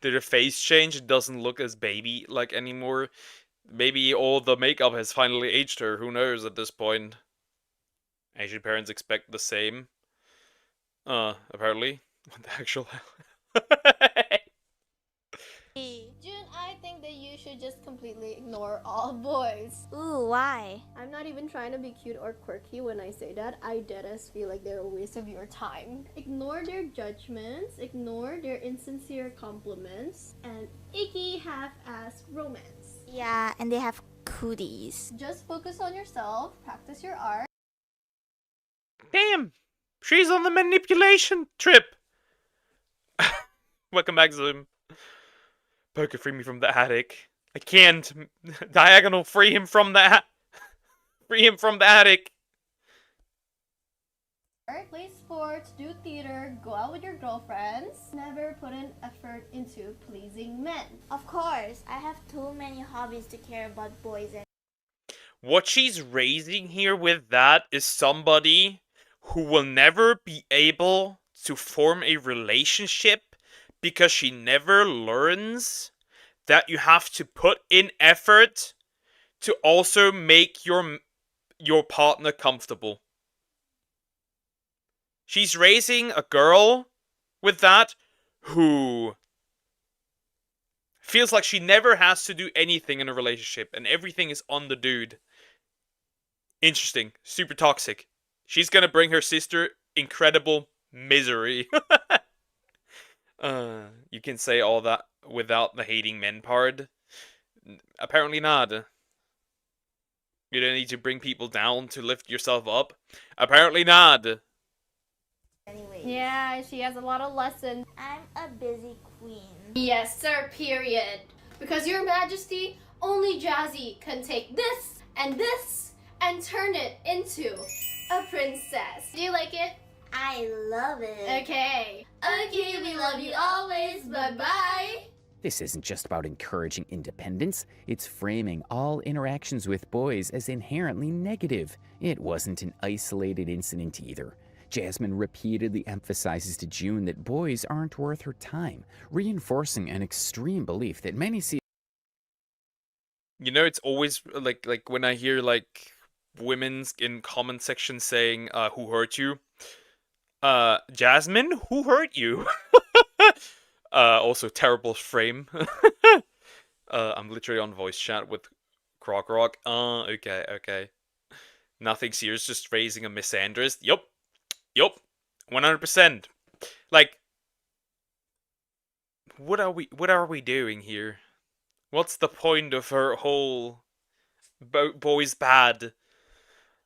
Did her face change? It doesn't look as baby-like anymore. Maybe all the makeup has finally aged her. Who knows at this point? Asian parents expect the same. Apparently. What the actual hell? June, should just completely ignore all boys. Ooh, why? I'm not even trying to be cute or quirky when I say that. I deadass feel like they're a waste of your time. Ignore their judgments, ignore their insincere compliments, and icky half-ass romance. Yeah, and they have cooties. Just focus on yourself, practice your art. Damn! She's on the manipulation trip! Welcome back, Zoom. Poker, free me from the attic. I can't. Diagonal, free him from the free him from the attic. Play sports, do theater, go out with your girlfriends. Never put an effort into pleasing men. Of course, I have too many hobbies to care about boys and What she's raising here with that is somebody who will never be able to form a relationship because she never learns that you have to put in effort to also make your partner comfortable. She's raising a girl with that who feels like she never has to do anything in a relationship and everything is on the dude. Interesting. Super toxic. She's gonna bring her sister incredible misery. You can say all that without the hating men part. Apparently not. You don't need to bring people down to lift yourself up. Apparently not. anyways. Yeah, she has a lot of lessons. I'm a busy queen. Yes, sir, period. Because your majesty, only Jazzy can take this and turn it into a princess. Do you like it? I love it. Okay. Okay, we love you always. Bye-bye. This isn't just about encouraging independence, it's framing all interactions with boys as inherently negative. It wasn't an isolated incident either. Jasmine repeatedly emphasizes to June that boys aren't worth her time, reinforcing an extreme belief that many see. You know, it's always like when I hear like women's in comment section saying who hurt you? Jasmine, who hurt you? Also terrible frame. I'm literally on voice chat with Croc Rock. Okay. Nothing serious, just raising a misandrist. Yup. 100%. Like, what are we doing here? What's the point of her whole boys bad?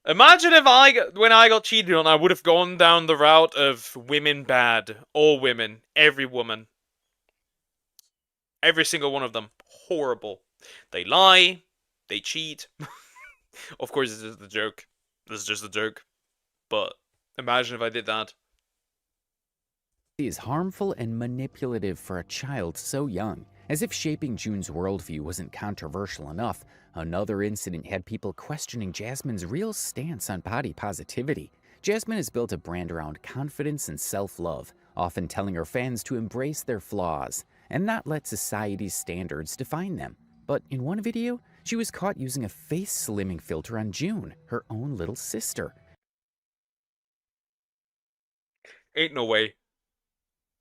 Imagine if when I got cheated on, I would have gone down the route of women bad. All women. Every woman. Every single one of them. Horrible. They lie. They cheat. Of course, this is the joke. This is just a joke. But imagine if I did that. Is harmful and manipulative for a child so young. As if shaping June's worldview wasn't controversial enough, another incident had people questioning Jasmine's real stance on body positivity. Jasmine has built a brand around confidence and self-love, often telling her fans to embrace their flaws and not let society's standards define them. But in one video, she was caught using a face slimming filter on June, her own little sister. Ain't no way.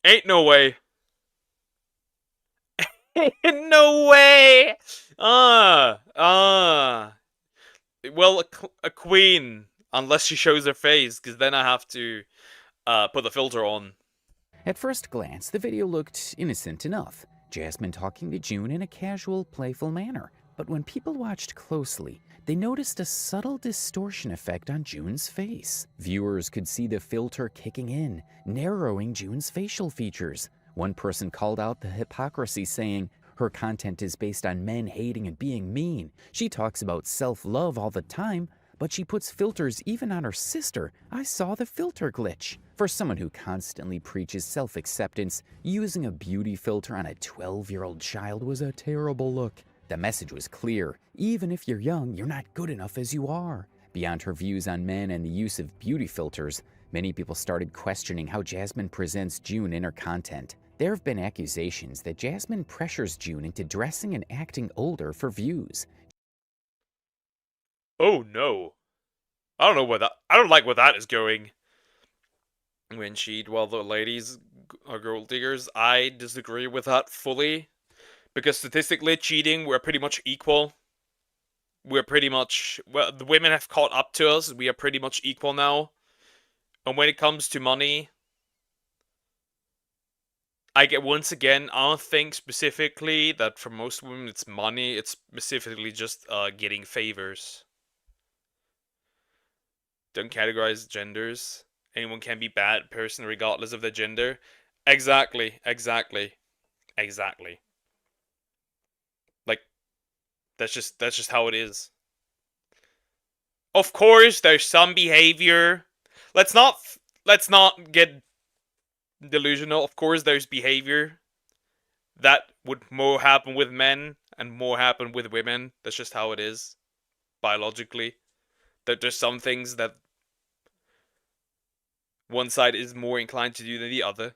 Ain't no way. No way! Well, a queen. Unless she shows her face, because then I have to put the filter on. At first glance, the video looked innocent enough. Jasmine talking to June in a casual, playful manner. But when people watched closely, they noticed a subtle distortion effect on June's face. Viewers could see the filter kicking in, narrowing June's facial features. One person called out the hypocrisy, saying, "Her content is based on men hating and being mean. She talks about self-love all the time, but she puts filters even on her sister. I saw the filter glitch." For someone who constantly preaches self-acceptance, using a beauty filter on a 12-year-old child was a terrible look. The message was clear. Even if you're young, you're not good enough as you are. Beyond her views on men and the use of beauty filters, many people started questioning how Jasmine presents June in her content. There have been accusations that Jasmine pressures June into dressing and acting older for views. Oh no. I don't know where that... I don't like where that is going. When the ladies are gold diggers, I disagree with that fully. Because statistically, cheating, we're pretty much equal. We're pretty much... Well, the women have caught up to us. We are pretty much equal now. And when it comes to money... I get, once again, I don't think specifically that for most women it's money. It's specifically just getting favors. Don't categorize genders. Anyone can be a bad person regardless of their gender. Exactly. Like, that's just how it is. Of course, there's some behavior. Let's not get delusional. Of course, there's behavior that would more happen with men and more happen with women. That's just how it is, biologically. That there's some things that one side is more inclined to do than the other.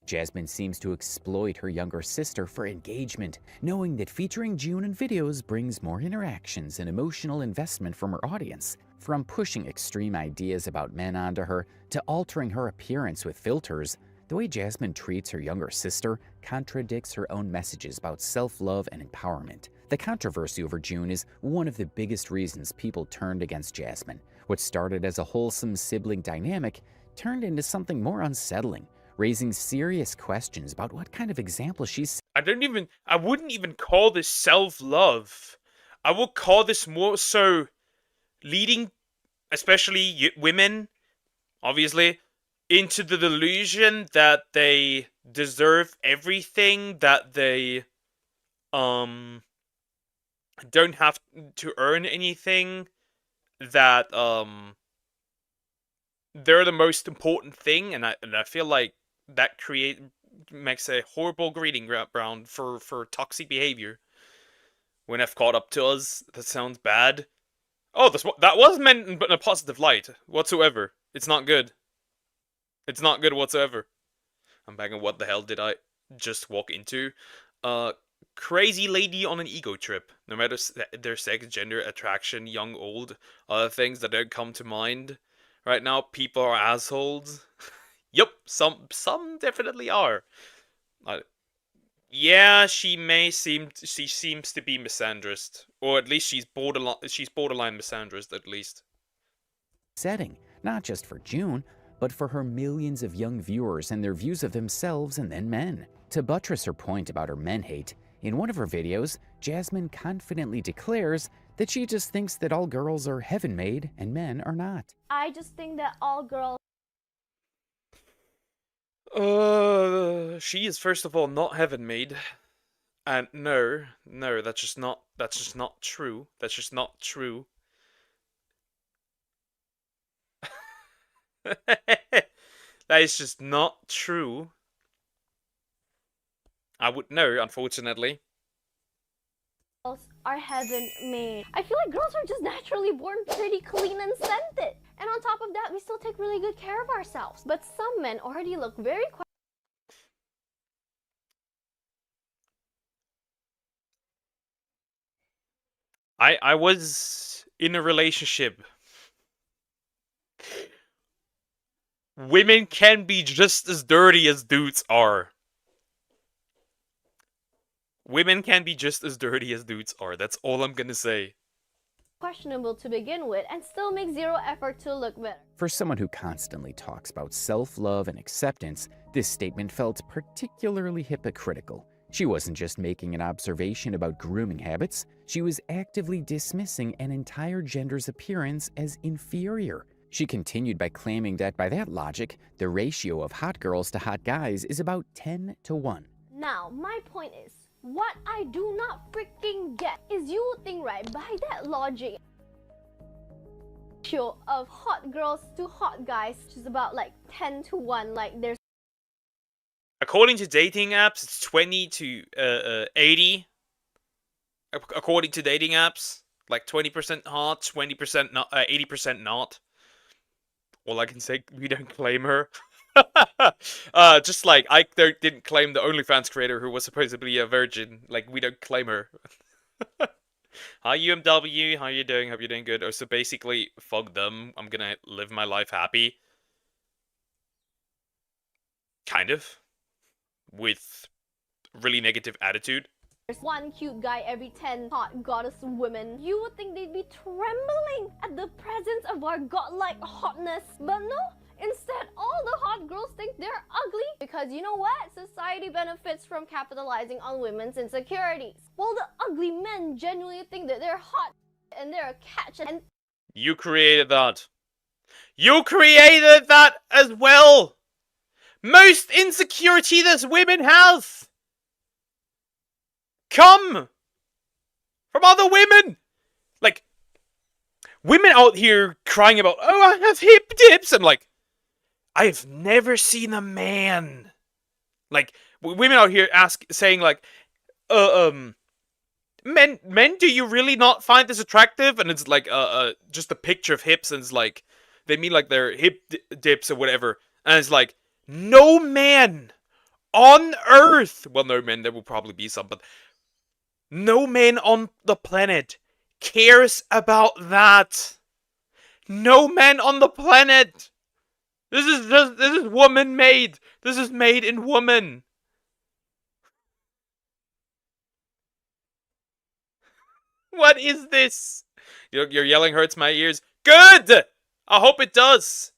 Jasmine seems to exploit her younger sister for engagement, knowing that featuring June in videos brings more interactions and emotional investment from her audience. From pushing extreme ideas about men onto her to altering her appearance with filters, the way Jasmine treats her younger sister contradicts her own messages about self-love and empowerment. The controversy over June is one of the biggest reasons people turned against Jasmine. What started as a wholesome sibling dynamic turned into something more unsettling, raising serious questions about what kind of example she's... I wouldn't even call this self-love. I would call this more so leading, especially women, obviously, into the delusion that they deserve everything, that they don't have to earn anything, that they're the most important thing, and I feel like that makes a horrible breeding ground for toxic behavior. When I've caught up to us, that sounds bad. Oh, that was meant in a positive light whatsoever. It's not good. It's not good whatsoever. I'm back on what the hell did I just walk into? Crazy lady on an ego trip. No matter their sex, gender, attraction, young, old, other things that don't come to mind. Right now, people are assholes. Yup, some definitely are. Yeah, she seems to be misandrist, or at least she's borderline misandrist at least. Setting, not just for June, but for her millions of young viewers and their views of themselves and then men. To buttress her point about her men hate, in one of her videos, Jasmine confidently declares that she just thinks that all girls are heaven-made and men are not. I just think that all girls... She is first of all not heaven-made. And no, that's just not true. That's just not true. That is just not true. I would know, unfortunately. Are heaven-made. I feel like girls are just naturally born pretty clean and scented. And on top of that, we still take really good care of ourselves. But some men already look very I was in a relationship. Women can be just as dirty as dudes are. Women can be just as dirty as dudes are. That's all I'm gonna say. questionable to begin with and still make zero effort to look better. For someone who constantly talks about self-love and acceptance, this statement felt particularly hypocritical. She wasn't just making an observation about grooming habits, she was actively dismissing an entire gender's appearance as inferior. She continued by claiming that by that logic, the ratio of hot girls to hot guys is about 10-1. Now, my point is, what I do not freaking get is you think, right, by that logic, ratio of hot girls to hot guys is about like 10-1, like there's... According to dating apps, it's 20 to 80. According to dating apps, like 20% hot, 20% not, 80% not. All I can say, we don't claim her. Just like I didn't claim the OnlyFans creator who was supposedly a virgin. Like, we don't claim her. Hi UMW, how you doing? Hope you're doing good. Oh, so basically, fuck them. I'm gonna live my life happy. Kind of. With really negative attitude. one cute guy every 10 hot goddess women, you would think they'd be trembling at the presence of our godlike hotness. But no, instead, all the hot girls think they're ugly. Because you know what? Society benefits from capitalizing on women's insecurities. While the ugly men genuinely think that they're hot and they're a catch. And you created that. You created that as well. Most insecurity that women have come from other women. Like, women out here crying about, oh, I have hip dips. I'm like, I've never seen a man. Like, women out here saying like, men, do you really not find this attractive? And it's like, just a picture of hips, and it's like, they mean like their hip dips or whatever. And it's like, no man on Earth, well, no man, there will probably be some, but no man on the planet cares about that. No man on the planet. This is woman made. This is made in woman. What is this? Your yelling hurts my ears. Good! I hope it does.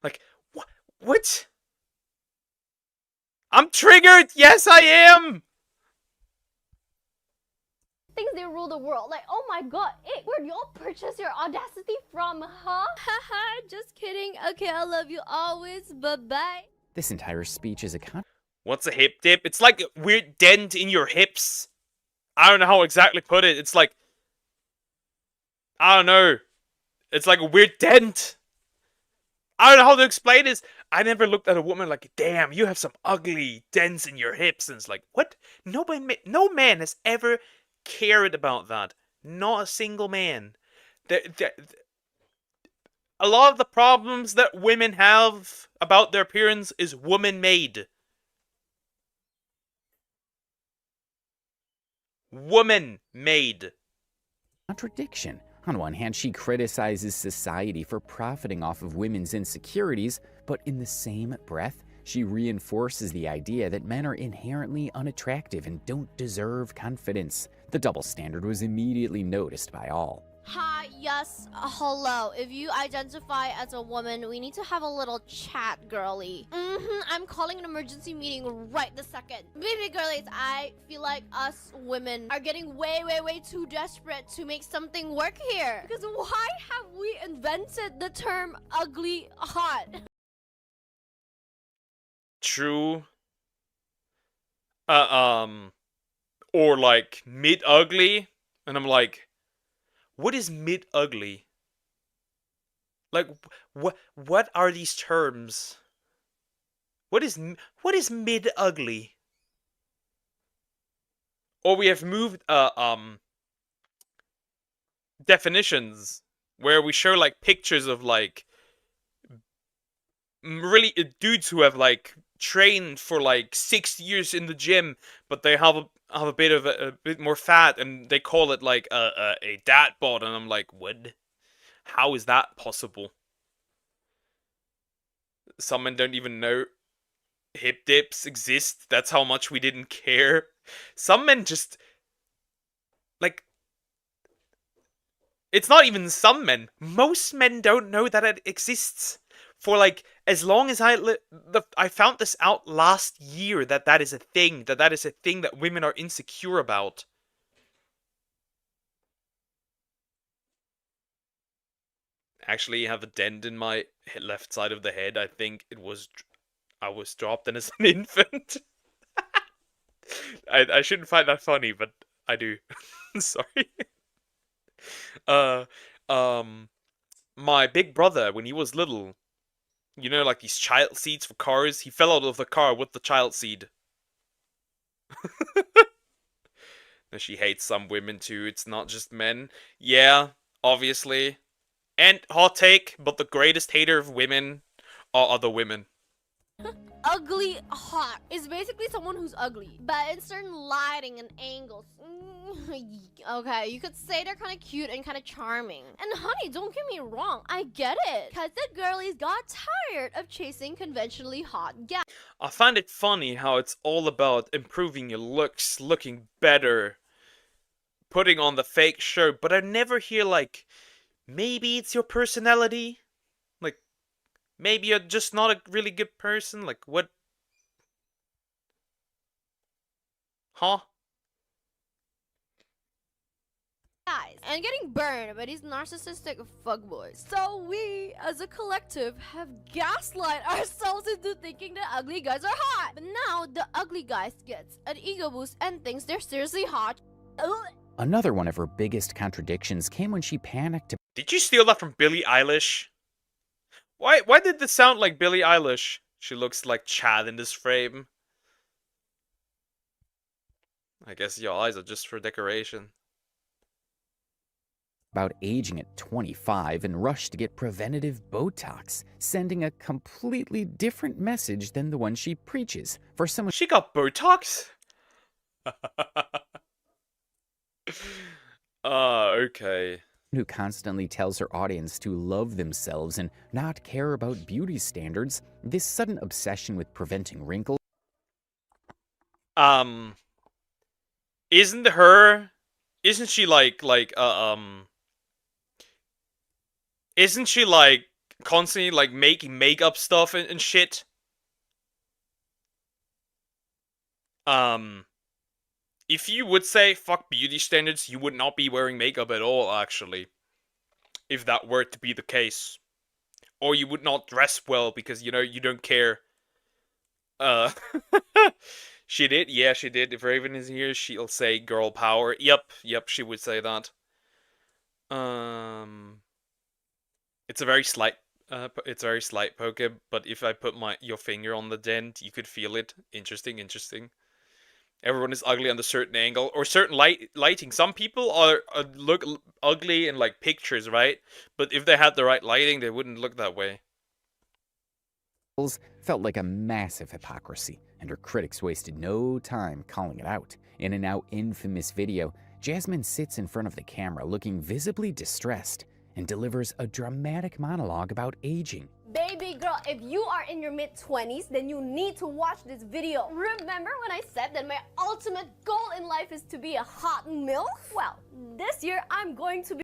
Like, what? I'm triggered! Yes, I am! thinks they rule the world. Like, oh my god, where'd y'all purchase your audacity from, huh? Haha, just kidding. Okay, I love you always. Bye-bye. This entire speech is a What's a hip dip? It's like a weird dent in your hips. I don't know how exactly put it. It's like, I don't know. It's like a weird dent. I don't know how to explain this. I never looked at a woman like, damn, you have some ugly dents in your hips. And it's like, what? No man has ever cared about that. Not a single man. A lot of the problems that women have about their appearance is woman-made. Woman-made. Contradiction. On one hand, she criticizes society for profiting off of women's insecurities, but in the same breath, she reinforces the idea that men are inherently unattractive and don't deserve confidence. The double standard was immediately noticed by all. Hi, yes, hello. If you identify as a woman, we need to have a little chat, girly. I'm calling an emergency meeting right this second. Baby girlies, I feel like us women are getting way too desperate to make something work here. Because why have we invented the term ugly hot? True. Or like mid-ugly. And I'm like, what is mid-ugly? Like, what are these terms? What is mid-ugly? Or we have moved, definitions where we show, like, pictures of, like, really dudes who have, like, trained for, like, 6 years in the gym, but they have a bit more fat, and they call it like a dad bod, and I'm like, what? How is that possible? Some men don't even know hip dips exist. That's how much we didn't care. Some men just, like, it's not even some men. Most men don't know that it exists. For, like, as long as I found this out last year, that is a thing. That is a thing that women are insecure about. Actually, I have a dent in my left side of the head. I think I was dropped in as an infant. I shouldn't find that funny, but I do. Sorry. My big brother, when he was little, you know, like these child seats for cars? He fell out of the car with the child seat. She hates some women too. It's not just men. Yeah, obviously. And hot take, but the greatest hater of women are other women. ugly hot. It's basically someone who's ugly, but in certain lighting and angles. Okay, you could say they're kind of cute and kind of charming. And honey, don't get me wrong, I get it. Cause the girlies got tired of chasing conventionally hot guys. I find it funny how it's all about improving your looks, looking better, putting on the fake shirt, but I never hear like, maybe it's your personality? Like, maybe you're just not a really good person? Like, what? Huh? And getting burned by these narcissistic fuckboys. So we, as a collective, have gaslight ourselves into thinking that ugly guys are hot. But now the ugly guys gets an ego boost and thinks they're seriously hot. Another one of her biggest contradictions came when she panicked. Did you steal that from Billie Eilish? Why did this sound like Billie Eilish? She looks like Chad in this frame. I guess your eyes are just for decoration. About aging at 25 and rushed to get preventative Botox, sending a completely different message than the one she preaches. For someone she got Botox? Okay. Who constantly tells her audience to love themselves and not care about beauty standards, this sudden obsession with preventing wrinkles. Isn't she like isn't she like constantly like making makeup stuff and shit? If you would say fuck beauty standards, you would not be wearing makeup at all, actually. If that were to be the case. Or you would not dress well because, you know, you don't care. She did? Yeah, she did. If Raven is here, she'll say girl power. Yep, she would say that. It's a very slight poke, but if I put your finger on the dent, you could feel it. Interesting. Everyone is ugly on a certain angle or certain lighting. Some people look ugly in like pictures, right? But if they had the right lighting, they wouldn't look that way. Felt like a massive hypocrisy, and her critics wasted no time calling it out. In a now infamous video, Jasmine sits in front of the camera looking visibly distressed and delivers a dramatic monologue about aging. Baby girl, if you are in your mid-20s, then you need to watch this video. Remember when I said that my ultimate goal in life is to be a hot MILF? Well, this year I'm going to be...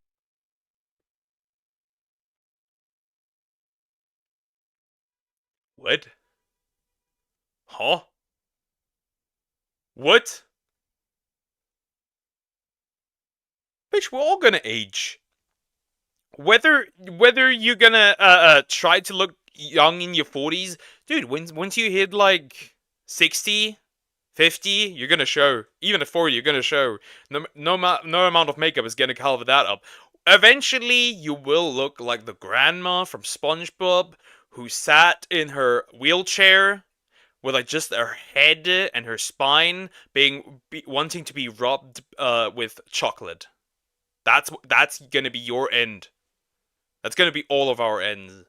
What? Huh? What? Bitch, we're all gonna age. Whether you're gonna try to look young in your 40s, dude, once you hit like 60, 50, you're gonna show. Even at 40, you're gonna show. No amount of makeup is gonna cover that up. Eventually, you will look like the grandma from SpongeBob who sat in her wheelchair with like just her head and her spine wanting to be rubbed with chocolate. That's gonna be your end. That's gonna be all of our ends.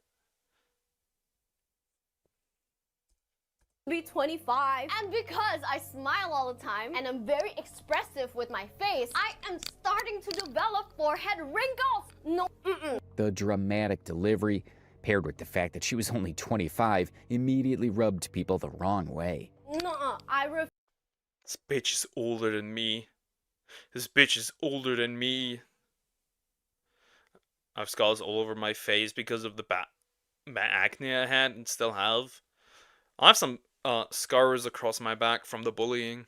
Be 25, and because I smile all the time and I'm very expressive with my face, I am starting to develop forehead wrinkles. No, The dramatic delivery, paired with the fact that she was only 25, immediately rubbed people the wrong way. No, This bitch is older than me. This bitch is older than me. I have scars all over my face because of the acne I had and still have. I have some scars across my back from the bullying.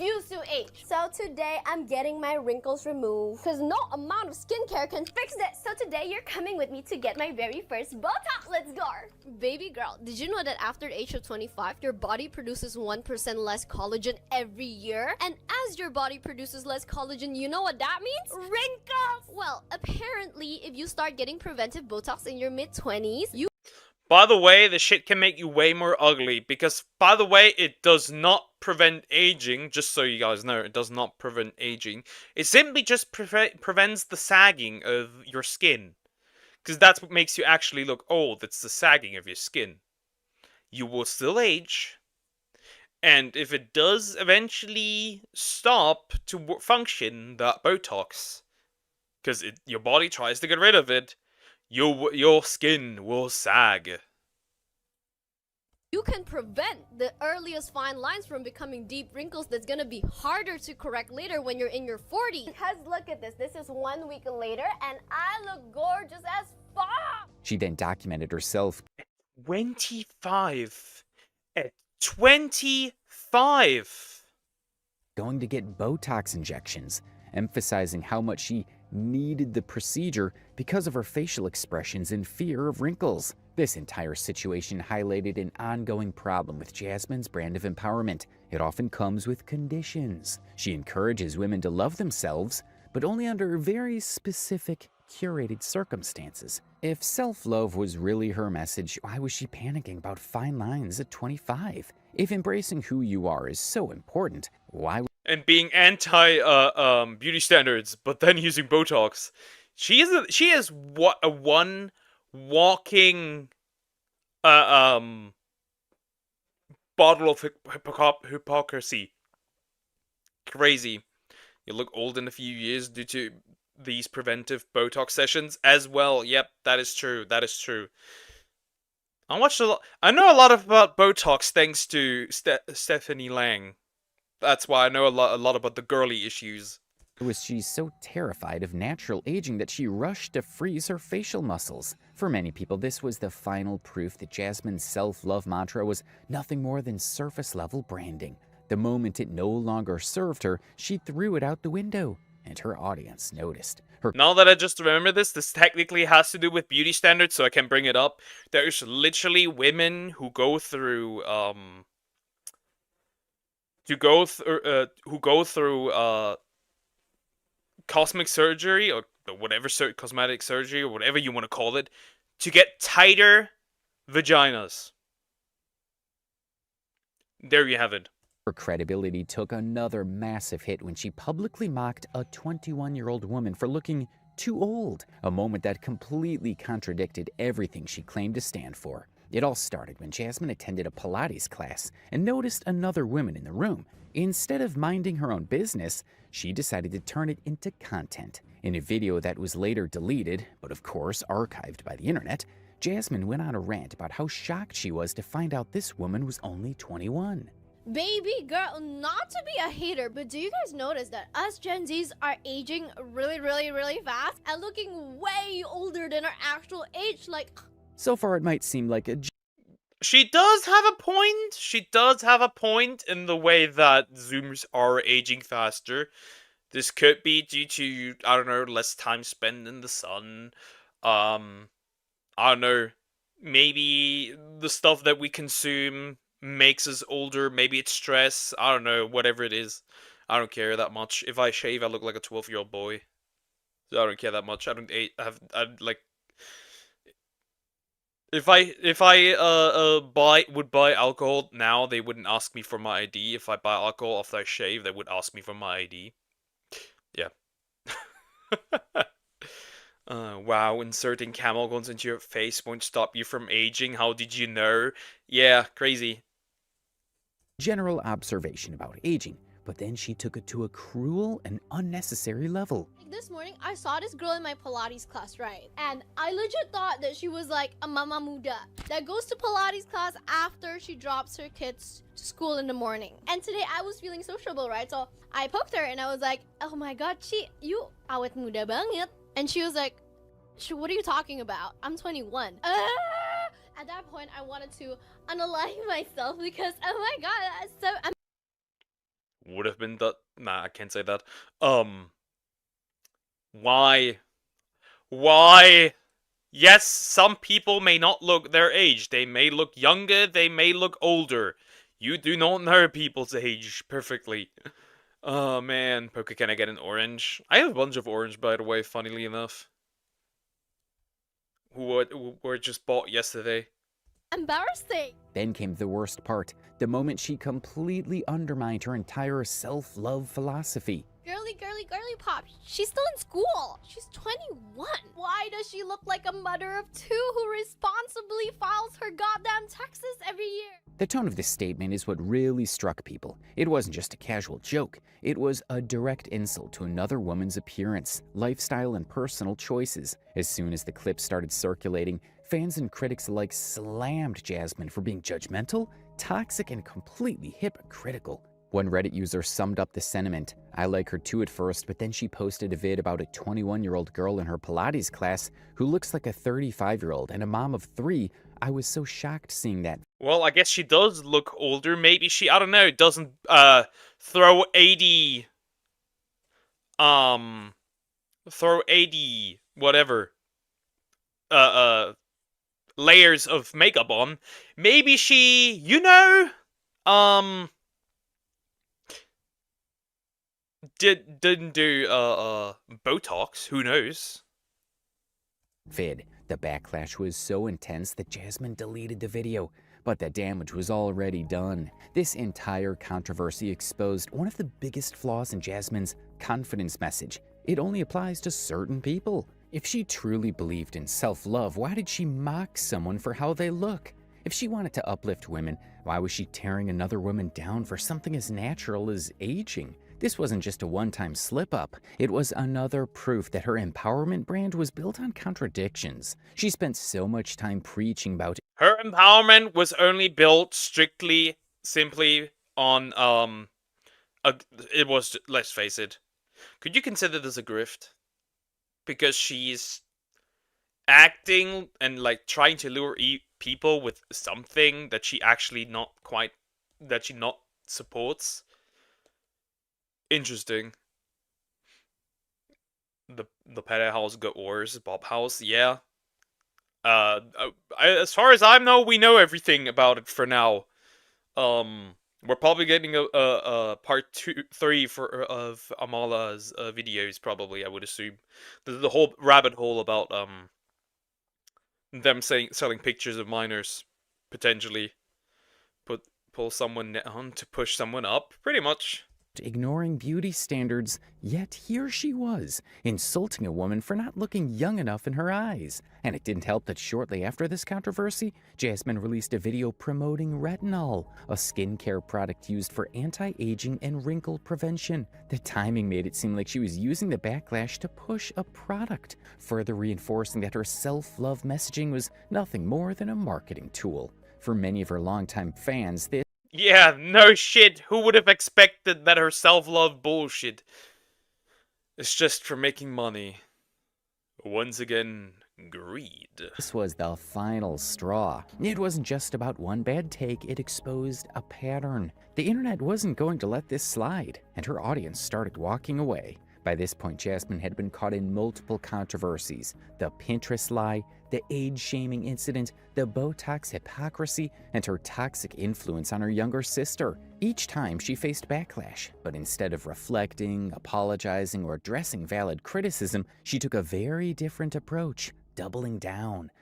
refuse to age. So today I'm getting my wrinkles removed because no amount of skincare can fix it. So today you're coming with me to get my very first Botox. Let's go. Baby girl, did you know that after the age of 25, your body produces 1% less collagen every year? And as your body produces less collagen, you know what that means? Wrinkles! Well, apparently, if you start getting preventive Botox in your mid-20s, you... By the way, the shit can make you way more ugly because, by the way, it does not prevent aging. Just so you guys know, it does not prevent aging. It simply just prevents the sagging of your skin. Because that's what makes you actually look old. It's the sagging of your skin. You will still age. And if it does eventually stop to function, that Botox, because your body tries to get rid of it, your skin will sag. You can prevent the earliest fine lines from becoming deep wrinkles that's gonna be harder to correct later when you're in your 40s. Because look at this. This is 1 week later, and I look gorgeous as fuck. She then documented herself 25. At 25. going to get Botox injections, emphasizing how much she needed the procedure because of her facial expressions and fear of wrinkles. This entire situation highlighted an ongoing problem with Jasmine's brand of empowerment. It often comes with conditions. She encourages women to love themselves, but only under very specific, curated circumstances. If self-love was really her message, why was she panicking about fine lines at 25? If embracing who you are is so important, why And being anti beauty standards, but then using Botox. She is what a one walking bottle of hypocrisy. Crazy. You look old in a few years due to these preventive Botox sessions as well. Yep, that is true. That is true. I watched a lot. I know a lot about Botox thanks to Stephanie Lang. That's why I know a lot about the girly issues. was she so terrified of natural aging that she rushed to freeze her facial muscles? For many people, this was the final proof that Jasmine's self-love mantra was nothing more than surface-level branding. The moment it no longer served her, she threw it out the window, and her audience noticed. Now that I just remember this technically has to do with beauty standards, so I can bring it up. There's literally women who go through cosmetic surgery or whatever cosmetic surgery or whatever you want to call it to get tighter vaginas. There you have it. Her credibility took another massive hit when she publicly mocked a 21-year-old woman for looking too old, a moment that completely contradicted everything she claimed to stand for. It all started when Jasmine attended a Pilates class and noticed another woman in the room. Instead of minding her own business, she decided to turn it into content. In a video that was later deleted, but of course archived by the internet, Jasmine went on a rant about how shocked she was to find out this woman was only 21. Baby girl, not to be a hater, but do you guys notice that us Gen Zs are aging really, really, really fast and looking way older than our actual age? Like, so far it might seem like a she does have a point. She does have a point in the way that Zoomers are aging faster. This could be due to, I don't know, less time spent in the sun. I don't know. Maybe the stuff that we consume makes us older. Maybe it's stress. I don't know. Whatever it is. I don't care that much. If I shave, I look like a 12-year-old boy. So I don't care that much. I like... If I would buy alcohol now, they wouldn't ask me for my ID. If I buy alcohol after I shave, they would ask me for my ID. Yeah. Wow, inserting camel guns into your face won't stop you from aging. How did you know? Yeah, crazy. General observation about aging, but then she took it to a cruel and unnecessary level. this morning, I saw this girl in my Pilates class, right? And I legit thought that she was like a mama muda that goes to Pilates class after she drops her kids to school in the morning. And today I was feeling sociable, right? So I poked her and I was like, oh my god, you awet muda banget. And she was like, what are you talking about? I'm 21. At that point, I wanted to unalive myself because, oh my god, that's so... Would have been that. Nah, I can't say that. Why? Why? Yes, some people may not look their age. They may look younger, they may look older. You do not know people's age perfectly. Oh man, Poke, can I get an orange? I have a bunch of orange, by the way, funnily enough. Who were just bought yesterday. Embarrassing. Then came the worst part, the moment she completely undermined her entire self-love philosophy. Girly girly pop. She's still in school. She's 21. Why does she look like a mother of two who responsibly files her goddamn taxes every year? The tone of this statement is what really struck people. It wasn't just a casual joke. It was a direct insult to another woman's appearance, lifestyle, and personal choices. As soon as the clip started circulating, fans and critics alike slammed Jasmine for being judgmental, toxic, and completely hypocritical. One Reddit user summed up the sentiment. I like her too at first, but then she posted a vid about a 21-year-old girl in her Pilates class who looks like a 35-year-old and a mom of 3. I was so shocked seeing that. Well, I guess she does look older. Maybe she, I don't know, doesn't throw 80 whatever layers of makeup on. Maybe she, didn't do Botox. Who knows? Vid. The backlash was so intense that Jasmine deleted the video, but the damage was already done. This entire controversy exposed one of the biggest flaws in Jasmine's confidence message. It only applies to certain people. If she truly believed in self-love, why did she mock someone for how they look? If she wanted to uplift women, why was she tearing another woman down for something as natural as aging? This wasn't just a one-time slip-up. It was another proof that her empowerment brand was built on contradictions. She spent so much time preaching about her empowerment was only built simply on it was, let's face it. Could you consider this a grift? Because she's acting and like trying to lure people with something that she actually not supports. Interesting. The Pet House got worse. Bob House, yeah. As far as I know, we know everything about it for now. We're probably getting a part 3 of Amala's videos. Probably, I would assume. The whole rabbit hole about them selling pictures of minors, potentially pull someone down to push someone up. Pretty much. Ignoring beauty standards, yet here she was, insulting a woman for not looking young enough in her eyes. And it didn't help that shortly after this controversy, Jasmine released a video promoting retinol, a skincare product used for anti-aging and wrinkle prevention. The timing made it seem like she was using the backlash to push a product, further reinforcing that her self-love messaging was nothing more than a marketing tool. For many of her longtime fans, this Yeah, no shit. Who would have expected that her self-love bullshit is just for making money? Once again, greed. This was the final straw. It wasn't just about one bad take, it exposed a pattern. The internet wasn't going to let this slide, and her audience started walking away. By this point, Jasmine had been caught in multiple controversies. The Pinterest lie, the age-shaming incident, the Botox hypocrisy, and her toxic influence on her younger sister. Each time she faced backlash, but instead of reflecting, apologizing, or addressing valid criticism, she took a very different approach, doubling down.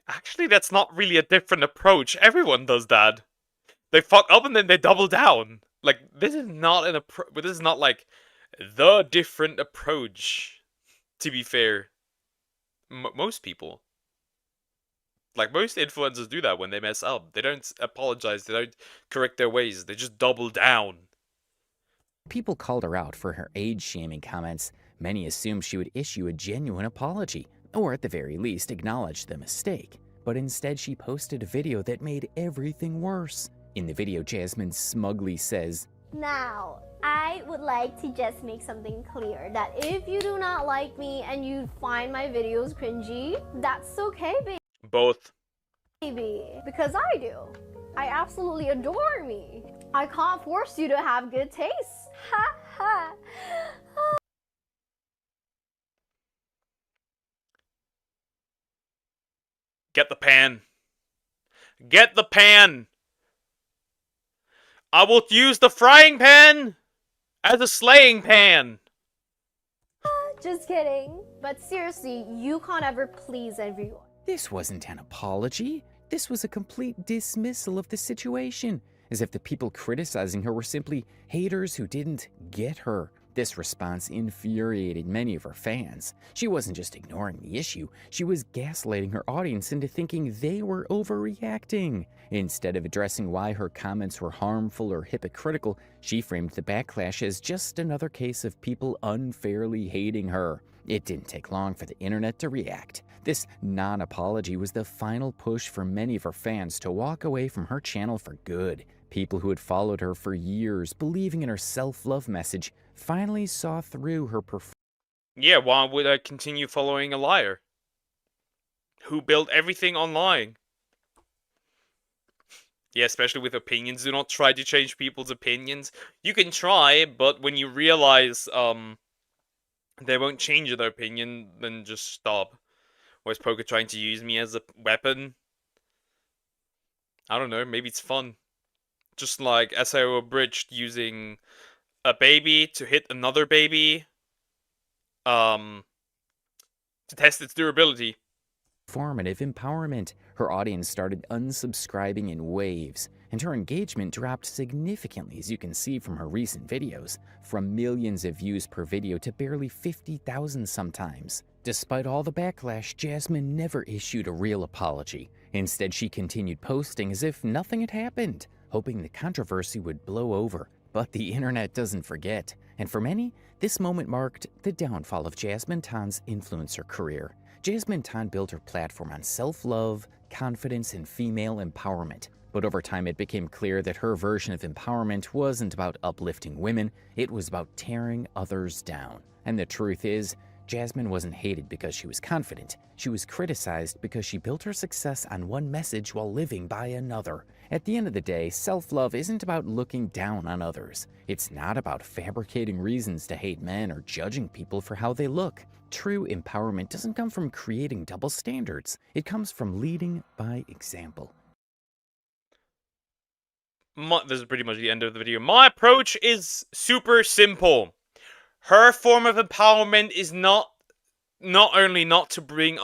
Actually, that's not really a different approach. Everyone does that. They fuck up and then they double down. Like, this is not this is not like the different approach, to be fair. Most people. Like, most influencers do that when they mess up. They don't apologize, they don't correct their ways, they just double down. People called her out for her age-shaming comments. Many assumed she would issue a genuine apology, or at the very least acknowledge the mistake. But instead she posted a video that made everything worse. In the video, Jasmine smugly says, Now, I would like to just make something clear that if you do not like me and you find my videos cringy, that's okay, Both. baby. Because I do. I absolutely adore me. I can't force you to have good taste. Ha ha. Get the pan. Get the pan! I will use the frying pan as a slaying pan. Just kidding. But seriously, you can't ever please everyone. This wasn't an apology. This was a complete dismissal of the situation. as if the people criticizing her were simply haters who didn't get her. This response infuriated many of her fans. She wasn't just ignoring the issue, she was gaslighting her audience into thinking they were overreacting. Instead of addressing why her comments were harmful or hypocritical, she framed the backlash as just another case of people unfairly hating her. It didn't take long for the internet to react. This non-apology was the final push for many of her fans to walk away from her channel for good. People who had followed her for years, believing in her self-love message, finally saw through her Yeah, why would I continue following a liar who built everything online? Yeah, especially with opinions. Do not try to change people's opinions. You can try, but when you realize they won't change their opinion, then just stop. Or is Poker trying to use me as a weapon? I don't know, maybe it's fun. Just like SIO Abridged using a baby to hit another baby to test its durability. Formative empowerment. Her audience started unsubscribing in waves, and her engagement dropped significantly, as you can see from her recent videos, from millions of views per video to barely 50,000 sometimes. Despite all the backlash, Jasmine never issued a real apology. Instead, she continued posting as if nothing had happened, hoping the controversy would blow over. But the internet doesn't forget, and for many, this moment marked the downfall of Jasmine Tan's influencer career. Jasmine Tan built her platform on self-love, confidence, and female empowerment. But over time, it became clear that her version of empowerment wasn't about uplifting women, it was about tearing others down. And the truth is, Jasmine wasn't hated because she was confident. She was criticized because she built her success on one message while living by another. At the end of the day, self-love isn't about looking down on others. It's not about fabricating reasons to hate men or judging people for how they look. True empowerment doesn't come from creating double standards. It comes from leading by example. This is pretty much the end of the video. My approach is super simple. Her form of empowerment is not only to bring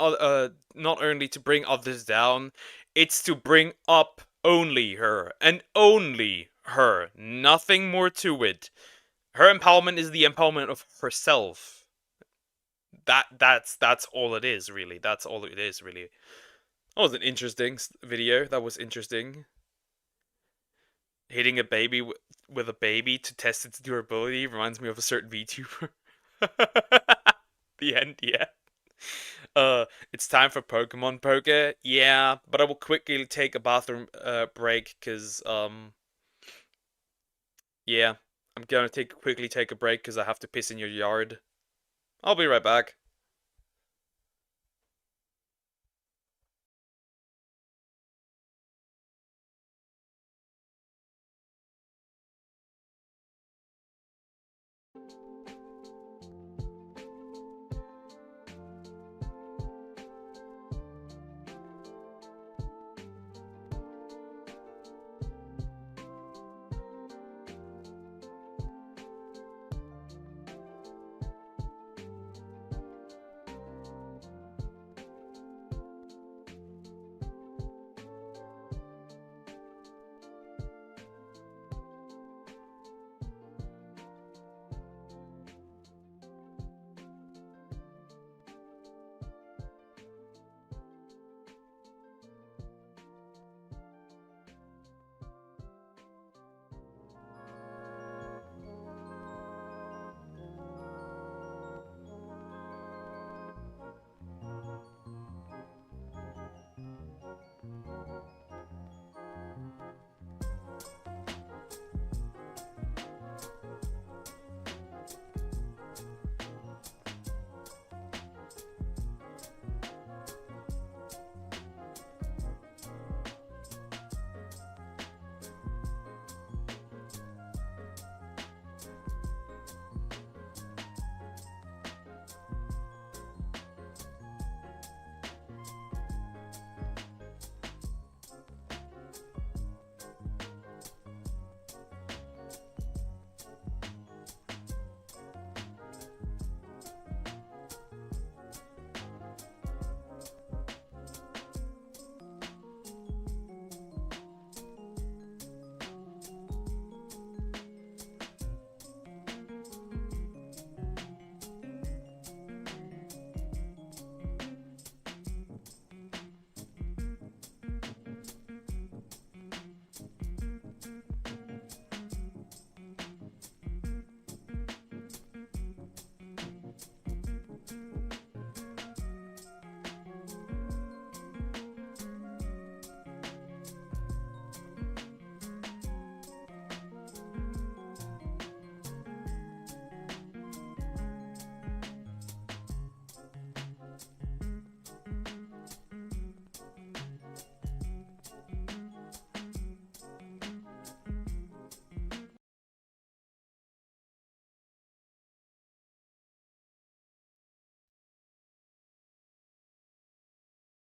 others down, it's to bring up only her and only her. Nothing more to it. Her empowerment is the empowerment of herself. That's all it is, really. That's all it is, really. That was an interesting video. That was interesting. Hitting a baby with a baby to test its durability reminds me of a certain VTuber. The end, yeah. It's time for Pokemon Poker. Yeah, but I will quickly take a bathroom break because yeah, I'm gonna quickly take a break because I have to piss in your yard. I'll be right back.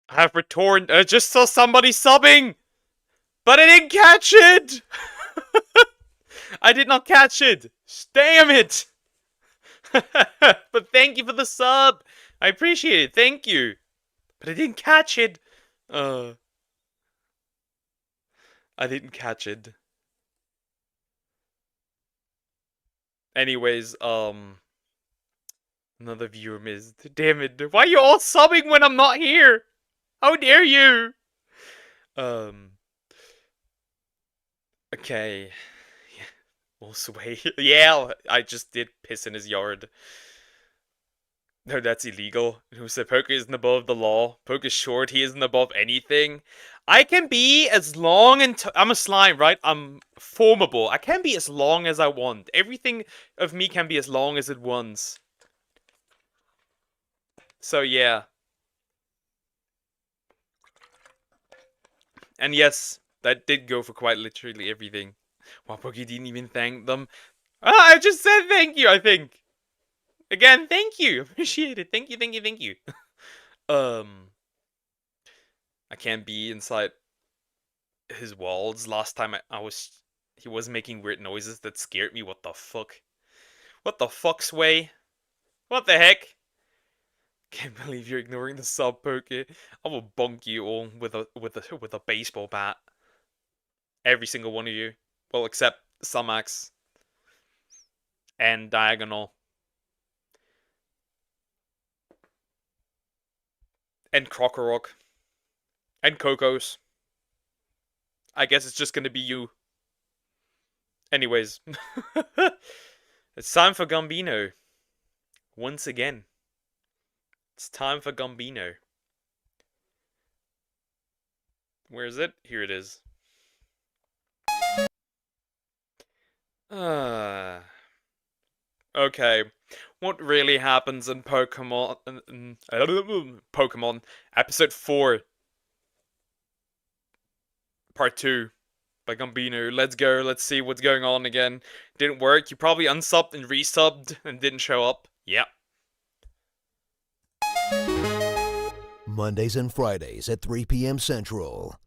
I have returned. I just saw somebody subbing, but I didn't catch it. I did not catch it. Damn it. But thank you for the sub. I appreciate it. Thank you. But I didn't catch it. I didn't catch it. Anyways, another viewer missed. Damn it. Why are you all subbing when I'm not here? How dare you? Okay. We'll sway. Yeah, I just did piss in his yard. No, that's illegal. Who said poker isn't above the law? Poker's short, he isn't above anything. I can be as long and I'm a slime, right? I'm formable. I can be as long as I want. Everything of me can be as long as it wants. So yeah. And yes, that did go for quite literally everything. Wow, Pokey didn't even thank them. Ah, I just said thank you, I think. Again, thank you. Appreciate it. Thank you, thank you, thank you. I can't be inside his walls. Last time he was making weird noises that scared me. What the fuck? What the fuck, Sway? What the heck? Can't believe you're ignoring the sub, Pokey. I will bonk you all with a baseball bat. Every single one of you. Well, except Sumax and Diagonal. And Krokorok. And Kokos. I guess it's just gonna be you. Anyways. It's time for Gambino. Once again. It's time for Gambino. Where is it? Here it is. Okay. What really happens in Pokemon... Pokemon Episode 4. Part 2. By Gambino. Let's go. Let's see what's going on again. Didn't work. You probably unsubbed and resubbed and didn't show up. Yep. Mondays and Fridays at 3 p.m. Central.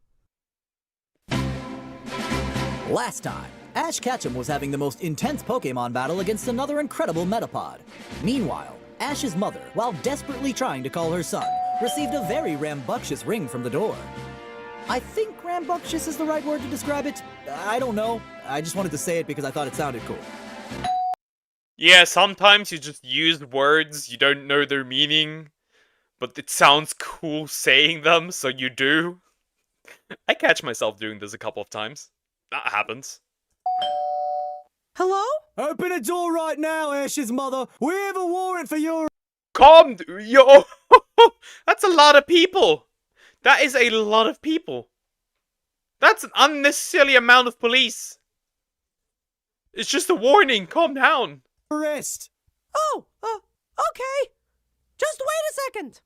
Last time, Ash Ketchum was having the most intense Pokemon battle against another incredible Metapod. Meanwhile, Ash's mother, while desperately trying to call her son, received a very rambunctious ring from the door. I think rambunctious is the right word to describe it. I don't know. I just wanted to say it because I thought it sounded cool. Yeah, sometimes you just use words, you don't know their meaning, but it sounds cool saying them, so you do. I catch myself doing this a couple of times. That happens. Hello? Open a door right now, Ash's mother. We have a warrant for your... Yo! That's a lot of people! That is a lot of people. That's an unnecessary amount of police. It's just a warning. Calm down. Arrest. Oh, okay. Just wait a second.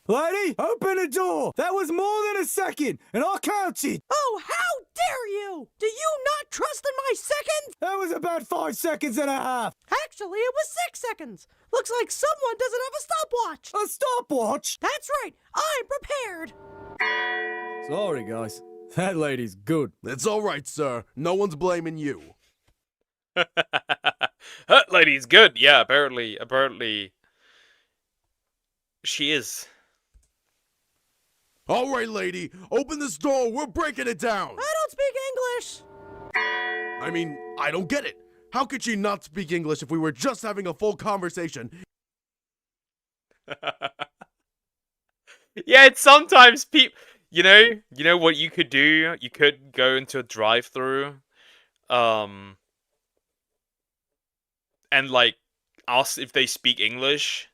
Lady, open the door! That was more than a second, and I'll count it! Oh, how dare you! Do you not trust in my seconds? That was about 5 seconds and a half! Actually, it was 6 seconds. Looks like someone doesn't have a stopwatch. A stopwatch? That's right, I'm prepared. Sorry, guys. That lady's good. It's alright, sir. No one's blaming you. That lady's good. Yeah, apparently. She is. Alright, lady. Open this door. We're breaking it down. I don't speak English. I mean, I don't get it. How could she not speak English if we were just having a full conversation? Yeah, it's sometimes people... You know what you could do? You could go into a drive-thru, and like ask if they speak English,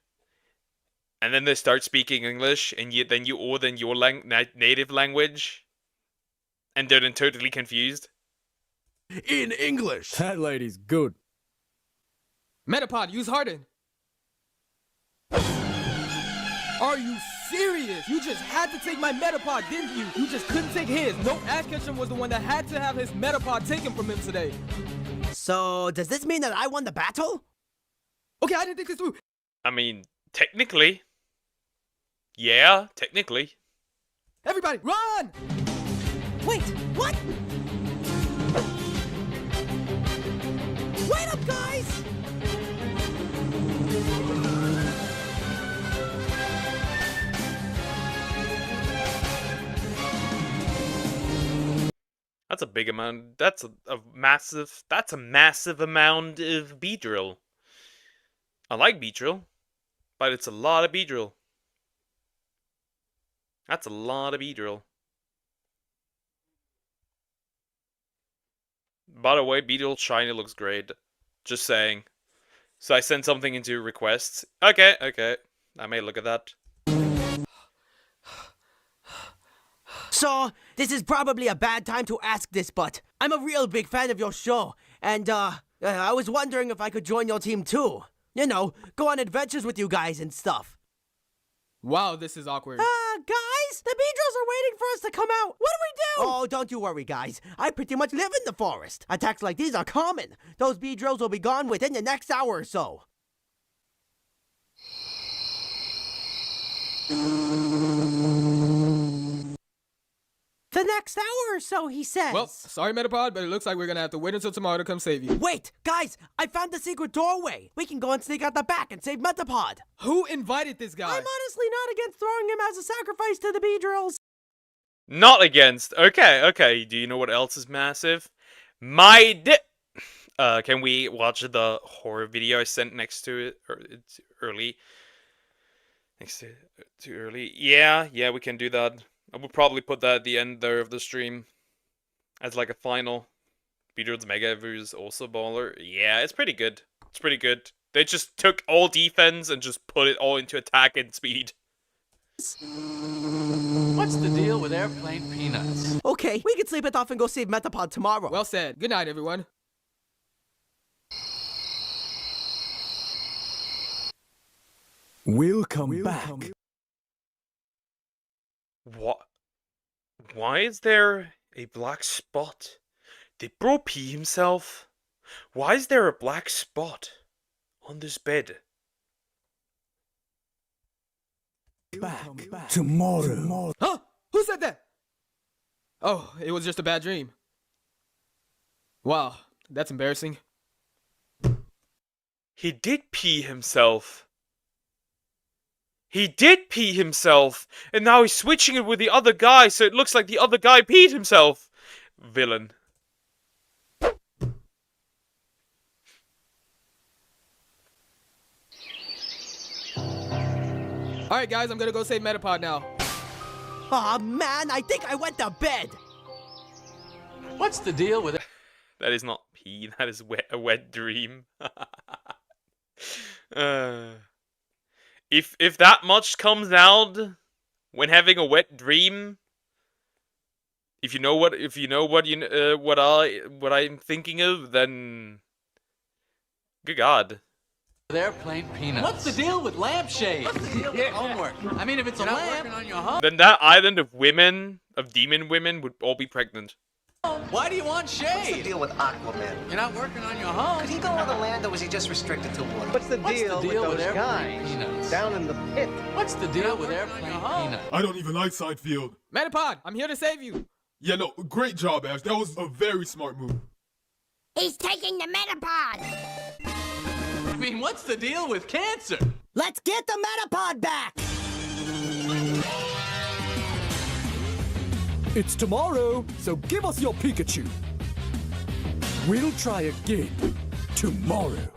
and then they start speaking English, and then you order in your native language, and they're then totally confused. In English. That lady's good. Metapod, use Harden. Are you serious? You just had to take my Metapod, didn't you? You just couldn't take his. Nope, Ash Ketchum was the one that had to have his Metapod taken from him today. So, does this mean that I won the battle? Okay, I didn't think this through. I mean, technically. Yeah, technically. Everybody, run! Wait, what? Wait up, guys! That's a big amount. That's a massive. That's a massive amount of B-drill. I like B-drill, but it's a lot of B-drill. That's a lot of B-drill. By the way, B-drill shiny looks great. Just saying. So I sent something into requests. Okay, okay. I may look at that. So, this is probably a bad time to ask this, but I'm a real big fan of your show, and I was wondering if I could join your team too. You know, go on adventures with you guys and stuff. Wow, this is awkward. Guys, the Beedrills are waiting for us to come out. What do we do? Oh, don't you worry, guys. I pretty much live in the forest. Attacks like these are common. Those Beedrills will be gone within the next hour or so. The next hour or so, he says. Well, sorry, Metapod, but it looks like we're gonna have to wait until tomorrow to come save you. Wait, guys, I found the secret doorway. We can go and sneak out the back and save Metapod. Who invited this guy? I'm honestly not against throwing him as a sacrifice to the Beedrills. Not against. Okay, okay. Do you know what else is massive? Can we watch the horror video I sent next to it? Or it's early. Next to too early. Yeah, we can do that. I would probably put that at the end there of the stream as like a final. Beedrill's Mega Evolu's also baller. Yeah, it's pretty good. It's pretty good. They just took all defense and just put it all into attack and speed. What's the deal with airplane peanuts? Okay, we can sleep it off and go save Metapod tomorrow. Well said. Good night, everyone. We'll come back. What? Why is there a black spot? Did bro pee himself? Why is there a black spot on this bed? Back tomorrow. Huh? Who said that? Oh, it was just a bad dream. Wow, that's embarrassing. He did pee himself. He did pee himself, and now he's switching it with the other guy, so it looks like the other guy peed himself. Villain. Alright guys, I'm gonna go save Metapod now. Aw, man, I think I went to bed. What's the deal with it? That is not pee, that is a wet dream. If that much comes out when having a wet dream, if you know what I'm thinking of, then good God. Airplane peanuts. What's the deal with lampshade? What's the deal with homework? I mean, if it's a lamp, on your home. Then that island of women, of demon women, would all be pregnant. Why do you want shade? What's the deal with Aquaman? You're not working on your home. Could he go on the land, or was he just restricted to water? What's the deal with those guys peanuts? down in the pit? What's the deal with airplane peanuts? I don't even like side field. Metapod, I'm here to save you. Yeah, no, great job, Ash. That was a very smart move. He's taking the Metapod. I mean, what's the deal with cancer? Let's get the Metapod back! It's tomorrow, so give us your Pikachu. We'll try again tomorrow.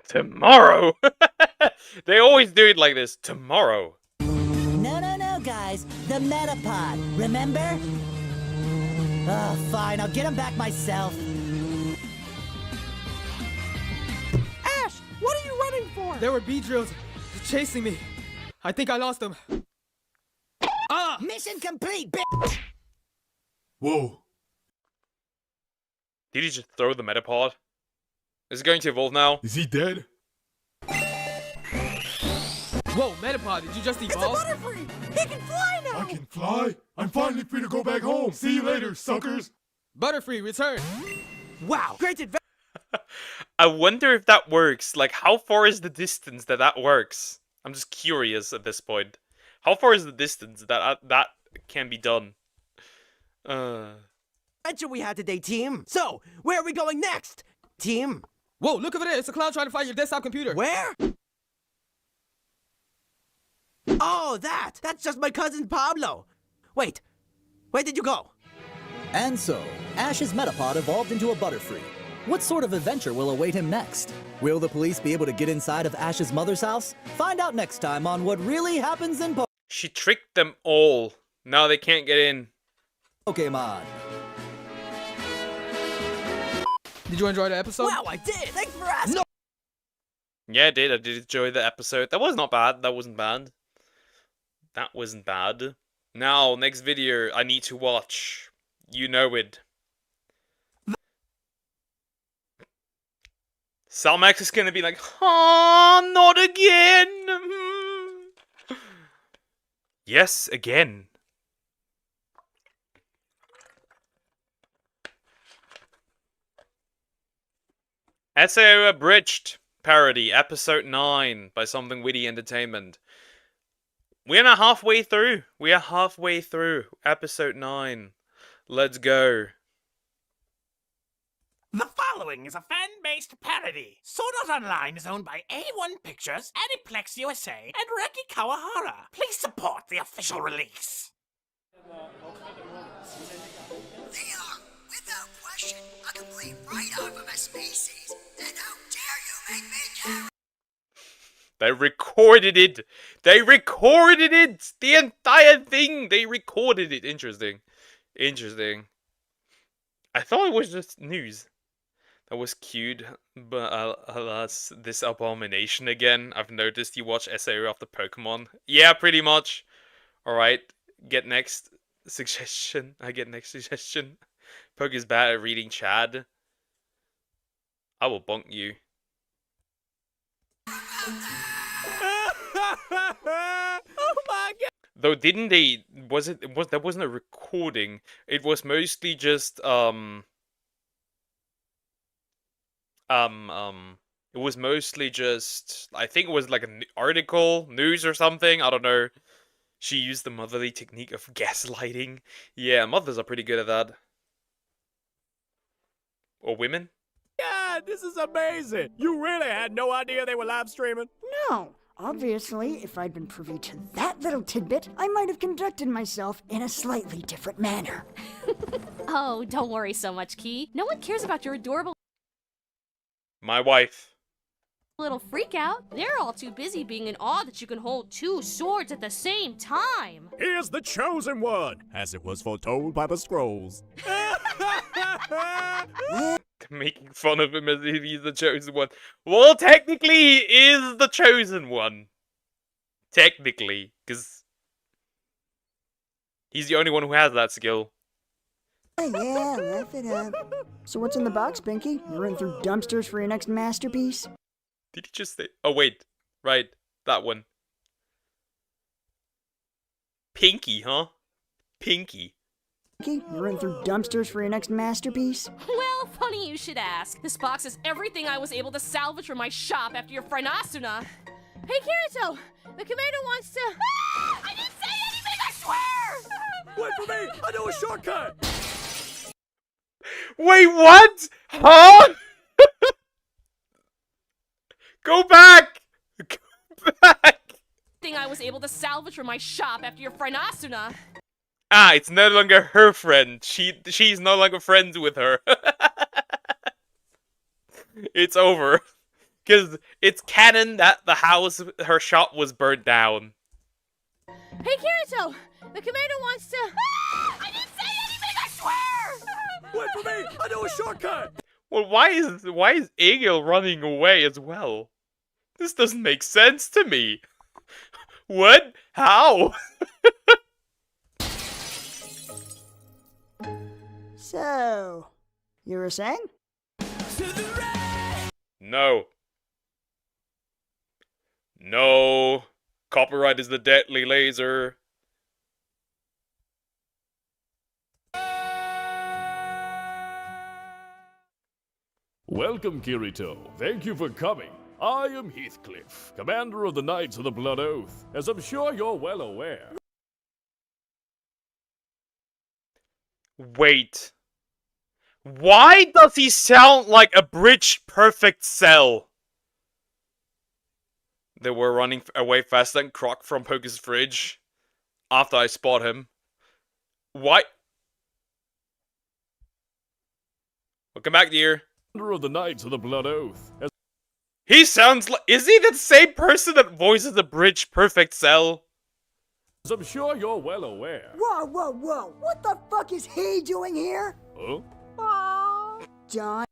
Tomorrow? They always do it like this. Tomorrow. No, guys. The Metapod, remember? Oh, fine. I'll get him back myself. Ash, what are you running for? There were Beedrills chasing me. I think I lost them. Ah! Mission complete, bitch! Whoa. Did he just throw the Metapod? Is it going to evolve now? Is he dead? Whoa, Metapod, did you just evolve? It's a Butterfree! He can fly now! I can fly? I'm finally free to go back home. See you later, suckers. Butterfree, return. Wow, great adventure! I wonder if that works. Like, how far is the distance that works? I'm just curious at this point. How far is the distance that can be done? Adventure we had today, team. So, where are we going next, team? Whoa, look over there. It's a clown trying to find your desktop computer. Where? Oh, that's just my cousin Pablo. Wait, where did you go? And so, Ash's Metapod evolved into a Butterfree. What sort of adventure will await him next? Will the police be able to get inside of Ash's mother's house? Find out next time on What Really Happens in She tricked them all. Now they can't get in. Pokemon. Did you enjoy the episode? Wow, I did. Thanks for asking. No. Yeah, I did. I did enjoy the episode. That was not bad. That wasn't bad. That wasn't bad. Now, next video I need to watch. You know it. Salmax is gonna be like, oh, not again. Yes, again. SAO Abridged parody, episode 9 by Something Witty Entertainment. We're now halfway through. We are halfway through episode 9. Let's go. The following is a fan-based parody. Sword Art Online is owned by A1 Pictures, Aniplex USA, and Reki Kawahara. Please support the official release. They are, without question, a complete write-off of a species. And how dare you make me carry... They recorded it! They recorded it! The entire thing! They recorded it! Interesting. Interesting. I thought it was just news. That was cute, but alas, this abomination again. I've noticed you watch SAO after Pokemon. Yeah, pretty much. Alright, get next suggestion. I get next suggestion. Poke is bad at reading Chad. I will bonk you. Oh my god! Though didn't they that wasn't a recording. It was mostly just it was mostly just, I think it was like an article, news or something, I don't know. She used the motherly technique of gaslighting. Yeah, mothers are pretty good at that. Or women. God, this is amazing! You really had no idea they were live streaming? No. Obviously, if I'd been privy to that little tidbit, I might have conducted myself in a slightly different manner. Oh, don't worry so much, Key. No one cares about your adorable My wife. little freak out. They're all too busy being in awe that you can hold 2 swords at the same time. Here's the chosen one, as it was foretold by the scrolls. Making fun of him as if he's the chosen one. Well, technically, he is the chosen one. Technically, because he's the only one who has that skill. Yeah, laugh it up. So what's in the box, Pinky? You running through dumpsters for your next masterpiece? Did he just say... Oh, wait. Right. That one. Pinky, huh? Pinky. You running through dumpsters for your next masterpiece? Well, funny you should ask. This box is everything I was able to salvage from my shop after your friend Asuna. Hey, Kirito! The commander wants to... Ah! I didn't say anything, I swear! Wait for me! I know a shortcut! Wait, what? Huh? Go back! Go back! Thing I was able to salvage from my shop after your friend Asuna. Ah, it's no longer her friend. She's no longer friends with her. It's over. Because it's canon that the house, her shop was burnt down. Hey, Kirito! The commander wants to... Ah! I didn't say anything, I swear! Wait for me! I know a shortcut! Well, why is Egil running away as well? This doesn't make sense to me. What? How? So, you were saying? No. No. Copyright is the deadly laser. Welcome, Kirito. Thank you for coming. I am Heathcliff, commander of the Knights of the Blood Oath, as I'm sure you're well aware. Wait. Why does he sound like a bridge perfect cell? They were running away faster than Croc from Poke's fridge. After I spot him. Why? Welcome back, dear. Commander of the Knights of the Blood Oath. He sounds like... Is he the same person that voices the bridge perfect cell? As I'm sure you're well aware. Whoa, whoa, whoa. What the fuck is he doing here? Huh? John.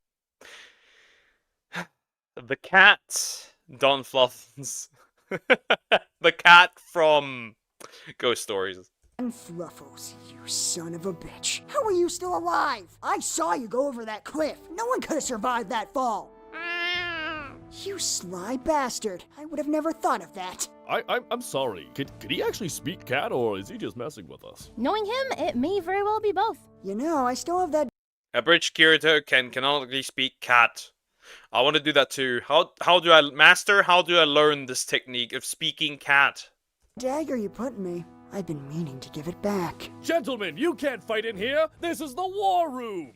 The cat. Don Fluffs. The cat from Ghost Stories. And Fluffles, you son of a bitch. How are you still alive? I saw you go over that cliff. No one could have survived that fall. You sly bastard. I would have never thought of that. I'm sorry. Could he actually speak cat, or is he just messing with us? Knowing him, it may very well be both. You know, I still have that... A bridge Kirito can canonically speak cat. I want to do that too. How do I master? How do I learn this technique of speaking cat? dagger you put in me. I've been meaning to give it back. Gentlemen, you can't fight in here. This is the war room.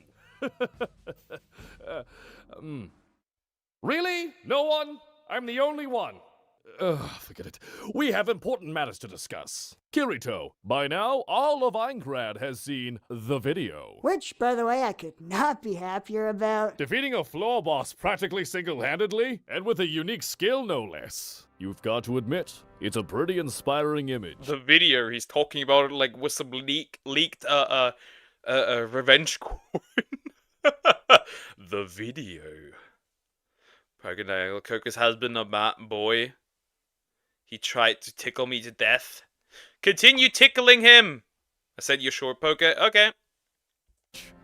Really? No one? I'm the only one. Forget it. We have important matters to discuss. Kirito, by now, all of Eingrad has seen the video. Which, by the way, I could not be happier about. Defeating a floor boss practically single-handedly, and with a unique skill no less. You've got to admit, it's a pretty inspiring image. The video, he's talking about it like with some leaked revenge coin. The video. Crocodile Coco's has been a bad boy. He tried to tickle me to death. Continue tickling him! I said you're short, Poke. Okay.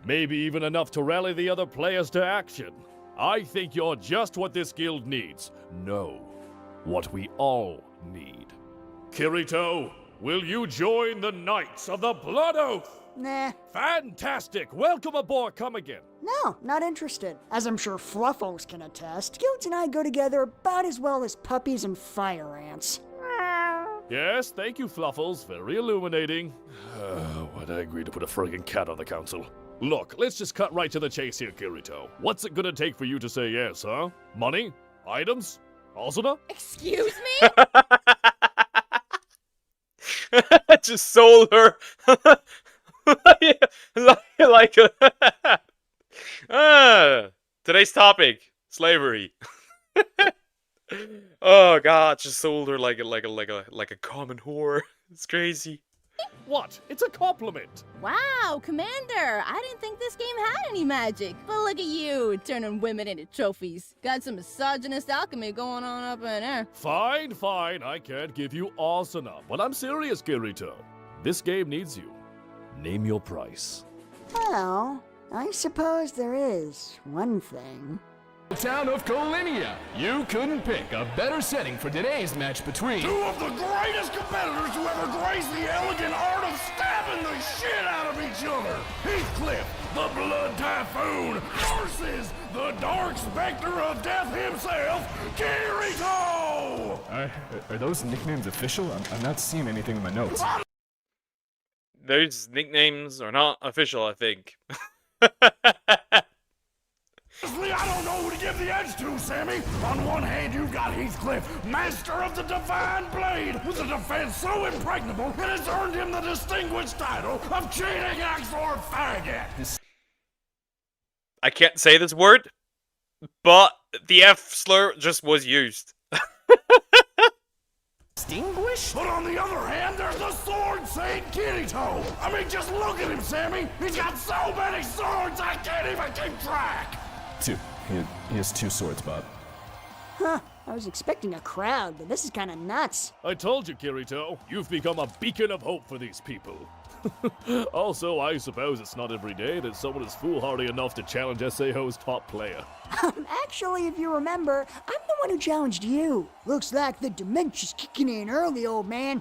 Maybe even enough to rally the other players to action. I think you're just what this guild needs. No, what we all need. Kirito, will you join the Knights of the Blood Oath? Nah. Fantastic! Welcome aboard, come again. No, not interested. As I'm sure Fluffos can attest, guilds and I go together about as well as puppies and fire ants. Yes, thank you, Fluffles. Very illuminating. Why'd I agree to put a friggin' cat on the council? Look, let's just cut right to the chase here, Kirito. What's it gonna take for you to say yes, huh? Money? Items? Asuna? Excuse me? Just sold her. Today's topic: slavery. Oh God, just sold her like a common whore. It's crazy. What? It's a compliment. Wow, Commander! I didn't think this game had any magic. But look at you, turning women into trophies. Got some misogynist alchemy going on up in there. Fine, fine. I can't give you Asuna, but I'm serious, Kirito. This game needs you. Name your price. Well, I suppose there is one thing. The town of Colinia. You couldn't pick a better setting for today's match between two of the greatest competitors to ever grace the elegant art of stabbing the shit out of each other. Heathcliff, the Blood Typhoon, versus the Dark Spectre of Death himself, Kirito! Are those nicknames official? I'm not seeing anything in my notes. Those nicknames are not official, I think. Honestly, I don't know who to give the edge to, Sammy. On one hand, you've got Heathcliff, master of the Divine Blade, with a defense so impregnable it has earned him the distinguished title of cheating axe-lord faggot. I can't say this word, but the F slur just was used. Distinguished? But on the other hand, there's the Sword Saint Kirito. I mean, just look at him, Sammy. He's got so many swords, I can't even keep track. Two. He has two swords, Bob. Huh. I was expecting a crowd, but this is kind of nuts. I told you, Kirito. You've become a beacon of hope for these people. Also, I suppose it's not every day that someone is foolhardy enough to challenge SAO's top player. Actually, if you remember, I'm the one who challenged you. Looks like the dementia's kicking in early, old man.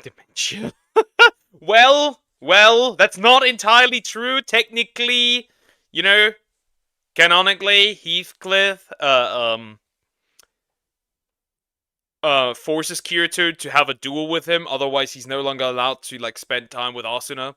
Dementia? Well, that's not entirely true. Technically, you know, Canonically, Heathcliff forces Kirito to have a duel with him, otherwise he's no longer allowed to like spend time with Asuna.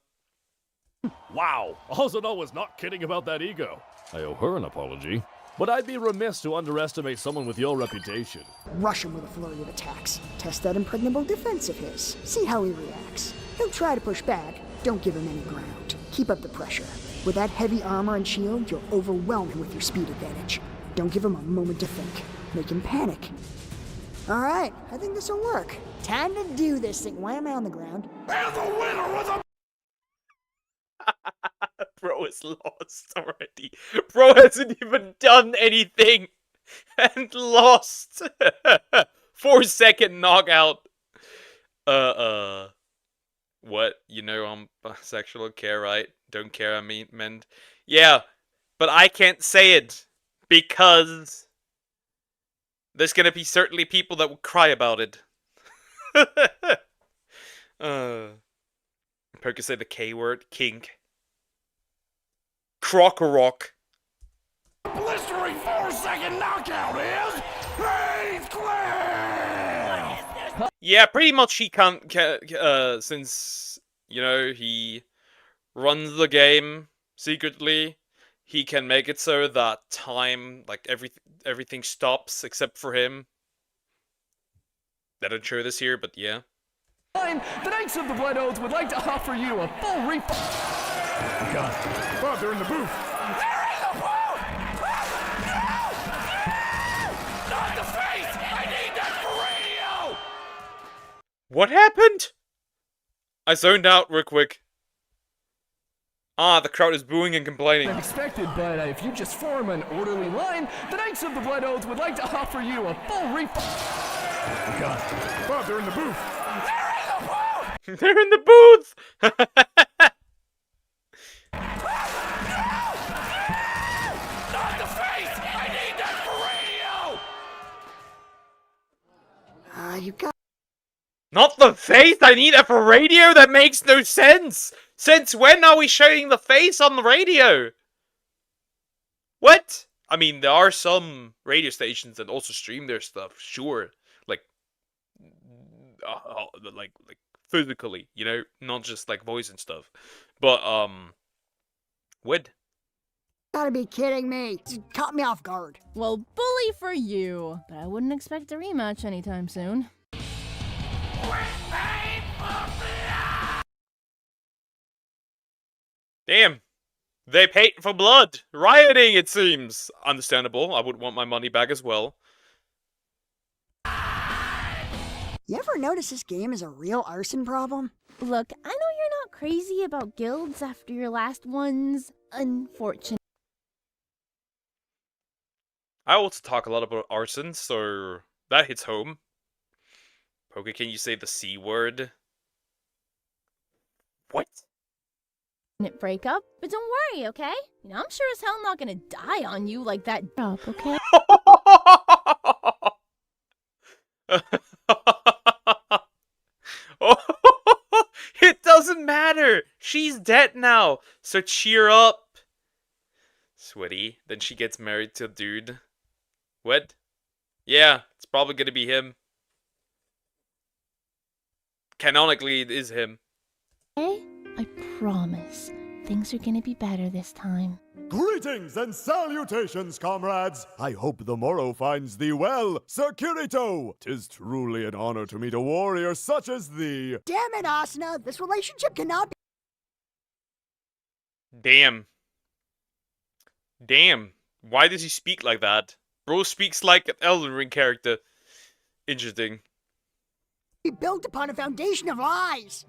Wow, Asuna was not kidding about that ego. I owe her an apology. But I'd be remiss to underestimate someone with your reputation. Rush him with a flurry of attacks. Test that impregnable defense of his. See how he reacts. He'll try to push back. Don't give him any ground. Keep up the pressure. With that heavy armor and shield, you'll overwhelm him with your speed advantage. Don't give him a moment to think. Make him panic. All right, I think this'll work. Time to do this thing. Why am I on the ground? And the winner was a... Bro is lost already. Bro hasn't even done anything and lost. 4-second knockout. What? You know I'm bisexual, care, right? Don't care, I mean, yeah, but I can't say it because there's gonna be certainly people that will cry about it. Poker say the K word, kink. Croc-a-rock. blistering 4-second knockout is Heathcliff! Yeah, pretty much he can't, since, you know, he runs the game secretly, he can make it so that time, like, everything stops except for him. They don't show this here, but yeah. The Knights of the Blood Oath would like to offer you a full refund. Oh God, Bob, they're in the booth. They're in the booth! No! Not the face! I need that for radio! What happened? I zoned out real quick. Ah, the crowd is booing and complaining. Unexpected, but if you just form an orderly line, the Knights of the Blood Oath would like to offer you a full refund. Oh God, Bob, they're in the booth. They're in the booth! They're in the booth! Not the face! I need that for radio! You got... Not the face? I need it for radio? That makes no sense! Since when are we showing the face on the radio? What? I mean, there are some radio stations that also stream their stuff, sure. Like physically, you know, not just like voice and stuff. But, what? Gotta be kidding me. You caught me off guard. Well, bully for you. But I wouldn't expect a rematch anytime soon. Damn. They paid for blood. Rioting, it seems. Understandable. I would want my money back as well. You ever notice this game is a real arson problem? Look, I know you're not crazy about guilds after your last one's unfortunate. I also talk a lot about arson, so that hits home. Poke, can you say the C word? What? Breakup, but don't worry, okay? You know, I'm sure as hell not gonna die on you like that job, okay? It doesn't matter! She's dead now, so cheer up! Sweaty, then she gets married to a dude. What? Yeah, it's probably gonna be him. Canonically, it is him. Okay? I promise. Things are gonna be better this time. Greetings and salutations, comrades! I hope the morrow finds thee well, Sir Kirito! 'Tis truly an honor to meet a warrior such as thee. Damn it, Asuna! This relationship cannot be... Damn. Damn. Why does he speak like that? Bro speaks like an Elden Ring character. Interesting. built upon a foundation of lies!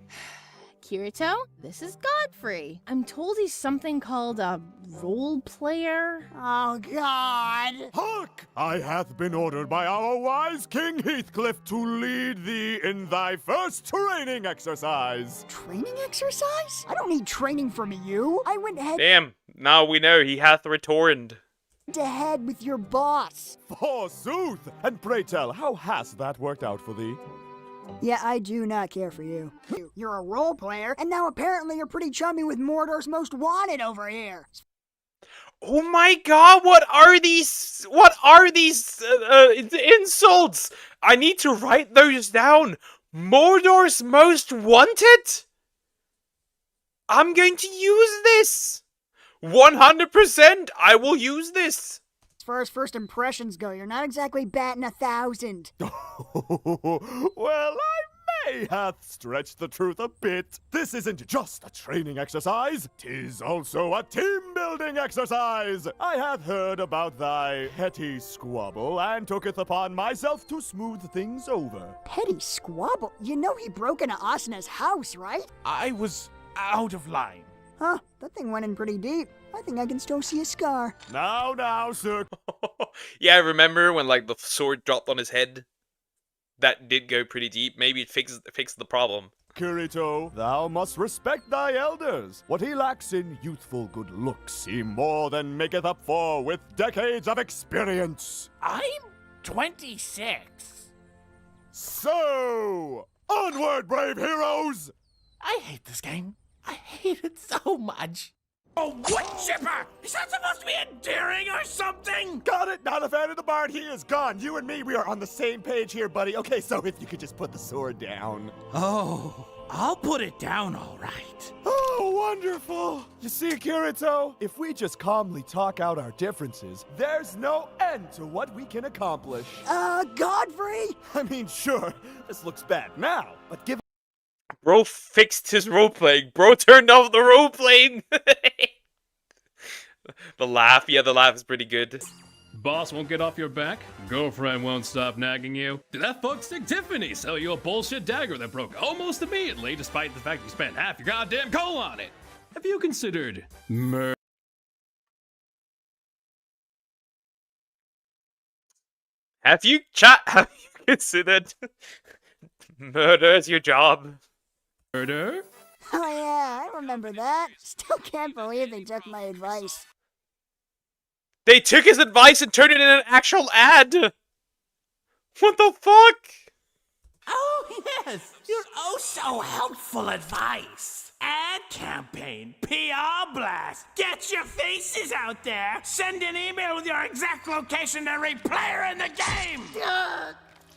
Kirito, this is Godfrey. I'm told he's something called a role player. Oh, God. Hark! I hath been ordered by our wise King Heathcliff to lead thee in thy first training exercise. Training exercise? I don't need training from you. I went head Damn, now we know he hath returned. to head with your boss. Forsooth! And pray tell, how has that worked out for thee? Yeah, I do not care for you. You're a role player, and now apparently you're pretty chummy with Mordor's Most Wanted over here. Oh my god, what are these insults? I need to write those down. Mordor's Most Wanted? I'm going to use this. 100% I will use this. As far as first impressions go, you're not exactly batting 1,000. Well, I may hath stretched the truth a bit. This isn't just a training exercise, 'tis also a team-building exercise. I have heard about thy petty squabble, and tooketh upon myself to smooth things over. Petty squabble? You know he broke into Asana's house, right? I was out of line. Huh, that thing went in pretty deep. I think I can still see a scar. Now, sir. Yeah, remember when like the sword dropped on his head? That did go pretty deep. Maybe it fixed the problem. Kirito, thou must respect thy elders. What he lacks in youthful good looks, he more than maketh up for with decades of experience. I'm 26. So, onward, brave heroes! I hate this game. I hate it so much. Oh, what chipper? Is that supposed to be endearing or something? Got it! Not a fan of the bard, he is gone. You and me, we are on the same page here, buddy. Okay, so if you could just put the sword down. Oh, I'll put it down all right. Oh, wonderful! You see, Kirito, if we just calmly talk out our differences, there's no end to what we can accomplish. Godfrey? I mean, sure, this looks bad now, but give Bro fixed his role-playing. Bro turned off the role-playing. The laugh is pretty good. Boss won't get off your back? Girlfriend won't stop nagging you? Did that fuckstick Tiffany sell you a bullshit dagger that broke almost immediately despite the fact you spent half your goddamn coal on it? Have you considered murder? Have you considered murder as your job? Murder? Oh yeah, I remember that. Still can't believe they took my advice. They took his advice and turned it into an actual ad! What the fuck? Oh, yes! Your oh so helpful advice. Ad campaign, PR blast. Get your faces out there. Send an email with your exact location to every player in the game.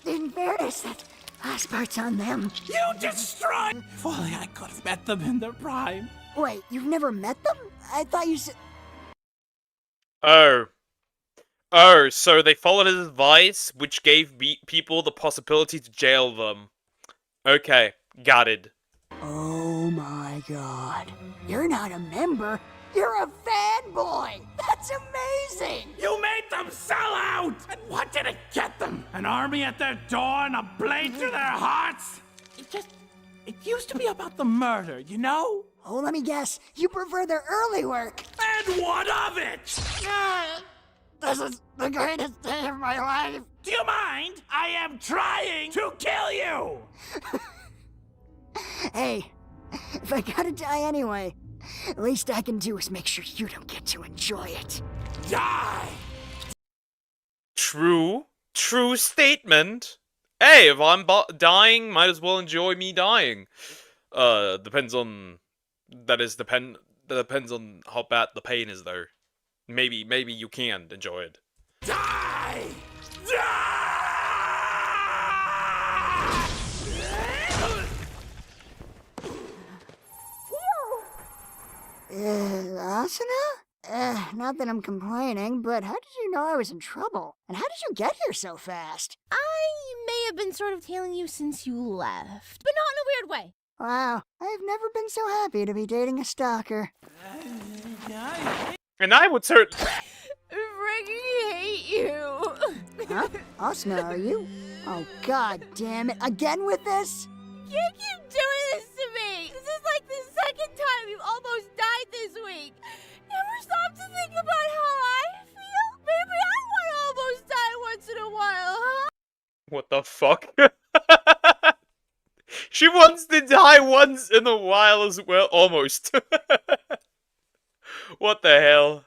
In fairness, that last part's on them. You destroyed. If only I could have met them in their prime. Wait, you've never met them? I thought you said. Oh, so they followed his advice, which gave people the possibility to jail them. Okay, got it. Oh my god. You're not a member, you're a fanboy! That's amazing! You made them sell out! And what did it get them? An army at their door and a blade through their hearts? It used to be about the murder, you know? Oh, let me guess, you prefer their early work. And what of it? This is the greatest day of my life. Do you mind? I am trying to kill you! Hey, if I gotta die anyway, least I can do is make sure you don't get to enjoy it. Die! True statement. Hey, if I'm dying, might as well enjoy me dying. Depends on how bad the pain is, though. Maybe you can enjoy it. Die! Die! Asuna? Not that I'm complaining, but how did you know I was in trouble? And how did you get here so fast? I may have been sort of tailing you since you left, but not in a weird way. Wow, I've never been so happy to be dating a stalker. And I would certainly freaking hate you. Huh? Asuna, are you? Oh, god damn it. Again with this? You can't keep doing this to me. This is like the second time you've almost died this week. Never stop to think about how I feel? Maybe I want to almost die once in a while, huh? What the fuck? She wants to die once in a while as well, almost. What the hell?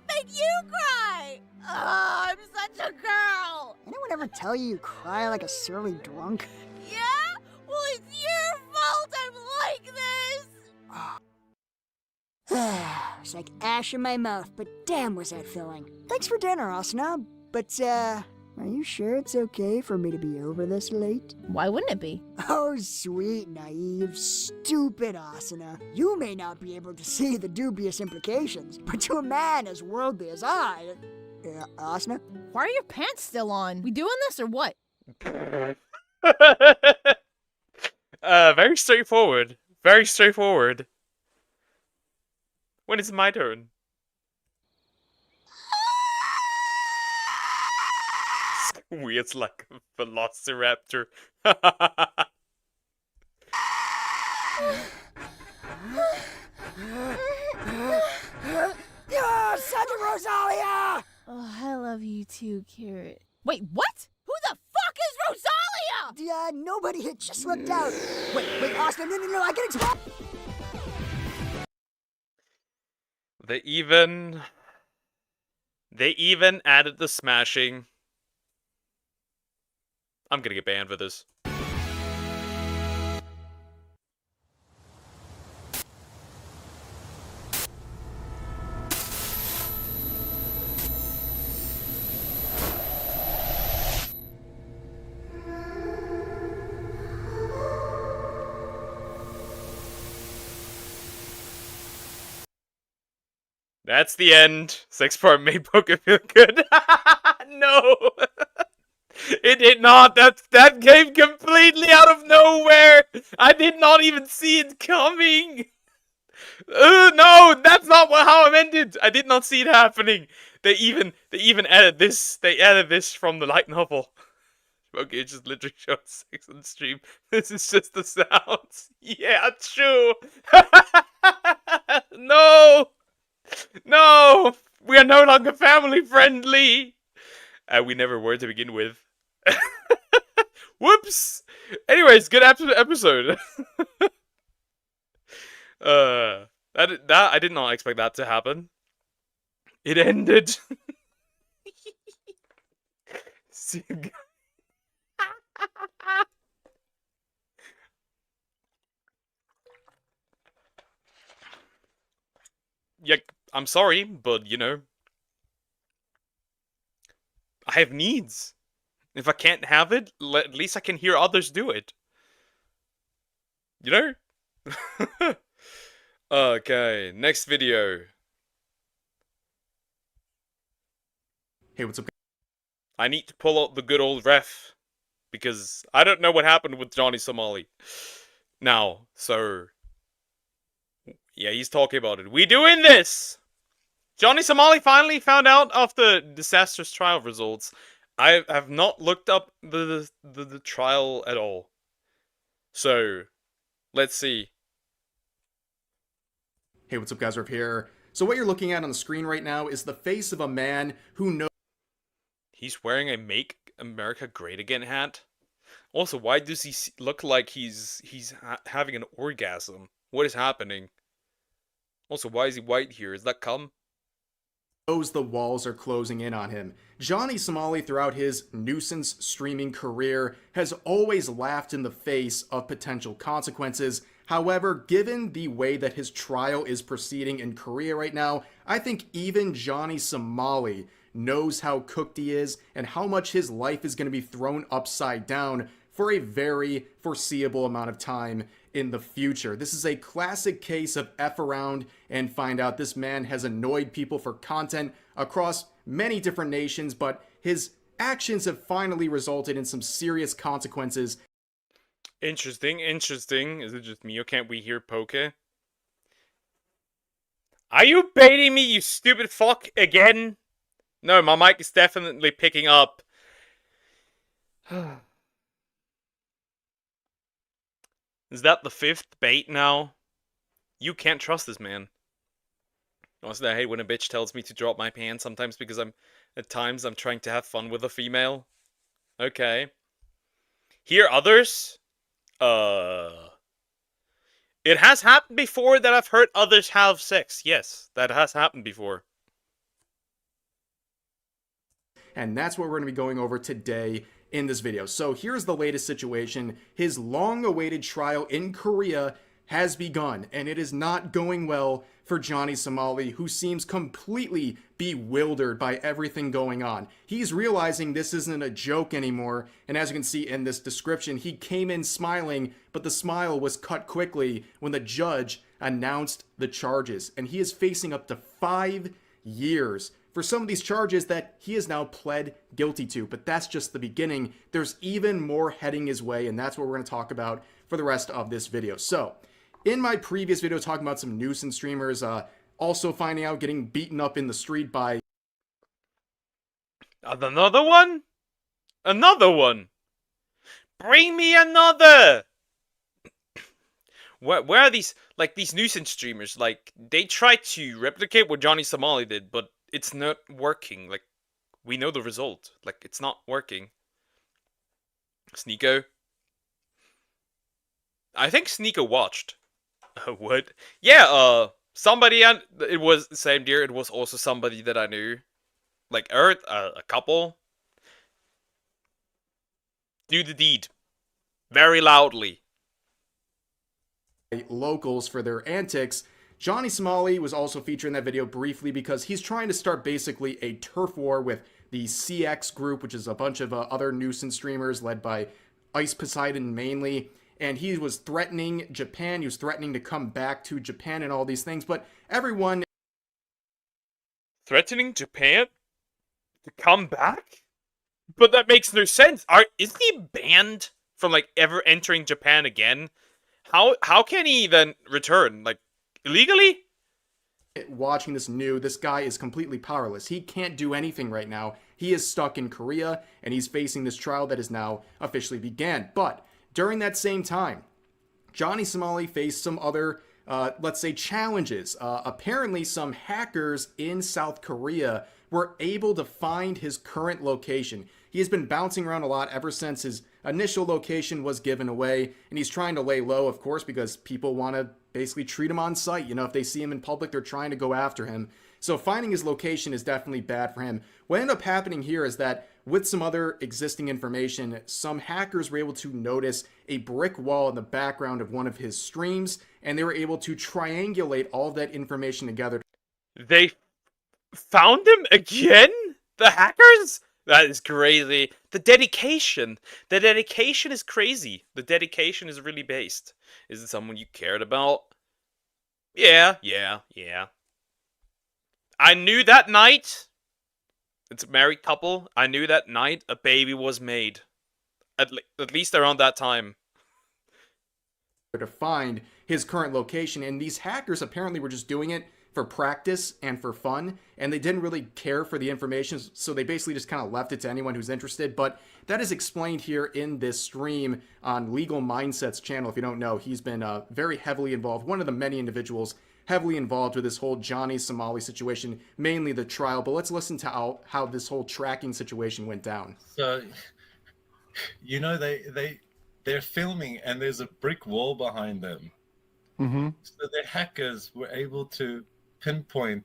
Make you cry! Oh, I'm such a girl! Anyone ever tell you cry like a surly drunk? Yeah? Well, it's your fault I'm like this! So like ash in my mouth, but damn was that filling. Thanks for dinner, Asuna, but, are you sure it's okay for me to be over this late? Why wouldn't it be? Oh, sweet, naive, stupid Asuna. You may not be able to see the dubious implications, but to a man as worldly as I... Asuna? Why are your pants still on? We doing this or what? Very straightforward. Very straightforward. When is my turn? Weird like a velociraptor. Yeah, Santa Rosalia! Oh, I love you too, Carrot. Wait, what? Who the fuck is Rosalia? Nobody had just looked out. Wait, Austin, no, I can explain. They even added the smashing. I'm gonna get banned for this. That's the end. 6-part made Poke feel good. No! It did not. That came completely out of nowhere. I did not even see it coming. No, that's not how I meant it. I did not see it happening. They even added this. They added this from the light novel. Okay, it just literally showed 6 on stream. This is just the sounds. Yeah, true. No. No, we are no longer family friendly. We never were to begin with. Whoops. Anyways, good episode. That I did not expect that to happen. It ended. Yeah, I'm sorry, but you know, I have needs. If I can't have it, at least I can hear others do it. You know? Okay, next video. Hey, what's up? I need to pull out the good old ref. Because I don't know what happened with Johnny Somali. Now, so... yeah, he's talking about it. We doing this! Johnny Somali finally found out of the disastrous trial results. I have not looked up the trial at all. So, let's see. Hey, what's up, guys? Riff here. So what you're looking at on the screen right now is the face of a man who knows... He's wearing a Make America Great Again hat? Also, why does he look like he's having an orgasm? What is happening? Also, why is he white here? Is that cum? Knows the walls are closing in on him. Johnny Somali, throughout his nuisance streaming career, has always laughed in the face of potential consequences. However, given the way that his trial is proceeding in Korea right now, I think even Johnny Somali knows how cooked he is and how much his life is going to be thrown upside down for a very foreseeable amount of time in the future. This is a classic case of F around and find out. This man has annoyed people for content across many different nations, but his actions have finally resulted in some serious consequences. Interesting. Is it just me or can't we hear Poke? Are you baiting me, you stupid fuck, again? No, my mic is definitely picking up. Is that the 5th bait now? You can't trust this man. Honestly, I hate when a bitch tells me to drop my pants sometimes because at times I'm trying to have fun with a female. Okay. Hear others? It has happened before that I've heard others have sex. Yes, that has happened before. And that's what we're going to be going over today in this video. So here's the latest situation. His long-awaited trial in Korea has begun, and it is not going well for Johnny Somali, who seems completely bewildered by everything going on. He's realizing this isn't a joke anymore, and as you can see in this description, he came in smiling, but the smile was cut quickly when the judge announced the charges, and he is facing up to 5 years for some of these charges that he has now pled guilty to. But that's just the beginning. There's even more heading his way, and that's what we're going to talk about for the rest of this video. So, in my previous video talking about some nuisance streamers, also finding out getting beaten up in the street by... Another one? Another one! Bring me another! Where are these, like, these nuisance streamers? Like, they try to replicate what Johnny Somali did, but it's not working. Like, we know the result. Like, it's not working. Sneeko? I think Sneeko watched. What? Yeah, somebody, it was the same dear, it was also somebody that I knew. Like, Earth, a couple. Do the deed. Very loudly. Locals for their antics. Johnny Somali was also featured in that video briefly because he's trying to start basically a turf war with the CX group, which is a bunch of other nuisance streamers led by Ice Poseidon mainly. And he was threatening Japan. He was threatening to come back to Japan and all these things. But everyone... Threatening Japan? To come back? But that makes no sense. Isn't he banned from, like, ever entering Japan again? How can he then return? Like, illegally? Watching this guy is completely powerless. He can't do anything right now. He is stuck in Korea, and he's facing this trial that is now officially began. But during that same time, Johnny Somali faced some other, let's say, challenges. Apparently, some hackers in South Korea were able to find his current location. He has been bouncing around a lot ever since his initial location was given away, and he's trying to lay low, of course, because people want to basically treat him on sight. You know, if they see him in public, they're trying to go after him. So finding his location is definitely bad for him. What ended up happening here is that with some other existing information, some hackers were able to notice a brick wall in the background of one of his streams, and they were able to triangulate all of that information together. They found him again? The hackers? That is crazy. The dedication is crazy. The dedication is really based. Is it someone you cared about? Yeah. I knew that night, it's a married couple, I knew that night a baby was made. At least around that time. To find his current location, and these hackers apparently were just doing it for practice and for fun, and they didn't really care for the information, so they basically just kind of left it to anyone who's interested. But that is explained here in this stream on Legal Mindset's channel. If you don't know, he's been very heavily involved, one of the many individuals heavily involved with this whole Johnny Somali situation, mainly the trial. But let's listen to how this whole tracking situation went down. So, you know, they're filming and there's a brick wall behind them. Mm-hmm. So the hackers were able to pinpoint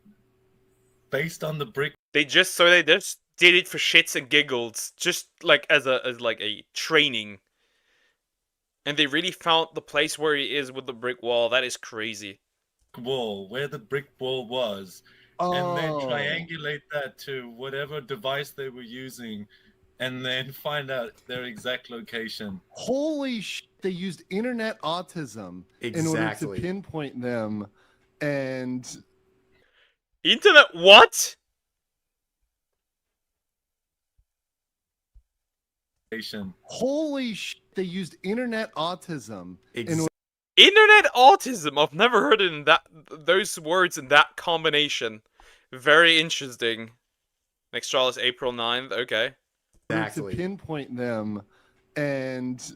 based on the brick. They just did it for shits and giggles, just like as a training. And they really found the place where he is with the brick wall. That is crazy. Wall, where the brick wall was, and then triangulate that to whatever device they were using, and then find out their exact location. Holy sh! They used internet autism in order to pinpoint them, and internet what? Holy sh! They used internet autism in order. Internet autism. I've never heard it in those words in that combination. Very interesting. Next trial is April 9th. Okay. To pinpoint them, and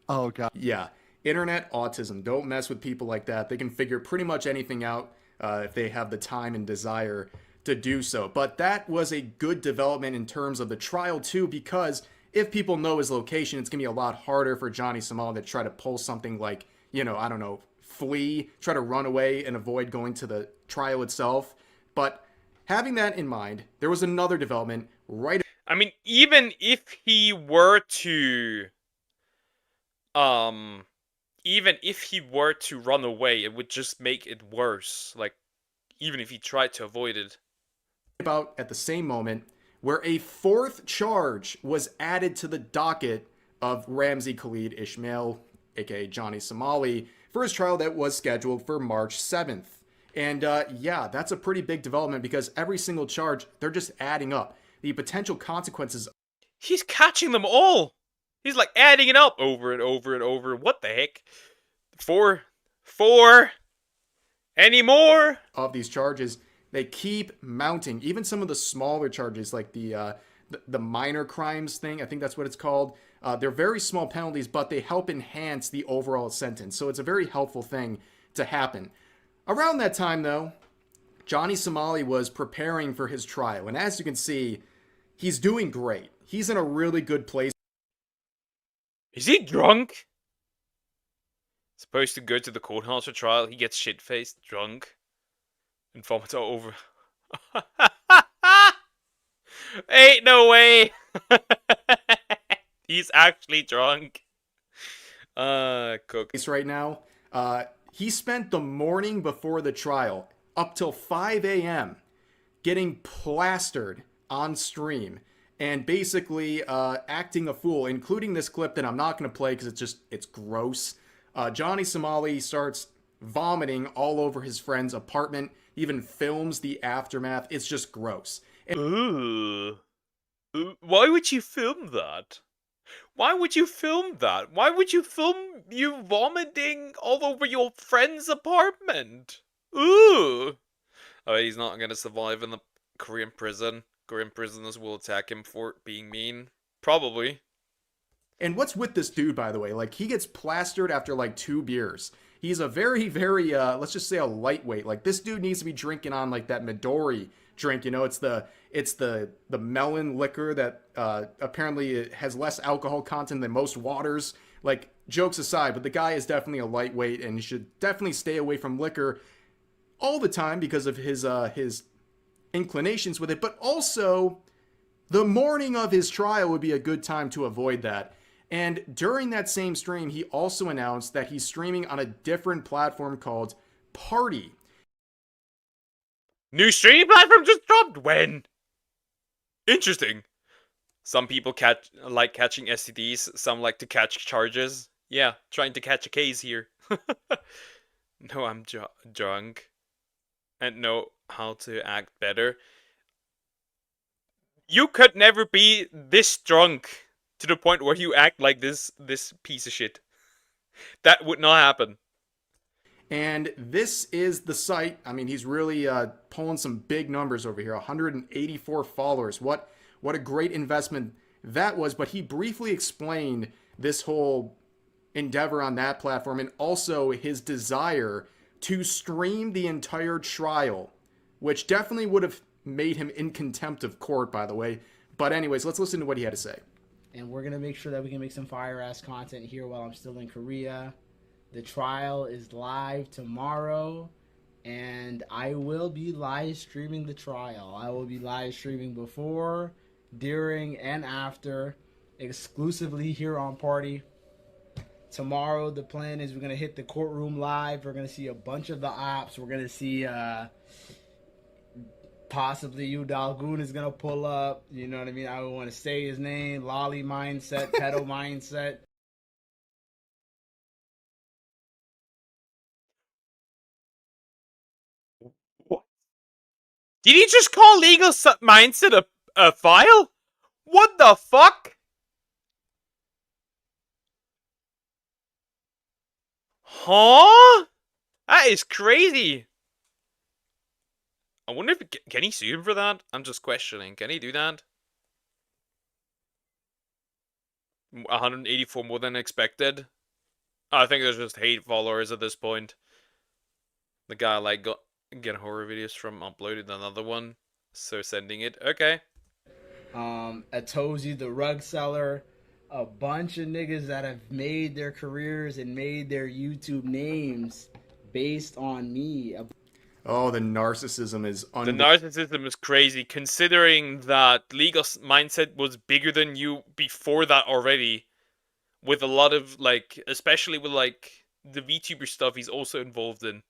oh god. Yeah, internet autism. Don't mess with people like that. They can figure pretty much anything out if they have the time and desire to do so. But that was a good development in terms of the trial too, because if people know his location, it's gonna be a lot harder for Johnny Somali to try to pull something like, you know, I don't know, flee, try to run away and avoid going to the trial itself. But having that in mind, there was another development right. I mean, even if he were to even if he were to run away, it would just make it worse. Like, even if he tried to avoid it. About at the same moment where a fourth charge was added to the docket of Ramzi Khalid Ismail, aka Johnny Somali, for his trial that was scheduled for March 7th. And yeah, that's a pretty big development because every single charge, they're just adding up. The potential consequences. He's catching them all. He's like adding it up over and over and over. What the heck? Four. Any more? Of these charges, they keep mounting. Even some of the smaller charges, like the minor crimes thing, I think that's what it's called. They're very small penalties, but they help enhance the overall sentence. So it's a very helpful thing to happen. Around that time, though, Johnny Somali was preparing for his trial. And as you can see, he's doing great. He's in a really good place. Is he drunk? Supposed to go to the courthouse for trial. He gets shit-faced, drunk, and vomits all over. Ain't no way. He's actually drunk. Cook. Right now, he spent the morning before the trial up till 5 a.m. getting plastered on stream and basically acting a fool, including this clip that I'm not going to play because it's gross. Johnny Somali starts vomiting all over his friend's apartment, even films the aftermath. It's just gross. Ooh. Why would you film that? Why would you film that? Why would you film you vomiting all over your friend's apartment? Ooh. Oh, he's not going to survive in the Korean prison. Korean prisoners will attack him for being mean. Probably. And what's with this dude, by the way? Like, he gets plastered after, like, 2 beers. He's a very, very, let's just say a lightweight. Like, this dude needs to be drinking on, like, that Midori drink. You know, it's the melon liquor that apparently has less alcohol content than most waters. Like, jokes aside, but the guy is definitely a lightweight, and he should definitely stay away from liquor all the time because of his inclinations with it. But also, the morning of his trial would be a good time to avoid that. And during that same stream, he also announced that he's streaming on a different platform called Party. New streaming platform just dropped when? Interesting. Some people like catching STDs, some like to catch charges. Yeah, trying to catch a case here. No, I'm drunk. And know how to act better. You could never be this drunk to the point where you act like this piece of shit. That would not happen. And this is the site. I mean, he's really pulling some big numbers over here. 184 followers. What a great investment that was. But he briefly explained this whole endeavor on that platform and also his desire to stream the entire trial, which definitely would have made him in contempt of court, by the way. But anyways, let's listen to what he had to say. And we're going to make sure that we can make some fire-ass content here while I'm still in Korea. The trial is live tomorrow, and I will be live streaming the trial. I will be live streaming before, during, and after, exclusively here on Party. Tomorrow, the plan is we're going to hit the courtroom live. We're going to see a bunch of the ops. We're going to see possibly Yu Dalgoon is going to pull up. You know what I mean? I would want to say his name. Lolly Mindset, Pedo Mindset. Did he just call Legal Mindset a file? What the fuck? Huh? That is crazy. I wonder if can he sue him for that? I'm just questioning. Can he do that? 184 more than expected. I think there's just hate followers at this point. The guy like get horror videos from uploaded another one, so sending it. Okay. Atozi the rug seller, a bunch of niggas that have made their careers and made their YouTube names based on me. Oh, the narcissism is the narcissism is crazy, considering that Legal Mindset was bigger than you before that already, with a lot of like, especially with like the VTuber stuff he's also involved in.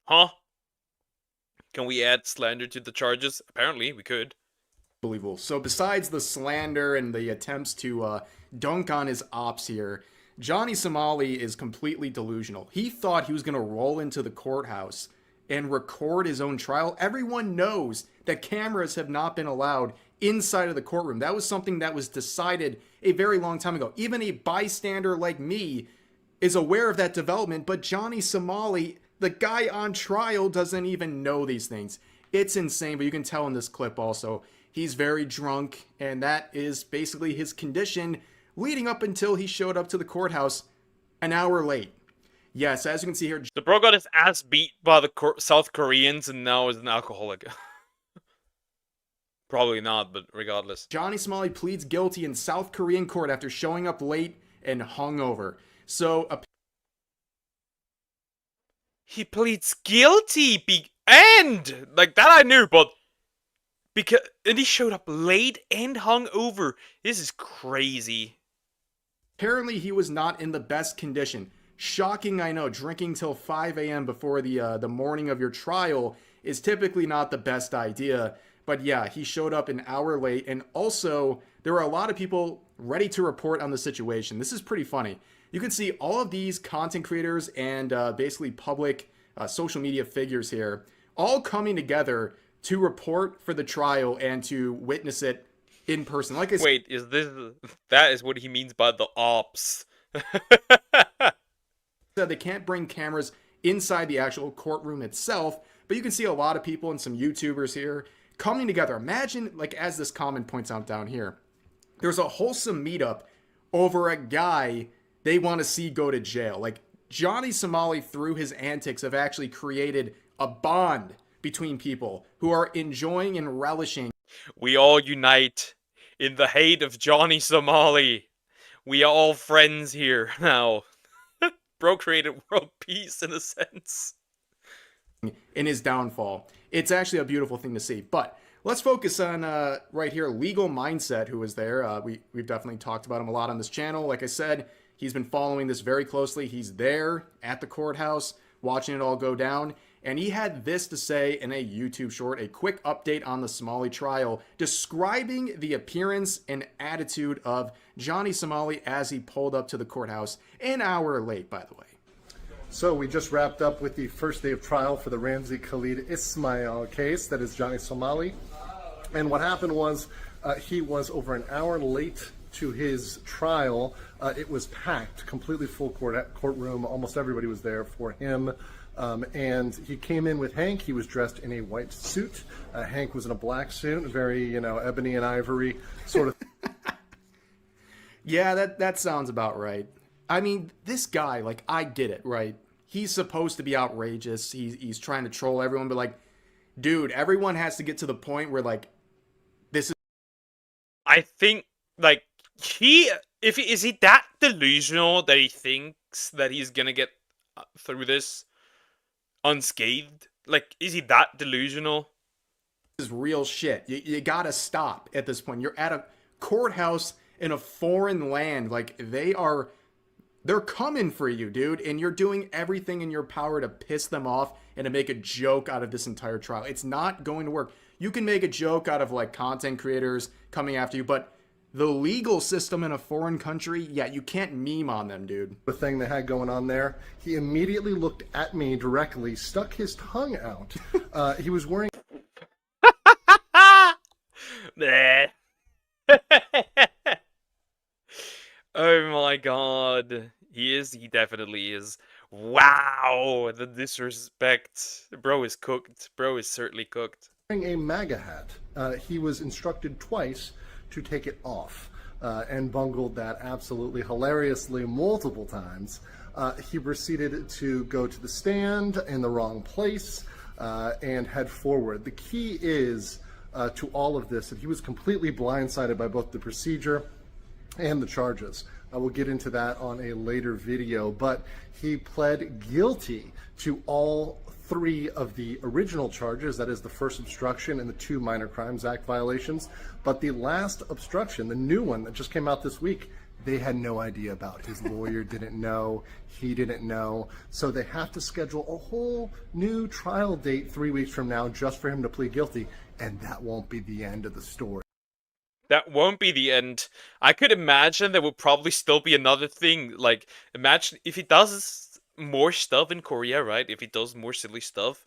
Huh? Can we add slander to the charges? Apparently, we could. Unbelievable. So besides the slander and the attempts to dunk on his ops here, Johnny Somali is completely delusional. He thought he was going to roll into the courthouse and record his own trial. Everyone knows that cameras have not been allowed inside of the courtroom. That was something that was decided a very long time ago. Even a bystander like me is aware of that development, but Johnny Somali, the guy on trial, doesn't even know these things. It's insane, but you can tell in this clip also, he's very drunk, and that is basically his condition leading up until he showed up to the courthouse an hour late. Yes, as you can see here, the bro got his ass beat by the South Koreans and now is an alcoholic. Probably not, but regardless. Johnny Somali pleads guilty in South Korean court after showing up late and hungover. So, he pleads guilty, and like that I knew, but and he showed up late and hungover. This is crazy. Apparently, he was not in the best condition. Shocking, I know. Drinking till 5 a.m. before the morning of your trial is typically not the best idea. But yeah, he showed up an hour late, and also there were a lot of people ready to report on the situation. This is pretty funny. You can see all of these content creators and basically public social media figures here all coming together to report for the trial and to witness it in person. Like I said, wait, that is what he means by the ops? They can't bring cameras inside the actual courtroom itself, but you can see a lot of people and some YouTubers here coming together. Imagine, like as this comment points out down here, there's a wholesome meetup over a guy they want to see go to jail. Like Johnny Somali, through his antics, have actually created a bond between people who are enjoying and relishing. We all unite in the hate of Johnny Somali. We are all friends here now. Bro created world peace in a sense. In his downfall. It's actually a beautiful thing to see. But let's focus on right here, Legal Mindset, who was there. We've definitely talked about him a lot on this channel. Like I said, he's been following this very closely. He's there at the courthouse, watching it all go down. And he had this to say in a YouTube short, a quick update on the Somali trial, describing the appearance and attitude of Johnny Somali as he pulled up to the courthouse an hour late, by the way. So we just wrapped up with the first day of trial for the Ramzi Khalid Ismail case, that is Johnny Somali. And what happened was he was over an hour late to his trial. It was packed, completely full courtroom. Almost everybody was there for him. And he came in with Hank. He was dressed in a white suit. Hank was in a black suit, very, ebony and ivory sort of. Yeah, that sounds about right. I mean, this guy, like, I get it, right? He's supposed to be outrageous. He's trying to troll everyone, but like, dude, everyone has to get to the point where like, this is. I think like is he that delusional that he thinks that he's gonna get through this unscathed? Like, is he that delusional? This is real shit. You gotta stop at this point. You're at a courthouse in a foreign land. Like, they're coming for you, dude, and you're doing everything in your power to piss them off and to make a joke out of this entire trial. It's not going to work. You can make a joke out of like content creators coming after you, but the legal system in a foreign country, yeah, you can't meme on them, dude. The thing they had going on there, he immediately looked at me directly, stuck his tongue out. He was wearing. Oh my god. He definitely is. Wow, the disrespect. Bro is cooked. Bro is certainly cooked. Wearing a MAGA hat. He was instructed twice to take it off and bungled that absolutely hilariously multiple times. He proceeded to go to the stand in the wrong place and head forward. The key is to all of this that he was completely blindsided by both the procedure and the charges. We'll get into that on a later video, but he pled guilty to all 3 of the original charges, that is the first obstruction and the 2 Minor Crimes Act violations. But the last obstruction, the new one that just came out this week, they had no idea about. His lawyer didn't know, he didn't know. So they have to schedule a whole new trial date 3 weeks from now just for him to plead guilty, and that won't be the end of the story. That won't be the end. I could imagine there will probably still be another thing. Like, imagine if he does more stuff in Korea, right? If he does more silly stuff,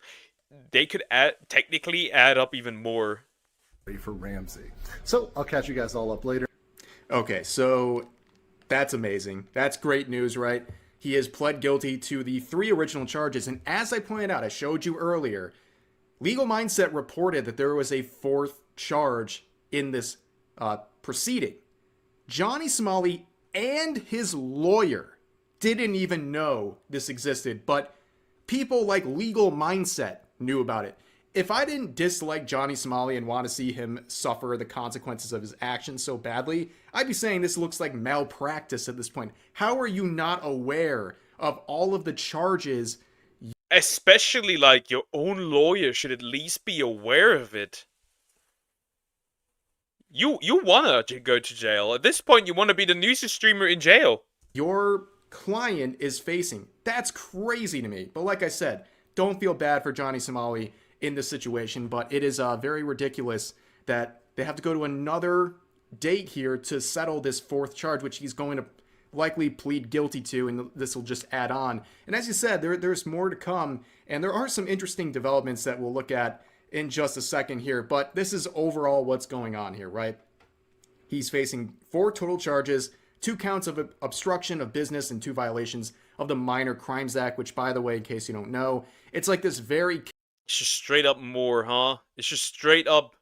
they could technically add up even more. For Ramsey. So I'll catch you guys all up later. Okay, so that's amazing. That's great news, right? He has pled guilty to the 3 original charges, and as I pointed out, I showed you earlier, Legal Mindset reported that there was a 4th charge in this proceeding. Johnny Somali and his lawyer didn't even know this existed, but people like Legal Mindset knew about it. If I didn't dislike Johnny Somali and want to see him suffer the consequences of his actions so badly, I'd be saying this looks like malpractice at this point. How are you not aware of all of the charges? Especially, like, your own lawyer should at least be aware of it. You wanna go to jail. At this point, you want to be the news streamer in jail. Your client is facing. That's crazy to me. But like I said, don't feel bad for Johnny Somali in this situation, but it is very ridiculous that they have to go to another date here to settle this 4th charge, which he's going to likely plead guilty to, and this will just add on. And as you said, there's more to come, and there are some interesting developments that we'll look at in just a second here, but this is overall what's going on here, right? He's facing 4 total charges, 2 counts of obstruction of business and 2 violations of the Minor Crimes Act, which, by the way, in case you don't know, it's like this very... It's just straight up more, huh? It's just straight up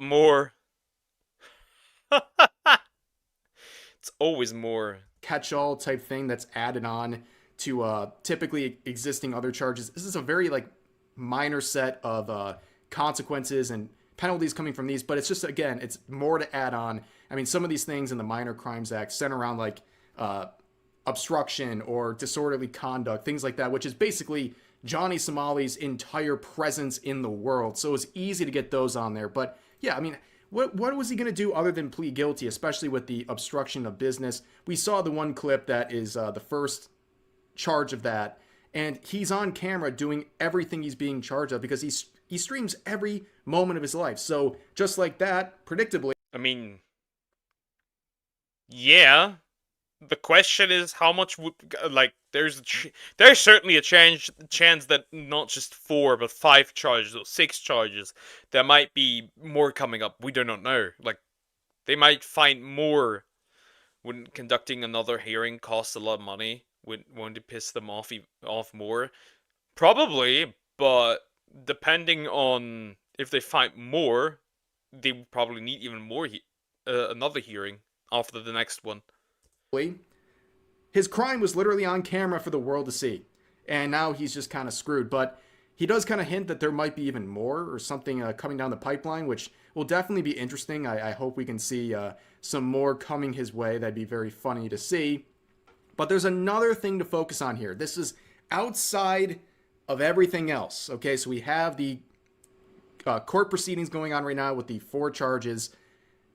more. It's always more. Catch-all type thing that's added on to typically existing other charges. This is a very, like, minor set of consequences and penalties coming from these, but it's just, again, it's more to add on. I mean, some of these things in the Minor Crimes Act center around, like, obstruction or disorderly conduct, things like that, which is basically Johnny Somali's entire presence in the world. So it's easy to get those on there. But yeah, I mean, what was he going to do other than plead guilty, especially with the obstruction of business? We saw the one clip that is the first charge of that, and he's on camera doing everything he's being charged of because he streams every moment of his life. So just like that, predictably. I mean, yeah. The question is how much would, like, there's certainly a chance that not just 4 but 5 charges or 6 charges, there might be more coming up. We do not know. Like, they might find more when conducting another hearing costs a lot of money. Won't it piss them off more? Probably, but depending on if they find more, they would probably need even more another hearing after the next one. His crime was literally on camera for the world to see, and now he's just kind of screwed. But he does kind of hint that there might be even more or something coming down the pipeline, which will definitely be interesting. I hope we can see some more coming his way. That'd be very funny to see. But there's another thing to focus on here. This is outside of everything else. Okay, so we have the court proceedings going on right now with the 4 charges,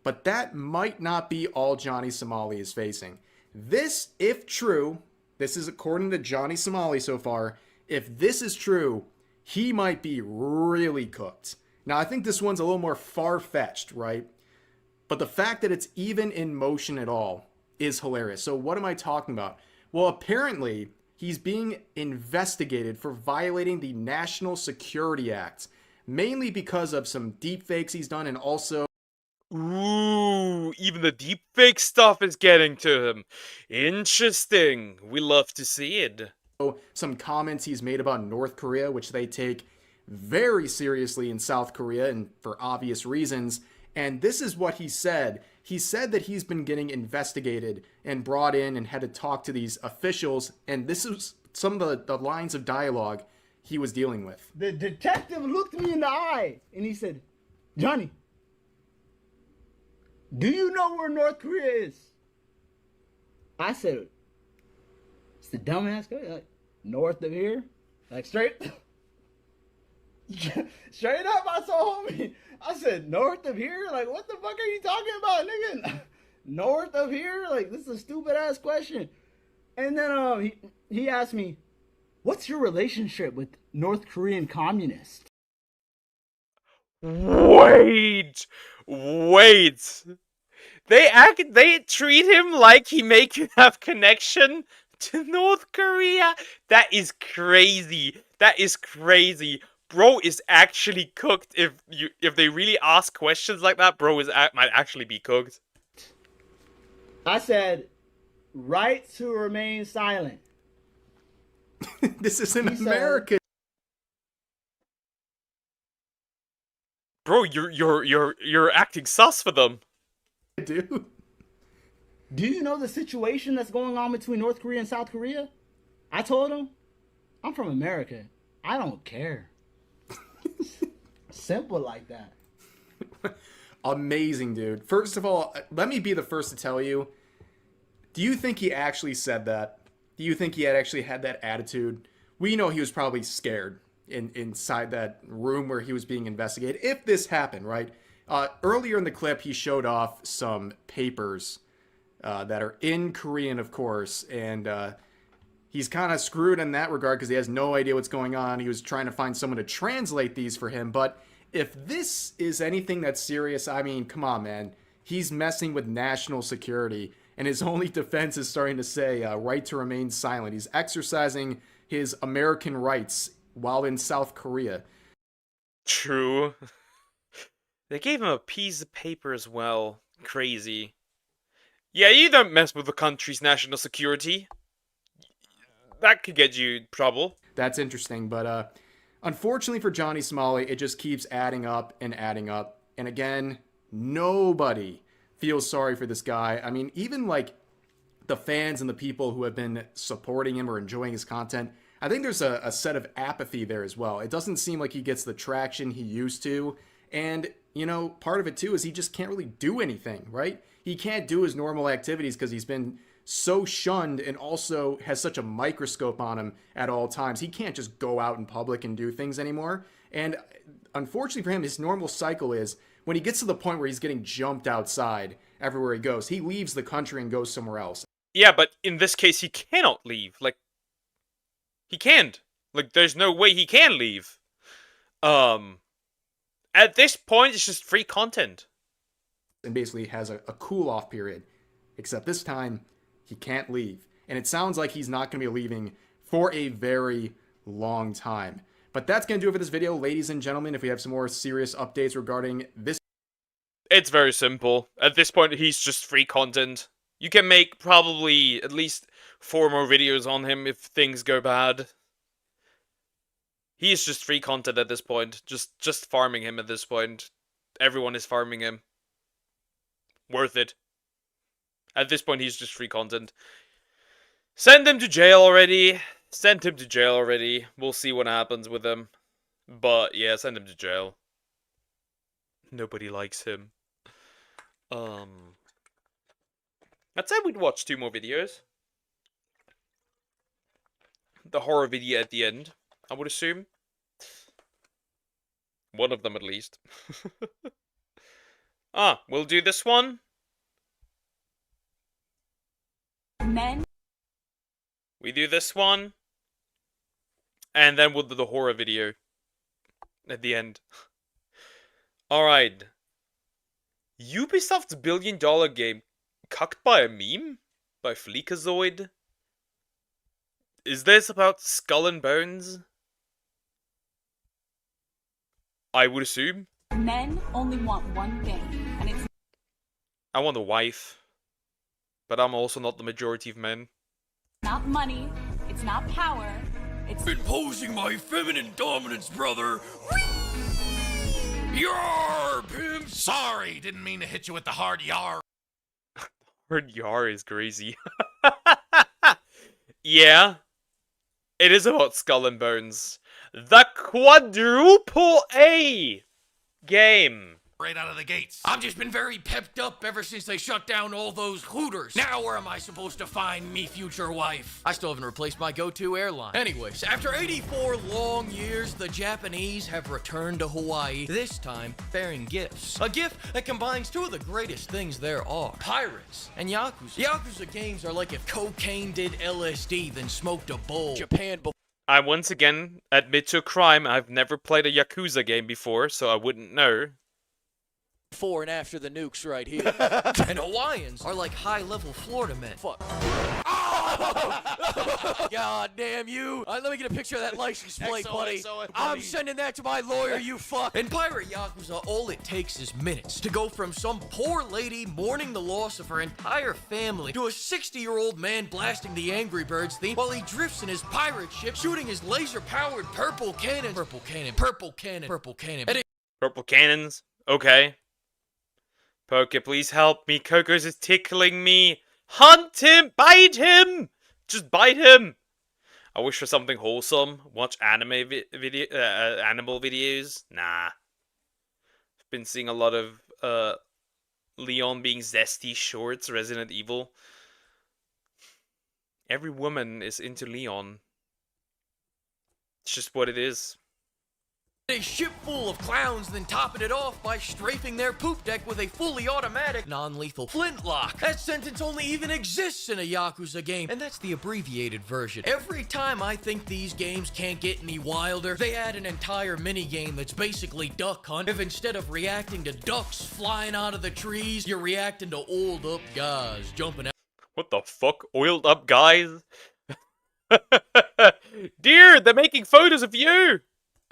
but that might not be all Johnny Somali is facing. This, if true, this is according to Johnny Somali so far, if this is true, he might be really cooked. Now, I think this one's a little more far-fetched, right? But the fact that it's even in motion at all is hilarious. So what am I talking about? Well, apparently, he's being investigated for violating the National Security Act, mainly because of some deepfakes he's done and also... Ooh, even the deepfake stuff is getting to him. Interesting. We love to see it. Some comments he's made about North Korea, which they take very seriously in South Korea, and for obvious reasons. And this is what he said. He said that he's been getting investigated and brought in and had to talk to these officials. And this is some of the lines of dialogue he was dealing with. The detective looked me in the eye and he said, "Johnny, do you know where North Korea is?" I said, it's the dumbass guy, like, north of here? Like, straight up, I told homie. I said, north of here? Like, what the fuck are you talking about, nigga? North of here? Like, this is a stupid-ass question. And then he asked me, what's your relationship with North Korean communists? Wait! They treat him like he make you have connection to North Korea? That is crazy. That is crazy. Bro is actually cooked if they really ask questions like that. Bro might actually be cooked. I said, right to remain silent. This is in America. Bro, you're acting sus for them. Dude. Do you know the situation that's going on between North Korea and South Korea? I told him, I'm from America. I don't care. Simple like that. Amazing, dude. First of all, let me be the first to tell you, do you think he actually said that? Do you think he had actually had that attitude? We know he was probably scared inside that room where he was being investigated. If this happened, right? Earlier in the clip, he showed off some papers that are in Korean, of course, and he's kind of screwed in that regard because he has no idea what's going on. He was trying to find someone to translate these for him, but if this is anything that's serious, I mean, come on, man. He's messing with national security, and his only defense is starting to say right to remain silent. He's exercising his American rights while in South Korea. True. They gave him a piece of paper as well. Crazy. Yeah, you don't mess with the country's national security. That could get you in trouble. That's interesting, but unfortunately for Johnny Smalley, it just keeps adding up and adding up. And again, nobody feels sorry for this guy. I mean, even like the fans and the people who have been supporting him or enjoying his content, I think there's a set of apathy there as well. It doesn't seem like he gets the traction he used to. And, you know, part of it too is he just can't really do anything, right? He can't do his normal activities because he's been so shunned and also has such a microscope on him at all times. He can't just go out in public and do things anymore. And unfortunately for him, his normal cycle is when he gets to the point where he's getting jumped outside everywhere he goes, he leaves the country and goes somewhere else. Yeah, but in this case, he cannot leave. Like, he can't. Like, there's no way he can leave. At this point, it's just free content. And basically has a cool-off period. Except this time, he can't leave. And it sounds like he's not going to be leaving for a very long time. But that's going to do it for this video, ladies and gentlemen. If we have some more serious updates regarding this... It's very simple. At this point, he's just free content. You can make probably at least 4 more videos on him if things go bad. He's just free content at this point. Just farming him at this point. Everyone is farming him. Worth it. At this point, he's just free content. Send him to jail already. Send him to jail already. We'll see what happens with him. But, yeah, send him to jail. Nobody likes him. I'd say we'd watch 2 more videos. The horror video at the end, I would assume. One of them at least. We'll do this one. Men. We do this one. And then we'll do the horror video at the end. Alright. Ubisoft's billion-dollar game cucked by a meme? By Fleekazoid? Is this about Skull and Bones? I would assume. Men only want one thing, and it's I want a wife. But I'm also not the majority of men. not money, it's not power, it's Imposing my feminine dominance, brother. Yar, pimp. Sorry, didn't mean to hit you with the hard yar. Hard yar is crazy. Yeah. It is about Skull and Bones. The quadruple A game. right out of the gates. I've just been very pepped up ever since they shut down all those Hooters. Now where am I supposed to find me future wife? I still haven't replaced my go-to airline. Anyways, after 84 long years, the Japanese have returned to Hawaii, this time bearing gifts. A gift that combines two of the greatest things there are, pirates and Yakuza. Yakuza games are like if cocaine did LSD, then smoked a bowl. Japan. I once again admit to a crime. I've never played a Yakuza game before, so I wouldn't know. Before and after the nukes right here. And Hawaiians are like high-level Florida men. Fuck. God damn you. Let me get a picture of that license plate, buddy. I'm sending that to my lawyer, you fuck. In Pirate Yakuza, all it takes is minutes to go from some poor lady mourning the loss of her entire family to a 60-year-old man blasting the Angry Birds theme while he drifts in his pirate ship, shooting his laser-powered purple cannon. Purple cannon. Purple cannon. Purple cannon. Purple cannons? Okay. Poke, please help me. Kokos is tickling me. Hunt him! Bite him! Just bite him! I wish for something wholesome. Watch anime animal videos. Nah. I've been seeing a lot of Leon being zesty shorts, Resident Evil. Every woman is into Leon. It's just what it is. A ship full of clowns, then topping it off by strafing their poop deck with a fully automatic, non-lethal flintlock. That sentence only even exists in a Yakuza game, and that's the abbreviated version. Every time I think these games can't get any wilder, they add an entire minigame that's basically Duck Hunt. If instead of reacting to ducks flying out of the trees, you're reacting to oiled up guys jumping out. What the fuck? Oiled up guys? Dear, they're making photos of you!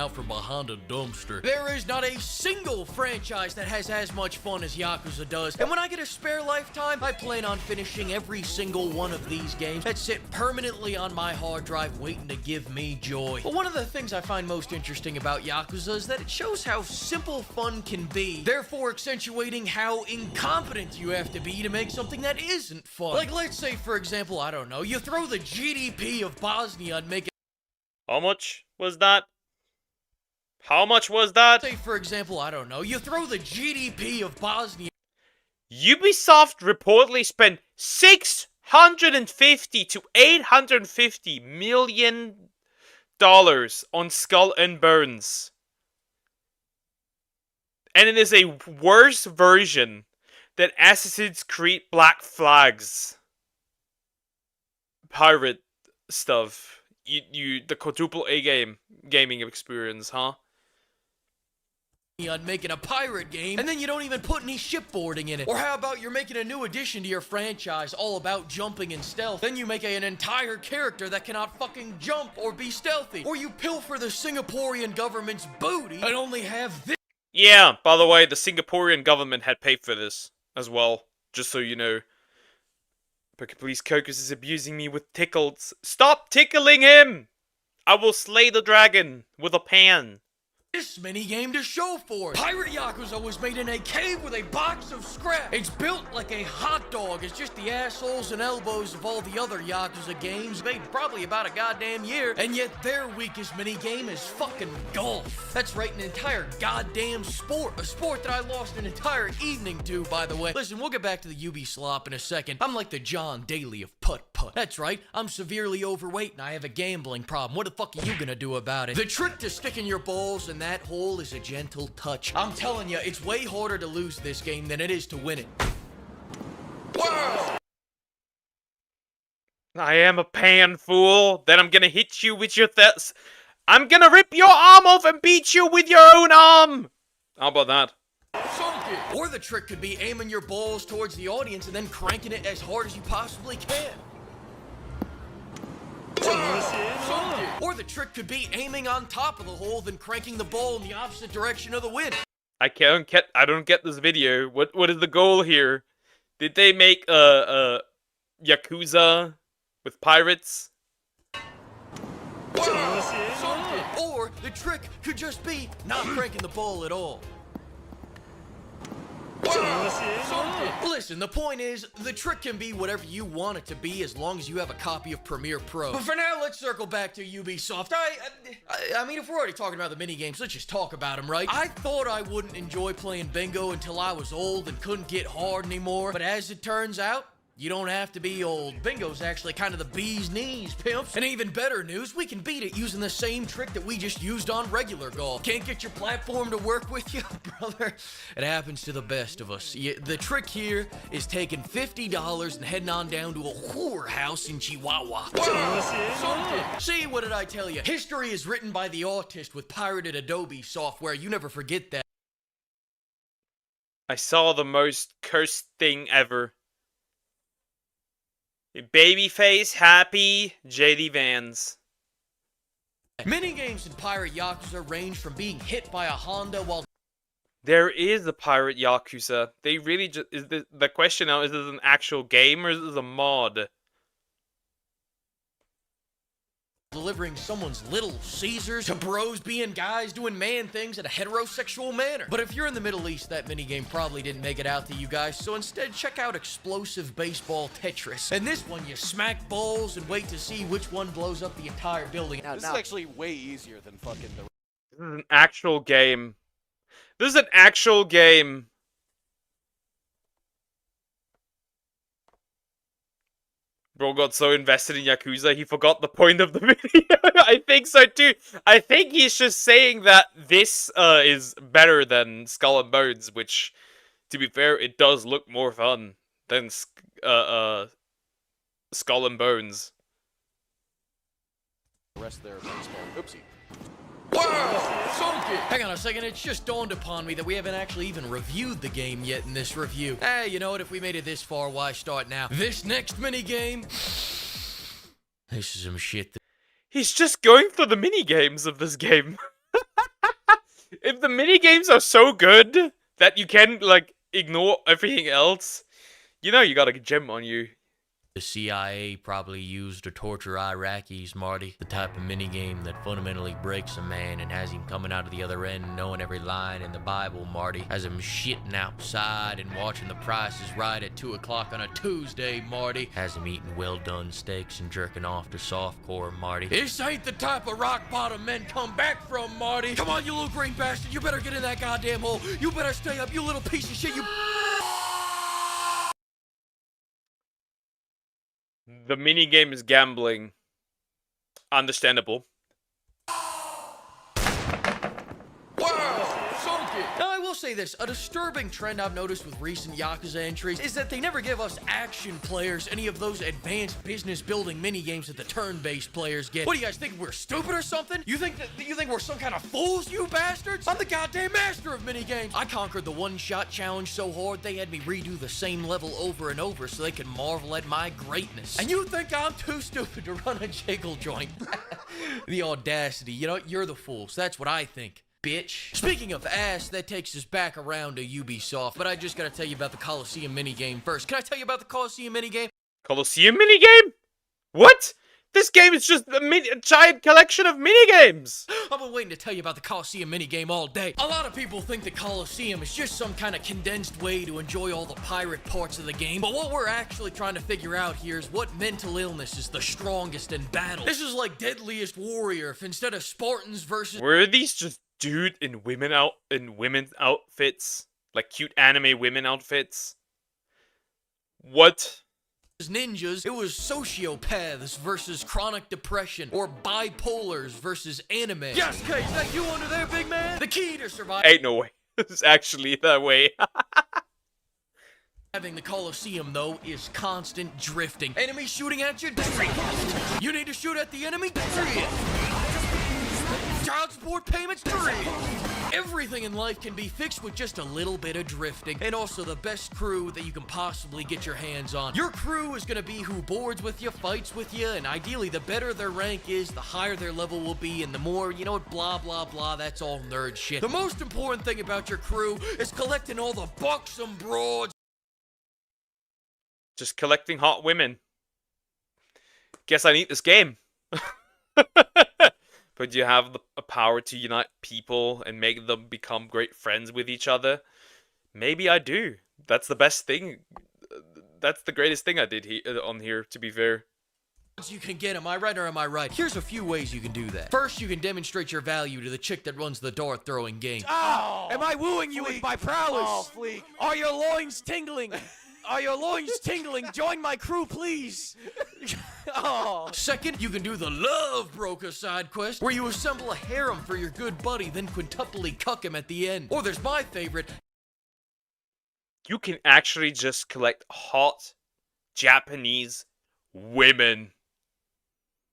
Out from behind a dumpster. There is not a single franchise that has as much fun as Yakuza does. And when I get a spare lifetime, I plan on finishing every single one of these games that sit permanently on my hard drive waiting to give me joy. But one of the things I find most interesting about Yakuza is that it shows how simple fun can be, therefore accentuating how incompetent you have to be to make something that isn't fun. Like, let's say, for example, I don't know, you throw the GDP of Bosnia and make it... How much was that? How much was that? Say, for example, I don't know, you throw the GDP of Bosnia... Ubisoft reportedly spent $650 to $850 million on Skull and Bones. And it is a worse version than Assassin's Creed Black Flag's pirate stuff. The quadruple A gaming experience, huh? On making a pirate game, and then you don't even put any shipboarding in it. Or how about you're making a new addition to your franchise all about jumping and stealth, then you make an entire character that cannot fucking jump or be stealthy. Or you pilfer the Singaporean government's booty and only have this. Yeah, by the way, the Singaporean government had paid for this as well, just so you know. But please, Kokos is abusing me with tickles. Stop tickling him! I will slay the dragon with a pan. This minigame to show for it. Pirate Yakuza was made in a cave with a box of scrap. It's built like a hot dog. It's just the assholes and elbows of all the other Yakuza games made probably about a goddamn year. And yet their weakest minigame is fucking golf. That's right, an entire goddamn sport. A sport that I lost an entire evening to, by the way. Listen, we'll get back to the UB slop in a second. I'm like the John Daly of putt-putt. That's right, I'm severely overweight and I have a gambling problem. What the fuck are you gonna do about it? The trick to sticking your balls in that hole is a gentle touch. I'm telling you, it's way harder to lose this game than it is to win it. Whoa! I am a pan, fool. Then I'm gonna hit you with your I'm gonna rip your arm off and beat you with your own arm! How about that? Or the trick could be aiming your balls towards the audience and then cranking it as hard as you possibly can. Or the trick could be aiming on top of the hole, then cranking the ball in the opposite direction of the wind. I don't get this video. What is the goal here? Did they make Yakuza with pirates? Or the trick could just be not cranking the ball at all. Listen, the point is, the trick can be whatever you want it to be as long as you have a copy of Premiere Pro. But for now, let's circle back to Ubisoft. I mean, if we're already talking about the minigames, let's just talk about them, right? I thought I wouldn't enjoy playing bingo until I was old and couldn't get hard anymore, but as it turns out, you don't have to be old. Bingo's actually kind of the bee's knees, pimps. And even better news, we can beat it using the same trick that we just used on regular golf. Can't get your platform to work with you? Brother, it happens to the best of us. The trick here is taking $50 and heading on down to a whorehouse in Chihuahua. See, what did I tell you? History is written by the artist with pirated Adobe software. You never forget that. I saw the most cursed thing ever. Babyface, happy, JD Vans. Minigames in Pirate Yakuza range from being hit by a Honda while... There is a Pirate Yakuza. They really just... the question now, is this an actual game or is this a mod? delivering someone's Little Caesars to bros being guys doing man things in a heterosexual manner. But if you're in the Middle East, that minigame probably didn't make it out to you guys, so instead check out Explosive Baseball Tetris. And this one, you smack balls and wait to see which one blows up the entire building. This is actually way easier than fucking the... This is an actual game. This is an actual game. Bro got so invested in Yakuza, he forgot the point of the video. I think so too. I think he's just saying that this is better than Skull and Bones, which, to be fair, it does look more fun than Skull and Bones. The rest of their baseball. Oopsie. Hang on a second, it's just dawned upon me that we haven't actually even reviewed the game yet in this review. Hey, you know what, if we made it this far, why start now? This next minigame... This is some shit that... He's just going for the minigames of this game. If the minigames are so good that you can, like, ignore everything else, you know you got a gem on you. The CIA probably used to torture Iraqis, Marty. The type of minigame that fundamentally breaks a man and has him coming out of the other end knowing every line in the Bible, Marty. Has him shitting outside and watching The Price is Right at 2 o'clock on a Tuesday, Marty. Has him eating well-done steaks and jerking off to softcore, Marty. This ain't the type of rock-bottom men come back from, Marty. Come on, you little green bastard. You better get in that goddamn hole. You better stay up, you little piece of shit, you... The minigame is gambling. Understandable. Now, I will say this, a disturbing trend I've noticed with recent Yakuza entries is that they never give us action players any of those advanced business building minigames that the turn-based players get. What do you guys think, we're stupid or something? You think we're some kind of fools, you bastards? I'm the goddamn master of minigames. I conquered the one-shot challenge so hard they had me redo the same level over and over so they could marvel at my greatness. And you think I'm too stupid to run a jiggle joint? The audacity, you know, you're the fools. That's what I think. Bitch. Speaking of ass, that takes us back around to Ubisoft, but I just gotta tell you about the Coliseum minigame first. Can I tell you about the Coliseum minigame? Coliseum minigame? What? This game is just a giant collection of minigames! I've been waiting to tell you about the Coliseum minigame all day. A lot of people think the Coliseum is just some kind of condensed way to enjoy all the pirate parts of the game, but what we're actually trying to figure out here is what mental illness is the strongest in battle. This is like Deadliest Warrior if instead of Spartans versus... Were these just dude in women's outfits? Like cute anime women outfits? What? Ninjas, it was sociopaths versus chronic depression, or bipolars versus anime. Yes, Kate, is that you under there, big man? The key to survive... Ain't no way. It's actually that way. Having the Coliseum, though, is constant drifting. Enemy shooting at you, drift. You need to shoot at the enemy, drift. Child support payments, drift. Everything in life can be fixed with just a little bit of drifting. And also the best crew that you can possibly get your hands on. Your crew is going to be who boards with you, fights with you, and ideally the better their rank is, the higher their level will be, and the more, you know what, blah, blah, blah, that's all nerd shit. The most important thing about your crew is collecting all the buxom broads. Just collecting hot women. Guess I need this game. But you have the power to unite people and make them become great friends with each other. Maybe I do. That's the best thing. That's the greatest thing I did on here, to be fair. You can get, am I right or am I right? Here's a few ways you can do that. First, you can demonstrate your value to the chick that runs the dart throwing game. Oh! Am I wooing you with my prowess? Oh, Fleek. Are your loins tingling? Are your loins tingling? Join my crew, please. Oh. Second, you can do the Love Broker side quest, where you assemble a harem for your good buddy, then quintuply cuck him at the end. Or there's my favorite. You can actually just collect hot Japanese women.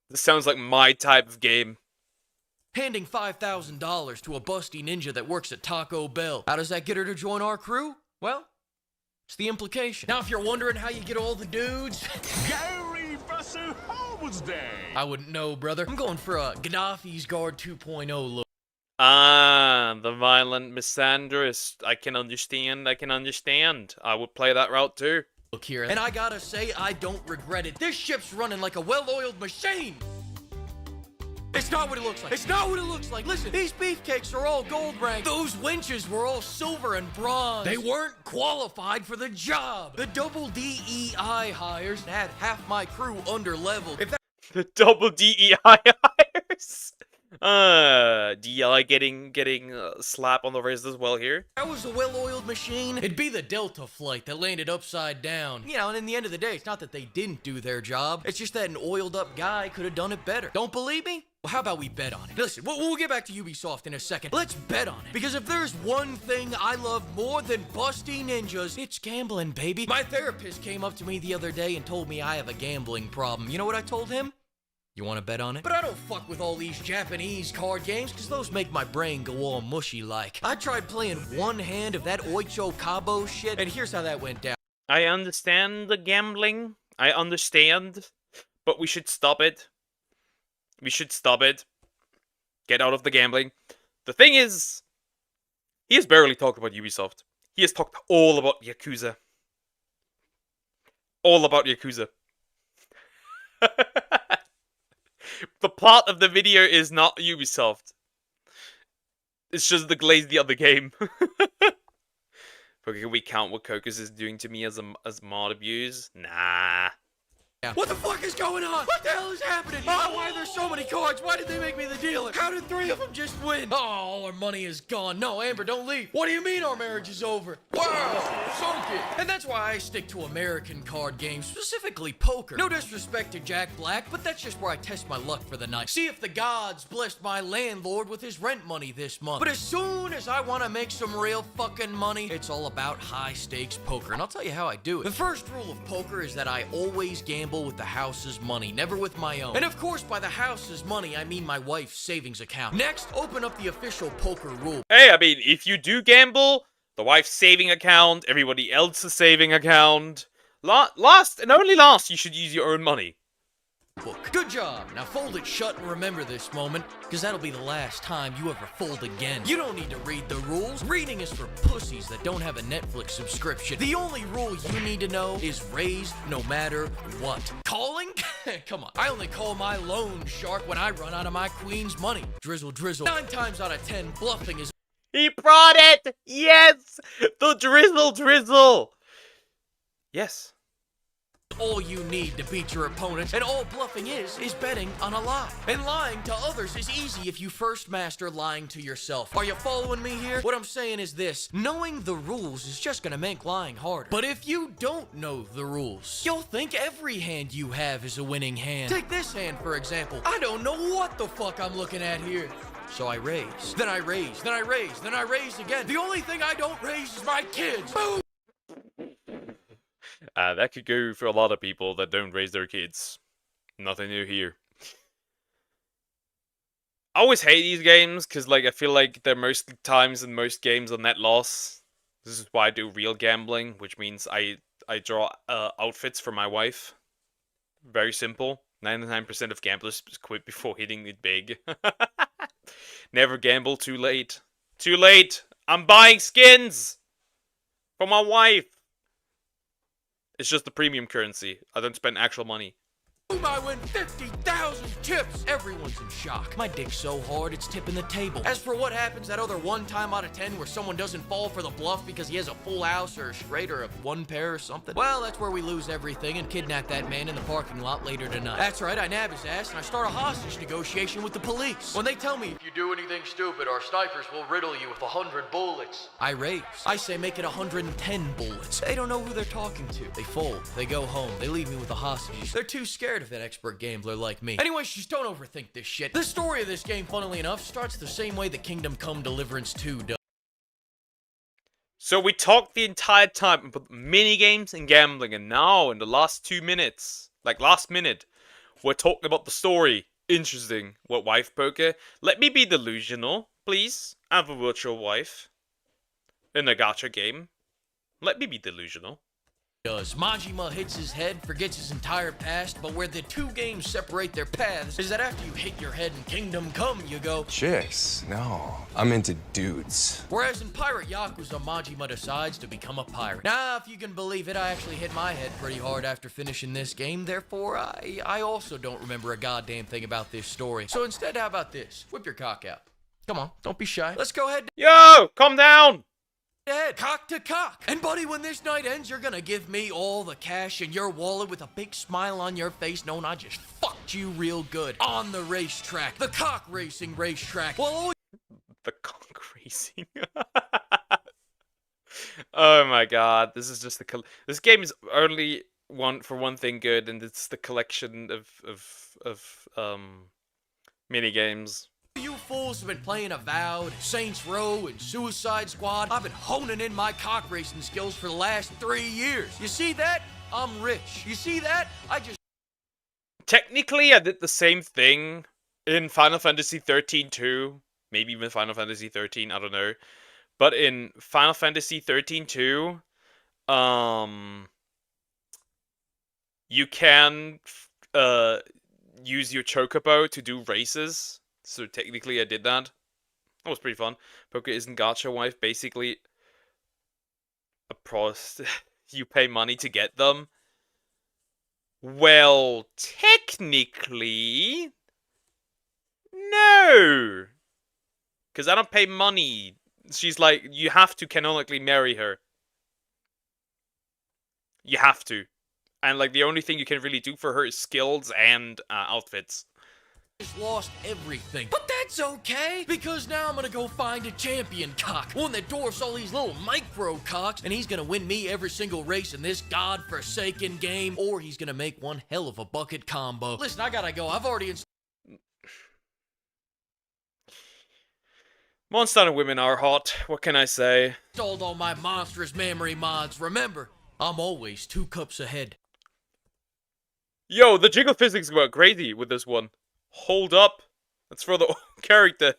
This sounds like my type of game. Handing $5,000 to a busty ninja that works at Taco Bell. How does that get her to join our crew? Well, it's the implication. Now, if you're wondering how you get all the dudes... Gary Buster Day. I wouldn't know, brother. I'm going for a Gaddafi's Guard 2.0 look. Ah, the violent misandrist. I can understand. I would play that route too. Look here, and I gotta say, I don't regret it. This ship's running like a well-oiled machine. It's not what it looks like. It's not what it looks like. Listen, these beefcakes are all gold ranked. Those winches were all silver and bronze. They weren't qualified for the job. The double DEI hires had half my crew under level. If that The double DEI hires. DEI getting slap on the wrist as well here. That was a well-oiled machine. It'd be the Delta flight that landed upside down. You know, and in the end of the day, it's not that they didn't do their job. It's just that an oiled-up guy could have done it better. Don't believe me? Well, how about we bet on it? Listen, we'll get back to Ubisoft in a second. Let's bet on it. Because if there's one thing I love more than busty ninjas, it's gambling, baby. My therapist came up to me the other day and told me I have a gambling problem. You know what I told him? You want to bet on it? But I don't fuck with all these Japanese card games, because those make my brain go all mushy like. I tried playing one hand of that Oicho Cabo shit, and here's how that went down. I understand the gambling. I understand. But we should stop it. We should stop it. Get out of the gambling. The thing is, he has barely talked about Ubisoft. He has talked all about Yakuza. All about Yakuza. The plot of the video is not Ubisoft. It's just the glaze the other game. But can we count what Cocos is doing to me as mod abuse? Nah. What the fuck is going on? What the hell is happening? Oh, why are there so many cards? Why did they make me the dealer? How did 3 of them just win? Oh, all our money is gone. No, Amber, don't leave. What do you mean our marriage is over? Wow, sunk it. And that's why I stick to American card games, specifically poker. No disrespect to Jack Black, but that's just where I test my luck for the night. See if the gods blessed my landlord with his rent money this month. But as soon as I want to make some real fucking money, it's all about high stakes poker. And I'll tell you how I do it. The first rule of poker is that I always gamble with the house's money, never with my own. And of course, by the house's money, I mean my wife's savings account. Next, open up the official poker rule. Hey, I mean, if you do gamble, the wife's saving account, everybody else's saving account, last and only last, you should use your own money. Book. Good job. Now fold it shut and remember this moment, because that'll be the last time you ever fold again. You don't need to read the rules. Reading is for pussies that don't have a Netflix subscription. The only rule you need to know is raise no matter what. Calling? Come on. I only call my loan shark when I run out of my queen's money. Drizzle, drizzle. 9 times out of 10, bluffing is... He brought it! Yes! The drizzle, drizzle! Yes. All you need to beat your opponents, and all bluffing is betting on a lie. And lying to others is easy if you first master lying to yourself. Are you following me here? What I'm saying is this: knowing the rules is just gonna make lying harder. But if you don't know the rules, you'll think every hand you have is a winning hand. Take this hand, for example. I don't know what the fuck I'm looking at here. So I raise, then I raise, then I raise, then I raise again. The only thing I don't raise is my kids. Boom! That could go for a lot of people that don't raise their kids. Nothing new here. I always hate these games, because like, I feel like they're most times in most games a net loss. This is why I do real gambling, which means I draw outfits for my wife. Very simple. 99% of gamblers quit before hitting it big. Never gamble too late. Too late! I'm buying skins! For my wife! It's just the premium currency. I don't spend actual money. I win 50,000 tips. Everyone's in shock. My dick's so hard, it's tipping the table. As for what happens that other 1 time out of 10 where someone doesn't fall for the bluff because he has a full house or a straight or a 1 pair or something, well, that's where we lose everything and kidnap that man in the parking lot later tonight. That's right, I nab his ass and I start a hostage negotiation with the police. When they tell me, if you do anything stupid, our snipers will riddle you with 100 bullets, I raise. I say make it 110 bullets. They don't know who they're talking to. They fold. They go home. They leave me with the hostages. They're too scared of that expert gambler like me. Anyways, just don't overthink this shit. The story of this game, funnily enough, starts the same way that Kingdom Come Deliverance 2 does. So we talked the entire time about mini games and gambling, and now in the last 2 minutes, like last minute, we're talking about the story. Interesting. What wife poker? Let me be delusional, please. I have a virtual wife in a gacha game. Let me be delusional. Majima hits his head, forgets his entire past, but where the 2 games separate their paths is that after you hit your head in Kingdom Come, you go, chicks? No, I'm into dudes. Whereas in Pirate Yakuza, Majima decides to become a pirate. Now, if you can believe it, I actually hit my head pretty hard after finishing this game, therefore, I also don't remember a goddamn thing about this story. So instead, how about this? Whip your cock out. Come on, don't be shy. Let's go ahead. Yo, calm down! Head, cock to cock. And buddy, when this night ends, you're gonna give me all the cash in your wallet with a big smile on your face knowing I just fucked you real good on the racetrack, the cock racing racetrack. Well, the cock racing. Oh my god, this is just this game is only one thing good, and it's the collection of mini games. You fools have been playing Avowed, Saints Row, and Suicide Squad. I've been honing in my cock racing skills for the last 3 years. You see that? I'm rich. You see that? I just... Technically, I did the same thing in Final Fantasy 13 too. Maybe even Final Fantasy 13, I don't know. But in Final Fantasy 13 too, you can use your chocobo to do races. So technically I did that. That was pretty fun. Poker isn't gacha wife, basically a you pay money to get them. Well, technically, no. Because I don't pay money. She's like, you have to canonically marry her. You have to. And like the only thing you can really do for her is skills and outfits. Just lost everything. But that's okay, because now I'm gonna go find a champion cock. One that dwarfs all these little micro cocks, and he's gonna win me every single race in this godforsaken game, or he's gonna make one hell of a bucket combo. Listen, I gotta go. I've already Monster Hunter women are hot. What can I say? installed all my monstrous memory mods. Remember, I'm always 2 cups ahead. Yo, the jiggle physics were crazy with this one. Hold up. That's for the character.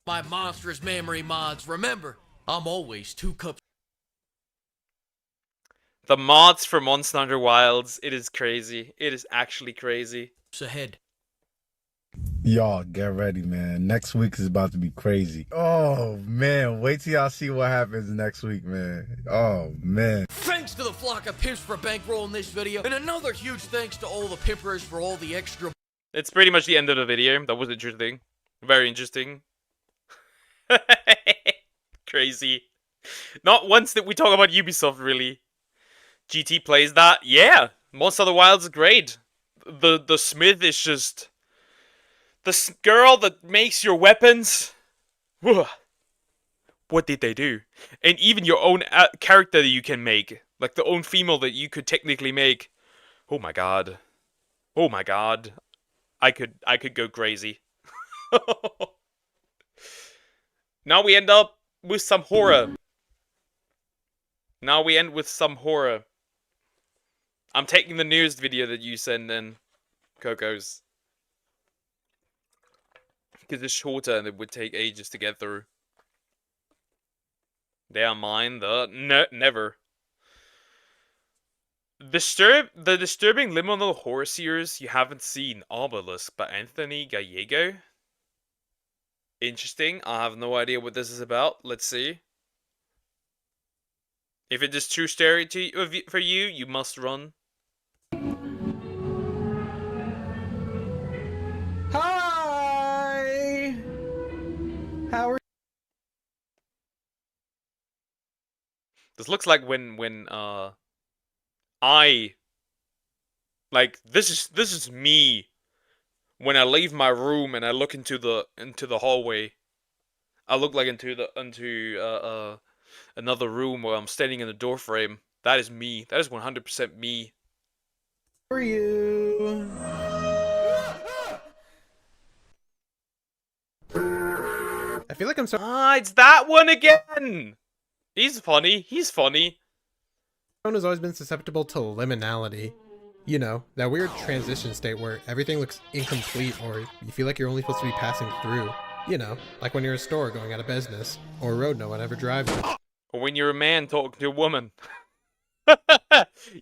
My monstrous memory mods. Remember, I'm always 2 cups. The mods for Monster Hunter Wilds. It is crazy. It is actually crazy. Ahead. Y'all get ready, man. Next week is about to be crazy. Oh man, wait till y'all see what happens next week, man. Oh man. Thanks to the flock of pimps for bankrolling this video, and another huge thanks to all the pimpers for all the extra. It's pretty much the end of the video. That was interesting. Very interesting. Crazy. Not once did we talk about Ubisoft, really. GT plays that. Yeah. Monster Hunter Wilds is great. The smith is just... the girl that makes your weapons. What did they do? And even your own character that you can make. Like the own female that you could technically make. Oh my god. Oh my god. I could go crazy. Now we end up with some horror. Now we end with some horror. I'm taking the newest video that you send in, Coco's. Because it's shorter and it would take ages to get through. They are mine, never. The disturbing liminal horror series you haven't seen, Obelisk by Anthony Gallego. Interesting. I have no idea what this is about. Let's see. If it is too scary for you, you must run. This looks like when I like this is me when I leave my room and I look into the hallway. I look like into another room where I'm standing in the door frame. That is me. That is 100% me. For you. I feel like I'm so. Ah, it's that one again. He's funny. He's funny. Phone has always been susceptible to liminality. You know, that weird transition state where everything looks incomplete or you feel like you're only supposed to be passing through. You know, like when you're a store going out of business, or a road no one ever drives on. Or when you're a man talking to a woman.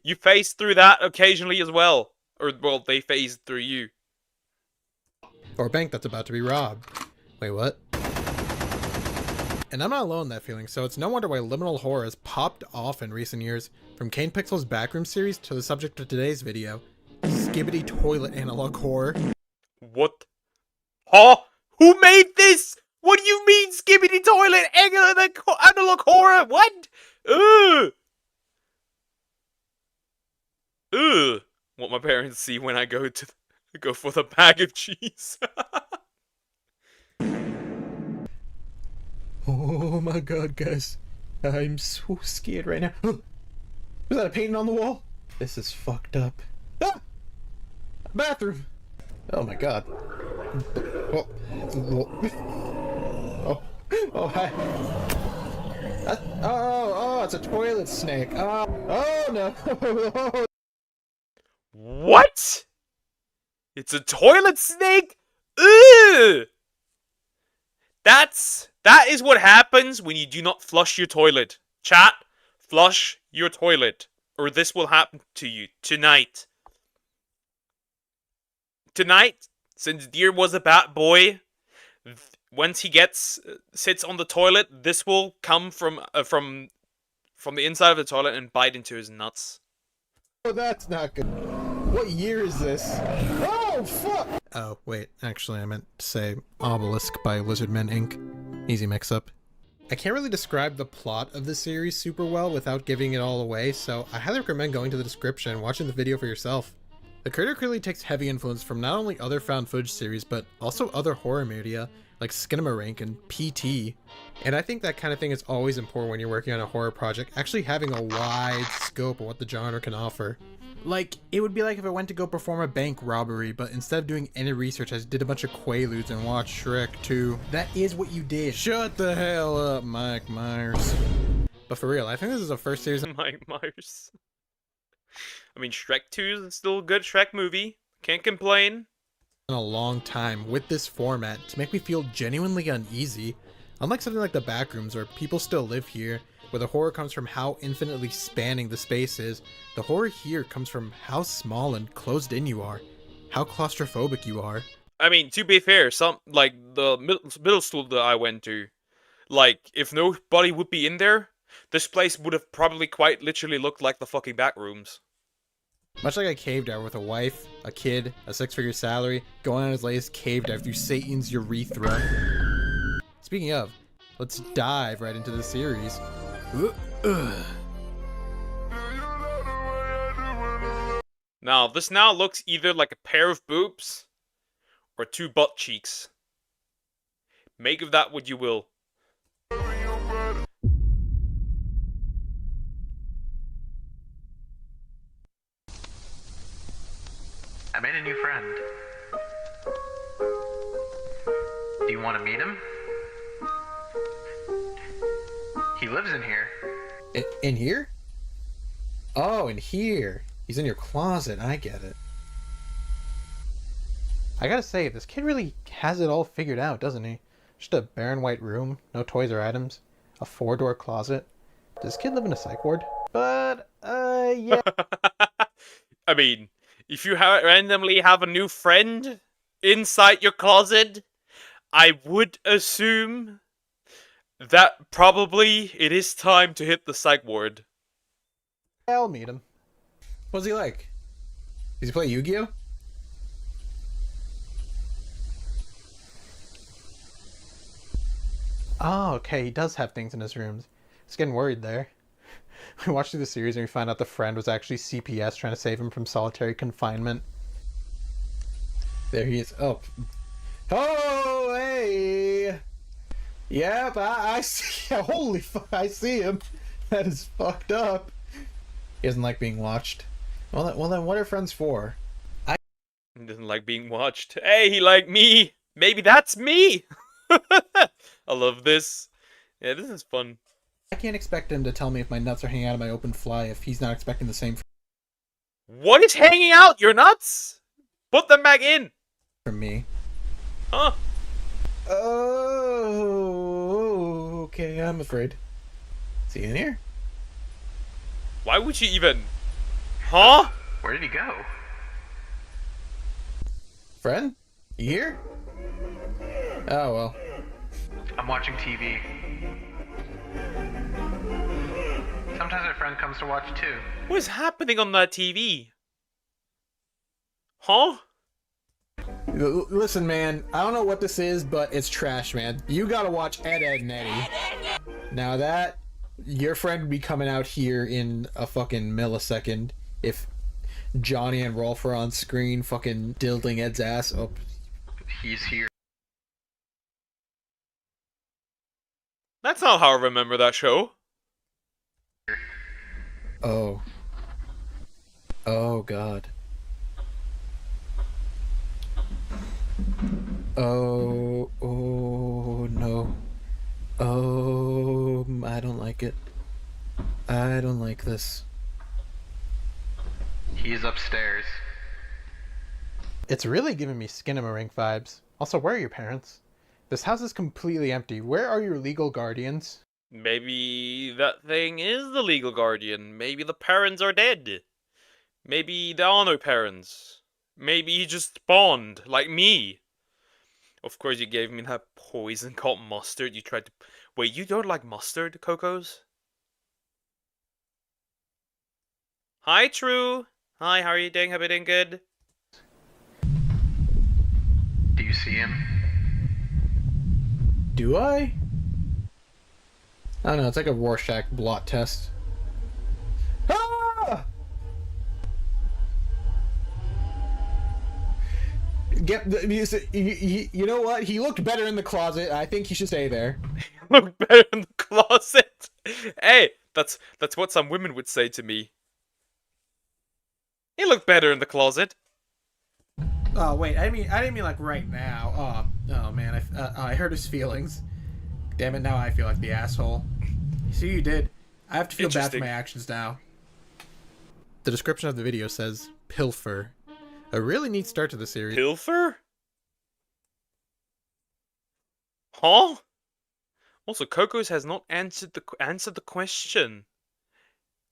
You phase through that occasionally as well. Or, well, they phase through you. Or a bank that's about to be robbed. Wait, what? And I'm not alone in that feeling, so it's no wonder why liminal horror has popped off in recent years. From Kane Pixel's Backroom series to the subject of today's video, Skibbity Toilet Analog Horror. What? Huh? Who made this? What do you mean, Skibbity Toilet Analog Horror? What? Ugh! Ugh! What my parents see when I go for the bag of cheese. Oh my god, guys. I'm so scared right now. Was that a painting on the wall? This is fucked up. Ah! Bathroom! Oh my god. Oh. Oh. Oh, hi. Oh, it's a toilet snake. Oh no. What? It's a toilet snake? Ugh! That is what happens when you do not flush your toilet. Chat, flush your toilet, or this will happen to you tonight. Tonight, since Deer was a bad boy, once he sits on the toilet, this will come from the inside of the toilet and bite into his nuts. Oh, that's not good. What year is this? Oh, fuck! Oh, wait. Actually, I meant to say Obelisk by Lizardmen Inc. Easy mix-up. I can't really describe the plot of the series super well without giving it all away, so I highly recommend going to the description and watching the video for yourself. The creator clearly takes heavy influence from not only other found footage series, but also other horror media, like Skinamarink and PT. And I think that kind of thing is always important when you're working on a horror project, actually having a wide scope of what the genre can offer. Like, it would be like if I went to go perform a bank robbery, but instead of doing any research, I just did a bunch of Quaaludes and watched Shrek 2. That is what you did. Shut the hell up, Mike Myers. But for real, I think this is the first series of Mike Myers. I mean, Shrek 2 is still a good Shrek movie. Can't complain. In a long time with this format to make me feel genuinely uneasy. Unlike something like the Backrooms where people still live here, where the horror comes from how infinitely spanning the space is, the horror here comes from how small and closed in you are, how claustrophobic you are. I mean, to be fair, like the middle school that I went to, like if nobody would be in there, this place would have probably quite literally looked like the fucking Backrooms. Much like a cave diver with a wife, a kid, a 6-figure salary, going on his latest cave dive through Satan's urethra. Speaking of, let's dive right into the series. Now, this now looks either like a pair of boobs or 2 butt cheeks. Make of that what you will. I made a new friend. Do you want to meet him? He lives in here. In here? Oh, in here. He's in your closet. I get it. I gotta say, this kid really has it all figured out, doesn't he? Just a barren white room, no toys or items, a 4-door closet. Does this kid live in a psych ward? But, yeah. I mean, if you randomly have a new friend inside your closet, I would assume that probably it is time to hit the psych ward. I'll meet him. What's he like? Does he play Yu-Gi-Oh? Oh, okay, he does have things in his rooms. Just getting worried there. We watched through the series and we find out the friend was actually CPS trying to save him from solitary confinement. There he is. Oh. Oh, hey! Yep, I see. Holy fuck, I see him. That is fucked up. He doesn't like being watched. Well, then what are friends for? He doesn't like being watched. Hey, he like me. Maybe that's me. I love this. Yeah, this is fun. I can't expect him to tell me if my nuts are hanging out of my open fly if he's not expecting the same What is hanging out? Your nuts? Put them back in. from me. Huh? Oh, okay, I'm afraid. Is he in here? Why would you even? Huh? Where did he go? Friend? You here? Oh, well. I'm watching TV. Sometimes my friend comes to watch too. What is happening on that TV? Huh? Listen, man, I don't know what this is, but it's trash, man. You gotta watch Ed, Edd n Eddy. Now that, your friend would be coming out here in a fucking millisecond if Johnny and Rolf are on screen fucking dilding Ed's ass. Oh. He's here. That's not how I remember that show. Oh. Oh, God. Oh, no. Oh, I don't like it. I don't like this. He's upstairs. It's really giving me Skinamarink vibes. Also, where are your parents? This house is completely empty. Where are your legal guardians? Maybe that thing is the legal guardian. Maybe the parents are dead. Maybe there are no parents. Maybe he just spawned, like me. Of course you gave me that poison called mustard. You tried to... Wait, you don't like mustard, Cocos? Hi, True. Hi, how are you doing? Hope you're doing good. Do you see him? Do I? I don't know, it's like a Rorschach blot test. Ah! You know what? He looked better in the closet. I think he should stay there. Look better in the closet. Hey, that's what some women would say to me. He looked better in the closet. Oh wait, I didn't mean like right now. Oh man, I hurt his feelings. Damn it! Now I feel like the asshole. See, you did. I have to feel bad for my actions now. The description of the video says pilfer. A really neat start to the series. Pilfer? Huh? Also, Cocos has not answered the question.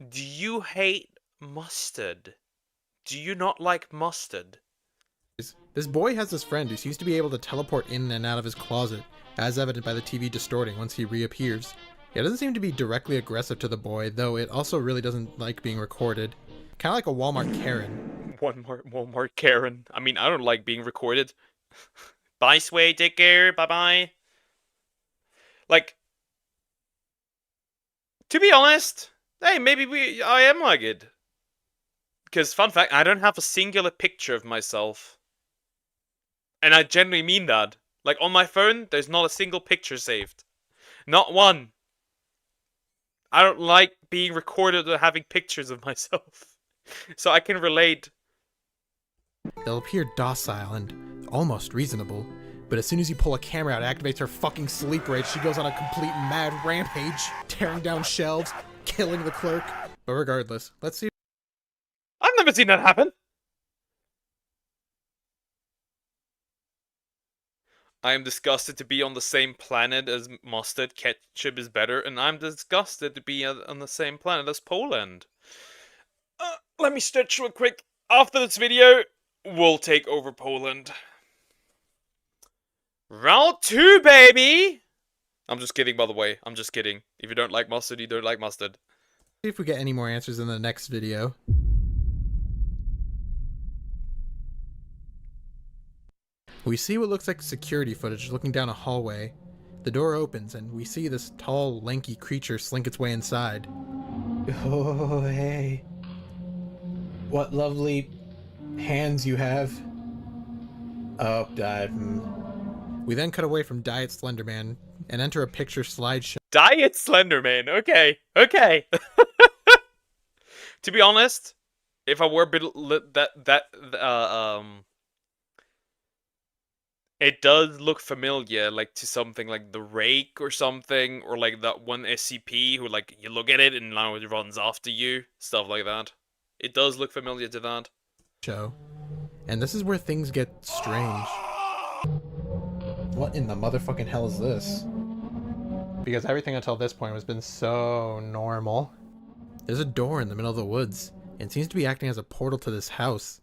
Do you hate mustard? Do you not like mustard? This boy has this friend who seems to be able to teleport in and out of his closet, as evident by the TV distorting once he reappears. It doesn't seem to be directly aggressive to the boy, though it also really doesn't like being recorded. Kind of like a Walmart Karen. Walmart Karen. I mean, I don't like being recorded. Bye, Sway. Take care. Bye-bye. Like, to be honest, hey, maybe I am like it. Because, fun fact, I don't have a singular picture of myself. And I genuinely mean that. Like, on my phone, there's not a single picture saved. Not one. I don't like being recorded or having pictures of myself. So I can relate. They'll appear docile and almost reasonable, but as soon as you pull a camera out, it activates her fucking sleep rage. She goes on a complete mad rampage, tearing down shelves, killing the clerk. But regardless, let's see. I've never seen that happen. I am disgusted to be on the same planet as mustard. Ketchup is better, and I'm disgusted to be on the same planet as Poland. Let me stretch real quick. After this video, we'll take over Poland. Round 2, baby! I'm just kidding, by the way. I'm just kidding. If you don't like mustard, you don't like mustard. See if we get any more answers in the next video. We see what looks like security footage looking down a hallway. The door opens and we see this tall, lanky creature slink its way inside. Oh, hey. What lovely hands you have. Oh, We then cut away from Diet Slenderman and enter a picture slideshow. Diet Slenderman. Okay. Okay. To be honest, if I were a bit it does look familiar, like to something like The Rake or something, or like that one SCP who like you look at it and now it runs after you, stuff like that. It does look familiar to that. Show. And this is where things get strange. What in the motherfucking hell is this? Because everything until this point has been so normal. There's a door in the middle of the woods, and it seems to be acting as a portal to this house.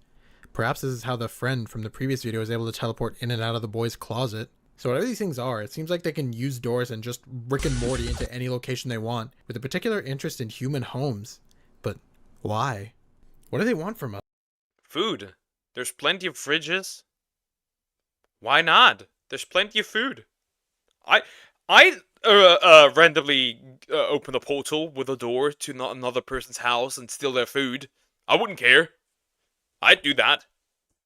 Perhaps this is how the friend from the previous video was able to teleport in and out of the boy's closet. So whatever these things are, it seems like they can use doors and just Rick and Morty into any location they want, with a particular interest in human homes. But why? What do they want from us? Food. There's plenty of fridges. Why not? There's plenty of food. I randomly open a portal with a door to not another person's house and steal their food. I wouldn't care. I'd do that.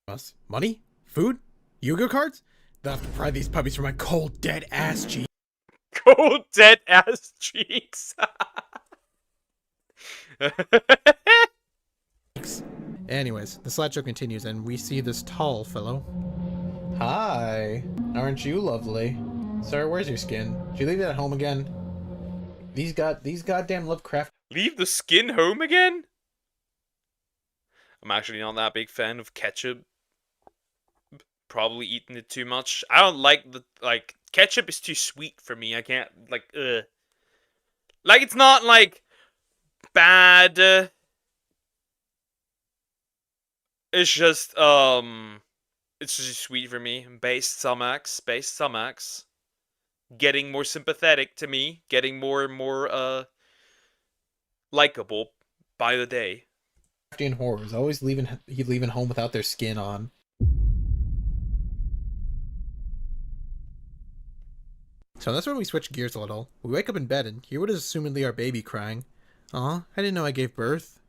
Us? Money? Food? Yu-Gi-Oh cards? They'll have to pry these puppies from my cold, dead ass cheeks. Cold, dead ass cheeks. Anyways, the slideshow continues and we see this tall fellow. Hi. Aren't you lovely? Sir, where's your skin? Did you leave it at home again? These goddamn Lovecraft. Leave the skin home again? I'm actually not that big fan of ketchup. Probably eating it too much. I don't like ketchup is too sweet for me. I can't ugh. Like it's not like bad. It's just sweet for me. Based Sumax. Getting more sympathetic to me, getting more and more likable by the day. Horrors always leaving home without their skin on. So that's when we switch gears a little. We wake up in bed and hear what is assumedly our baby crying. Aw, I didn't know I gave birth.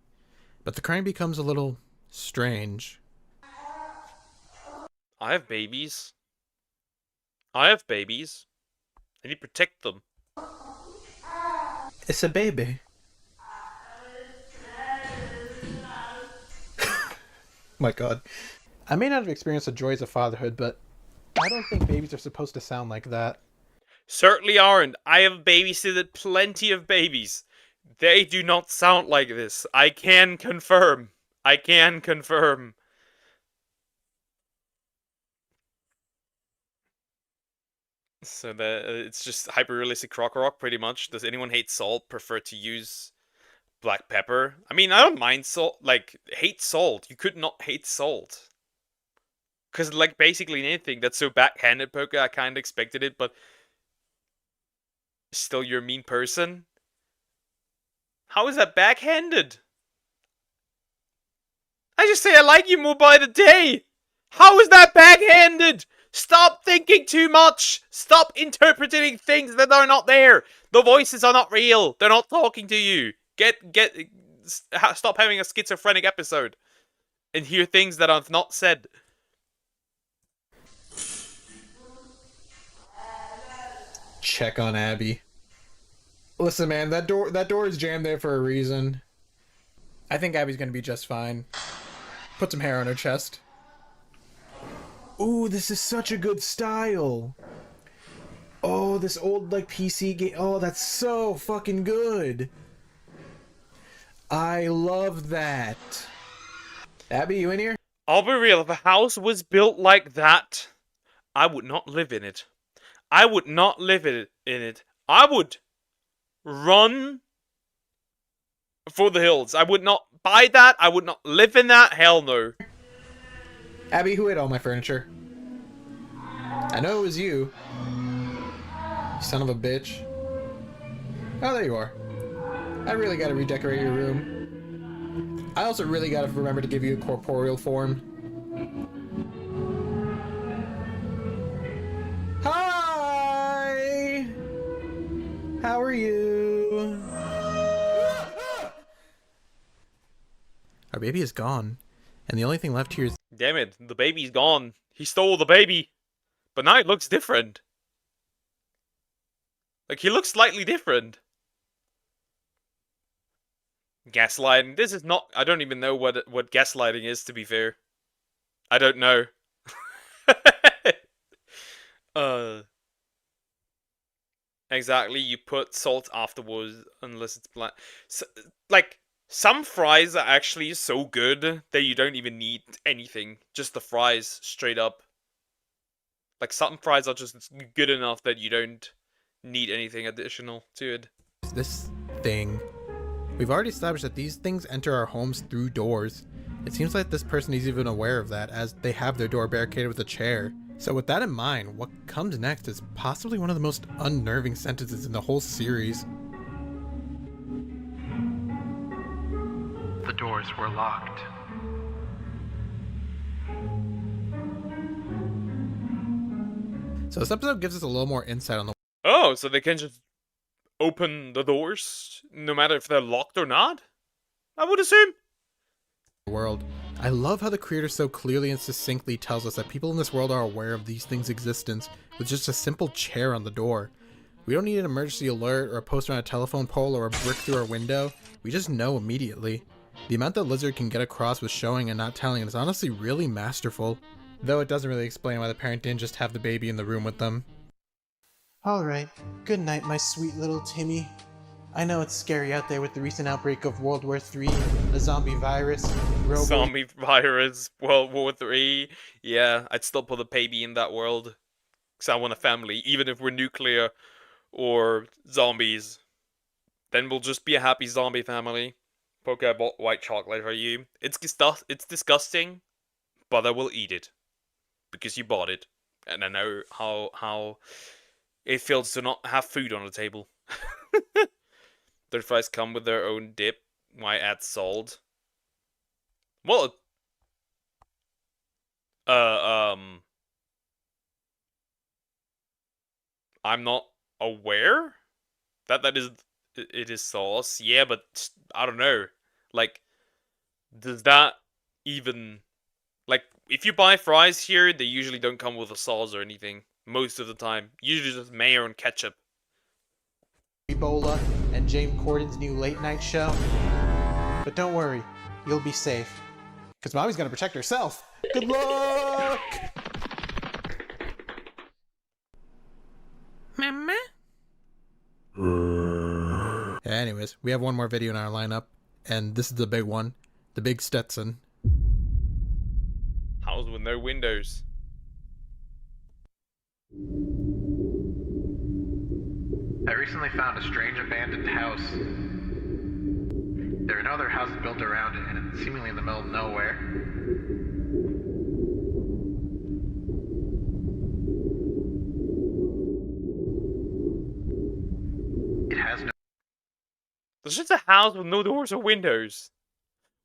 But the crying becomes a little strange. I have babies. I need to protect them. It's a baby. My god. I may not have experienced the joys of fatherhood, but I don't think babies are supposed to sound like that. Certainly aren't. I have babysitted plenty of babies. They do not sound like this. I can confirm. So it's just hyper-realistic crock rock, pretty much. Does anyone hate salt? Prefer to use black pepper? I mean, I don't mind salt. Like, hate salt. You could not hate salt. Because, like, basically anything that's so backhanded, Poker, I kind of expected it, but still you're a mean person? How is that backhanded? I just say I like you more by the day! How is that backhanded? Stop thinking too much! Stop interpreting things that are not there! The voices are not real! They're not talking to you! Stop having a schizophrenic episode and hear things that are not said. Check on Abby. Listen, man, that door is jammed there for a reason. I think Abby's gonna be just fine. Put some hair on her chest. Ooh, this is such a good style. Oh, this old, like, PC game. Oh, that's so fucking good. I love that. Abby, you in here? I'll be real, if a house was built like that, I would not live in it. I would not live in it. I would run for the hills. I would not buy that. I would not live in that. Hell no. Abby, who ate all my furniture? I know it was you. You son of a bitch. Oh, there you are. I really gotta redecorate your room. I also really gotta remember to give you a corporeal form. Hi! How are you? Our baby is gone, and the only thing left here is... Damn it, the baby's gone. He stole the baby. But now it looks different. Like, he looks slightly different. Gaslighting. This is not... I don't even know what gaslighting is, to be fair. I don't know. Exactly, you put salt afterwards, unless it's black. So, like, some fries are actually so good that you don't even need anything. Just the fries, straight up. Like, some fries are just good enough that you don't need anything additional to it. This thing. We've already established that these things enter our homes through doors. It seems like this person is even aware of that, as they have their door barricaded with a chair. So with that in mind, what comes next is possibly one of the most unnerving sentences in the whole series. The doors were locked. So this episode gives us a little more insight on the... Oh, so they can just open the doors, no matter if they're locked or not? I would assume. World. I love how the creator so clearly and succinctly tells us that people in this world are aware of these things' existence with just a simple chair on the door. We don't need an emergency alert or a poster on a telephone pole or a brick through our window. We just know immediately. The amount that Lizard can get across with showing and not telling is honestly really masterful. Though it doesn't really explain why the parent didn't just have the baby in the room with them. Alright, good night, my sweet little Timmy. I know it's scary out there with the recent outbreak of World War III, the zombie virus, Zombie virus, World War III. Yeah, I'd still put a baby in that world. Because I want a family, even if we're nuclear or zombies. Then we'll just be a happy zombie family. Poke, I bought white chocolate for you. It's disgusting, but I will eat it. Because you bought it. And I know how it feels to not have food on the table. Their fries come with their own dip. Why add salt? Well, I'm not aware that it is sauce. Yeah, but I don't know. Like, does that even, like, if you buy fries here, they usually don't come with a sauce or anything. Most of the time, usually just mayo and ketchup. Ebola and James Corden's new late night show. But don't worry, you'll be safe. Because Mommy's gonna protect herself. Good luck! Mama? Anyways, we have one more video in our lineup, and this is the big one. The big Stetson. House with no windows. I recently found a strange abandoned house. There are no other houses built around it, and it's seemingly in the middle of nowhere. It has no... There's just a house with no doors or windows.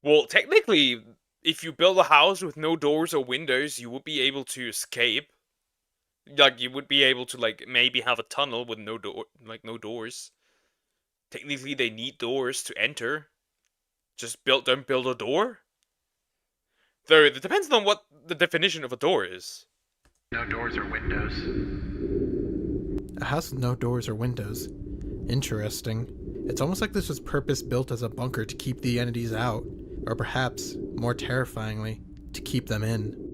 Well, technically, if you build a house with no doors or windows, you would be able to escape. Like, you would be able to, like, maybe have a tunnel with no doors. Technically, they need doors to enter. Just don't build a door. Though, it depends on what the definition of a door is. No doors or windows. A house with no doors or windows. Interesting. It's almost like this was purpose-built as a bunker to keep the entities out. Or perhaps, more terrifyingly, to keep them in.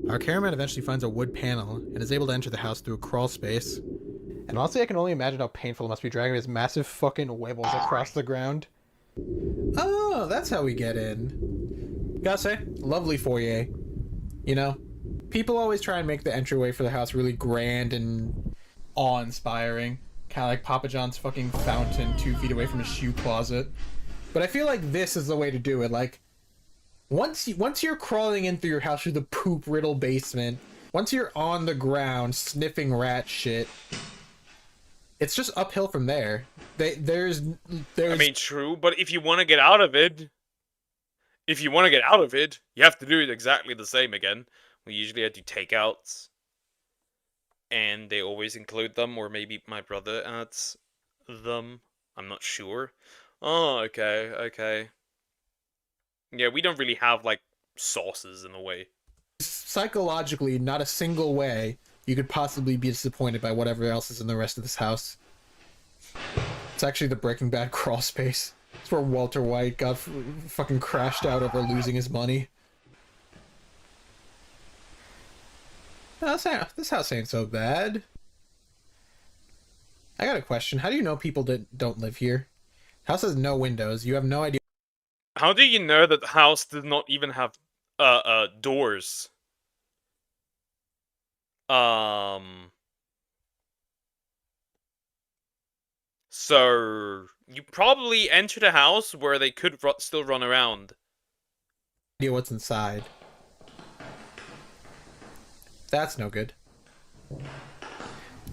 Our cameraman eventually finds a wood panel and is able to enter the house through a crawl space. And honestly, I can only imagine how painful it must be dragging his massive fucking webbles across the ground. Oh, that's how we get in. Gotta say, lovely foyer. You know, people always try and make the entryway for the house really grand and awe-inspiring. Kind of like Papa John's fucking fountain 2 feet away from his shoe closet. But I feel like this is the way to do it. Like, once you're crawling in through your house through the poop-riddled basement, once you're on the ground sniffing rat shit, it's just uphill from there. There's. I mean, true, but if you want to get out of it, you have to do it exactly the same again. We usually do takeouts, and they always include them, or maybe my brother adds them. I'm not sure. Oh, okay. Yeah, we don't really have, like, sauces in a way. Psychologically, not a single way you could possibly be disappointed by whatever else is in the rest of this house. It's actually the Breaking Bad crawl space. It's where Walter White got fucking crashed out over losing his money. No, this house ain't so bad. I got a question. How do you know people that don't live here? House has no windows. You have no idea. How do you know that the house does not even have, doors? So, you probably entered a house where they could still run around. Idea what's inside. That's no good.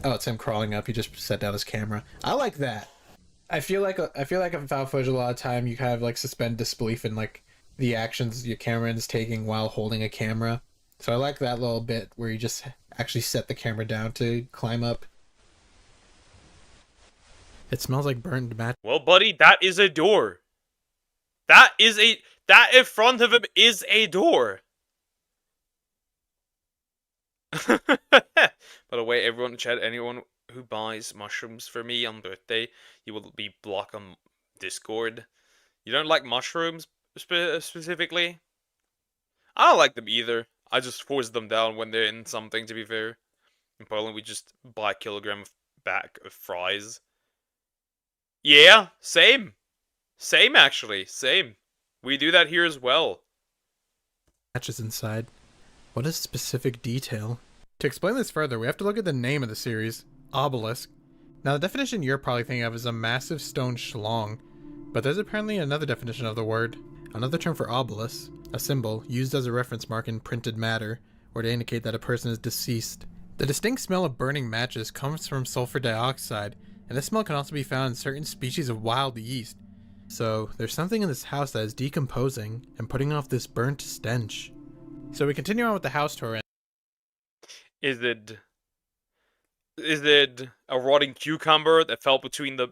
Oh, it's him crawling up. He just set down his camera. I like that. I feel like in found footage a lot of time you kind of like suspend disbelief in like the actions your cameraman is taking while holding a camera. So I like that little bit where you just actually set the camera down to climb up. It smells like burned match. Well, buddy, that is a door. That in front of him is a door. By the way, everyone in chat, anyone who buys mushrooms for me on birthday, you will be blocked on Discord. You don't like mushrooms specifically? I don't like them either. I just force them down when they're in something, to be fair. In Poland, we just buy a kilogram back of fries. Yeah, same. Same, actually. Same. We do that here as well. Matches inside. What is specific detail? To explain this further, we have to look at the name of the series, Obelisk. Now, the definition you're probably thinking of is a massive stone schlong, but there's apparently another definition of the word. Another term for obelisk, a symbol used as a reference mark in printed matter, or to indicate that a person is deceased. The distinct smell of burning matches comes from sulfur dioxide, and this smell can also be found in certain species of wild yeast. So, there's something in this house that is decomposing and putting off this burnt stench. So we continue on with the house tour. Is it a rotting cucumber that fell between the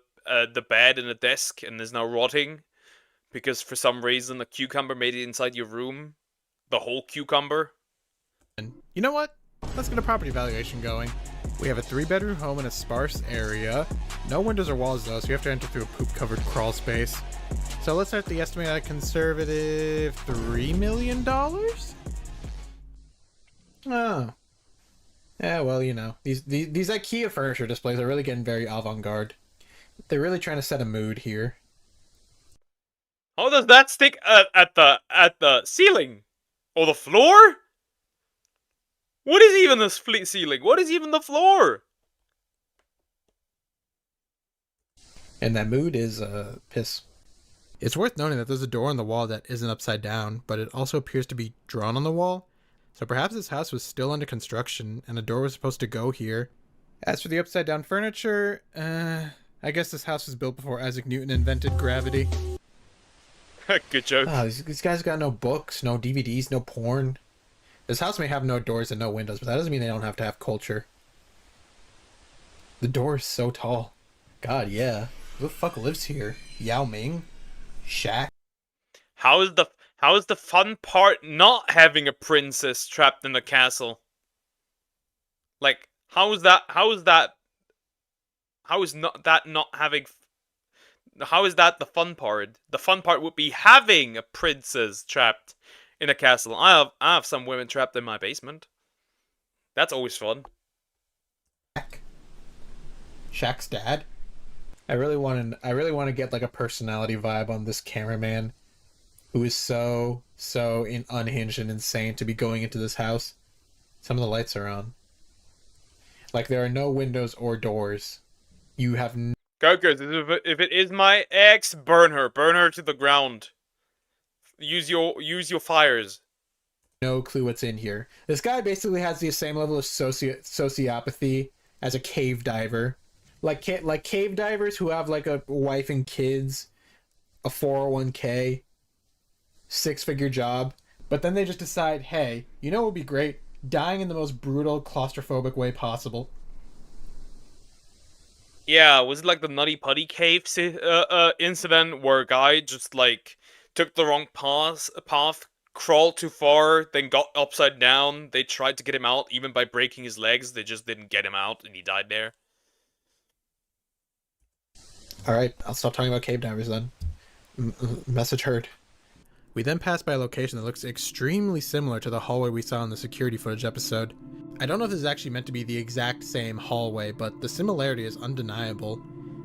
bed and the desk and is now rotting? Because for some reason a cucumber made it inside your room? The whole cucumber? And you know what? Let's get a property valuation going. We have a 3-bedroom home in a sparse area. No windows or walls though, so you have to enter through a poop-covered crawl space. So let's start the estimate at a conservative $3 million? Oh. Yeah, well, you know, these IKEA furniture displays are really getting very avant-garde. They're really trying to set a mood here. How does that stick at the ceiling? Or the floor? What is even the ceiling? What is even the floor? And that mood is, piss. It's worth noting that there's a door on the wall that isn't upside down, but it also appears to be drawn on the wall. So perhaps this house was still under construction, and a door was supposed to go here. As for the upside down furniture, I guess this house was built before Isaac Newton invented gravity. Good joke. Oh, these guys got no books, no DVDs, no porn. This house may have no doors and no windows, but that doesn't mean they don't have to have culture. The door is so tall. God, yeah. Who the fuck lives here? Yao Ming? Shaq? How is the fun part not having a princess trapped in the castle? Like, how is that the fun part? The fun part would be having a princess trapped in a castle. I have some women trapped in my basement. That's always fun. Shaq's dad? I really want to get like a personality vibe on this cameraman who is so unhinged and insane to be going into this house. Some of the lights are on. Like, there are no windows or doors. You have Goku, if it is my ex, burn her to the ground. Use your fires. No clue what's in here. This guy basically has the same level of sociopathy as a cave diver. Like cave divers who have like a wife and kids, a 401k, 6-figure job, but then they just decide, hey, you know what would be great? Dying in the most brutal, claustrophobic way possible. Yeah, was it like the Nutty Putty Cave incident where a guy just like took the wrong path, crawled too far, then got upside down. They tried to get him out, even by breaking his legs. They just didn't get him out, and he died there. Alright, I'll stop talking about cave divers then. Message heard. We then pass by a location that looks extremely similar to the hallway we saw in the security footage episode. I don't know if this is actually meant to be the exact same hallway, but the similarity is undeniable.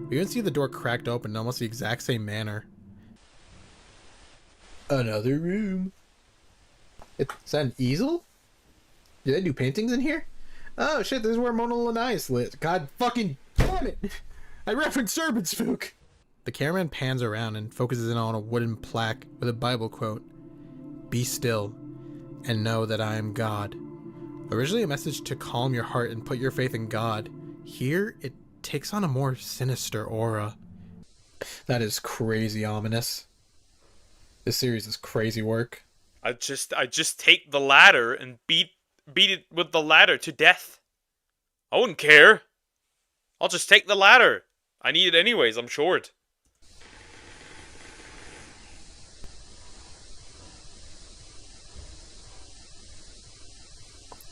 We even see the door cracked open in almost the exact same manner. Another room. Is that an easel? Do they do paintings in here? Oh shit, this is where Mona Linnaeus lit. God fucking damn it! I referenced Serpenspook! The cameraman pans around and focuses in on a wooden plaque with a Bible quote. Be still and know that I am God. Originally a message to calm your heart and put your faith in God. Here, it takes on a more sinister aura. That is crazy ominous. This series is crazy work. I just take the ladder and beat it with the ladder to death. I wouldn't care. I'll just take the ladder. I need it anyways, I'm short.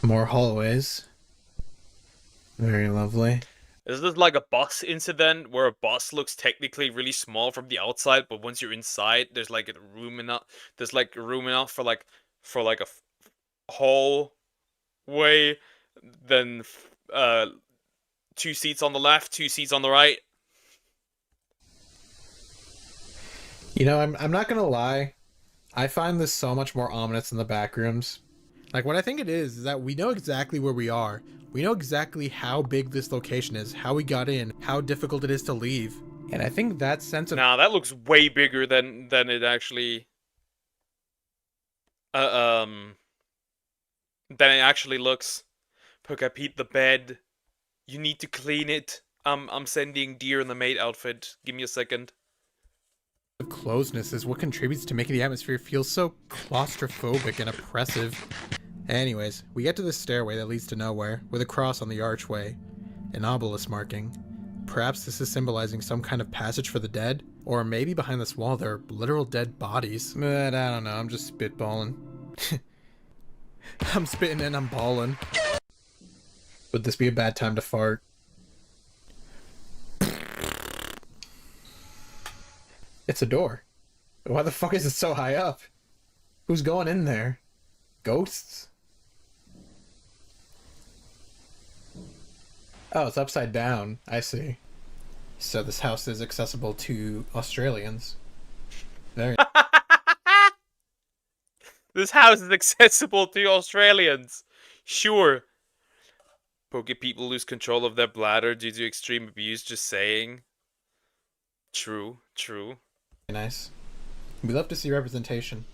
More hallways. Very lovely. Is this like a bus incident where a bus looks technically really small from the outside, but once you're inside, there's like room enough. There's like room enough for a hallway, then 2 seats on the left, 2 seats on the right. You know, I'm not gonna lie. I find this so much more ominous than the back rooms. Like, what I think it is that we know exactly where we are. We know exactly how big this location is, how we got in, how difficult it is to leave. And I think that sense of... Nah, that looks way bigger than it actually... than it actually looks. Poke, I peed the bed. You need to clean it. I'm sending Deer in the maid outfit. Give me a second. Closeness is what contributes to making the atmosphere feel so claustrophobic and oppressive. Anyways, we get to the stairway that leads to nowhere, with a cross on the archway, an obelisk marking. Perhaps this is symbolizing some kind of passage for the dead? Or maybe behind this wall there are literal dead bodies. But I don't know, I'm just spitballing. I'm spitting and I'm balling. Would this be a bad time to fart? It's a door. Why the fuck is it so high up? Who's going in there? Ghosts? Oh, it's upside down. I see. So this house is accessible to Australians. Very... This house is accessible to Australians. Sure. Poke, people lose control of their bladder due to extreme abuse, just saying. True, true. Nice. We love to see representation.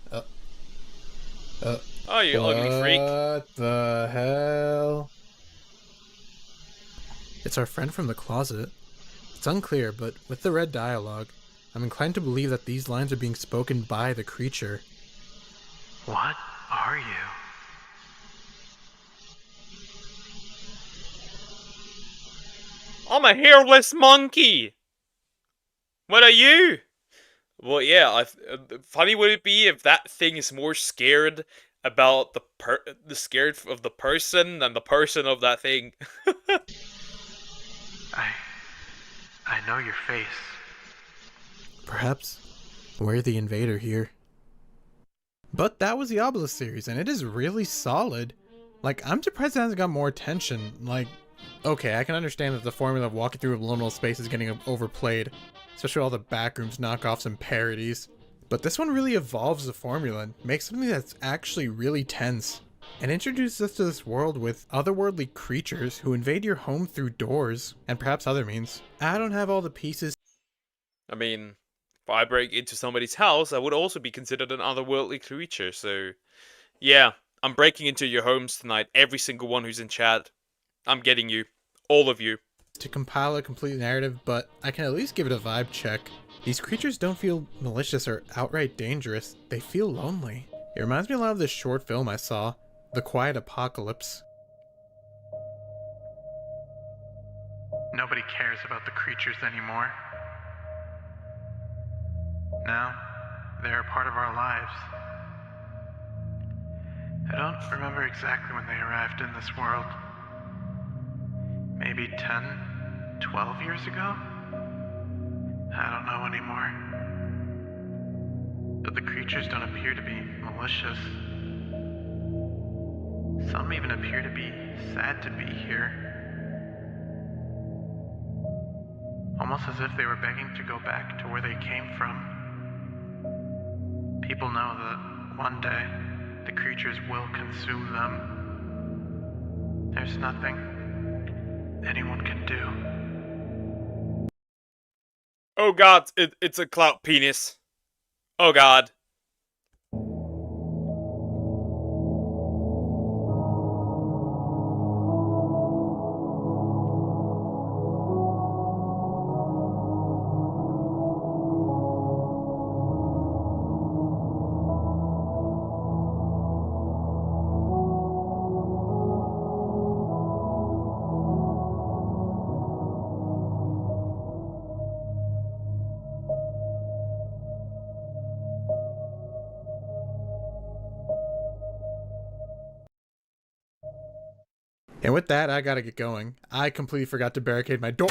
Oh, you ugly freak. What the hell? It's our friend from the closet. It's unclear, but with the red dialogue, I'm inclined to believe that these lines are being spoken by the creature. What are you? I'm a hairless monkey. What are you? Well, yeah. Funny would it be if that thing is more scared about the scared of the person than the person of that thing. I know your face. Perhaps we're the invader here. But that was the Obelisk series, and it is really solid. Like, I'm surprised it hasn't got more attention. Like, okay, I can understand that the formula of walking through a liminal space is getting overplayed, especially all the backrooms, knockoffs, and parodies. But this one really evolves the formula and makes something that's actually really tense, and introduces us to this world with otherworldly creatures who invade your home through doors, and perhaps other means. I don't have all the pieces. I mean, if I break into somebody's house, I would also be considered an otherworldly creature, so... Yeah, I'm breaking into your homes tonight, every single one who's in chat. I'm getting you. All of you. To compile a complete narrative, but I can at least give it a vibe check. These creatures don't feel malicious or outright dangerous, they feel lonely. It reminds me a lot of this short film I saw, The Quiet Apocalypse. Nobody cares about the creatures anymore. Now, They're a part of our lives. I don't remember exactly when they arrived in this world. Maybe 10, 12 years ago? I don't know anymore. But the creatures don't appear to be malicious. Some even appear to be sad to be here. Almost as if they were begging to go back to where they came from. People know that one day the creatures will consume them. There's nothing anyone can do. Oh god, it's a clout penis. Oh god. And with that, I gotta get going. I completely forgot to barricade my door.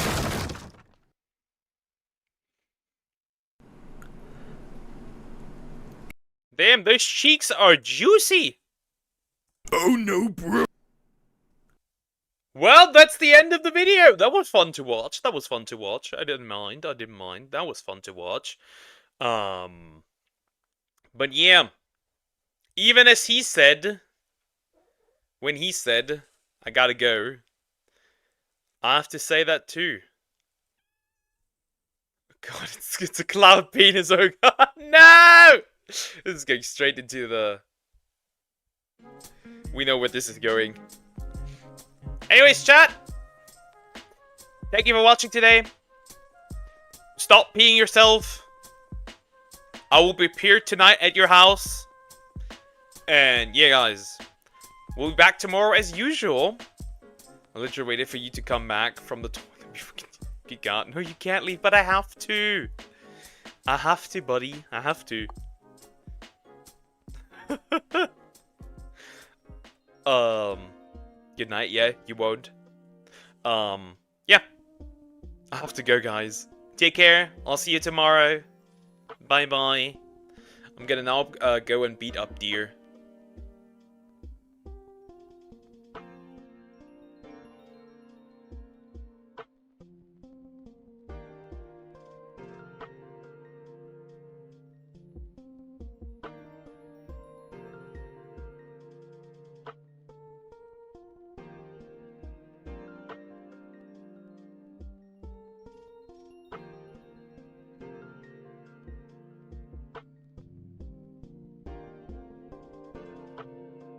Damn, those cheeks are juicy. Oh no, bro. Well, that's the end of the video. That was fun to watch. That was fun to watch. I didn't mind. I didn't mind. That was fun to watch. But yeah. Even as he said, when he said, I gotta go, I have to say that too. God, it's a cloud penis. Oh god, no! This is going straight into the... We know where this is going. Anyways, chat. Thank you for watching today. Stop peeing yourself. I will be here tonight at your house. And yeah, guys. We'll be back tomorrow as usual. I literally waited for you to come back from the toilet. You can't. No, you can't leave, but I have to. I have to, buddy. I have to. Good night. Yeah, you won't. Yeah. I have to go, guys. Take care. I'll see you tomorrow. Bye-bye. I'm gonna now go and beat up deer.